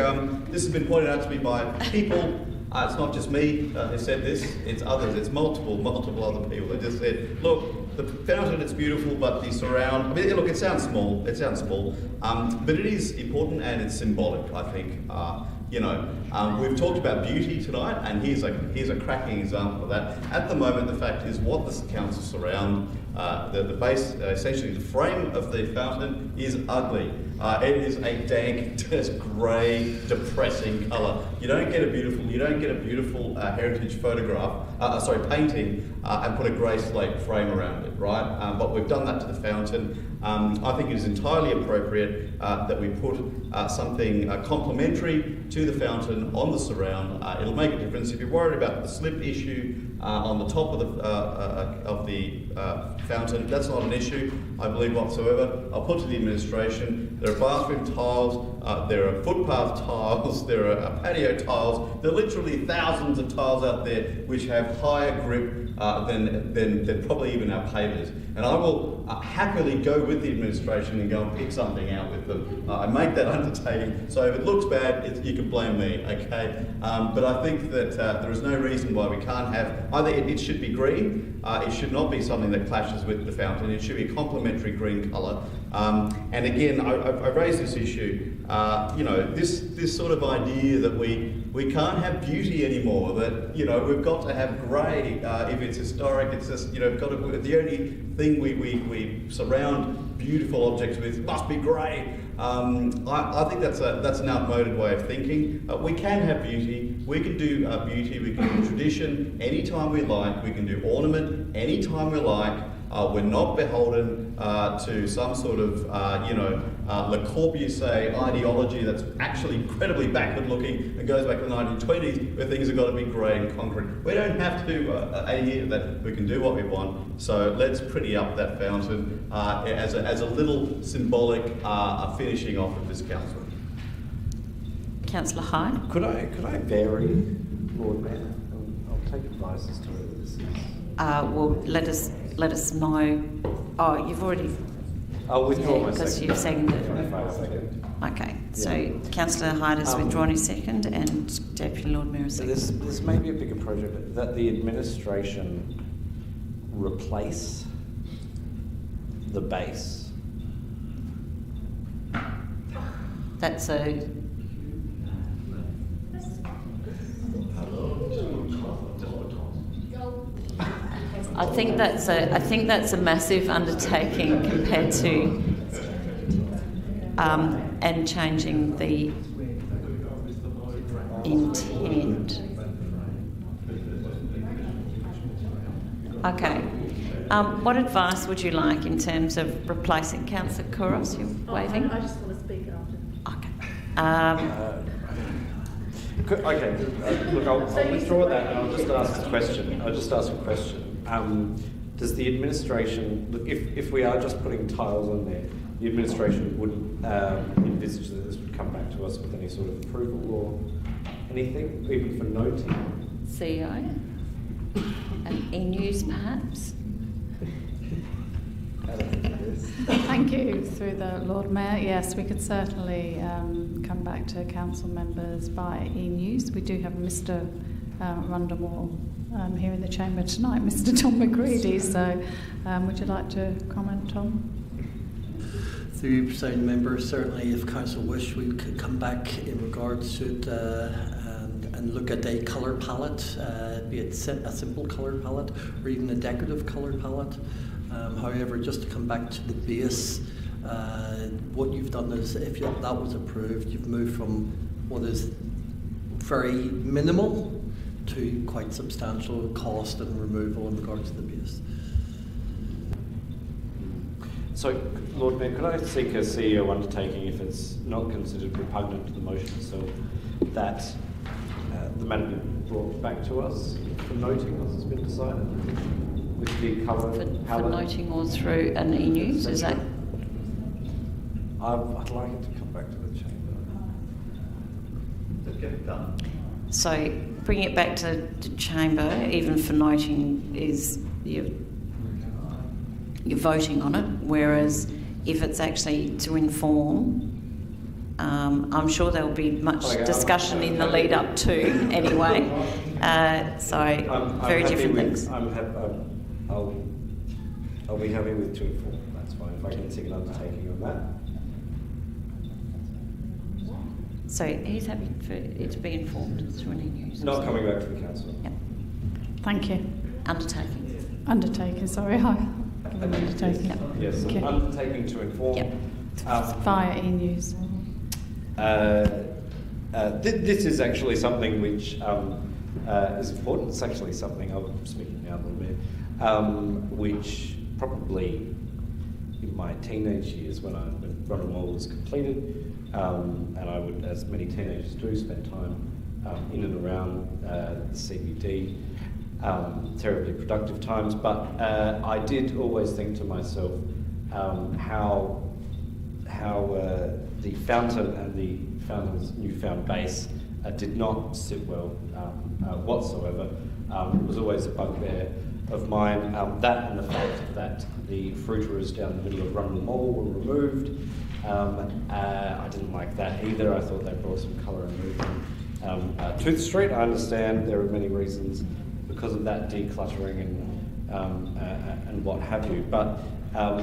this has been pointed out to me by people. It's not just me who said this, it's others, it's multiple other people who just said, look, the fountain, it's beautiful, but the surround, I mean, look, it sounds small, but it is important and it's symbolic, I think. We've talked about beauty tonight, and here's a cracking example of that. At the moment, the fact is what the council surround, the base, essentially the frame of the fountain is ugly. It is a dank, just grey, depressing colour. You don't get a beautiful heritage painting, and put a grey slate frame around it, right? But we've done that to the fountain. I think it is entirely appropriate that we put something complementary to the fountain on the surround. It'll make a difference. If you're worried about the slip issue on the top of the fountain, that's not an issue, I believe, whatsoever. I'll put to the administration, there are bathroom tiles, there are footpath tiles, there are patio tiles, there are literally thousands of tiles out there which have higher grip than probably even our pavers. And I will happily go with the administration and go and pick something out with them. I make that undertaking. So if it looks bad, you can blame me, okay? But I think that there is no reason why we can't have, either it should be green, it should not be something that clashes with the fountain, it should be a complementary green colour. And again, I raised this issue, this sort of idea that we can't have beauty anymore, that, we've got to have grey if it's historic, it's just, the only thing we surround beautiful objects with must be grey. I think that's an outmoded way of thinking. We can have beauty, we can do beauty, we can do tradition anytime we like, we can do ornament anytime we like. We're not beholden to some sort of, Le Corbusier ideology that's actually incredibly backward-looking and goes back to the 1920s, where things have got to be grey and concrete. We don't have to adhere that we can do what we want. So let's pretty up that fountain as a little symbolic finishing off of this council. Councillor Hyde. Could I vary, Lord Mayor? I'll take advice as to whether this is. Well, let us know. Oh, you've already. I'll withdraw my second. Because you've seconded. Okay. So Councillor Hyde has withdrawn his second, and Deputy Lord Mayor has So seconded. this may be a bigger project, that the administration replace the base. That's a. I think that's a massive undertaking compared to and changing the intent. Okay. What advice would you like in terms of replacing Councillor Kouros? You're waving. I just want to speak after. Okay. Look, I'll withdraw that and I'll just ask a question. Does the administration, look, if we are just putting tiles on there, the administration wouldn't envisage that this would come back to us with any sort of approval or anything, even for noting? CEO? And e-news perhaps? Thank you. Through the Lord Mayor, yes, we could certainly come back to council members by e-news. We do have Mr Rundle here in the chamber tonight, Mr Tom McCready, so would you like to comment, Tom? Through you, presiding member, certainly if council wish, we could come back in regards to it and look at a colour palette, be it a simple colour palette or even a decorative colour palette. However, just to come back to the base, what you've done is, if that was approved, you've moved from what is very minimal to quite substantial cost and removal in regards to the base. So, Lord Mayor, could I seek a CEO undertaking, if it's not considered repugnant to the motion itself, that the matter be brought back to us for noting as has been decided? With the colour for noting or through an e-news, is that? I'd like it to come back to the chamber. Just get it done. So bringing it back to chamber, even for noting, is you're voting on it, whereas if it's actually to inform, I'm sure there will be much discussion in the lead up to anyway. Very different things. I'll be happy with to inform. That's fine. If I can seek an undertaking on that. So he's happy for it to be informed through an e-news. Not coming back to the council. Yep. Thank you. Undertaking. Undertaking, sorry. Undertaking. Yep. Yes, okay. Undertaking to inform. Yep. Via e-news. This is actually something which is important. It's actually something, I'm speaking now a little bit, which probably in my teenage years when Rundle Mall was completed, and I would, as many teenagers do, spend time in and around the CBD, terribly productive times, but I did always think to myself how the fountain and the fountain's newfound base did not sit well whatsoever. It was always a bugbear of mine. That and the fact that the fruiterers down the middle of Rundle Mall were removed. I didn't like that either. I thought they brought some colour and movement to the street. I understand there are many reasons because of that decluttering and what have you. But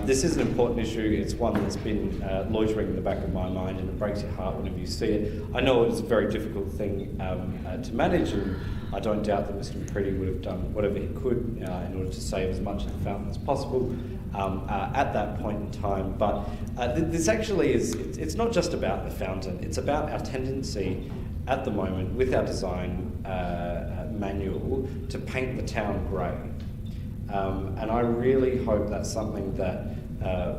this is an important issue. It's one that's been loitering in the back of my mind, and it breaks your heart whenever you see it. I know it's a very difficult thing to manage, and I don't doubt that Mr McCready would have done whatever he could in order to save as much of the fountain as possible at that point in time. But this actually is, it's not just about the fountain, it's about our tendency at the moment with our design manual to paint the town grey. And I really hope that's something that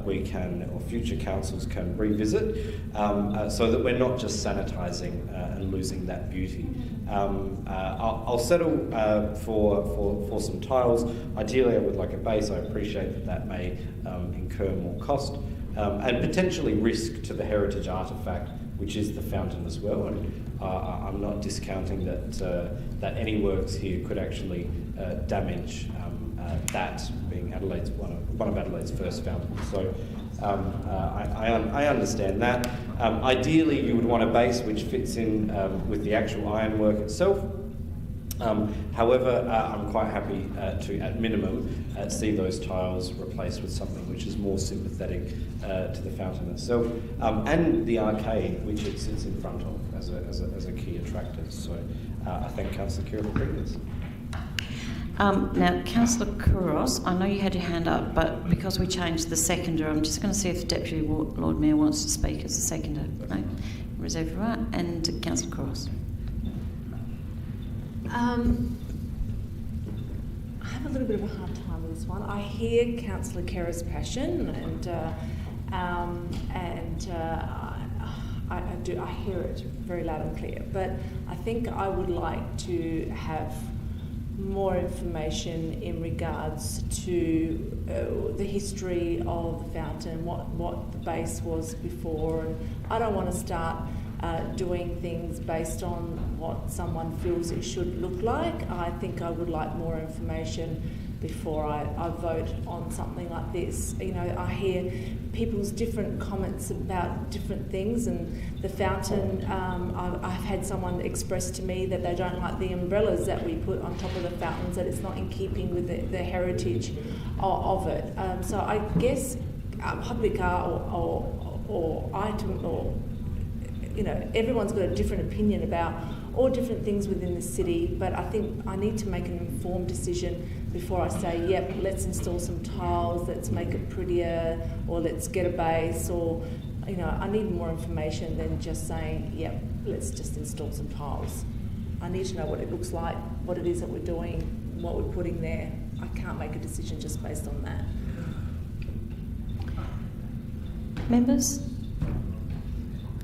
we can, or future councils can revisit, so that we're not just sanitising and losing that beauty. I'll settle for some tiles. Ideally, I would like a base. I appreciate that may incur more cost and potentially risk to the heritage artefact, which is the fountain as well. And I'm not discounting that any works here could actually damage that being Adelaide's one of Adelaide's first fountains. So I understand that. Ideally, you would want a base which fits in with the actual ironwork itself. However, I'm quite happy to, at minimum, see those tiles replaced with something which is more sympathetic to the fountain itself, and the arcade which it sits in front of as a key attractor. So I thank Councillor Kira for bringing this. Now, Councillor Kouros, I know you had your hand up, but because we changed the seconder, I'm just going to see if the Deputy Lord Mayor wants to speak as a seconder. No? Reserve your right. And Councillor Kouros. I have a little bit of a hard time with this one. I hear Councillor Kera's passion, I hear it very loud and clear. But I think I would like to have more information in regards to the history of the fountain, what the base was before. And I don't want to start doing things based on what someone feels it should look like. I think I would like more information before I vote on something like this. You know, I hear people's different comments about different things, and the fountain, I've had someone express to me that they don't like the umbrellas that we put on top of the fountains, that it's not in keeping with the heritage of it. So I guess public art or item, or you know, everyone's got a different opinion about all different things within the city, but I think I need to make an informed decision before I say, yep, let's install some tiles, let's make it prettier, or let's get a base, or, you know, I need more information than just saying, yep, let's just install some tiles. I need to know what it looks like, what it is that we're doing, what we're putting there. I can't make a decision just based on that. Members?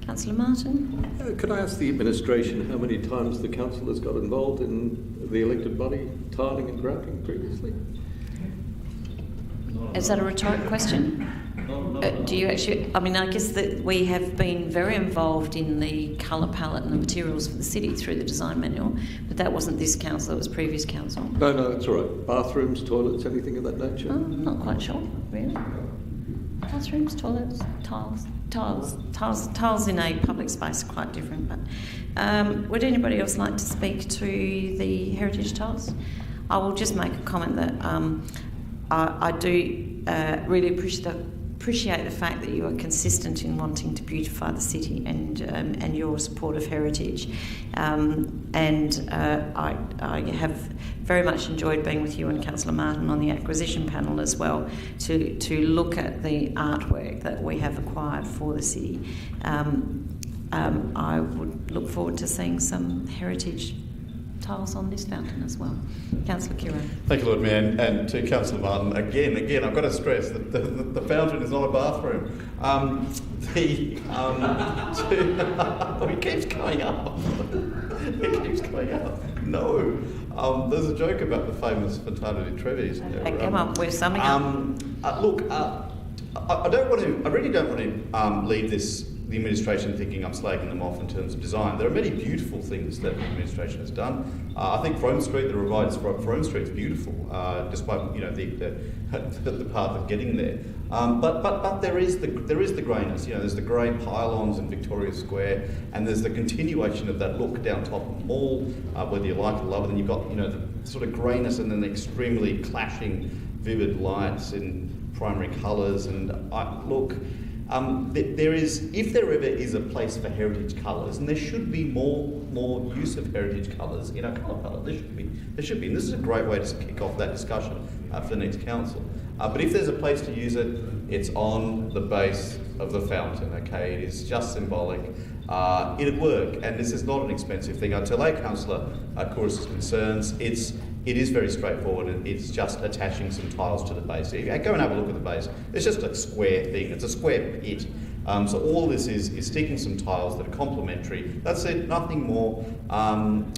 Councillor Martin? Could I ask the administration how many times the council has got involved in the elected body tiling and grouting previously? Is that a rhetorical question? Do you actually... I mean, I guess that we have been very involved in the colour palette and the materials for the city through the design manual, but that wasn't this council, it was previous council. No, that's all right. Bathrooms, toilets, anything of that nature? Oh, I'm not quite sure, really. Bathrooms, toilets, tiles in a public space are quite different. But would anybody else like to speak to the heritage tiles? I will just make a comment that I do really appreciate the fact that you are consistent in wanting to beautify the city and your support of heritage. I have very much enjoyed being with you and Councillor Martin on the acquisition panel as well, to look at the artwork that we have acquired for the city. I would look forward to seeing some heritage tiles on this fountain as well. Councillor Kieran. Thank you, Lord Mayor, and to Councillor Martin. Again, I've got to stress that the fountain is not a bathroom. It keeps going up. It keeps going up. No. There's a joke about the famous Fontana di Trevi. Come on, we're summing up. Look, I really don't want to leave the administration thinking I'm slagging them off in terms of design. There are many beautiful things that the administration has done. I think Frome Street, the revised Frome Street, is beautiful, despite the path of getting there. But there is the greyness. There's the grey pylons in Victoria Square, and there's the continuation of that look down top of the mall, whether you like it or love it. And you've got the sort of greyness and then the extremely clashing, vivid lights in primary colours. And there is, if there ever is a place for heritage colours, and there should be more use of heritage colours in our colour palette. There should be, and this is a great way to kick off that discussion for the next council. But if there's a place to use it, it's on the base of the fountain. Okay, it is just symbolic. It'd work, and this is not an expensive thing. To allay Councillor Kouros' concerns, it is very straightforward, and it's just attaching some tiles to the base. Go and have a look at the base. It's just a square thing. It's a square pit. So all this is sticking some tiles that are complementary. That's it, nothing more.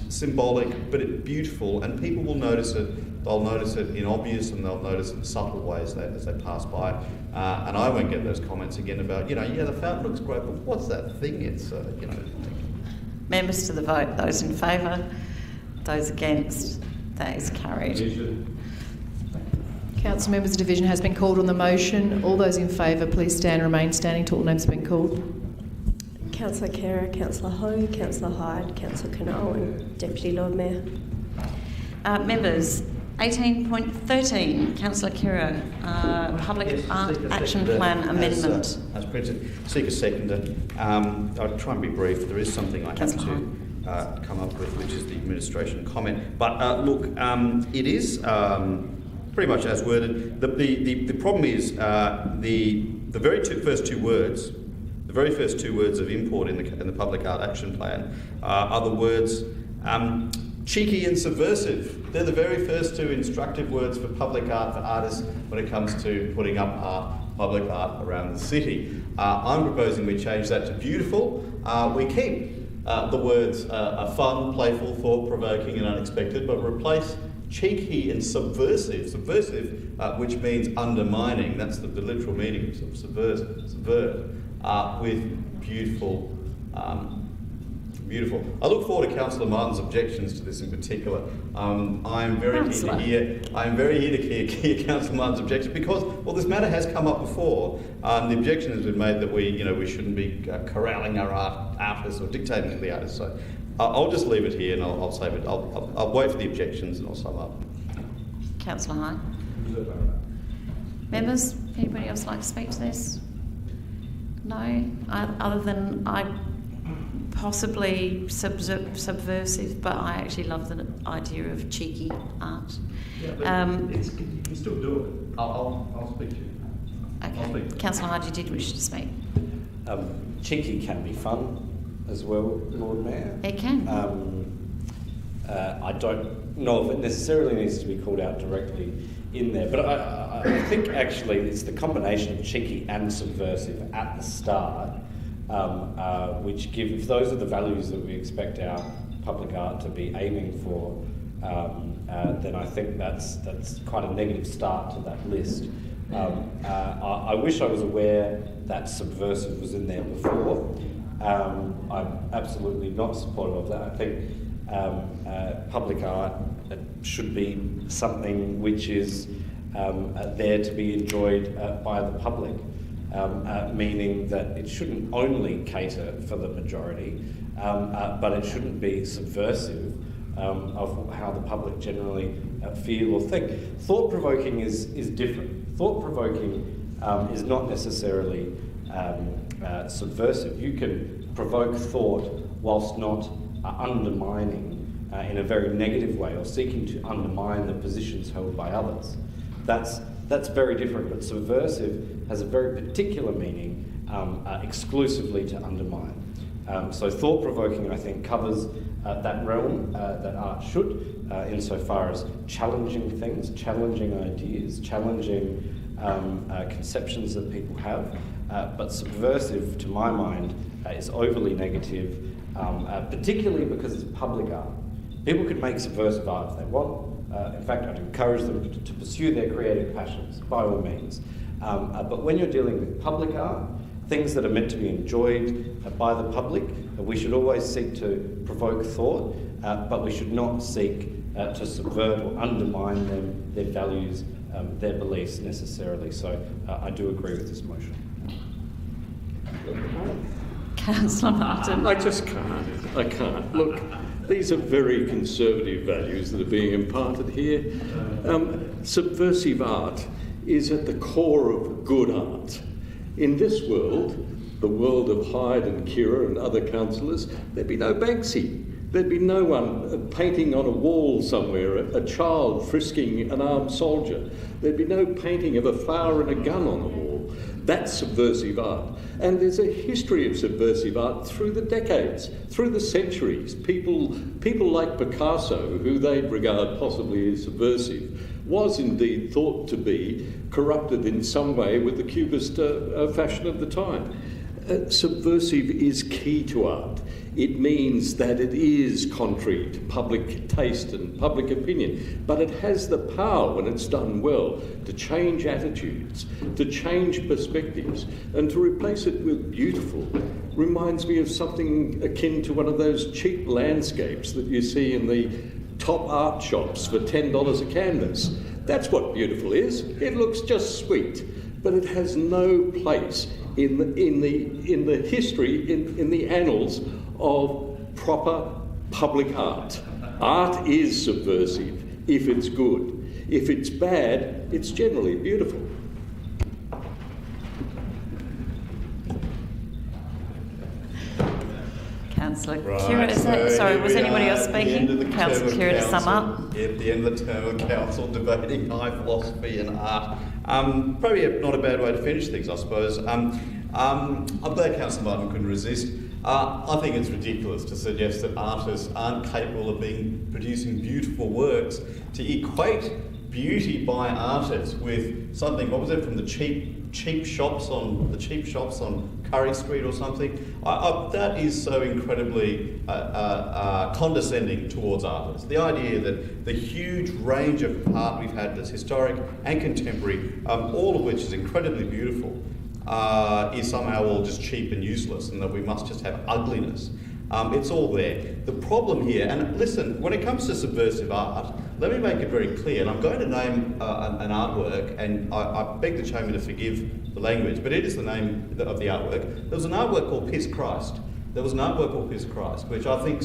Symbolic, but it's beautiful, and people will notice it. They'll notice it in obvious, and they'll notice it in subtle ways as they pass by. And I won't get those comments again about, the fountain looks great, but what's that thing? It's, Members to the vote. Those in favour, those against. That is carried. Council members, a division has been called on the motion. All those in favour, please stand and remain standing till all names have been called. Councillor Khera, Councillor Ho, Councillor Hyde, Councillor Knoll and Deputy Lord Mayor. Members, 18.13, Councillor Khera, Public Art Action Plan Amendment. As printed. Seek a seconder. I'll try and be brief. There is something I have to come up with, which is the administration comment. But look, it is pretty much as worded. The problem is the first two words. The very first two words of import in the Public Art Action Plan are the words cheeky and subversive. They're the very first two instructive words for public art for artists when it comes to putting up public art around the city. I'm proposing we change that to beautiful. We keep the words fun, playful, thought-provoking and unexpected, but replace cheeky and subversive, which means undermining, that's the literal meaning of subvert, with beautiful. Beautiful. I look forward to Councillor Martin's objections to this in particular. I'm very keen to hear Councillor Martin's objections because, well, this matter has come up before. The objection has been made that we shouldn't be corralling our artists or dictating to the artists. So I'll just leave it here and I'll save it. I'll wait for the objections and I'll sum up. Councillor Hyde. Members, anybody else like to speak to this? No, other than possibly subversive, but I actually love the idea of cheeky art. Yeah, but you can still do it. I'll speak to you. Okay. Councillor Hyde, you did wish to speak. Cheeky can be fun as well, Lord Mayor. It can. I don't know if it necessarily needs to be called out directly in there, but I think actually it's the combination of cheeky and subversive at the start which give, if those are the values that we expect our public art to be aiming for, then I think that's quite a negative start to that list. I wish I was aware that subversive was in there before. I'm absolutely not supportive of that. I think public art should be something which is there to be enjoyed by the public. Meaning that it shouldn't only cater for the majority, but it shouldn't be subversive of how the public generally feel or think. Thought-provoking is different. Thought-provoking is not necessarily subversive. You can provoke thought whilst not undermining in a very negative way or seeking to undermine the positions held by others. That's very different, but subversive has a very particular meaning exclusively to undermine. So thought-provoking, I think, covers that realm that art should, insofar as challenging things, challenging ideas, challenging conceptions that people have. But subversive, to my mind, is overly negative, particularly because it's public art. People can make subversive art if they want. In fact, I'd encourage them to pursue their creative passions, by all means. But when you're dealing with public art, things that are meant to be enjoyed by the public, we should always seek to provoke thought, but we should not seek to subvert or undermine them, their values, their beliefs necessarily. So I do agree with this motion. Councillor Martin. I just can't. I can't. Look, these are very conservative values that are being imparted here. Subversive art is at the core of good art. In this world, the world of Hyde and Khera and other councillors, there'd be no Banksy. There'd be no one painting on a wall somewhere, a child frisking an armed soldier. There'd be no painting of a flower and a gun on the wall. That's subversive art. And there's a history of subversive art through the decades, through the centuries. People like Picasso, who they'd regard possibly as subversive, was indeed thought to be corrupted in some way with the Cubist fashion of the time. Subversive is key to art. It means that it is contrary to public taste and public opinion, but it has the power, when it's done well, to change attitudes, to change perspectives, and to replace it with beautiful. Reminds me of something akin to one of those cheap landscapes that you see in the top art shops for $10 a canvas. That's what beautiful is. It looks just sweet, but it has no place in the history, in the annals of proper public art. Art is subversive if it's good. If it's bad, it's generally beautiful. Councillor Kira, sorry, was anybody else speaking? Councillor Kira, to sum up. At the end of the term of council, debating high philosophy and art. Probably not a bad way to finish things, I suppose. I'm glad Councillor Martin couldn't resist. I think it's ridiculous to suggest that artists aren't capable of producing beautiful works. To equate beauty by artists with something, what was it, from the cheap shops on Curry Street or something, that is so incredibly condescending towards artists. The idea that the huge range of art we've had that's historic and contemporary, all of which is incredibly beautiful, is somehow all just cheap and useless, and that we must just have ugliness. It's all there. The problem here, and listen, when it comes to subversive art, let me make it very clear, and I'm going to name an artwork, and I beg the Chamber to forgive the language, but it is the name of the artwork. There was an artwork called Piss Christ. Which I think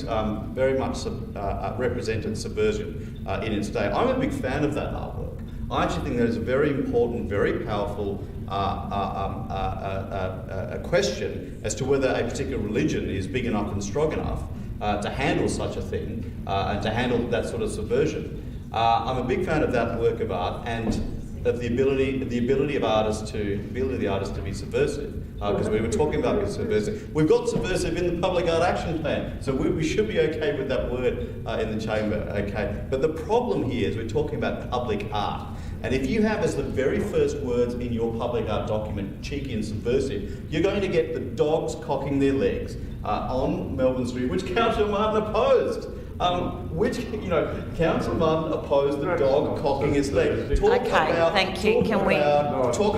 very much represented subversion in its day. I'm a big fan of that artwork. I actually think that is a very important, very powerful a question as to whether a particular religion is big enough and strong enough to handle such a thing and to handle that sort of subversion. I'm a big fan of that work of art and of the ability of the artist to be subversive. Because we were talking about being subversive. We've got subversive in the Public Art Action Plan, so we should be okay with that word in the Chamber, okay? But the problem here is we're talking about public art. And if you have as the very first words in your public art document, cheeky and subversive, you're going to get the dogs cocking their legs on Melbourne Street, which Councillor Martin opposed. Councillor Martin opposed the dog cocking its leg. Talk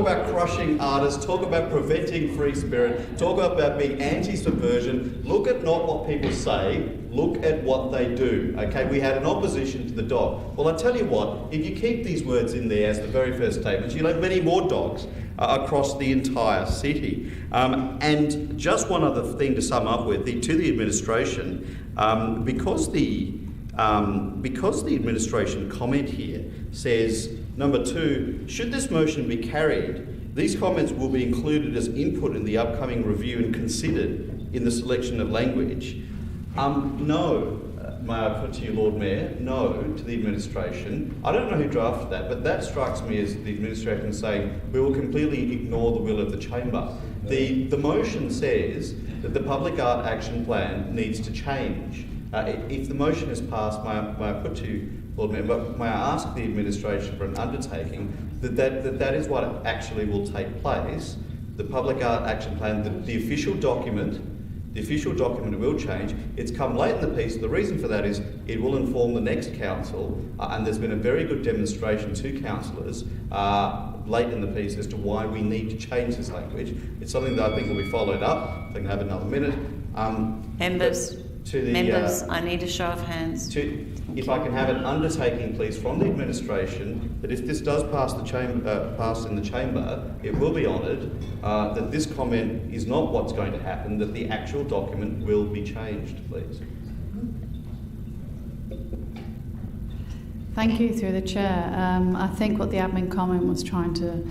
about crushing artists, talk about preventing free spirit, talk about being anti-subversion. Look at not what people say, look at what they do. Okay, we had an opposition to the dog. Well, I tell you what, if you keep these words in there as the very first statements, you'll have many more dogs across the entire city. And just one other thing to sum up with, to the administration, because the administration comment here says, number 2, should this motion be carried, these comments will be included as input in the upcoming review and considered in the selection of language. No, may I put to you, Lord Mayor, no to the administration. I don't know who drafted that, but that strikes me as the administration saying we will completely ignore the will of the Chamber. The motion says that the Public Art Action Plan needs to change. If the motion is passed, may I put to you, Lord Mayor, may I ask the administration for an undertaking that is what actually will take place. The Public Art Action Plan, the official document will change. It's come late in the piece. The reason for that is it will inform the next council, and there's been a very good demonstration to councillors late in the piece as to why we need to change this language. It's something that I think will be followed up. If I can have another minute. Members, I need a show of hands. If I can have an undertaking, please, from the administration that if this does pass in the Chamber, it will be honoured. That this comment is not what's going to happen. That the actual document will be changed, please. Thank you, through the Chair. I think what the admin comment was trying to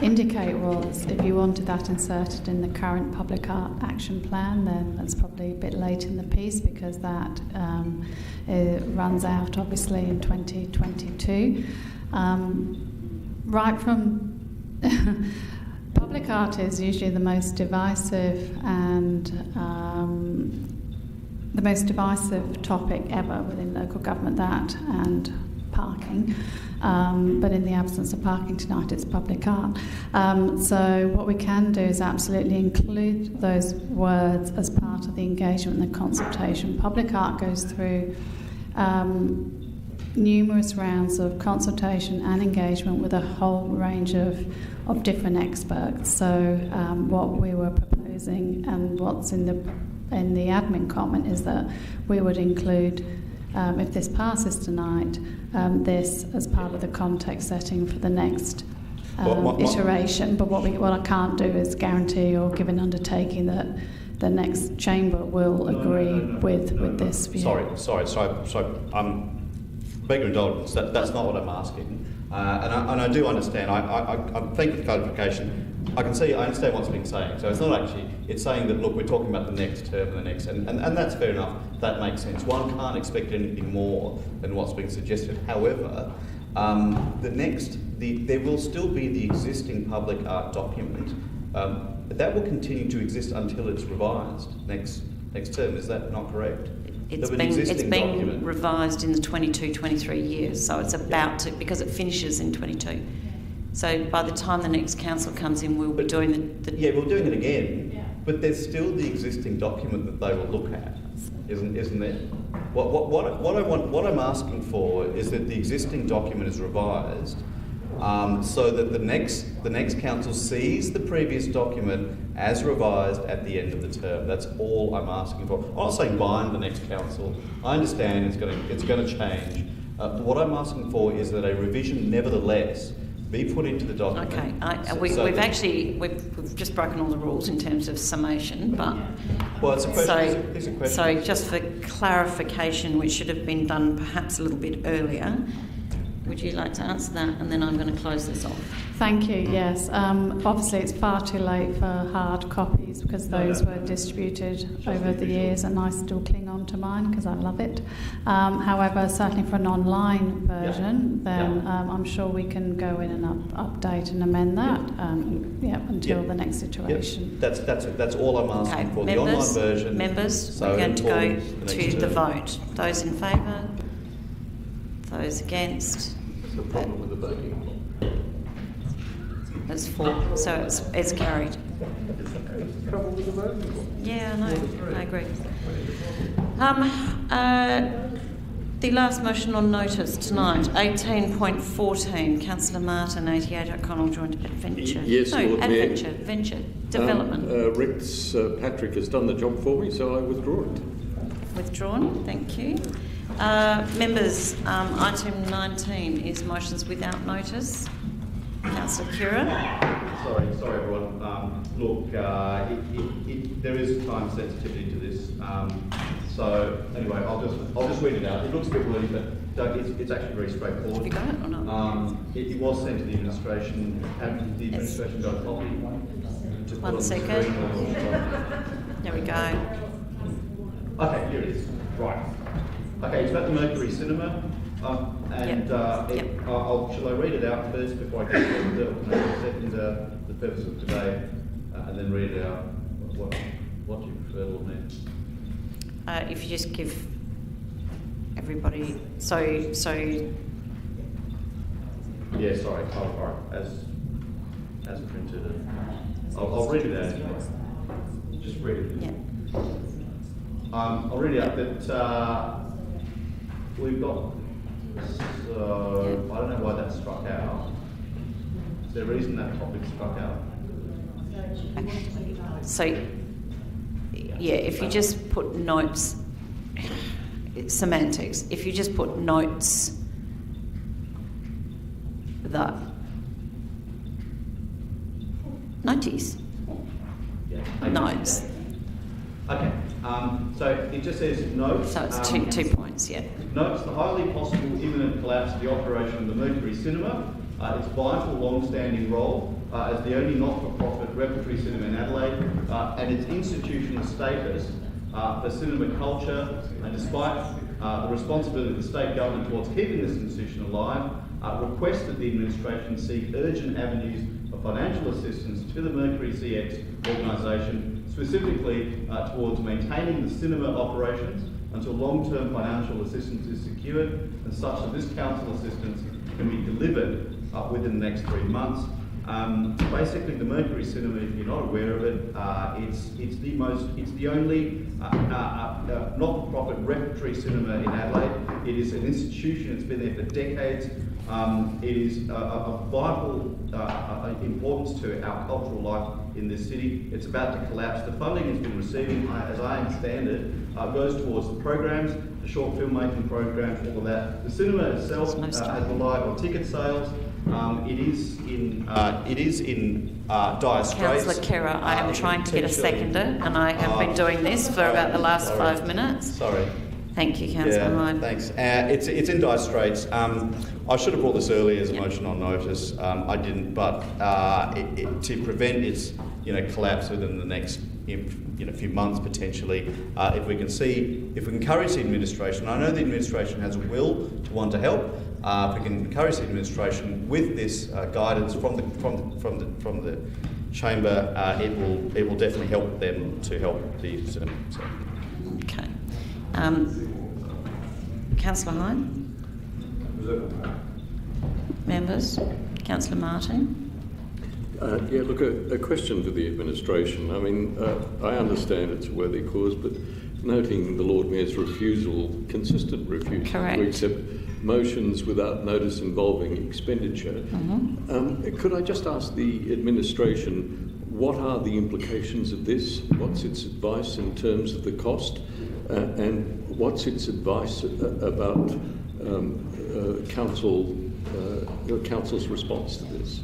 indicate was if you wanted that inserted in the current Public Art Action Plan, then that's probably a bit late in the piece because that it runs out obviously in 2022. Right from public art is usually the most divisive and the most divisive topic ever within local government, that and parking. But in the absence of parking tonight, it's public art. So what we can do is absolutely include those words as part of the engagement and the consultation. Public art goes through numerous rounds of consultation and engagement with a whole range of different experts. So what we were proposing and what's in the admin comment is that we would include if this passes tonight, this as part of the context setting for the next iteration. But what I can't do is guarantee or give an undertaking that the next chamber will agree with this view. Sorry. Beg your indulgence. That's not what I'm asking. And I do understand. I think the clarification. I understand what's being saying. So it's not actually. It's saying that look, we're talking about the next term and the next, and that's fair enough. That makes sense. One can't expect anything more than what's being suggested. However, there will still be the existing public art document. That will continue to exist until it's revised next term. Is that not correct? It's been revised in the 22-23 years, so it's about to, because it finishes in 22. So by the time the next council comes in, we'll be doing we're doing it again. Yeah. But there's still the existing document that they will look at, isn't there? What I'm asking for is that the existing document is revised, so that the next council sees the previous document as revised at the end of the term. That's all I'm asking for. I'm not saying bind the next council. I understand it's going to change. What I'm asking for is that a revision, nevertheless, be put into the document. Okay, we've just broken all the rules in terms of summation, but it's a question. So just for clarification, which should have been done perhaps a little bit earlier. Would you like to answer that, and then I'm going to close this off? Thank you. Yes. Obviously, it's far too late for hard copies because those were distributed over the years, and I still cling on to mine because I love it. However, certainly for an online version, then I'm sure we can go in and update and amend that. Until the next iteration. That's all I'm asking for. Members, the online version. Members, we're going to go to the vote. Those in favour. Those against. What's the problem with the voting? It's 4, so it's carried. Trouble with the voting? Yeah, I know. I agree. The last motion on notice tonight, 18.14, Councillor Martin, 88 O'Connell Joint Adventure. Yes, Lord Mayor. Venture Development. Rex Patrick has done the job for me, so I withdraw it. Withdrawn, thank you. Members, item 19 is motions without notice. Councillor Kira. Sorry everyone. There is time sensitivity to this. So anyway, I'll just read it out. It looks a bit wordy, but it's actually very straightforward. Have you got it or not? It was sent to the administration. Have the administration got a copy? 1 second. There we go. Okay, here it is. Right. Okay, it's about the Mercury Cinema, shall I read it out first before I get to the purpose of today, and then read it out? What do you prefer, Lord Mayor? If you just give everybody, so. Yeah, sorry. All right, as printed. I'll read it out anyway. Just read it. Yeah. I'll read it out that. We've got, so I don't know why that struck out. Is there a reason that topic struck out? So, if you just put notes, it's semantics. If you just put notes, notice. Yeah. Notes. Okay. So it just says notes. So it's two points, yeah. Notes the highly possible imminent collapse of the operation of the Mercury Cinema, its vital long-standing role as the only not-for-profit repertory cinema in Adelaide, and its institutional status for cinema culture, and despite the responsibility of the state government towards keeping this institution alive, request that the administration seek urgent avenues of financial assistance to the Mercury CX organisation, specifically towards maintaining the cinema operations until long-term financial assistance is secured, and such that this council assistance can be delivered within the next 3 months. Basically, the Mercury Cinema, if you're not aware of it, it's the only not-for-profit repertory cinema in Adelaide. It is an institution. It's been there for decades. It is of vital importance to our cultural life in this city. It's about to collapse. The funding it's been receiving, as I understand it, goes towards the programs the short filmmaking program, all of that. The cinema itself has relied on ticket sales. It is in dire straits. Councillor Kerr, I am trying to get a seconder, and I have been doing this for about the last 5 minutes. Sorry. Thank you, Councillor Hyde. Thanks. It's in dire straits. I should have brought this earlier as a motion on notice. I didn't, but to prevent its collapse within the next few months potentially, if we can encourage the administration. I know the administration has a will to want to help. If we can encourage the administration with this guidance from the chamber, it will definitely help them to help the cinema. So. Okay. Councillor Hyde? Members? Councillor Martin? A question for the administration. I mean, I understand it's a worthy cause, but noting the Lord Mayor's consistent refusal to accept motions without notice involving expenditure, could I just ask the administration, what are the implications of this? What's its advice in terms of the cost? And what's its advice about council's response to this?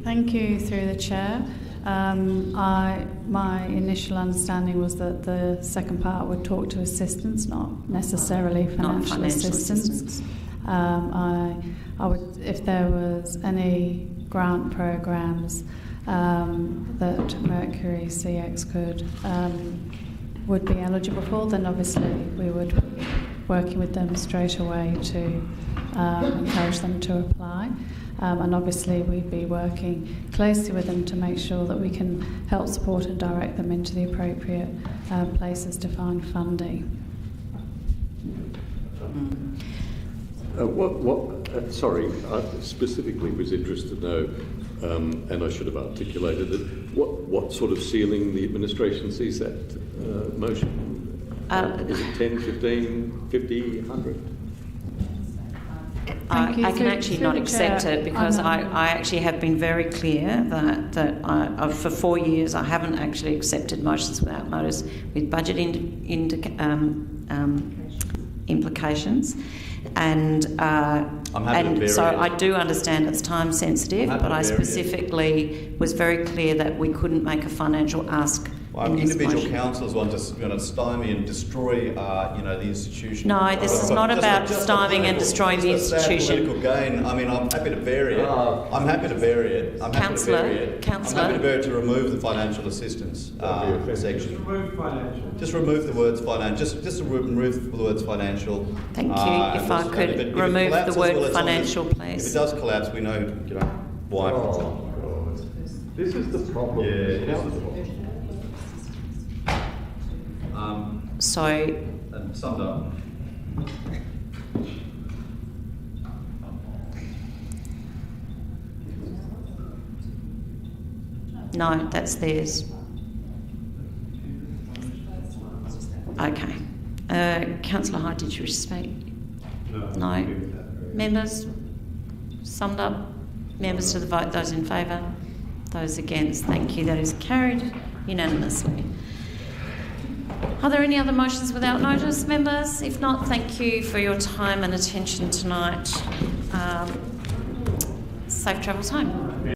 Thank you, through the chair. My initial understanding was that the second part would talk to assistance, not necessarily financial assistance. I would, if there was any grant programs that Mercury CX would be eligible for, then obviously we would be working with them straight away to encourage them to apply. And obviously we'd be working closely with them to make sure that we can help support and direct them into the appropriate places to find funding. I specifically was interested to know, and I should have articulated it, what sort of ceiling the administration sees that motion? Is it 10, 15, 50, 100? I can actually not accept it because I actually have been very clear that I, for 4 years I haven't actually accepted motions without notice with budget implications, and so I do understand it's time sensitive, but I specifically was very clear that we couldn't make a financial ask. Individual councillors want to stymie and destroy, the institution. No, this is not about stymieing and destroying the institution. Political gain. I mean, I'm happy to vary it. I'm happy to vary it. Councillor, I'm happy to vary it to remove the financial assistance section. Just remove the words financial. Just remove the words financial. Thank you. If I could remove the word financial, please. If it does collapse, we know, why. This is the problem. And summed up. No, that's theirs. Okay. Councillor Hyde, did you wish to speak? No. Members? Summed up? Members to the vote, those in favour? Those against? Thank you. That is carried unanimously. Are there any other motions without notice, members? If not, thank you for your time and attention tonight. Safe travels home.